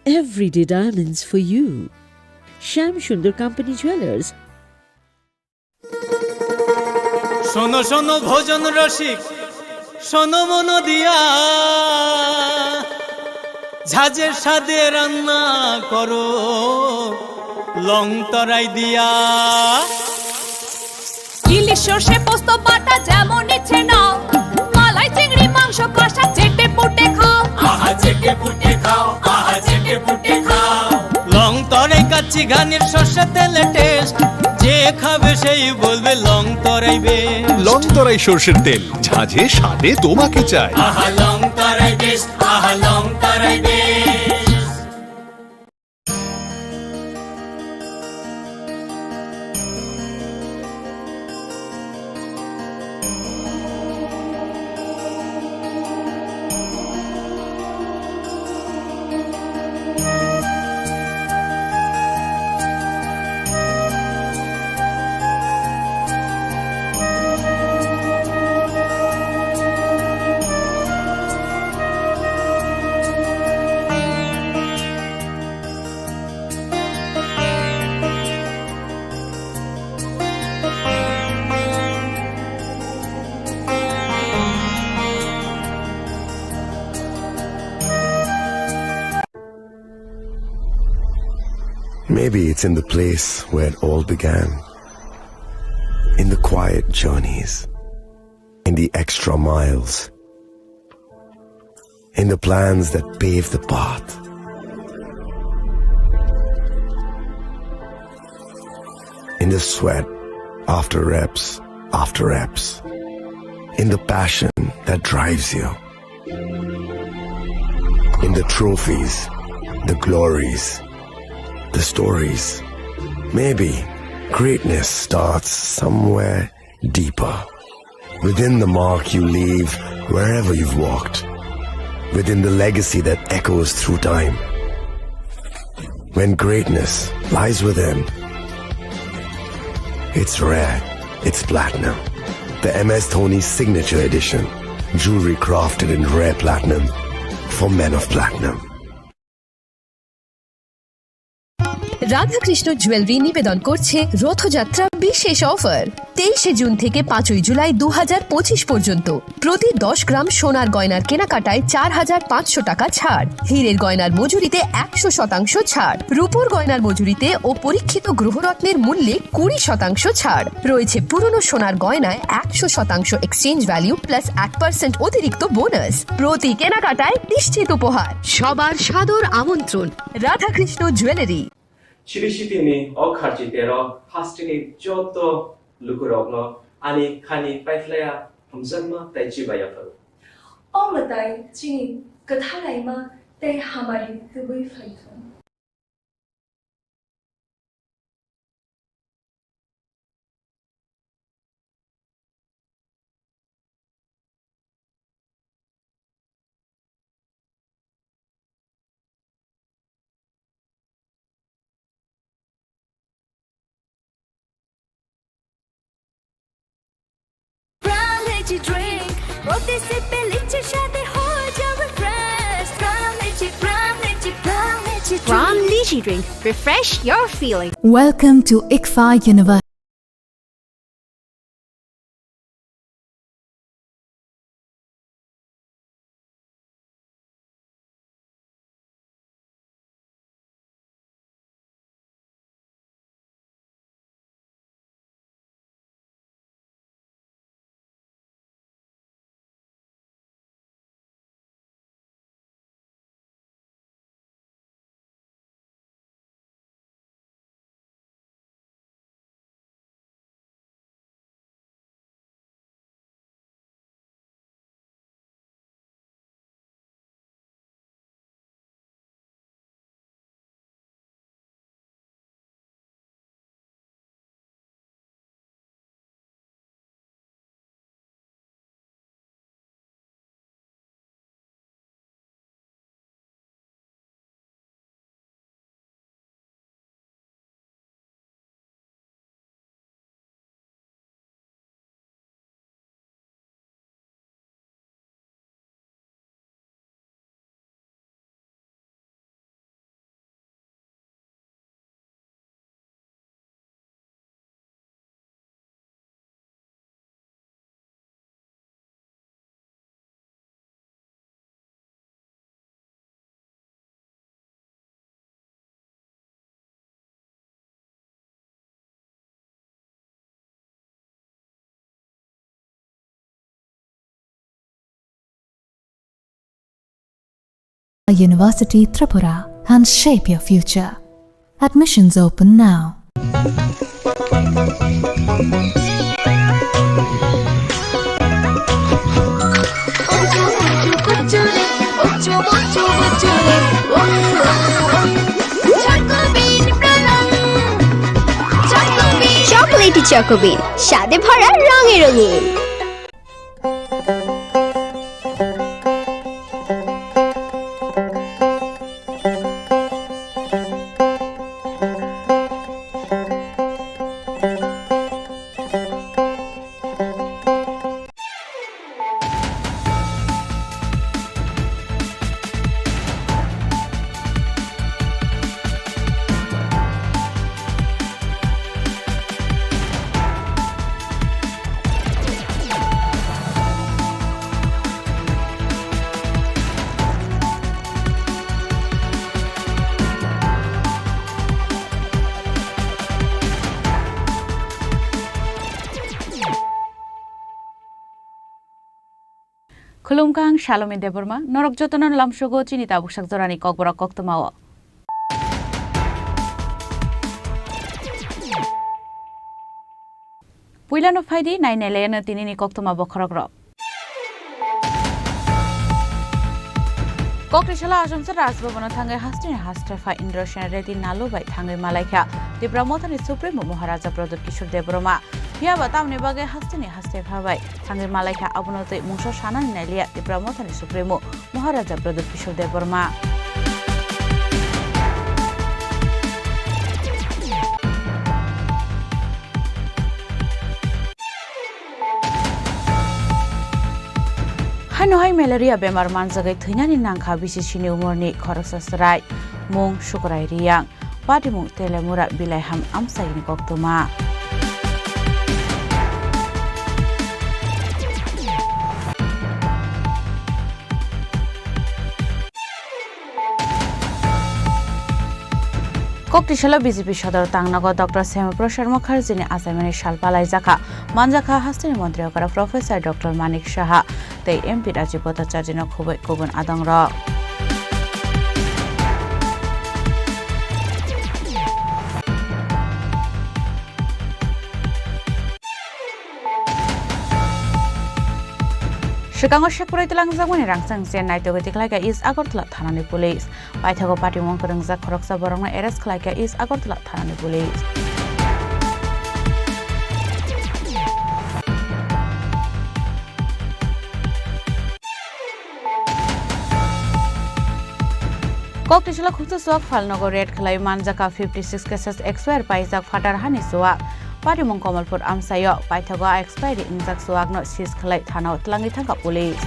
everyday diamonds for you Shyam Sundar company jewellers শোনো শোনো ভোজন রসিক শোনো মন দিয়া ঝাঁঝের স্বাদে রান্না করো লং তরাই দিয়া ইলিশ সর্ষে পোস্ত বাটা যেমন ইচ্ছে নাও মালাই চিংড়ি মাংস কষা চেটে পুটে খাও আহা চেটে পুটে খাও আহা চেটে পুটে খাও লং তরাই কাচ্চি ঘানির সর্ষে তেলে টেস্ট যে খাবে সেই বলবে লং তরাই বেশ লং তরাই সর্ষের তেল ঝাঁঝে স্বাদে তোমাকে চাই আহা লং তরাই বেশ আহা লং তরাই বেশ Maybe it's in the place where it all began. In the quiet journeys. In the extra miles. In the plans that pave the path. In the sweat after reps. In the passion that drives you. In the trophies, the glories, the stories. Maybe greatness starts somewhere deeper. Within the mark you leave wherever you've walked. Within the legacy that echoes through time. When greatness lies within, it's rare, it's platinum. The MS Dhoni Signature Edition. Jewelry crafted in rare platinum for men of platinum. Radhakrishna jewellery নিবেদন করছে রথযাত্রা বিশেষ offer 23 June থেকে 5 জুলাই 2025 পর্যন্ত প্রতি 10 গ্রাম সোনার গয়নার কেনাকাটায় 4500 টাকা ছাড়, হীরের গয়নার মজুরিতে 100% ছাড়, রূপোর গয়নার মজুরিতে ও পরীক্ষিত গ্রহরত্নের মূল্যে 20% ছাড় রয়েছে। পুরনো সোনার গয়নায় 100% এক্সচেঞ্জ ভ্যালু প্লাস 1% অতিরিক্ত বোনাস। প্রতি কেনাকাটায় নিশ্চিত উপহার। সবার সাদর আমন্ত্রণ Radhakrishna jewellery. 7시대니 어카지대로 하스팅이 쪼또 루그럭너 아니 칸이 파이플레야 함선마 따이치바야 파루 어머다이 징이 그 탈라이마 때 하마리 그의 파이톤 Drink, roti se pelice shade ho jawe fresh. Brown lychee drink, refresh your feeling. Welcome to ICFA University. University Tripura and shape your future. Admissions open now. Chocolatey চকোবিন স্বাদে ভরা রঙে রঙিন। Khulumkang Shalom Deborma, Norok Jotonan Lamshogo, Chinita Bushak Zorani Kokbora Koktomao. Puilano Faidi, 9 Elena Tinini Koktoma Bokorogro. Kokrishala Ajamsa Rasbabana Tanga Hastin Hastefa Indroshan Redi Nalu by Tanga Malaika, the Bramotan is Supreme Maharaja Brother Kishur Debroma. Here, Batam Nebage Hastini Hastefa by Tanga Malaika Abunote Musha Shana Nelia, the Bramotan is Supremo Maharaja Brother Kishur Debroma. Hanoi malaria bemar manjagai thuinani nangkha bisishini umorni khoroksasarai mung shukurai riyang padimung telemura bilaiham amsaini koktuma Koktishala BJP Shodor Tangnago Dr. Sema Prashar Mukherjee Asamani Shalpalai Jaka Manjaka Hastini Montri Okara Professor Dr. Manik Shaha Tei MP Rajipota Charjino Khuboi Kubun Adangro Chicago Shakpuri Tilang Zawani Rangsang Sen Night Laika is Agortla Thanani Police. Paithago Party Wonkarang Zakoroksa Borona Eres Klaika is Agortla Thanani Police. Koktishala Khutsa Swak Falnago Red Klai Manjaka 56 cases expire Paizak Fatar Hani Swak. Party Monkomalpur Amsayo, Paithago expired in Zak Swagno Sis Klai Thano Tlangitanga Police.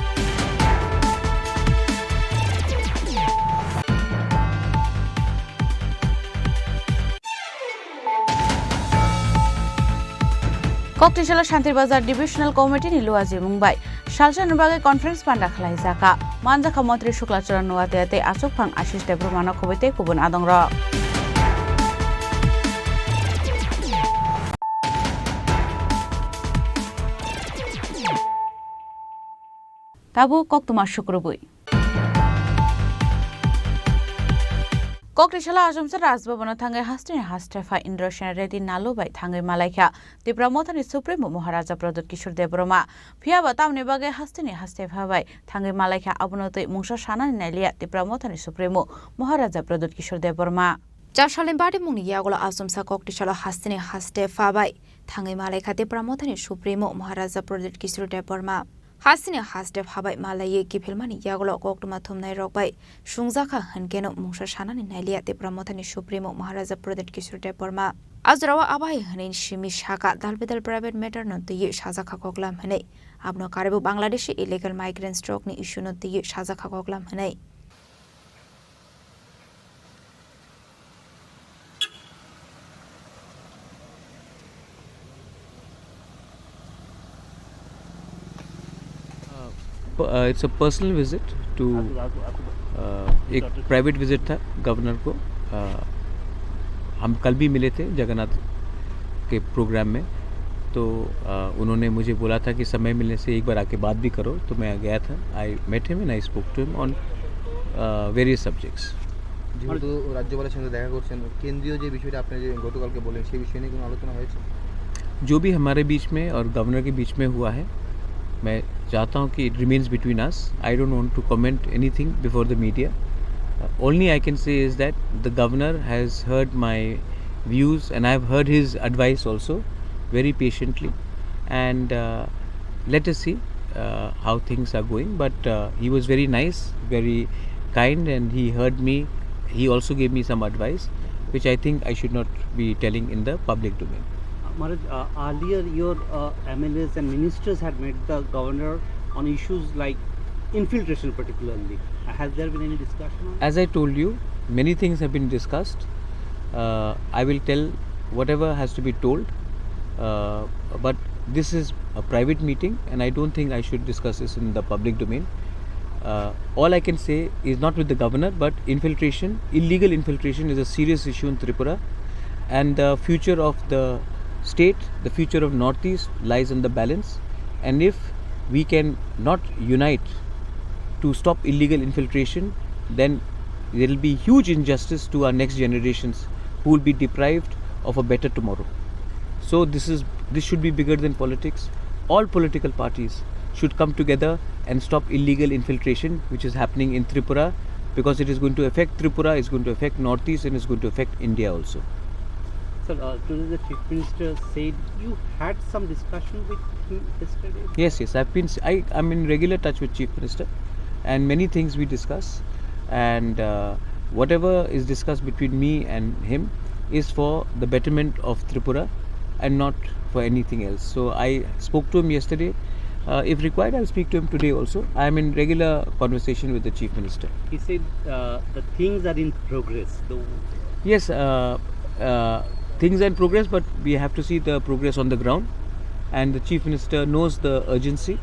Koktishala Shanti Bazar Divisional Committee in Luazi Mumbai. Shalsha Nubage Conference Panda Khlai Zaka. Manjaka Montri Shuklacharan Nuate Asuk Pang Ashish Debrumano Kubite Kubun Adongra. Tabu Koktuma Shukrubui. Kokrishala Ajamsa Rasbabana Tanga Hastin Hastefa Indroshan Redi Nalu by Tanga Malaika, the Bramotan is Supreme Maharaja Brother Kishur Debroma. Pia Batam Nebage Hastini Hastefa by Tanga Malaika Abunote Musha Shana Nelia, the Bramotan is Supremo Maharaja Brother Kishur Debroma. Jashalim Badi Muni Yagola Asumsa Koktishala Hastini Hastefa by Tanga Malaika, the Bramotan is Supremo Maharaja Brother Kishur Debroma. Hasini Hasdef Habai Malaye Kipilmani Yagolo Koktuma Tumnai Robai, Shungzaka Hankeno Musha Shanan Nelia, the Pramotani Supremo Maharaja Pradit Kishur Deporma. Azrawa Abai Hanin Shimish Haka, Dalbidal private matter not the Shazaka Koklam Hane. Abno Karibu Bangladeshi illegal migrant stroke ni issue not the Shazaka Koklam Hane. It's a personal visit to एक private visit था governor को हम कल भी मिले थे जगन्नाथ के programme में तो उन्होंने मुझे बोला था कि समय मिलने से एक बार आके बात भी करो तो मैं गया था I met him and I spoke to him on various subjects যেহেতু রাজ্যপালের সঙ্গে দেখা করছেন কেন্দ্রীয় যে বিষয়টা আপনি যে গতকালকে বলেন সেই বিষয় নিয়ে কোনো আলোচনা হয়েছে जो भी हमारे बीच में और गवर्नर के बीच में हुआ है मैं चाहता हूँ कि it remains between us. I don't want to comment anything before the media. Only I can say is that the governor has heard my views and I have heard his advice also very patiently. And let us see how things are going. But he was very nice, very kind, and he heard me. He also gave me some advice, which I think I should not be telling in the public domain. Maharaj, earlier your MLAs and ministers had met the governor on issues like infiltration particularly. Has there been any discussion on that? As I told you, many things have been discussed. I will tell whatever has to be told. But this is a private meeting and I don't think I should discuss this in the public domain. All I can say is not with the governor, but infiltration, illegal infiltration is a serious issue in Tripura, and the future of the state, the future of Northeast lies in the balance. And if we can not unite to stop illegal infiltration, then there will be huge injustice to our next generations who will be deprived of a better tomorrow. So this should be bigger than politics. All political parties should come together and stop illegal infiltration which is happening in Tripura, because it is going to affect Tripura, it's going to affect Northeast, and it's going to affect India also. Sir, today the Chief Minister said you had some discussion with him yesterday. Yes, I'm in regular touch with Chief Minister, and many things we discuss, and whatever is discussed between me and him is for the betterment of Tripura and not for anything else. So I spoke to him yesterday. If required, I'll speak to him today also. I am in regular conversation with the Chief Minister. He said the things are in progress. Yes, things are in progress, but we have to see the progress on the ground, and the Chief Minister knows the urgency,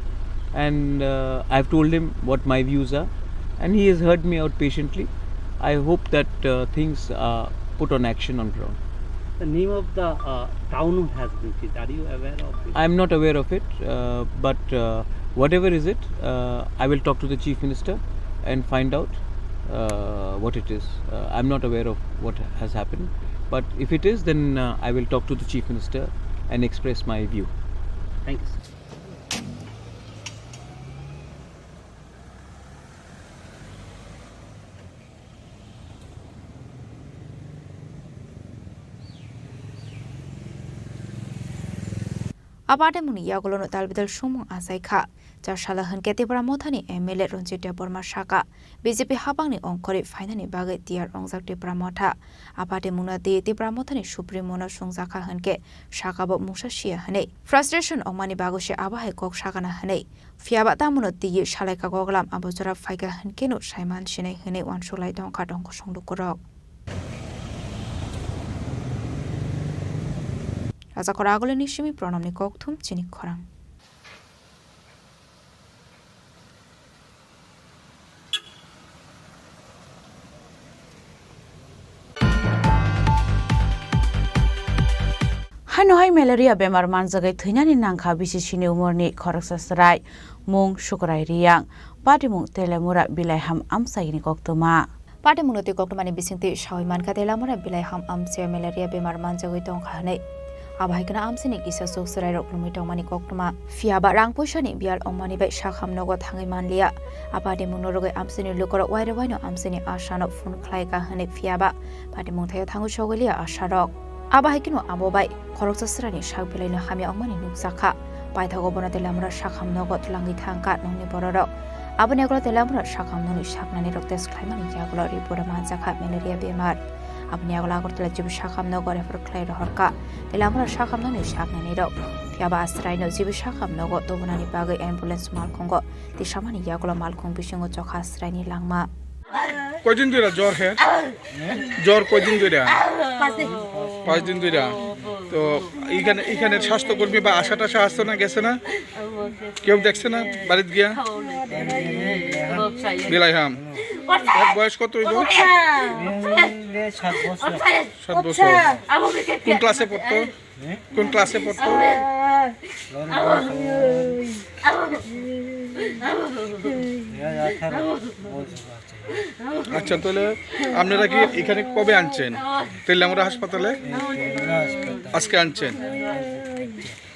and I've told him what my views are, and he has heard me out patiently. I hope that things are put on action on ground. The name of the town has been changed. Are you aware of it? I'm not aware of it, but whatever is it, I will talk to the Chief Minister and find out what it is. I'm not aware of what has happened, but if it is, then I will talk to the Chief Minister and express my view. Thank you, sir. Abade muni yagolo no talbidal shumung asai kha charshala hanke Tripura mothani MLA Ronjita Borma Shaka BJP habang ni ongkori finani bagai tiar ongjak Tripura motha abade muna de Tripura mothani supreme mona sungjaka hanke Shaka bo mungsa sia hanei frustration omani bagose abahai kok sakana hanei fiaba tamuno ti shalaika goglam abojora faiga hanke no saiman sinai hanei wansulai dongka dongko songlukurok Raja Koragole Nishimi Pronomni Koktum Chini Khorang Hanoi malaria bemar manjagai thainani nangkha bisi sini umurni khoraksasrai mung sukrai riang patimung telamura bilaiham amsaini koktuma patimunote koktumani bisingti shawaiman ka telamura bilaiham amse malaria bemar manjagai tongkha nei Abahikana amsini kisa soksarai rok lumito mani koktuma fiaba rang pushani biar omani bai shakham nogo thangai manlia apade munorogai amsini lukoro waira waino amsini ashano phone khlai ka hane fiaba pade mungthayo thangu shogelia asharok abahikino abobai khoroksa srani shak bilaina khami omani nuksakha paithago bona telamura shakham nogo tlangi thangka nongni bororo abone agro telamura shakham noni shaknani roktes khlaimani jaglo ripura manjakha malaria bemar Abni agla agortla jibu shakham no gore for klai rohorka telamura shakham no shaknani ro fiaba asrai no jibu shakham no go tobunani bagai ambulance malkhongo ti samani yagla malkhong bisingo chokha asrai ni langma কয়দিন ধরে জ্বর হে জ্বর কয়দিন ধরে 5 দিন ধরে তো এখানে স্বাস্থ্যকর্মী বা আশা টাশা আসছে না গেছে না কেউ দেখছে না বাড়িতে গিয়া বিলাইহাম বয়স কত হইল 7 বছর কোন ক্লাসে পড়তো আচ্ছা তাহলে আপনারা কি এখানে কবে আনছেন তেলামুরা হাসপাতালে আজকে আনছেন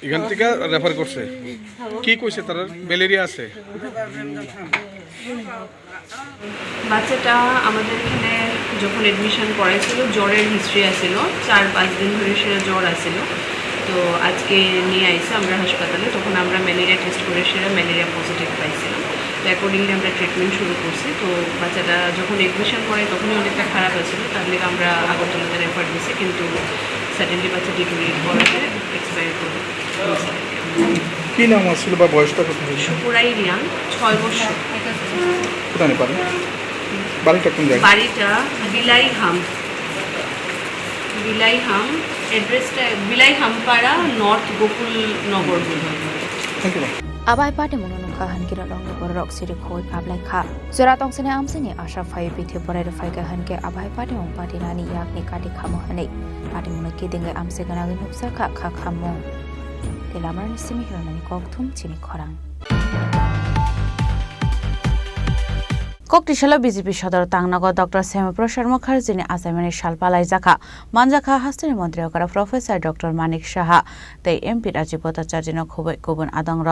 এখান থেকে রেফার করছে কি কইছে তার ম্যালেরিয়া আছে বাচ্চাটা আমাদের এখানে যখন এডমিশন করাইছিল জ্বরের হিস্ট্রি আছিল 4-5 দিন ধরে সেটা জ্বর আছিল তো আজকে নিয়ে আইছে আমরা হাসপাতালে তখন আমরা ম্যালেরিয়া টেস্ট করে সেটা ম্যালেরিয়া পজিটিভ পাইছিলাম তো অ্যাকর্ডিংলি আমরা ট্রিটমেন্ট শুরু করছি তো বাচ্চাটা যখন এডমিশন করে তখনই অনেকটা খারাপ হয়েছিল তার লিগে আমরা আগরতলাতে রেফার দিয়েছি কিন্তু সাডেনলি বাচ্চা ডিটোরিয়েট করাতে এক্সপায়ার করে কি নাম আসছিল বা বয়সটা কত পুরাই রিয়াং 6 বছর কোথায় পারে বাড়িটা কোন জায়গায় বাড়িটা বিলাইহাম এড্রেসটা বিলাইহাম পাড়া North Gokul Nagar thank you Abai pati mununu kahan kira long borok siri khoi kablai kha jora tongsene amsini asha phai pithe porai rafai ka han ke abai pati mong pati nani yak ni kati khamo hanei pati mun ki dingai amse gana gi nupsa kha kha khamo telamar ni simi hirani kok thum Chini Khorang Koktishala BJP সদর তাংনগর doctor Shyamaprasad মুখার্জিনি আসামিনি সালপালাই জাখা মানজাখা হাস্তিনি মন্ত্রী অকরা professor doctor Manik Saha তাই MP Rajib ভট্টাচার্যিন খুবই গুবুন আদংর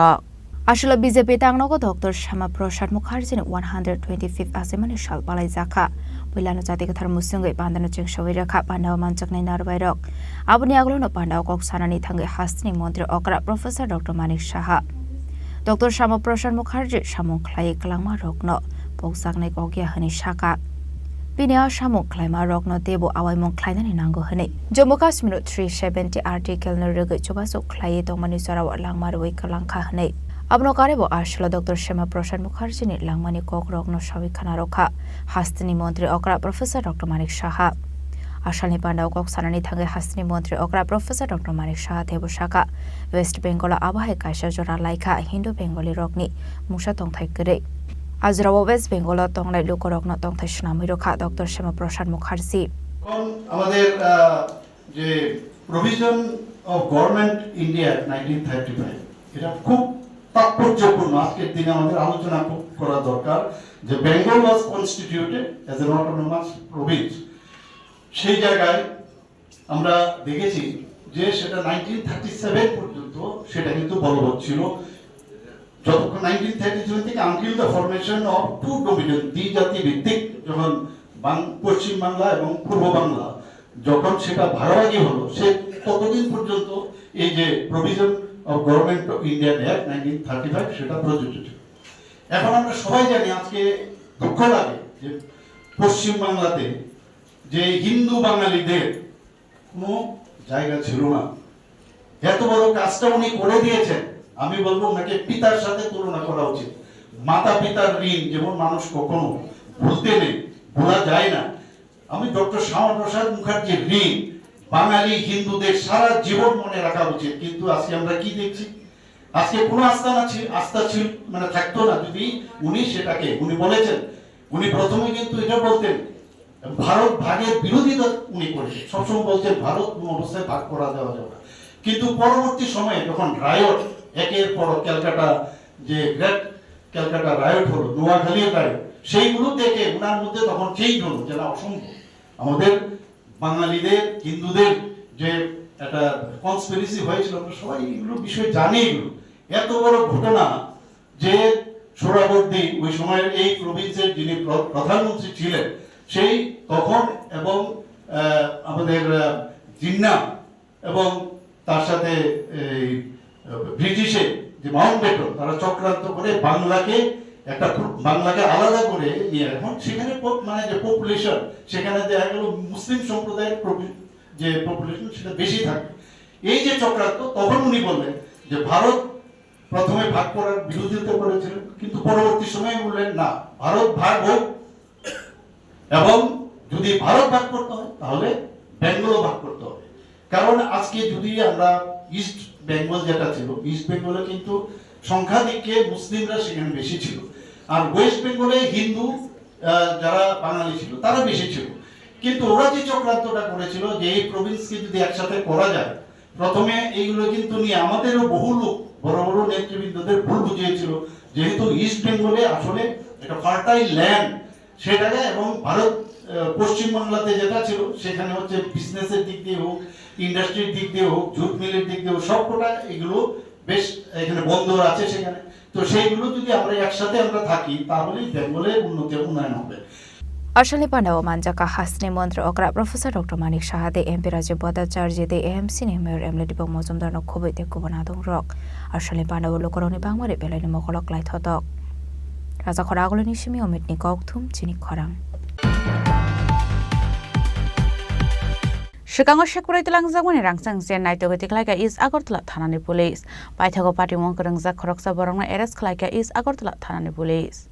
আসলে বিজেপি তাংনগর ডক্টর শ্যামাপ্রসাদ মুখার্জিনি 125 আসামিনি সালপালাই জাখা Pilihan jati kathar musungai pandana cheng shawai rakha pandaw manchaknai narbai rok aboni aglono pandaw kok sanani thangai hastini mantri okra professor Dr. Manik Saha Dr. Shamaprasad Mukherjee samung khlai klangma rokno poksaknai kokya hani saka Pinia samung khlaima rokno tebo awaimong khlainani nango hani Jammu Kashmir 370 article no rege chobasuk khlai tongmani sarawa langma roi kalangkha hani Abno karebo ashla Dr. Shamaprasad Mukherjee ni langmani kok rokno shawi khana rokha hastini mantri okra professor Dr. Manik Saha Ashalni pandaw kok sanani thangai hastini mantri okra professor Dr. Manik Saha tebo shaka West Bengal abahai kaisa jora laika Hindu Bengali rokni musa tongthai kre Azrawa West Bengal tonglai lokorokno tongthai shnami rokha Dr. Shamaprasad Mukherjee আমাদের যে provision of government India 1935 এটা খুব তাৎপর্যপূর্ণ আজকের দিনে আমাদের আলোচনা করা দরকার যে Bengal was constituted as an autonomous province সেই জায়গায় আমরা দেখেছি যে সেটা 1937 পর্যন্ত সেটা কিন্তু বলবৎ ছিল যতক্ষণ 1937 থেকে until the formation of two dominion দ্বিজাতি ভিত্তিক যখন পশ্চিম বাংলা এবং পূর্ব বাংলা যখন সেটা ভাগাভাগি হলো সে ততদিন পর্যন্ত এই যে provision of Government of India Act 1935 সেটা প্রযোজ্য ছিল এখন আমরা সবাই জানি আজকে দুঃখ লাগে যে পশ্চিম বাংলাতে যে হিন্দু বাঙালিদের কোনো জায়গা ছিল না এত বড় কাজটা উনি করে দিয়েছেন আমি বলবো ওনাকে পিতার সাথে তুলনা করা উচিত মাতা পিতার ঋণ যেমন মানুষ কখনো ভুলতে নেই ভোলা যায় না আমি ডক্টর শ্যামাপ্রসাদ মুখার্জির ঋণ বাঙালি হিন্দুদের সারা জীবন মনে রাখা উচিত কিন্তু আজকে আমরা কি দেখছি আজকে কোনো আস্থা ছিল মানে থাকতো না যদি উনি সেটাকে উনি বলেছেন উনি প্রথমে কিন্তু এটা বলতেন ভারত ভাগের বিরোধিতা উনি করেছেন সবসময় বলছেন ভারত কোন অবস্থায় ভাগ করা দেওয়া যাবে না কিন্তু পরবর্তী সময়ে যখন রায়ট একের পর ক্যালকাটা যে গ্রেট ক্যালকাটা রায়ট হলো নোয়াখালীর রায়ট সেইগুলো দেখে ওনার মধ্যে তখন চেঞ্জ হলো যেটা অসম্ভব আমাদের বাঙালিদের হিন্দুদের যে একটা কনস্পিরেসি হয়েছিল আমরা সবাই এগুলো বিষয় জানি এগুলো এত বড় ঘটনা যে সোহরাবর্দী ওই সময়ের এই প্রভিন্সের যিনি প্রধানমন্ত্রী ছিলেন সেই তখন এবং আমাদের জিন্না এবং তার সাথে ব্রিটিশের যে মাউন্টব্যাটেন তারা চক্রান্ত করে বাংলাকে আলাদা করে নিয়ে এখন সেখানে মানে যে পপুলেশন সেখানে দেখা গেল মুসলিম সম্প্রদায়ের যে পপুলেশন সেটা বেশি থাকে এই যে চক্রান্ত তখন উনি বললেন যে ভারত প্রথমে ভাগ করার বিরোধিতা করেছিলেন কিন্তু পরবর্তী সময়ে বললেন না ভারত ভাগ হোক এবং যদি ভারত ভাগ করতে হয় তাহলে বেঙ্গলও ভাগ করতে হবে কারণ আজকে যদি আমরা ইস্ট বেঙ্গল যেটা ছিল ইস্ট বেঙ্গলে কিন্তু সংখ্যাধিক্যে মুসলিমরা সেখানে বেশি ছিল আর ওয়েস্ট বেঙ্গলে হিন্দু যারা বাঙালি ছিল তারা বেশি ছিল কিন্তু ওরা যে চক্রান্তটা করেছিল যে এই প্রভিন্সকে যদি একসাথে করা যায় প্রথমে এইগুলো কিন্তু নিয়ে আমাদেরও বহু লোক বড় বড় নেতৃবৃন্দদের ভুল বুঝিয়েছিল যেহেতু ইস্ট বেঙ্গলে আসলে একটা ফার্টাইল ল্যান্ড সেটাকে এবং ভারত পশ্চিম বাংলাতে যেটা ছিল সেখানে হচ্ছে বিজনেসের দিক দিয়ে হোক ইন্ডাস্ট্রির দিক দিয়ে হোক জুট মিলের দিক দিয়ে হোক সবকটা এগুলো বেশ এখানে বন্দর আছে সেখানে তো সেইগুলো যদি আমরা একসাথে আমরা থাকি তাহলেই বেঙ্গলের উন্নয়ন হবে Ashali Pandaw Manjaka Hasni Mantri Okra Professor Dr. Manik Saha de MP Rajiv Bhattacharya de AMC ni Mayor Emily Dipok Mozumdar no Khoboi de Kubonadong Rock Ashali Pandaw Lokoroni Bangmari Belani Mokolok Lai Thotok Raja Khoragolo ni Shimi Omit ni Kokthum Chini Khorang Shikango Shekurai Tilang Zagwani Rangsang Zen Night Ogotik Laika is Agortla Thanani Police Paithago Party Wonkarang Zak Khoroksa Borongna Eres Klaika is Agortla Thanani Police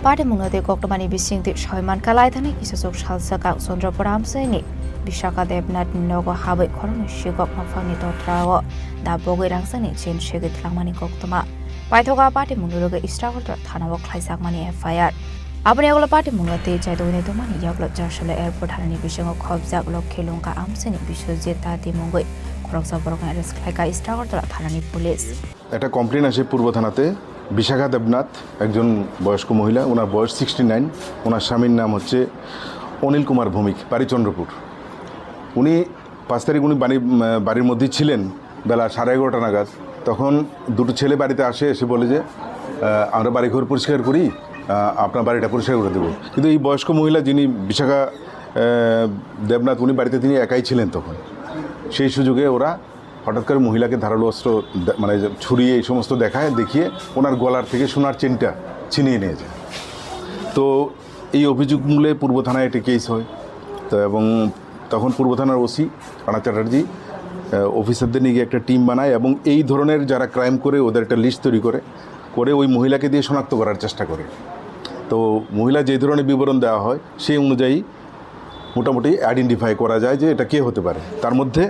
Party Mungade Koktomani Bising the Shoyman Kalaitani is a social saka Sondrapuram Seni, Bishaka Debnat Nogo Habit Koron, Shigok Mafani Totrawa, Da Bogi Rangsani, Chin Shigit Lamani Koktoma, পাইথকা party মুনুরগে ইস্টাগরতলা থানাও খ্লাইসাকমানি FIR আবার এগুলো party মুনুতে চাইদৌনে দমানি ইয়াগলো জারসলে airport হানানি বিসঙ্গ খবজাক লক্ষ্যে লঙ্কা আমসেনি বিশ্বজিৎ তাতি মঙ্গই খরকসা বরং arrest খাইকা ইস্টাগরতলা থানানি police. একটা কমপ্লেন আসে পূর্ব থানাতে বিশাখা দেবনাথ একজন বয়স্ক মহিলা, ওনার বয়স 69, ওনার স্বামীর নাম হচ্ছে অনিল কুমার ভৌমিক, বাড়ি চন্দ্রপুর। উনি 5 তারিখ উনি বাড়ির মধ্যেই ছিলেন বেলা 11:30 নাগাদ। তখন দুটো ছেলে বাড়িতে আসে, এসে বলে যে আমরা বাড়িঘর পরিষ্কার করি, আপনার বাড়িটা পরিষ্কার করে দেবো। কিন্তু এই বয়স্ক মহিলা যিনি বিশাখা দেবনাথ, উনি বাড়িতে তিনি একাই ছিলেন তখন। সেই সুযোগে ওরা হঠাৎ করে মহিলাকে ধারালো অস্ত্র মানে ছুরি এই সমস্ত দেখিয়ে ওনার গলার থেকে সোনার চেনটা ছিনিয়ে নিয়ে যায়। তো এই অভিযোগ মূলে পূর্ব থানায় একটি কেস হয়। তো এবং তখন পূর্ব থানার ওসি রানা চ্যাটার্জি অফিসারদের নিয়ে গিয়ে একটা টিম বানায় এবং এই ধরনের যারা ক্রাইম করে ওদের একটা লিস্ট তৈরি করে ওই মহিলাকে দিয়ে শনাক্ত করার চেষ্টা করে। তো মহিলা যে ধরনের বিবরণ দেওয়া হয় সেই অনুযায়ী মোটামুটি আইডেন্টিফাই করা যায় যে এটা কে হতে পারে। তার মধ্যে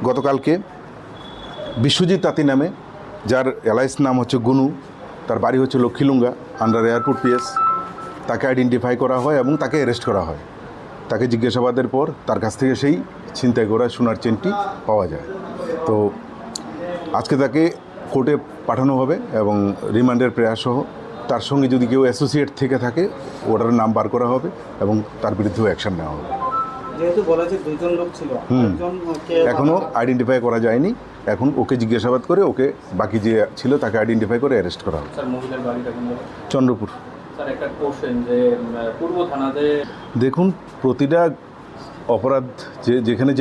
গতকালকে বিশ্বজিৎ তাঁতি নামে, যার এলাইস নাম হচ্ছে গুনু, তার বাড়ি হচ্ছে লক্ষ্মীলুঙ্গা আন্ডার এয়ারপোর্ট পিএস, তাকে আইডেন্টিফাই করা হয় এবং তাকে অ্যারেস্ট করা হয়। তাকে জিজ্ঞাসাবাদের পর তার কাছ থেকে সেই ছিনতাই করা সোনার চেনটি পাওয়া যায়। তো আজকে তাকে কোর্টে পাঠানো হবে এবং রিমান্ডের প্রয়াসসহ তার সঙ্গে যদি কেউ অ্যাসোসিয়েট থেকে থাকে ওটার নাম বার করা হবে এবং তার বিরুদ্ধেও অ্যাকশন নেওয়া হবে। যেহেতু বলা যে দুইজন লোক ছিল, এখনও আইডেন্টিফাই করা যায়নি। এখন ওকে জিজ্ঞাসাবাদ করে ওকে বাকি যে ছিল তাকে আইডেন্টিফাই করে অ্যারেস্ট করা হবে। স্যার, মহিলার বাড়িটা কোন জায়গায়? চন্দ্রপুর। স্যার, একটা কোশ্চেন যে পূর্ব থানাতে দেখুন, প্রতিটা অপরাধ যেখানে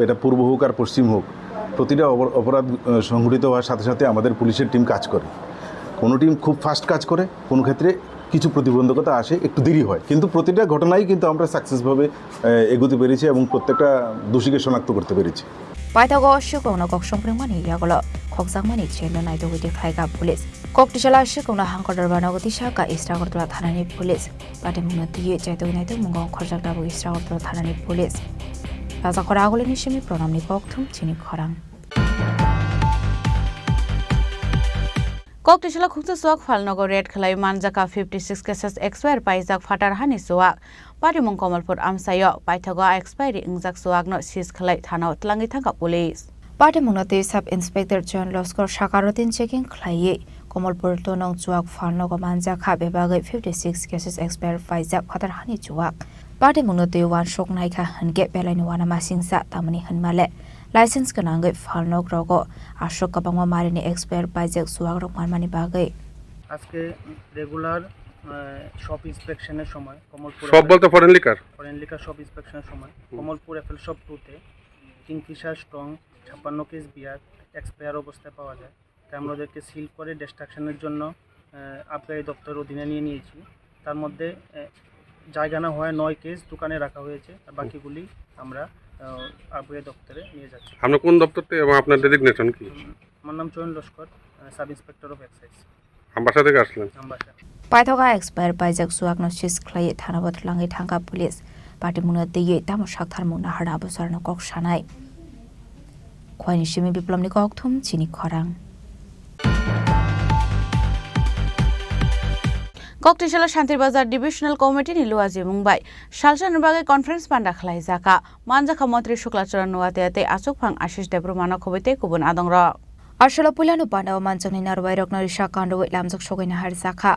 এটা পূর্ব হোক আর পশ্চিম হোক, প্রতিটা অপরাধ সংঘটিত হওয়ার সাথে সাথে আমাদের পুলিশের টিম কাজ করে। কোনো টিম খুব ফাস্ট কাজ করে, কোনো ক্ষেত্রে কিছু প্রতিবন্ধকতা আসে, একটু দেরি হয়, কিন্তু প্রতিটা ঘটনাই কিন্তু আমরা সাকসেসভাবে এগোতে পেরেছি এবং প্রত্যেকটা দোষীকে শনাক্ত করতে পেরেছি। পাইথাগো শিকৌনা কক সংপ্রিংমানি ইয়াগলো খকজাকমানি চেনো নাইদোগতি খাইকা পুলিশ ককটিশালা শিকৌনা হাঙ্কডার বানাগতি শাখা ইস্টাগরতলা থানানি পুলিশ পাটে মুনতিয়ে চাইদোগ নাইদো মুঙ্গং খরজাকদাবু ইস্টাগরতলা থানানি পুলিশ রাজা খরা আগলেনি সিমি প্রণামনি ককথুম চিনি খরাং ককটিশালা খুকতে সোয়াক ফালনগর রেড খেলাই মানজাকা 56 কেসেস এক্সপায়ার পাইজাক ফাটার হানি সোয়াক পারিমং কমলপুর আমসায় পাইথাগো এক্সপায়ারি ইংজাক সোয়াকনো সিজ খেলাই থানাও তলাঙ্গি থাকা পুলিশ পাটিমুংনতে সাব ইন্সপেক্টর জন লস্কর সাকারতিন চেকিং খেলাইয়ে কমলপুর তনং চুয়াক ফালনগো মানজাকা বেবাগै 56 কেসেস এক্সপায়ার পাইজাক ফাটার হানি চুয়াক পাটিমুংনতে ওয়ান শক নাইখা হানগে বেलायनि वाना मासिंसा तामनि हनमाले लाइसेंस गोनांगै फालनग रगो आशोक कबांगमा मारिनि एक्सपायर पाइजेक सुवाग रक मारमानि बागै আজকে রেগুলার শপ ইন্সপেকশনের সময় কমলপুর সব বলতে ফরেন লিকার শপ ইন্সপেকশনের সময় কমলপুর এফএল শপ 2 তে কিংফিশার স্ট্রং 56 কেস বিয়ার এক্সপায়ার অবস্থায় পাওয়া যায়। তাই আমরা ওদেরকে সিল করে ডিস্ট্রাকশনের জন্য আবগারি দপ্তরের অধীনে নিয়েছি। তার মধ্যে জায়গা না হয় 9 কেস দোকানে রাখা হয়েছে, আর বাকিগুলি আমরা আবগারি দপ্তরে নিয়ে যাচ্ছি। আমরা কোন দপ্তরতে এবং আপনার ডেজিগনেশন কি? আমার নাম চয়ন Laskar, sub inspector of excise. Ambassa থেকে আসলেন? আমবাসা। পাইথাগা এক্সপায়ার পাইজাক সুয়াকনো সিজ খেলাই থানাবত লাঙ্গি থাঙ্কা পুলিশ পাটিমুংনতে য়ে তামो সাকথাरमुंना हाड़ा बसरनो कक सानाय खयनि सिमी बिप्लबनि ककथुम चिनि खरां ककटिशाला शान्तिबाजार डिभिजनल कमिटिनि लुवाजी मुंबाई सालसन बागै कन्फरेन्स पान्डा खलाई जाका मानजाखा मन्त्री शुक्लाचरण नुवाते आचुकफां आशिष देब्रमानो खबैते गुबुन आदंर आरसला पुलानो पान्डाव मानजंनि नारवाय रकनरि शाकान्डो लामजक सगैना हार जाखा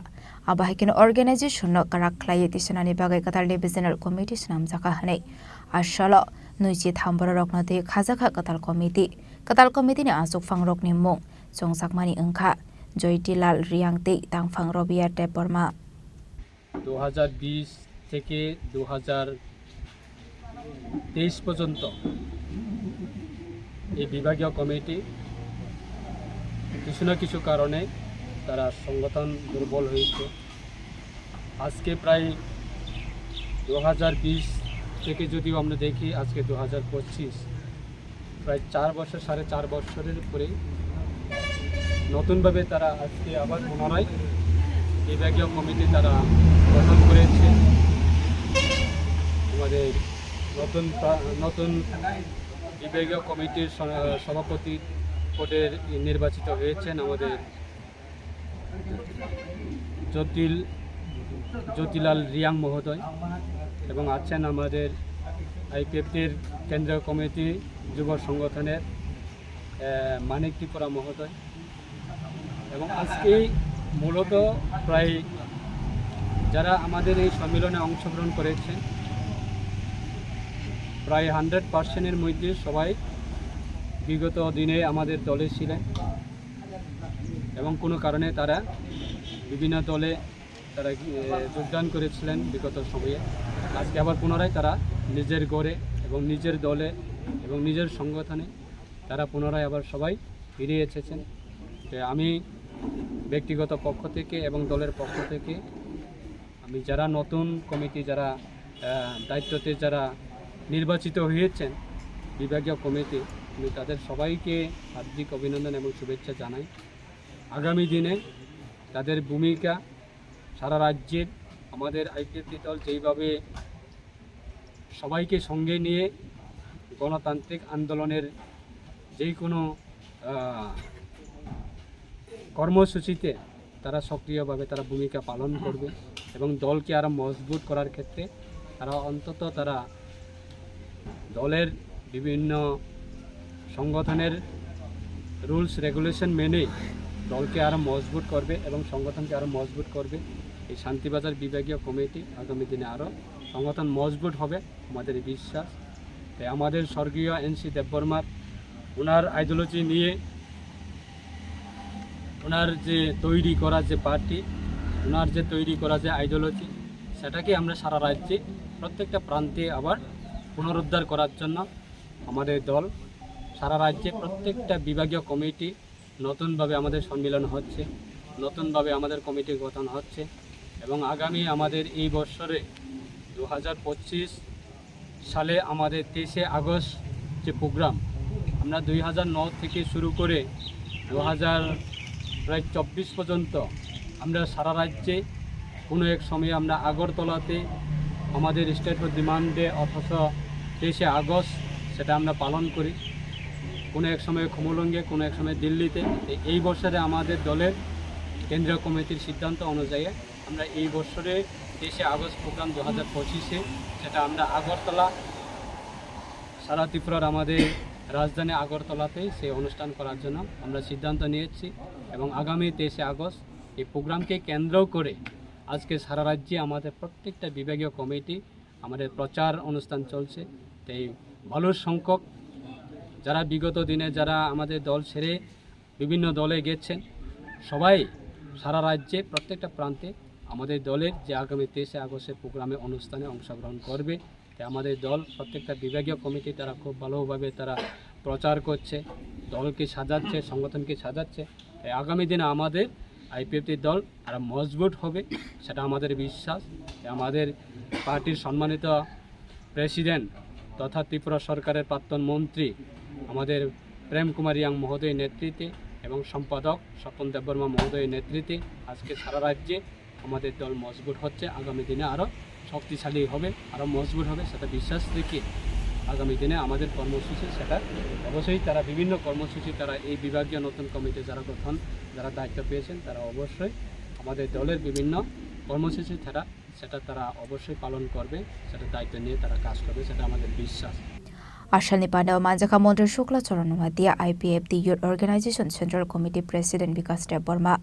आबाहिकिन अर्गानाइजेसन काराक खलाई तिसनानि बागै कतार डिभिजनल कमिटि नाम जाका हनै आरसला नुइजि थामबर रकनते खाजाखा कताल कमिटिनि आचुकफां रकनि मुं जंसाकमानि ओंखा জয়টিলাল রিয়াংতে তাংফাং রবিয়া টেপরমা 2020 থেকে 2023 পর্যন্ত এই বিভাগীয় কমিটি কিছু না কিছু কারণে তারা সংগঠন দুর্বল হয়েছে। আজকে প্রায় 2020 থেকে যদিও আমরা দেখি আজকে 2025 প্রায় 4 বছর 4.5 বছরের উপরে নতুনভাবে তারা আজকে আবার পুনরায় বিভাগীয় কমিটি তারা গঠন করেছে। আমাদের নতুন বিভাগীয় কমিটির সভাপতি পদে নির্বাচিত হয়েছেন আমাদের জ্যোতিলাল রিয়াং মহোদয় এবং আছেন আমাদের আইপিএফটির কেন্দ্রীয় কমিটি যুব সংগঠনের মানিক ত্রিপুরা মহোদয় এবং আজকে মূলত প্রায় যারা আমাদের এই সম্মেলনে অংশগ্রহণ করেছেন প্রায় 100%-এর মধ্যে সবাই বিগত দিনে আমাদের দলে ছিলেন এবং কোনো কারণে তারা বিভিন্ন দলে তারা যোগদান করেছিলেন বিগত সময়ে। আজকে আবার পুনরায় তারা নিজের গড়ে এবং নিজের দলে এবং নিজের সংগঠনে তারা পুনরায় আবার সবাই ফিরে এসেছেন। আমি ব্যক্তিগত পক্ষ থেকে এবং দলের পক্ষ থেকে আমি যারা নতুন কমিটি যারা দায়িত্বতে যারা নির্বাচিত হয়েছেন বিভাগীয় কমিটি আমি তাদের সবাইকে হার্দিক অভিনন্দন এবং শুভেচ্ছা জানাই। আগামী দিনে তাদের ভূমিকা সারা রাজ্যের আমাদের আইপিএফটি দল যেইভাবে সবাইকে সঙ্গে নিয়ে গণতান্ত্রিক আন্দোলনের যেই কোনো কর্মসূচিতে তারা সক্রিয়ভাবে তারা ভূমিকা পালন করবে এবং দলকে আরও মজবুত করার ক্ষেত্রে তারা অন্তত তারা দলের বিভিন্ন সংগঠনের রুলস রেগুলেশন মেনে দলকে আরও মজবুত করবে এবং সংগঠনকে আরও মজবুত করবে। এই শান্তিবাজার বিভাগীয় কমিটি আগামী দিনে আরও সংগঠন মজবুত হবে আমাদের বিশ্বাস। তাই আমাদের স্বর্গীয় এনসি দেববর্মার ওনার আইডিওলজি নিয়ে ওনার যে তৈরি করা যে পার্টি ওনার যে তৈরি করা যে আইডিওলজি সেটাকে আমরা সারা রাজ্যে প্রত্যেকটা প্রান্তে আবার পুনরুদ্ধার করার জন্য আমাদের দল সারা রাজ্যে প্রত্যেকটা বিভাগীয় কমিটি নতুনভাবে আমাদের সম্মেলন হচ্ছে, নতুনভাবে আমাদের কমিটি গঠন হচ্ছে এবং আগামী আমাদের এই বছরে 2025 সালে আমাদের 23শে আগস্ট যে প্রোগ্রাম আমরা 2009 থেকে শুরু করে 2024 পর্যন্ত আমরা সারা রাজ্যে কোনো এক সময়ে আমরা আগরতলাতে আমাদের স্টেট অফ ডিমান্ডে অথচ 23শে আগস্ট সেটা আমরা পালন করি, কোনো এক সময় খমলঙ্গে, কোনো এক সময় দিল্লিতে। এই বছরে আমাদের দলের কেন্দ্রীয় কমিটির সিদ্ধান্ত অনুযায়ী আমরা এই বছরে 23শে আগস্ট প্রোগ্রাম 2025-এ সেটা আমরা আগরতলা সারা ত্রিপুরার আমাদের রাজধানী আগরতলাতেই সেই অনুষ্ঠান করার জন্য আমরা সিদ্ধান্ত নিয়েছি এবং আগামী 23শে আগস্ট এই প্রোগ্রামকে কেন্দ্র করে আজকে সারা রাজ্যে আমাদের প্রত্যেকটা বিভাগীয় কমিটি আমাদের প্রচার অনুষ্ঠান চলছে। তাই ভালো সংখ্যক যারা বিগত দিনে যারা আমাদের দল ছেড়ে বিভিন্ন দলে গেছেন সবাই সারা রাজ্যে প্রত্যেকটা প্রান্তে আমাদের দলের যে আগামী 23শে আগস্টের প্রোগ্রামে অনুষ্ঠানে অংশগ্রহণ করবে। তাই আমাদের দল প্রত্যেকটা বিভাগীয় কমিটি তারা খুব ভালোভাবে তারা প্রচার করছে, দলকে সাজাচ্ছে, সংগঠনকে সাজাচ্ছে। তাই আগামী দিনে আমাদের আইপিএফটির দল আরও মজবুত হবে সেটা আমাদের বিশ্বাস। আমাদের পার্টির সম্মানিত প্রেসিডেন্ট তথা ত্রিপুরা সরকারের প্রাক্তন মন্ত্রী আমাদের প্রেম কুমার রিয়াং মহোদয়ের নেতৃত্বে এবং সম্পাদক স্বপন দেববর্মা মহোদয়ের নেতৃত্বে আজকে সারা রাজ্যে আমাদের দল মজবুত হচ্ছে। আগামী দিনে আরও শক্তিশালী হবে, আরও মজবুত হবে সেটা বিশ্বাস রেখে আগামী দিনে আমাদের কর্মসূচি সেটা অবশ্যই তারা বিভিন্ন কর্মসূচি তারা এই বিভাগীয় নতুন কমিটি যারা দায়িত্ব পেয়েছেন তারা অবশ্যই আমাদের দলের বিভিন্ন কর্মসূচি সেটা তারা অবশ্যই পালন করবে, সেটা দায়িত্ব নিয়ে তারা কাজ করবে সেটা আমাদের বিশ্বাস। Ashalni Pandau Manjaka Montre Shukla Choranwadia IPFT Youth Organization Central Committee President Vikas Deborma,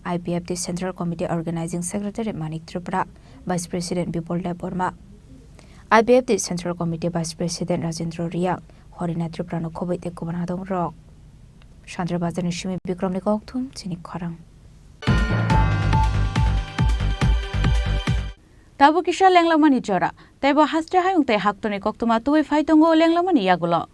IPFT Central Committee Organizing Secretary Manik Tripura, Vice President Bipol Deborma, IPFT Central Committee Vice President Rajendra Riang, Horina Tripura no Kobite Kubanadong Rock, Chandra Bazan Shimi Bikram Nikoktum, Chini Khorang. Tabu kisha lenglamani jora, taibo hastre hayung te haktoni koktuma tuwe faitongo lenglamani yagulo.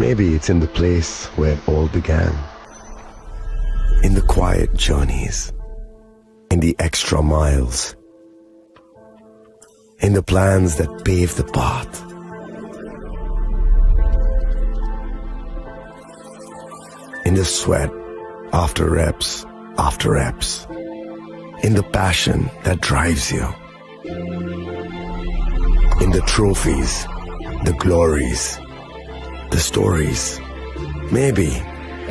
Maybe it's in the place where it all began. In the quiet journeys, in the extra miles, in the plans that pave the path. In the sweat after reps, in the passion that drives you, in the trophies, the glories, the stories. Maybe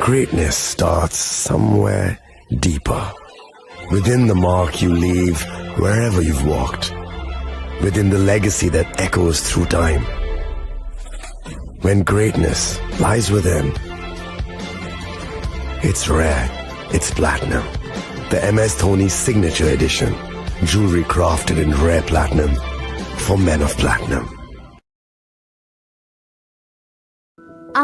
greatness starts somewhere deeper, within the mark you leave wherever you've walked, within the legacy that echoes through time. When greatness lies within, it's rare, it's platinum. The MS Dhoni Signature Edition, jewelry crafted in rare platinum for men of platinum.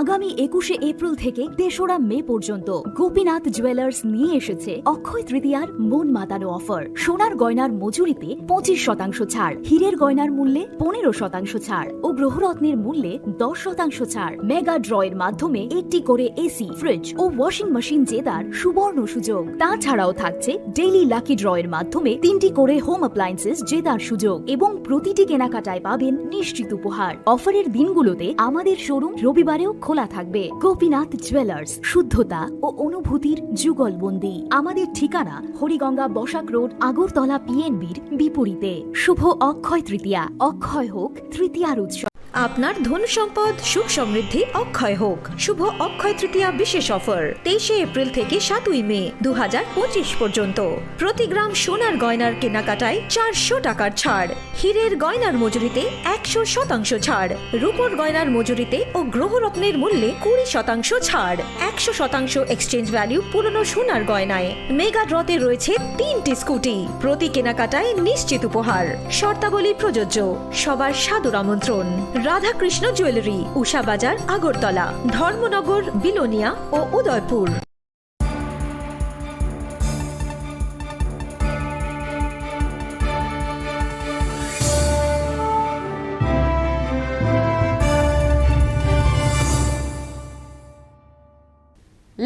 আগামী 21শে April থেকে 3রা মে পর্যন্ত Gopinath jewellers নিয়ে এসেছে অক্ষয় তৃতীয়ার মন মাতানো offer. সোনার গয়নার মজুরিতে 25% ছাড়, হীরের গয়নার মূল্যে 15% ছাড় ও গ্রহরত্নের মূল্যে 10% ছাড়। মেগা ড্রয়ের মাধ্যমে একটি করে এসি, ফ্রিজ ও ওয়াশিং মেশিন জেতার সুবর্ণ সুযোগ। তাছাড়াও থাকছে ডেইলি লাকি ড্রয়ের মাধ্যমে 3টি করে হোম অ্যাপ্লায়েন্সেস জেতার সুযোগ এবং প্রতিটি কেনাকাটায় পাবেন নিশ্চিত উপহার। অফারের দিনগুলোতে আমাদের শোরুম রবিবারেও খোলা থাকবে। গোপীনাথ জুয়েলার্স, শুদ্ধতা ও অনুভূতির যুগলবন্দি। আমাদের ঠিকানা হরিগঙ্গা বসাক রোড, আগরতলা পিএনবির বিপরীতে। শুভ অক্ষয় তৃতীয়া, অক্ষয় হোক তৃতীয়ার উৎসব। আপনার ধন সম্পদ সুখ সমৃদ্ধি অক্ষয় হোক। শুভ অক্ষয় তৃতীয়া বিশেষ অফার 23শে এপ্রিল থেকে 7ই মে 2025 পর্যন্ত। প্রতি গ্রাম সোনার গয়নার কেনাকাটায় 400 টাকার ছাড়, হীরের গয়নার মজুরিতে 100% ছাড়, রূপোর গয়নার মজুরিতে ও গ্রহরত্নের মূল্যে 20% ছাড়, 100% এক্সচেঞ্জ ভ্যালু পুরনো সোনার গয়নায়। মেগা ড্রতে রয়েছে 3টি স্কুটি, প্রতি কেনাকাটায় নিশ্চিত উপহার। শর্তাবলী প্রযোজ্য। সবার সাদর আমন্ত্রণ। রাধাকৃষ্ণ জুয়েলারি, উষা বাজার, আগরতলা, ধর্মনগর, বিলোনিয়া ও উদয়পুর।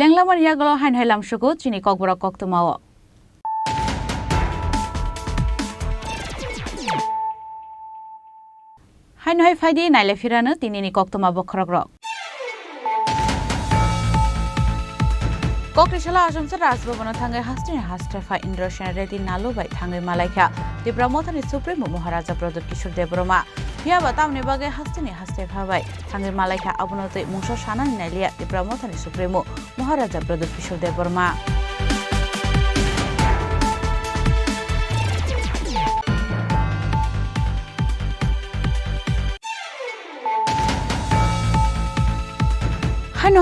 লেংলামার ইয়াগল হাইন হাইলাম সুকু চিনি ককবরা কক্তমাও হাইন হাই ফাইদি নাইলে ফিরানো তিনিনি কক্তমা বখরগ্রক কক্রিশালা আসামসা রাজভবন থাঙ্গে হাস্টেনে হাস্টেফা ইন্দ্রসেন রেডি নালুবাই থাঙ্গে মালাইখা ত্রিপুরা মথানি সুপ্রিম মহারাজা প্রদত্ত কিশোর দেববর্মা ফিয়াবা তামনি বাগে হাস্টেনে হাস্টেফাবাই থাঙ্গে মালাইখা আবনতে মুংস সানানি নাইলিয়া ত্রিপুরা মথানি সুপ্রিম মহারাজা প্রদত্ত কিশোর দেববর্মা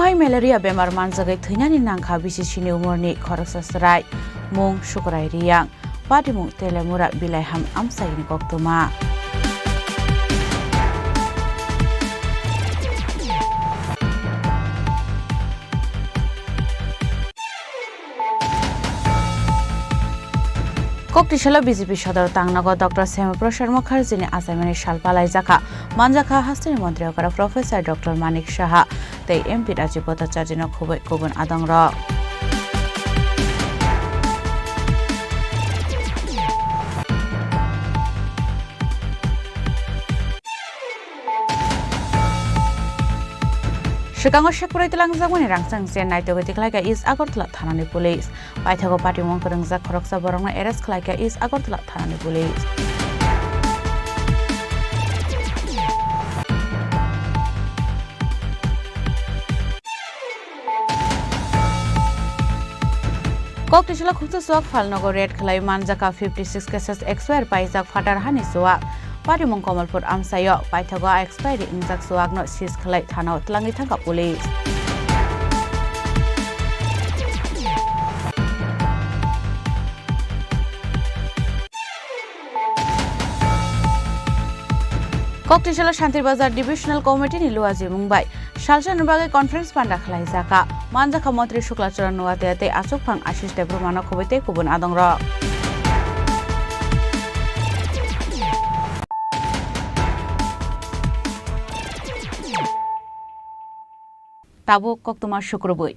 हाय मेलेरिया बेमार मानजागै थैनानि नांखा बिसिसिनि उमरनि खरकसासराय मुं सुकराय रियां पाटिमुं तेलेमुरा बिलाइहाम आमसायनि कक्तमा কক্টিশালা বিজেপি সদর তাংনগর ডক্টর শ্যামাপ্রসাদ মুখার্জিনি আসামিনি সালপালাই জাখা মানজাখা হাস্তিনি মন্ত্রী করা প্রফেসর ডক্টর মানিক সাহা তাই এমপি রাজীব ভট্টাচার্যন খুবই গুবুন আদংর Chicago Shakpuri Langzamuni Rangsang Night with the Klaka is Agortla Tanani Police. By Tago Party Monkerang Zakoroksa Borona Eres Klaka is Agortla Tanani Police. Koktishala Kutu Swak Falnogo Red Kalai Manjaka 56 cases expire by Zak Fatar Hani Swak. Party Monkomalpur Amsayo, Paitago expired in Zaksuagno, Sis Kalai Tano, Tlangitanga Police. Koktishala Shanti Bazar Divisional Committee in Luazi Mumbai. Shalshan Bage Conference Panda Kalai Zaka, Manjaka Montri Shuklachara Nuate, Asupang Ashish Debrumano Kubite Kubun Adongra. Tabo Koktuma Shukrubui.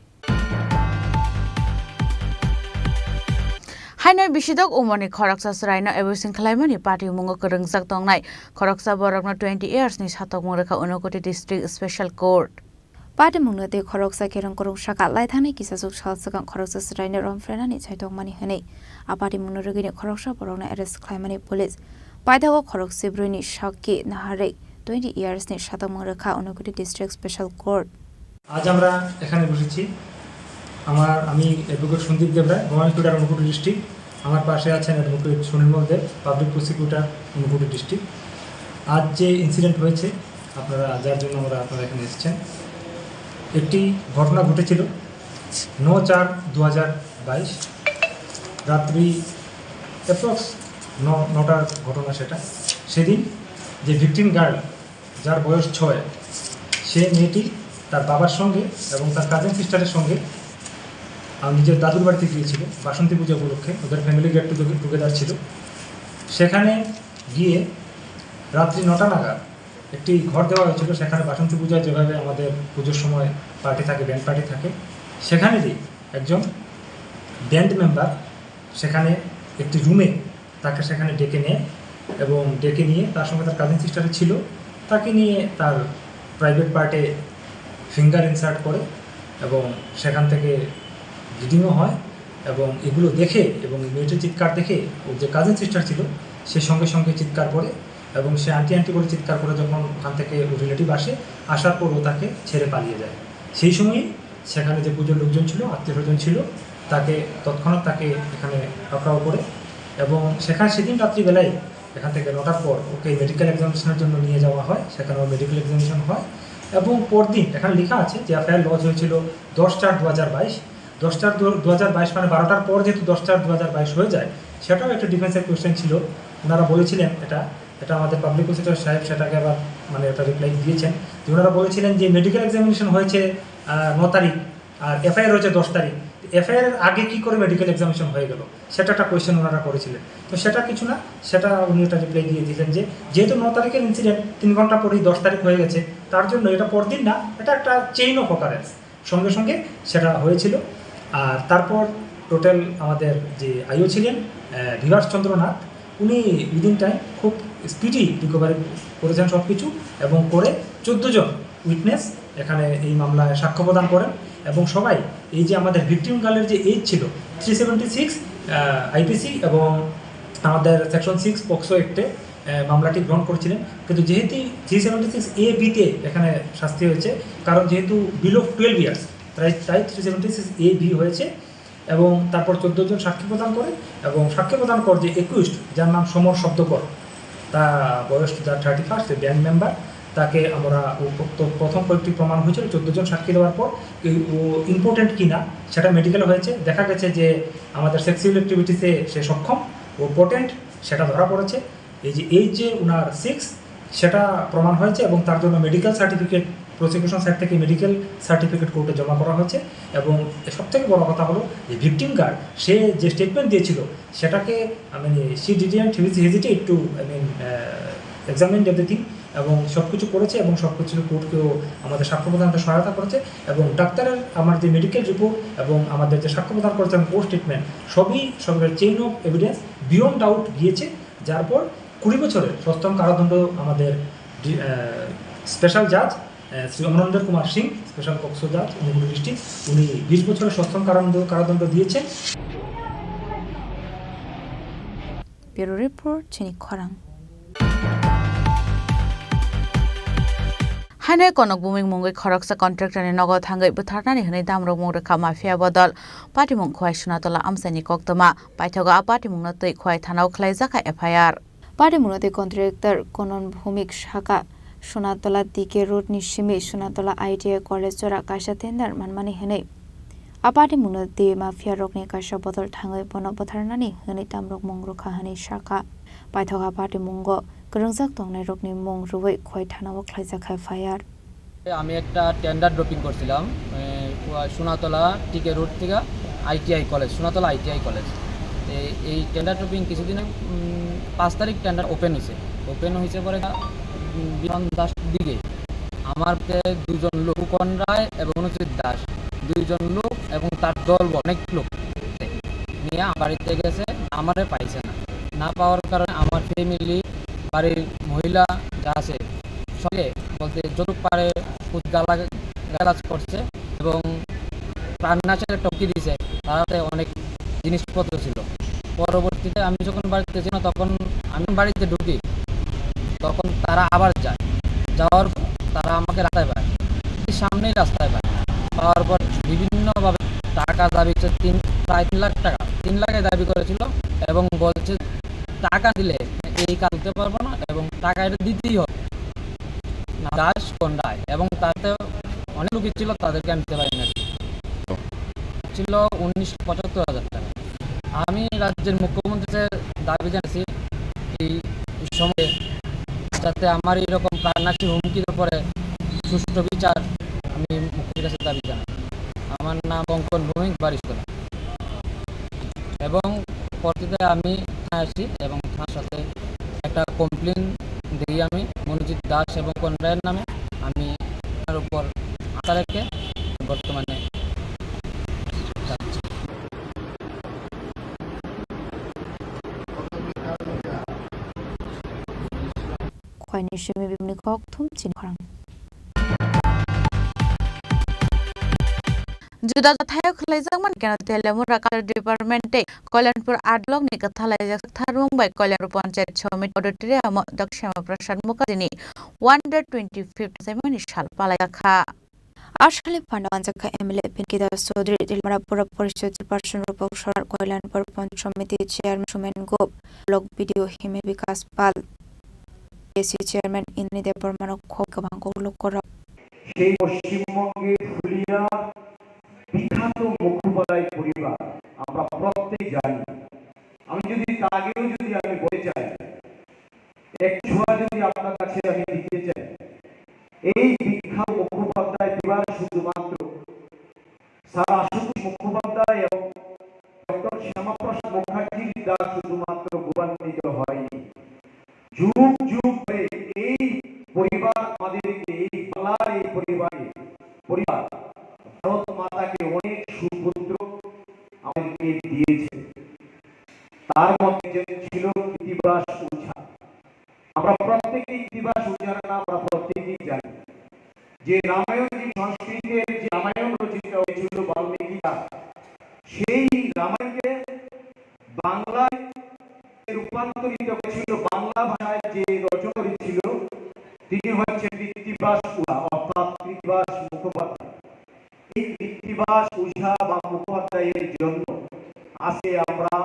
Hainai Bishidok Umani Khoraksa Sraino Ebusin Klaimani Party Mungo Kurungsak Tongnai Khoraksa Borokna 20 years ni Satok Muraka Unokoti District Special Court. Party Mungnate Khoroksa Kerong Kurung Shaka Laithani Kisasuk Shalsakan Khoroksa Sraino Romfrenani Chaitong Mani Hane. A party Munurugini Khoroksa Borokna Arrest Klaimani Police. Paidago Khorok Sibruni Shaki Nahare 20 years ni Satok Muraka Unokoti District Special Court. আজ আমরা এখানে বসেছি আমি advocate Sandeep Debray Goalpara অনুকূট district আমার পাশে আছেন advocate Sunil দেব public prosecutor অনুকূট district আজ যে ইনসিডেন্ট হয়েছে আপনারা যার জন্য আপনারা এখানে এসেছেন একটি ঘটনা ঘটেছিল 9/4/2022 রাত্রি অ্যাপ্রক্স 9টার ঘটনা সেটা সেদিন যে ভিকটিম গার্ল যার বয়স 6 সে মেয়েটি তার বাবার সঙ্গে এবং তার কাজিন সিস্টারের সঙ্গে নিজের দাদুর বাড়িতে গিয়েছিল বাসন্তী পূজা উপলক্ষে ওদের ফ্যামিলি গেট টুগেদার ছিল সেখানে গিয়ে রাত্রি 9টা নাগাদ একটি ঘর দেওয়া হয়েছিল সেখানে বাসন্তী পূজা যেভাবে আমাদের পুজোর সময় পার্টি থাকে ব্যান্ড পার্টি থাকে সেখানে দিয়ে একজন ব্যান্ড মেম্বার সেখানে একটি রুমে তাকে সেখানে ডেকে নেয় এবং ডেকে নিয়ে তার সঙ্গে তার কাজিন সিস্টারে ছিল তাকে নিয়ে তার প্রাইভেট পার্টে ফিঙ্গার ইনসার্ট করে এবং সেখান থেকে ব্লিডিংও হয় এবং এগুলো দেখে এবং মেয়েটির চিৎকার দেখে ওর যে কাজিন সিস্টার ছিল সে সঙ্গে সঙ্গে চিৎকার করে এবং সে আন্টি করে চিৎকার করে যখন ওখান থেকে রিলেটিভ আসার পর ও তাকে ছেড়ে পালিয়ে যায় সেই সময়ই সেখানে যে পুজোর লোকজন ছিল আত্মীয়স্বজন ছিল তাকে তৎক্ষণাৎ তাকে এখানে পাকড়াও করে এবং সেদিন রাত্রিবেলায় এখান থেকে 9টার পর ওকে মেডিকেল এক্সামিনেশনের জন্য নিয়ে যাওয়া হয় সেখানে মেডিকেল এক্সামিনেশন হয় এবং পরদিন এখানে লেখা আছে যে এফআইআর লজ হয়েছিল 10/4/2022 10/4/2022 মানে 12টার পর যেহেতু 10/4/2022 হয়ে যায় সেটাও একটা ডিফেন্সের কোয়েশ্চেন ছিল ওনারা বলেছিলেন এটা আমাদের পাবলিক প্রসিকিউটর সাহেব সেটাকে আবার মানে একটা রিপ্লাই দিয়েছেন যে ওনারা বলেছিলেন যে মেডিকেল এক্সামিনেশন হয়েছে 9 তারিখ আর এফআইআর হয়েছে 10 তারিখ এফআইআর আগে কি করে মেডিকেল এক্সামিনেশন হয়ে গেল সেটা একটা কোয়েশ্চেন ওনারা করেছিলেন তো সেটা কিছু না সেটা উনি একটা রিপ্লাই দিয়ে দিয়েছেন যে যেহেতু 9 তারিখের ইনসিডেন্ট 3 ঘন্টা পরেই 10 তারিখ হয়ে গেছে তার জন্য এটা পরদিন না এটা একটা চেইন অফ অকারেন্স সঙ্গে সঙ্গে সেটা হয়েছিল আর তারপর টোটাল আমাদের যে আইও ছিলেন বিভাস চন্দ্রনাথ উনি উইদিন টাইম খুব স্পিডি রিকভারি করেছেন সব কিছু এবং করে 14 জন উইটনেস এখানে এই মামলায় সাক্ষ্য প্রদান করেন এবং সবাই এই যে আমাদের ভিকটিম গার্লের যে এজ ছিল 376 আইপিসি এবং আমাদের সেকশন 6 পক্সো অ্যাক্টে মামলাটি গ্রহণ করেছিলেন কিন্তু যেহেতু 376 A-B-তে এখানে শাস্তি হয়েছে কারণ যেহেতু বিলো 12 ইয়ার্স তাই 376 A-B হয়েছে এবং তারপর 14 জন সাক্ষী প্রদান করে এবং সাক্ষী প্রদান কর যে একুইস্ট যার নাম সমর শব্দকর তা বয়স যার 31 ব্যান্ড মেম্বার তাকে আমরা প্রথম কয়েকটি প্রমাণ হয়েছিল 14 জন সাক্ষী দেওয়ার পর ও ইম্পর্টেন্ট কিনা সেটা মেডিকেল হয়েছে দেখা গেছে যে আমাদের সেক্সুয়াল অ্যাক্টিভিটিসে সে সক্ষম ও পোটেন্ট সেটা ধরা পড়েছে এই যে উনার 6 সেটা প্রমাণ হয়েছে এবং তার জন্য মেডিকেল সার্টিফিকেট প্রসিকিউশন সাইড থেকে মেডিকেল সার্টিফিকেট কোর্টে জমা করা হয়েছে এবং সবথেকে বড় কথা হলো যে ভিকটিম গার্ড সে যে স্টেটমেন্ট দিয়েছিল সেটাকে she didn't hesitate two examine everything এবং সব কিছু করেছে এবং সব কিছু কোর্টকেও আমাদের সাক্ষ্য প্রদানতে সহায়তা করেছে এবং ডাক্তারের আমার যে মেডিকেল রিপোর্ট এবং আমাদের যে সাক্ষ্য প্রদান করেছে এবং কোর্ট স্টেটমেন্ট সবের chain of evidence beyond doubt গিয়েছে যার পর 20 বছরের সশ্রম কারাদণ্ড আমাদের স্পেশাল জাজ শ্রী অমরেন্দ্র কুমার সিং স্পেশাল পক্সো জাজ অনুগুল ডিস্ট্রিক্ট উনি 20 বছরের সশ্রম কারাদণ্ড দিয়েছেন। ব্যুরো রিপোর্ট চিনি খরাং। Hainai konok buming mungoi khoroksa contractor ni nogod hangai butharnani hwnai damrok mung rekha mafia bodol patimung khwai sunatola amsani koktoma paithoga apatimung na tei khwai thanao khlaijaka FIR patimung na tei contractor konon bhumik shaka sunatola dike road ni simi sunatola ITI college jora kaisa tender manmani hwnai apatimung na tei mafia rokni kaisa bodol thangai bono butharnani hwnai damrok mung rekha hwnai shaka paithoga patimungo Kurungsak tongnai rokni mung ruwei khoi thanao khlaijaka FIR আমি একটা tender dropping করছিলাম সোনাতলা টিকে road থেকে ITI college Sonatala ITI college এই tender dropping কিছুদিন 5 তারিখ tender open হয়েছে পরে বিমান দাস দিকে আমাকে দুজন লোক ফুকন রায় এবং অনুচিত দাস দুইজন লোক এবং তার দল অনেক লোক নিয়ে আমার বাড়িতে গেছে, আমারে পাইছে না পাওয়ার কারণে আমার ফ্যামিলি বাড়ির মহিলা যা আছে সঙ্গে বলতে যতটুক পারে গালাজ করছে এবং প্রাণনাশের একটা হুমকি দিয়েছে। তারাতে অনেক জিনিসপত্র ছিল। পরবর্তীতে আমি যখন বাড়িতে ছিলাম তখন আমি বাড়িতে ঢুকি, তখন তারা আবার যায়, যাওয়ার পর তারা আমাকে রাস্তায় পায়, সামনেই রাস্তায় পাওয়ার পর বিভিন্নভাবে টাকা দাবি প্রায় 3 লাখ টাকা 3 লাখে দাবি করেছিল এবং বলছে টাকা দিলে এই কাজ দিতে পারবো না এবং টাকা এটা দিতেই হবে দাস কন্ডায় এবং তাতে অনেক লোকই ছিল, তাদেরকে আমি দিতে পারি না, ছিল 1,75,000 টাকা। আমি রাজ্যের মুখ্যমন্ত্রীর দাবি জানাচ্ছি এই সময়ে যাতে আমার এইরকম প্রাণনাশী হুমকির উপরে সুষ্ঠু বিচার আমি মুখ্যমন্ত্রীর কাছে দাবি জানাই। আমার নাম অঙ্কন ভৌমিক, বারিশতলা। এবং পরবর্তীতে আমি থানায় আসি এবং থানার সাথে একটা কমপ্লেন দিই আমি মনোজিৎ দাস এবং কনরায়ের নামে। আমি তার উপর আশা রেখে বর্তমানে যাচ্ছি। Koinishimi Bimni Koktum Chini Khorang जुदा थायो खलाइजांमोन केना तेलेमुरा काल डिपार्टमेंटे कल्याणपुर 8 ब्लॉक नि कथालाइजाक थारमुंबाई कल्याणपुर पंचायत समिति ऑडिटोरियम दक्षिण प्रसाद मुखर्जीनि 125th सेमिनि साल पालायखा आशखाली पांडवांजका एमएलए पिनकिदा चौधरी दिलमरा पुर परिषद चेयरपारसन रूपक सरार कल्याणपुर पंचायत समिति चेयरमैन सुमेन गोप ब्लॉक बीडीओ हिमे विकास पाल एसी चेयरमैन इन्द्रनी देवबर्मान गोबां लोक সেই পশ্চিমবঙ্গের ফুলিয়া বিখ্যাত মুখোপাধ্যায় পরিবার আমরা প্রত্যেক জানি। আমি যদি আগেও যদি আমি বলতে চাই, এক ছোঁয়া যদি আপনার কাছে আমি দিতে চাই, এই বিখ্যাত মুখোপাধ্যায় পরিবার শুধুমাত্র স্যার আশুতোষ মুখোপাধ্যায় এবং ডক্টর শ্যামাপ্রসাদ মুখার্জির দ্বারা শুধুমাত্র গৌরবান্বিত হয়নি। যুগ যুগ ধরে এই পরিবার আমাদেরকে এই বাংলার এই পরিবার ভারত মাতাকে অনেক সুপুত্র আমাদেরকে দিয়েছে। তার মধ্যে ছিল কৃতিবাস ওঝা। আমরা প্রত্যেকেই কৃতিবাস ওঝার নাম আমরা প্রত্যেকেই জানি। যে রামায়ণ যে সংস্কৃতের যে রামায়ণ রচিত হয়েছিল বাল্মীকি, সেই রামায়ণকে বাংলায় রূপান্তরিত করেছিল। বাংলা ভাষায় যে রচনা করেছিল তিনি হচ্ছেন কৃতিবাস ওঝা অর্থাৎ কৃতিবাস মুখোপাধ্যায়। এই কৃতিবাস ওঝা বা মুখোপাধ্যায়ের জন্য আজকে আমরা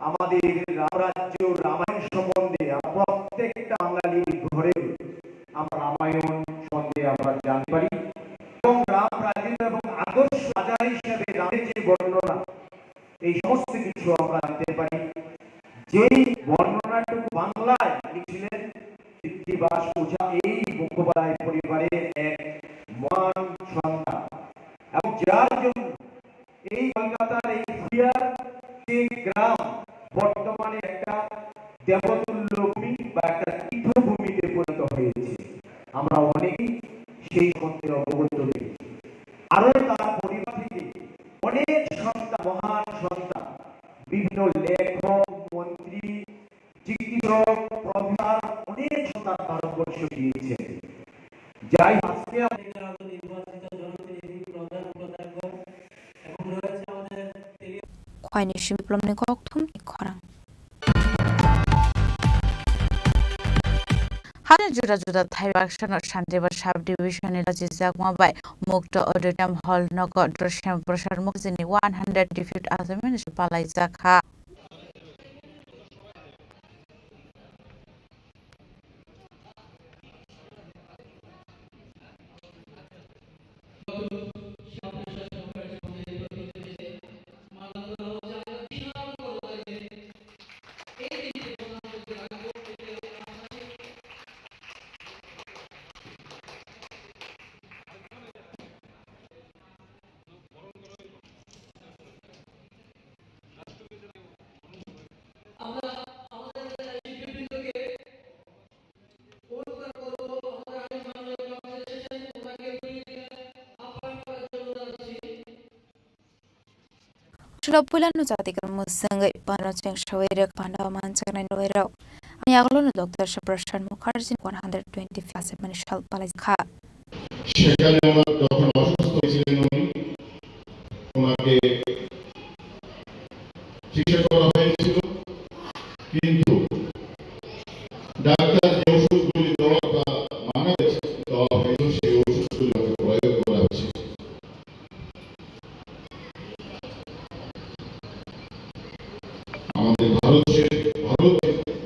আমাদের রামরাজ্য রামায়ণ সম্বন্ধে প্রত্যেকটা বাঙালির ঘরে আমরা রামায়ণ সম্বন্ধে আমরা জানতে পারি এবং রাম রাজ্য এবং আদর্শ রাজা হিসেবে রামের যে বর্ণনা, এই সমস্ত কিছু আমরা জানতে পারি। যেই বর্ণনাটুকু বাংলায় লিখছিলেন কৃতিবাস ওঝা, এই মুখোপাধ্যায় পরিবারের এক মহান সন্তান এবং যার জন্য এই কলকাতার এই ফুলিয়ার যে গ্রাম বর্তমানে একটা দেবতুল্য ভূমি বা একটা তীর্থভূমিতে পরিণত হয়েছে, আমরা অনেকেই সেই সম্বন্ধে অবগত হয়েছি। আরো তার পরিবার থেকে অনেক সন্তান, মহান সন্তান, বিভিন্ন লেখক, মন্ত্রী, চিকিৎসক, প্রফেসর, অনেক সন্তান ভারতবর্ষ দিয়েছে। যাই আজকে Koinishimi Bimni Koktum Chini Khorang हाने जुदा जुदा थाई एक्शन शान्तिबार सब डिभिजन राजिजाक माबाय मुक्त ऑडिटोरियम हॉल नगर दक्षिण प्रसाद मुखर्जीनि 125th सेमिनि पालायजाखा Shulapulano Zatikal Musangai Panoching Shawere Panda Mansan and Wero. Ayaglono Dr. Shaprashan Mukherjee 120 Faseman Shal Palazka. সেখানে আমার যখন অসুস্থ ছিলেন ওনাকে চিকিৎসা করা হয়েছিল, কিন্তু ডাক্তার যে ওষুধগুলি দেওয়া বা মানা দেওয়া হয়েছিল সেই ওষুধগুলি প্রয়োগ করা হয়েছে। আমাদের ভারতের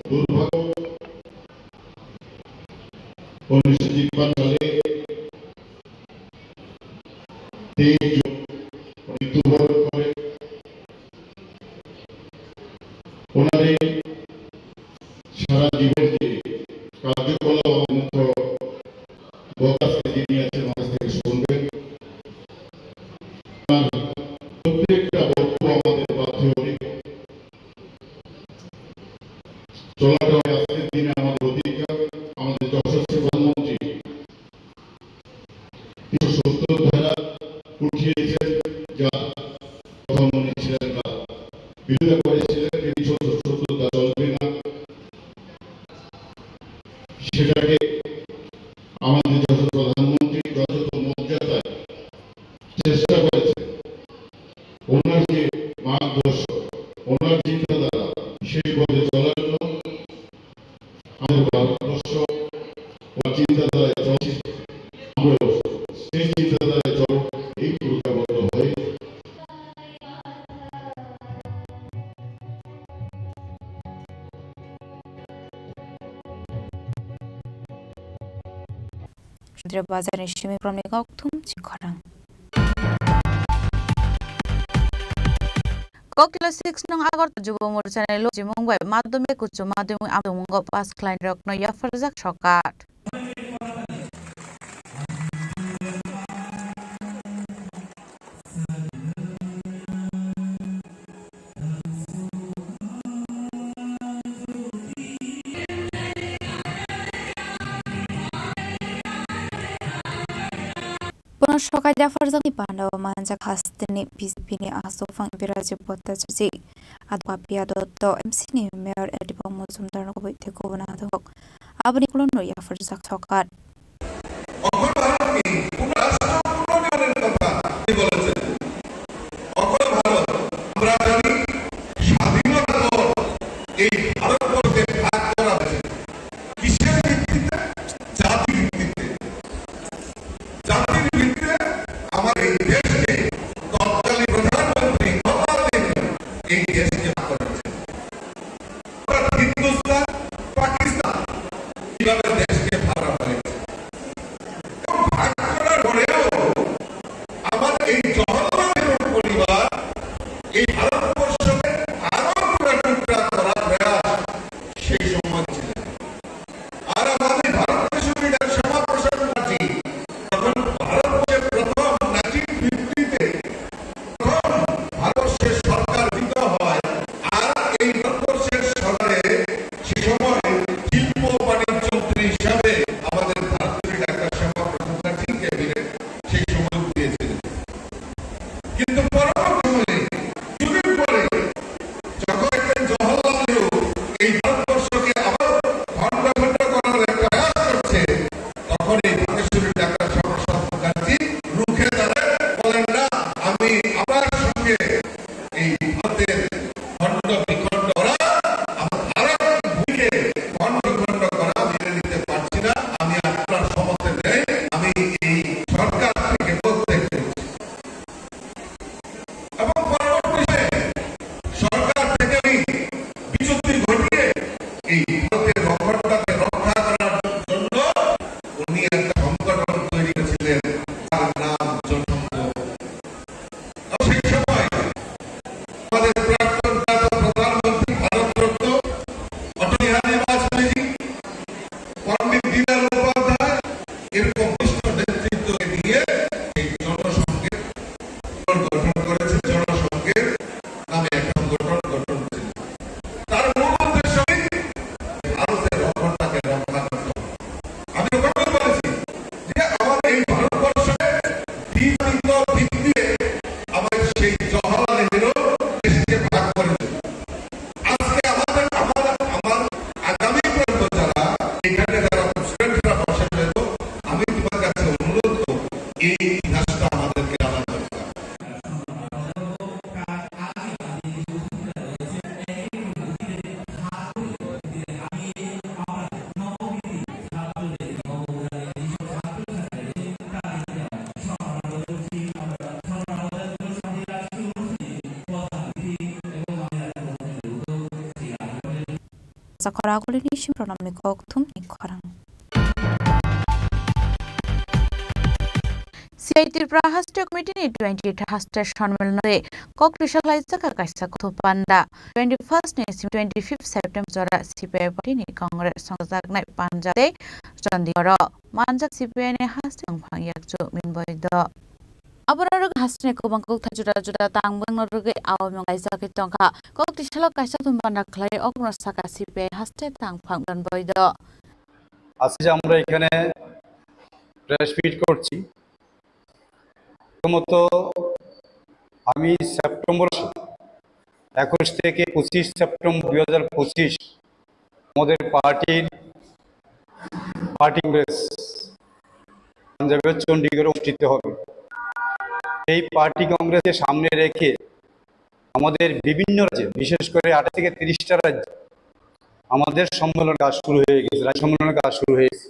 দুর্ভাগ্য 1953 সালে মৃত্যুবরণ করে। ওনাদের সারা জীবন যে কার্যকলাপ মুখ্য বক্তা যিনি আছেন আমার থেকে শুনবেন, প্রত্যেকটা বক্তব্য আমাদের প্রাথমিক চলাটা আজকের দিনে আমাদের অধিকার। আমাদের যশস্বী প্রধানমন্ত্রী 370 ধারা উঠিয়েছেন, যা প্রধানমন্ত্রী ছিলেন না বিরোধিতা করেছিলেন, 370 ধারা চলবে না। সেটাকে আমাদের যশস্বী প্রধানমন্ত্রী যথাযথ মর্যাদায় চেষ্টা করেছেন। ওনার যে মার্গদর্শন, ওনার চিন্তাধারা, সেই পথে চলার জন্য আমাদের ভারতবর্ষ ওনার চিন্তাধারায় চলছে, আমরা সেই চিন্তাধারায় চল এই প্রজ্ঞাবদ্ধ হয়ে Bazar Shimi from Nigoktum Chikorang. Kokila 6 nong agor jubo morchane lo jimongbai maddhomik uccho maddhomik among pass client rokno yafarzak shokat. Shokai Jafarzaki Panda Manja Hastini Pispini Asofang Viraji Potachi Adwapia Dotto MCN Mayor Edipo Musum Darko Tekona Hok Abaniculono Yafarzak Sokat. Raja Khorang Tripura Pranamni Kok Chini Khorang CI Tripura Hashtag Committee 28 Hashtag সম্মেলনে কক্রিশালাই জায়গা কাইসা কুথুপান্ডা 21st নে 25 September জরা CPI Party ni Congress সংজাগনাই পাঞ্জাবে Chandigarh মানজাক CPI নে হাস্টেং ফাংয়াকজু মিনবৈদ Aborok hasne kubang kul tajura jura tangbang noroge awam kaisa kitongka kok tisalo kaisa tumbana khlai okno saka CPI haste tang phangban boido আজকে আমরা এখানে press meet করছি প্রথমত আমি September 21 থেকে 25 September 2025 আমাদের পার্টি কংগ্রেস পাঞ্জাবে চণ্ডীগড়ে অনুষ্ঠিত হবে এই পার্টি কংগ্রেসকে সামনে রেখে আমাদের বিভিন্ন রাজ্যে বিশেষ করে 8 থেকে 30টা রাজ্যে আমাদের সম্মেলন কাজ শুরু হয়ে গেছে রাজ্য সম্মেলনের কাজ শুরু হয়ে গেছে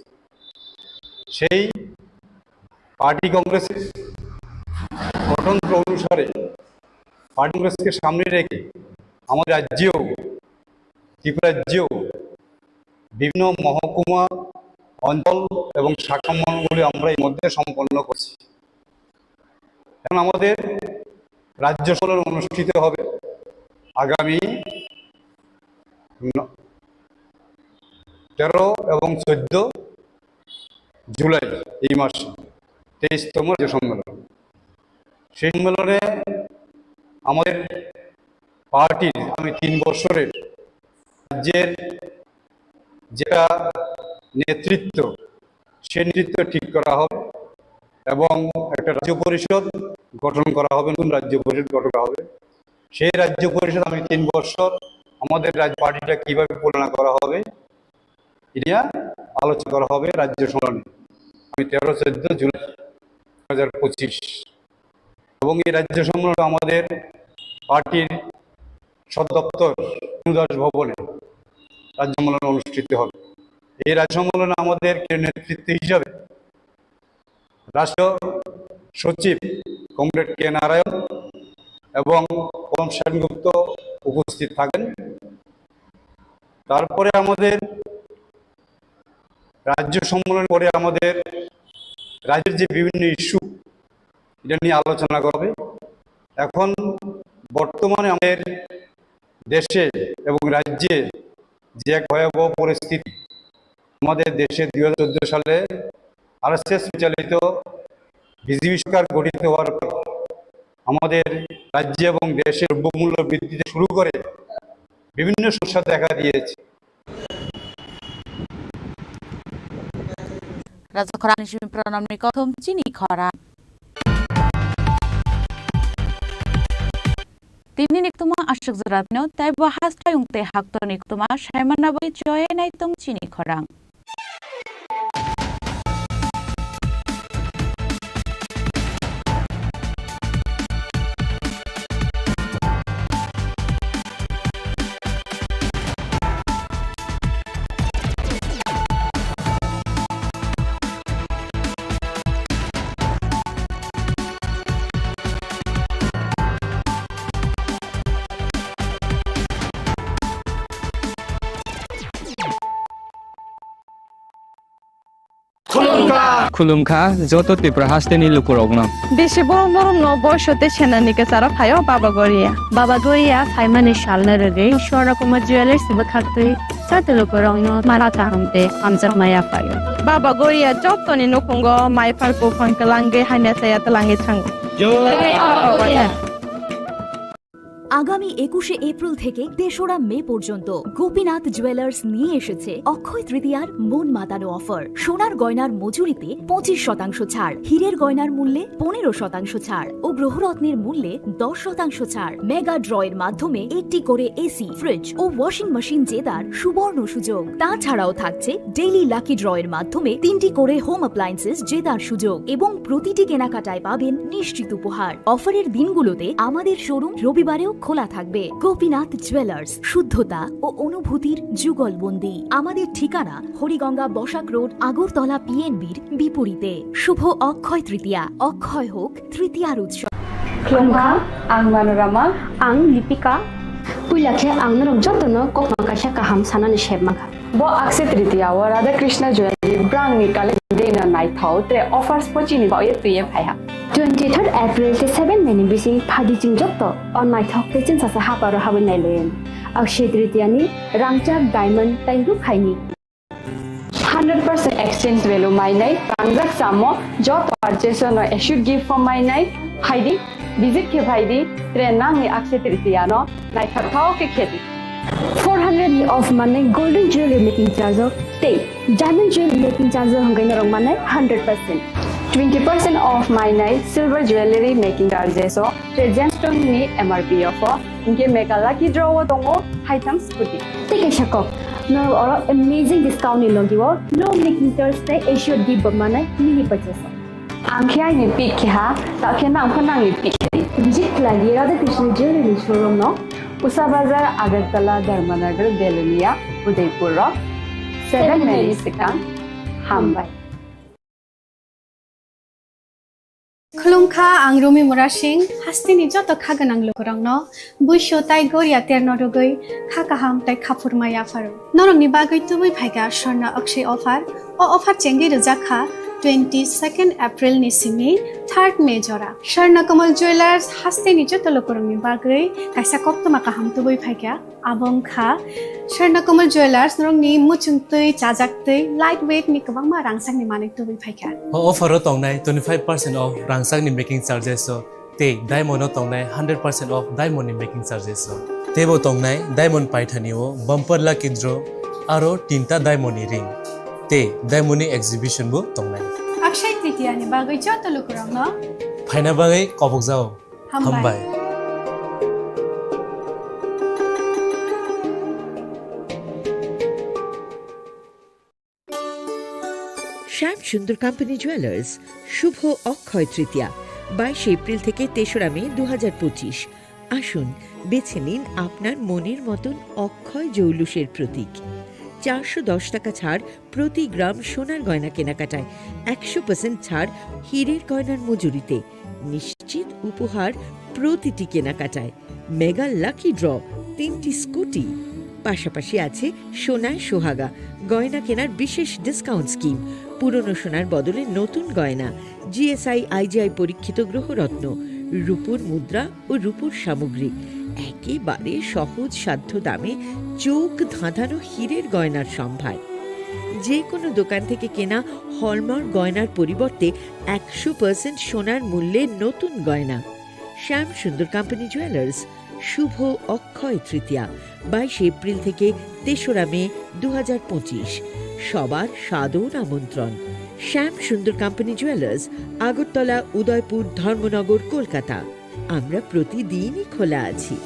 সেই পার্টি কংগ্রেসের গঠনতন্ত্র অনুসারে পার্টি কংগ্রেসকে সামনে রেখে আমাদের রাজ্যেও ত্রিপুরা রাজ্যেও বিভিন্ন মহকুমা অঞ্চল এবং শাখা মণ্ডলগুলি আমরা এর মধ্যে সম্পন্ন করছি এখন আমাদের রাজ্য সম্মেলন অনুষ্ঠিত হবে আগামী 13 এবং 14 জুলাই এই মাসে 23তম রাজ্য সম্মেলন সেই সম্মেলনে আমাদের পার্টির আমি 3 বছরের রাজ্যের যেটা নেতৃত্ব সেই নেতৃত্ব ঠিক করা হবে এবং একটা রাজ্য পরিষদ গঠন করা হবে নতুন রাজ্য পরিষদ গঠন করা হবে সেই রাজ্য পরিষদ আমি 3 বছর আমাদের রাজ্য পার্টিটা কিভাবে পরিচালনা করা হবে এটা আলোচনা করা হবে রাজ্য সম্মেলনে আমি 13-14 জুলাই 2025 এবং এই রাজ্য সম্মেলনে আমাদের পার্টির সদর দপ্তর অনুদাস ভবনে রাজ্য সম্মেলন অনুষ্ঠিত হবে এই রাজ্য সম্মেলনে আমাদের নেতৃত্ব হিসাবে রাষ্ট্র সচিব কমরেড কে নারায়ণ এবং পরম সেনগুপ্ত উপস্থিত থাকেন তারপরে আমাদের রাজ্য সম্মেলন করে আমাদের রাজ্যের যে বিভিন্ন ইস্যু এটা নিয়ে আলোচনা করবে এখন বর্তমানে আমাদের দেশে এবং রাজ্যে যে এক ভয়াবহ পরিস্থিতি আমাদের দেশে 2014 সালে আরএসএস পরিচালিত বিজেপি সরকার গঠিত হওয়ার পর আমাদের রাজ্য এবং দেশের দ্রব্যমূল্য বৃদ্ধিতে শুরু করে বিভিন্ন সমস্যা দেখা দিয়েছে Raja Khorang Tripura Pranamni Kok Chini Khorang Tini niktuma ashuk zarapno tai bahas tayung te hakto niktuma shaimana bai joye naitong Chini Khorang খুলুমখা যত ত্রিপুরা হাসতে নিল করগ্ন বেশি বড় বড় নবশতে সেনানিকে সারা ফায়ও বাবা গরিয়া ফাইমানে শালনা রে ঈশ্বর কুমার জুয়েলার্স বখাতে সাতলো করগ্ন মারাতা হামতে আমজা মায়া ফায়ো বাবা গরিয়া যতনি নকুঙ্গ মাইফার কো ফনকলাঙ্গে হাইনা সায়াত লাঙ্গে থাঙ্গ আগামী 21শে এপ্রিল থেকে 3রা মে পর্যন্ত গোপীনাথ জুয়েলার্স নিয়ে এসেছে অক্ষয় তৃতীয়ার মন মাতানো অফার সোনার গয়নার মজুরিতে 25% ছাড় হীরের গয়নার মূল্যে 15% ছাড় ও গ্রহরত্নের মূল্যে 10% ছাড় মেগা ড্রয়ের মাধ্যমে একটি করে এসি ফ্রিজ ও ওয়াশিং মেশিন জেতার সুবর্ণ সুযোগ তাছাড়াও থাকছে ডেইলি লাকি ড্রয়ের মাধ্যমে 3টি করে হোম অ্যাপ্লায়েন্সেস জেতার সুযোগ এবং প্রতিটি কেনাকাটায় পাবেন নিশ্চিত উপহার অফারের দিনগুলোতে আমাদের শোরুম রবিবারেও খোলা থাকবে গোপীনাথ জুয়েলার্স শুদ্ধতা ও অনুভূতির যুগলবন্দি আমাদের ঠিকানা হরিগঙ্গা বসাক রোড আগরতলা পিএনবির বিপরীতে শুভ অক্ষয় তৃতীয়া অক্ষয় হোক তৃতীয়ার উৎসব Klungka, ang Manorama, ang Lipika, Puilakhe angnarom jotono kokma kaisa kaham sanani shebmaka. Bo akse tritiya wa Radha Krishna Jewelry brang ni kale dena nai thau tre offers pochini ba ye tuye phaiha. 23rd April te 7 meni bising phadi jing jotto on nai thok te chin sasa haparo hawen nai len. Akshay tritiya ni rangchak diamond tai ru khaini. 100% exchange value my night transact samo job purchase no should give for my night haidi visit ke bhaidi tre nang ni akse tritiya no nai thau ke kheti. 400 of money golden jewelry making charge of te diamond jewelry making charge hangai na rong manai 100%. 20% off my night silver jewelry making charges so gemstone ni MRP of inge mega lucky draw dongo item scooty. Take a shakok. No or amazing discount ni logiwo no making charge te issue di manai mini purchase. Angkhya ni pick ha ta khena angkhana ni pick. Visit lagi Radha Krishna Jewelry showroom no Usa Bazar Agartala Dharmanagar Belunia Udaipur 7 Melisitang Hambai. Khulungkha ang Rumi Murashing hastini joto khaganang lukurangno buisho tai goria ternodogoi khakaham tai khapurmaya faru norongni bagoi tubui phaiga Swarna Akshay offer o offer chengi rejakha 22nd April ni simi 3rd May jora Swarna Kamal Jewelers hastini joto lukurangni bagoi kaisa koptoma kaham tubui phaiga abongkha Swarna Kamal Jewelers norongni muchungtui chajaktui lightweight ni kabangma rangsang ni manik tubui phaiga offer tongnai 25% off rangsang ni making charges so te diamond tongnai 100% off diamond ni making charges so tebo tongnai diamond paithaniwo bumper lucky draw aro tinta diamond ni ring te diamond ni exhibition bo tongnai Akshay Tritiya ni bagoi joto lukurangno phaina bagai kobok jao hambai Shyam Sundar company jewellers Shubho Akshaya Tritiya 22 April থেকে 3রা মে 2025 আসুন বেছে নিন আপনার মনের মতন অক্ষয় জৌলুসের প্রতীক 410 টাকা ছাড় প্রতি গ্রাম সোনার গয়না কেনাকাটায় 100% ছাড় হীরের গয়নার মজুরিতে নিশ্চিত উপহার প্রতিটি কেনাকাটায় মেগা লাকি ড্র 3টি স্কুটি পাশাপাশি আছে সোনায় সোহাগা গয়না কেনার বিশেষ ডিসকাউন্ট স্কিম পুরনো সোনার বদলে নতুন গয়না জিএসআই আইজিআই পরীক্ষিত গ্রহরত্ন রূপোর মুদ্রা ও রূপোর সামগ্রী একেবারে সহজ সাধ্য দামে চোখ ধাঁধানো হীরের গয়নার সম্ভার যে কোনো দোকান থেকে কেনা হলমার্ক গয়নার পরিবর্তে 100% সোনার মূল্যে নতুন গয়না শ্যাম সুন্দর কোম্পানি জুয়েলার্স শুভ অক্ষয় তৃতীয়া 22 এপ্রিল থেকে 3রা মে 2025 সবার সাদর আমন্ত্রণ শ্যাম সুন্দর কোম্পানি জুয়েলার্স আগরতলা উদয়পুর ধর্মনগর কলকাতা আমরা প্রতিদিনই খোলা আছি।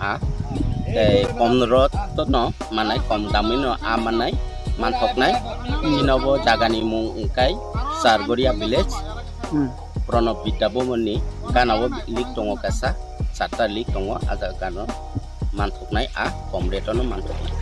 a kom rot to no manai kom dami no a manai manthok nai chinobo jagani mung ungkai Sargoria village Pranab Bidabomoni ganawo lik tongo kasa sarta lik tongo aga gano manthok nai a kom reto no manthok nai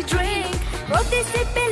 Drink, participate.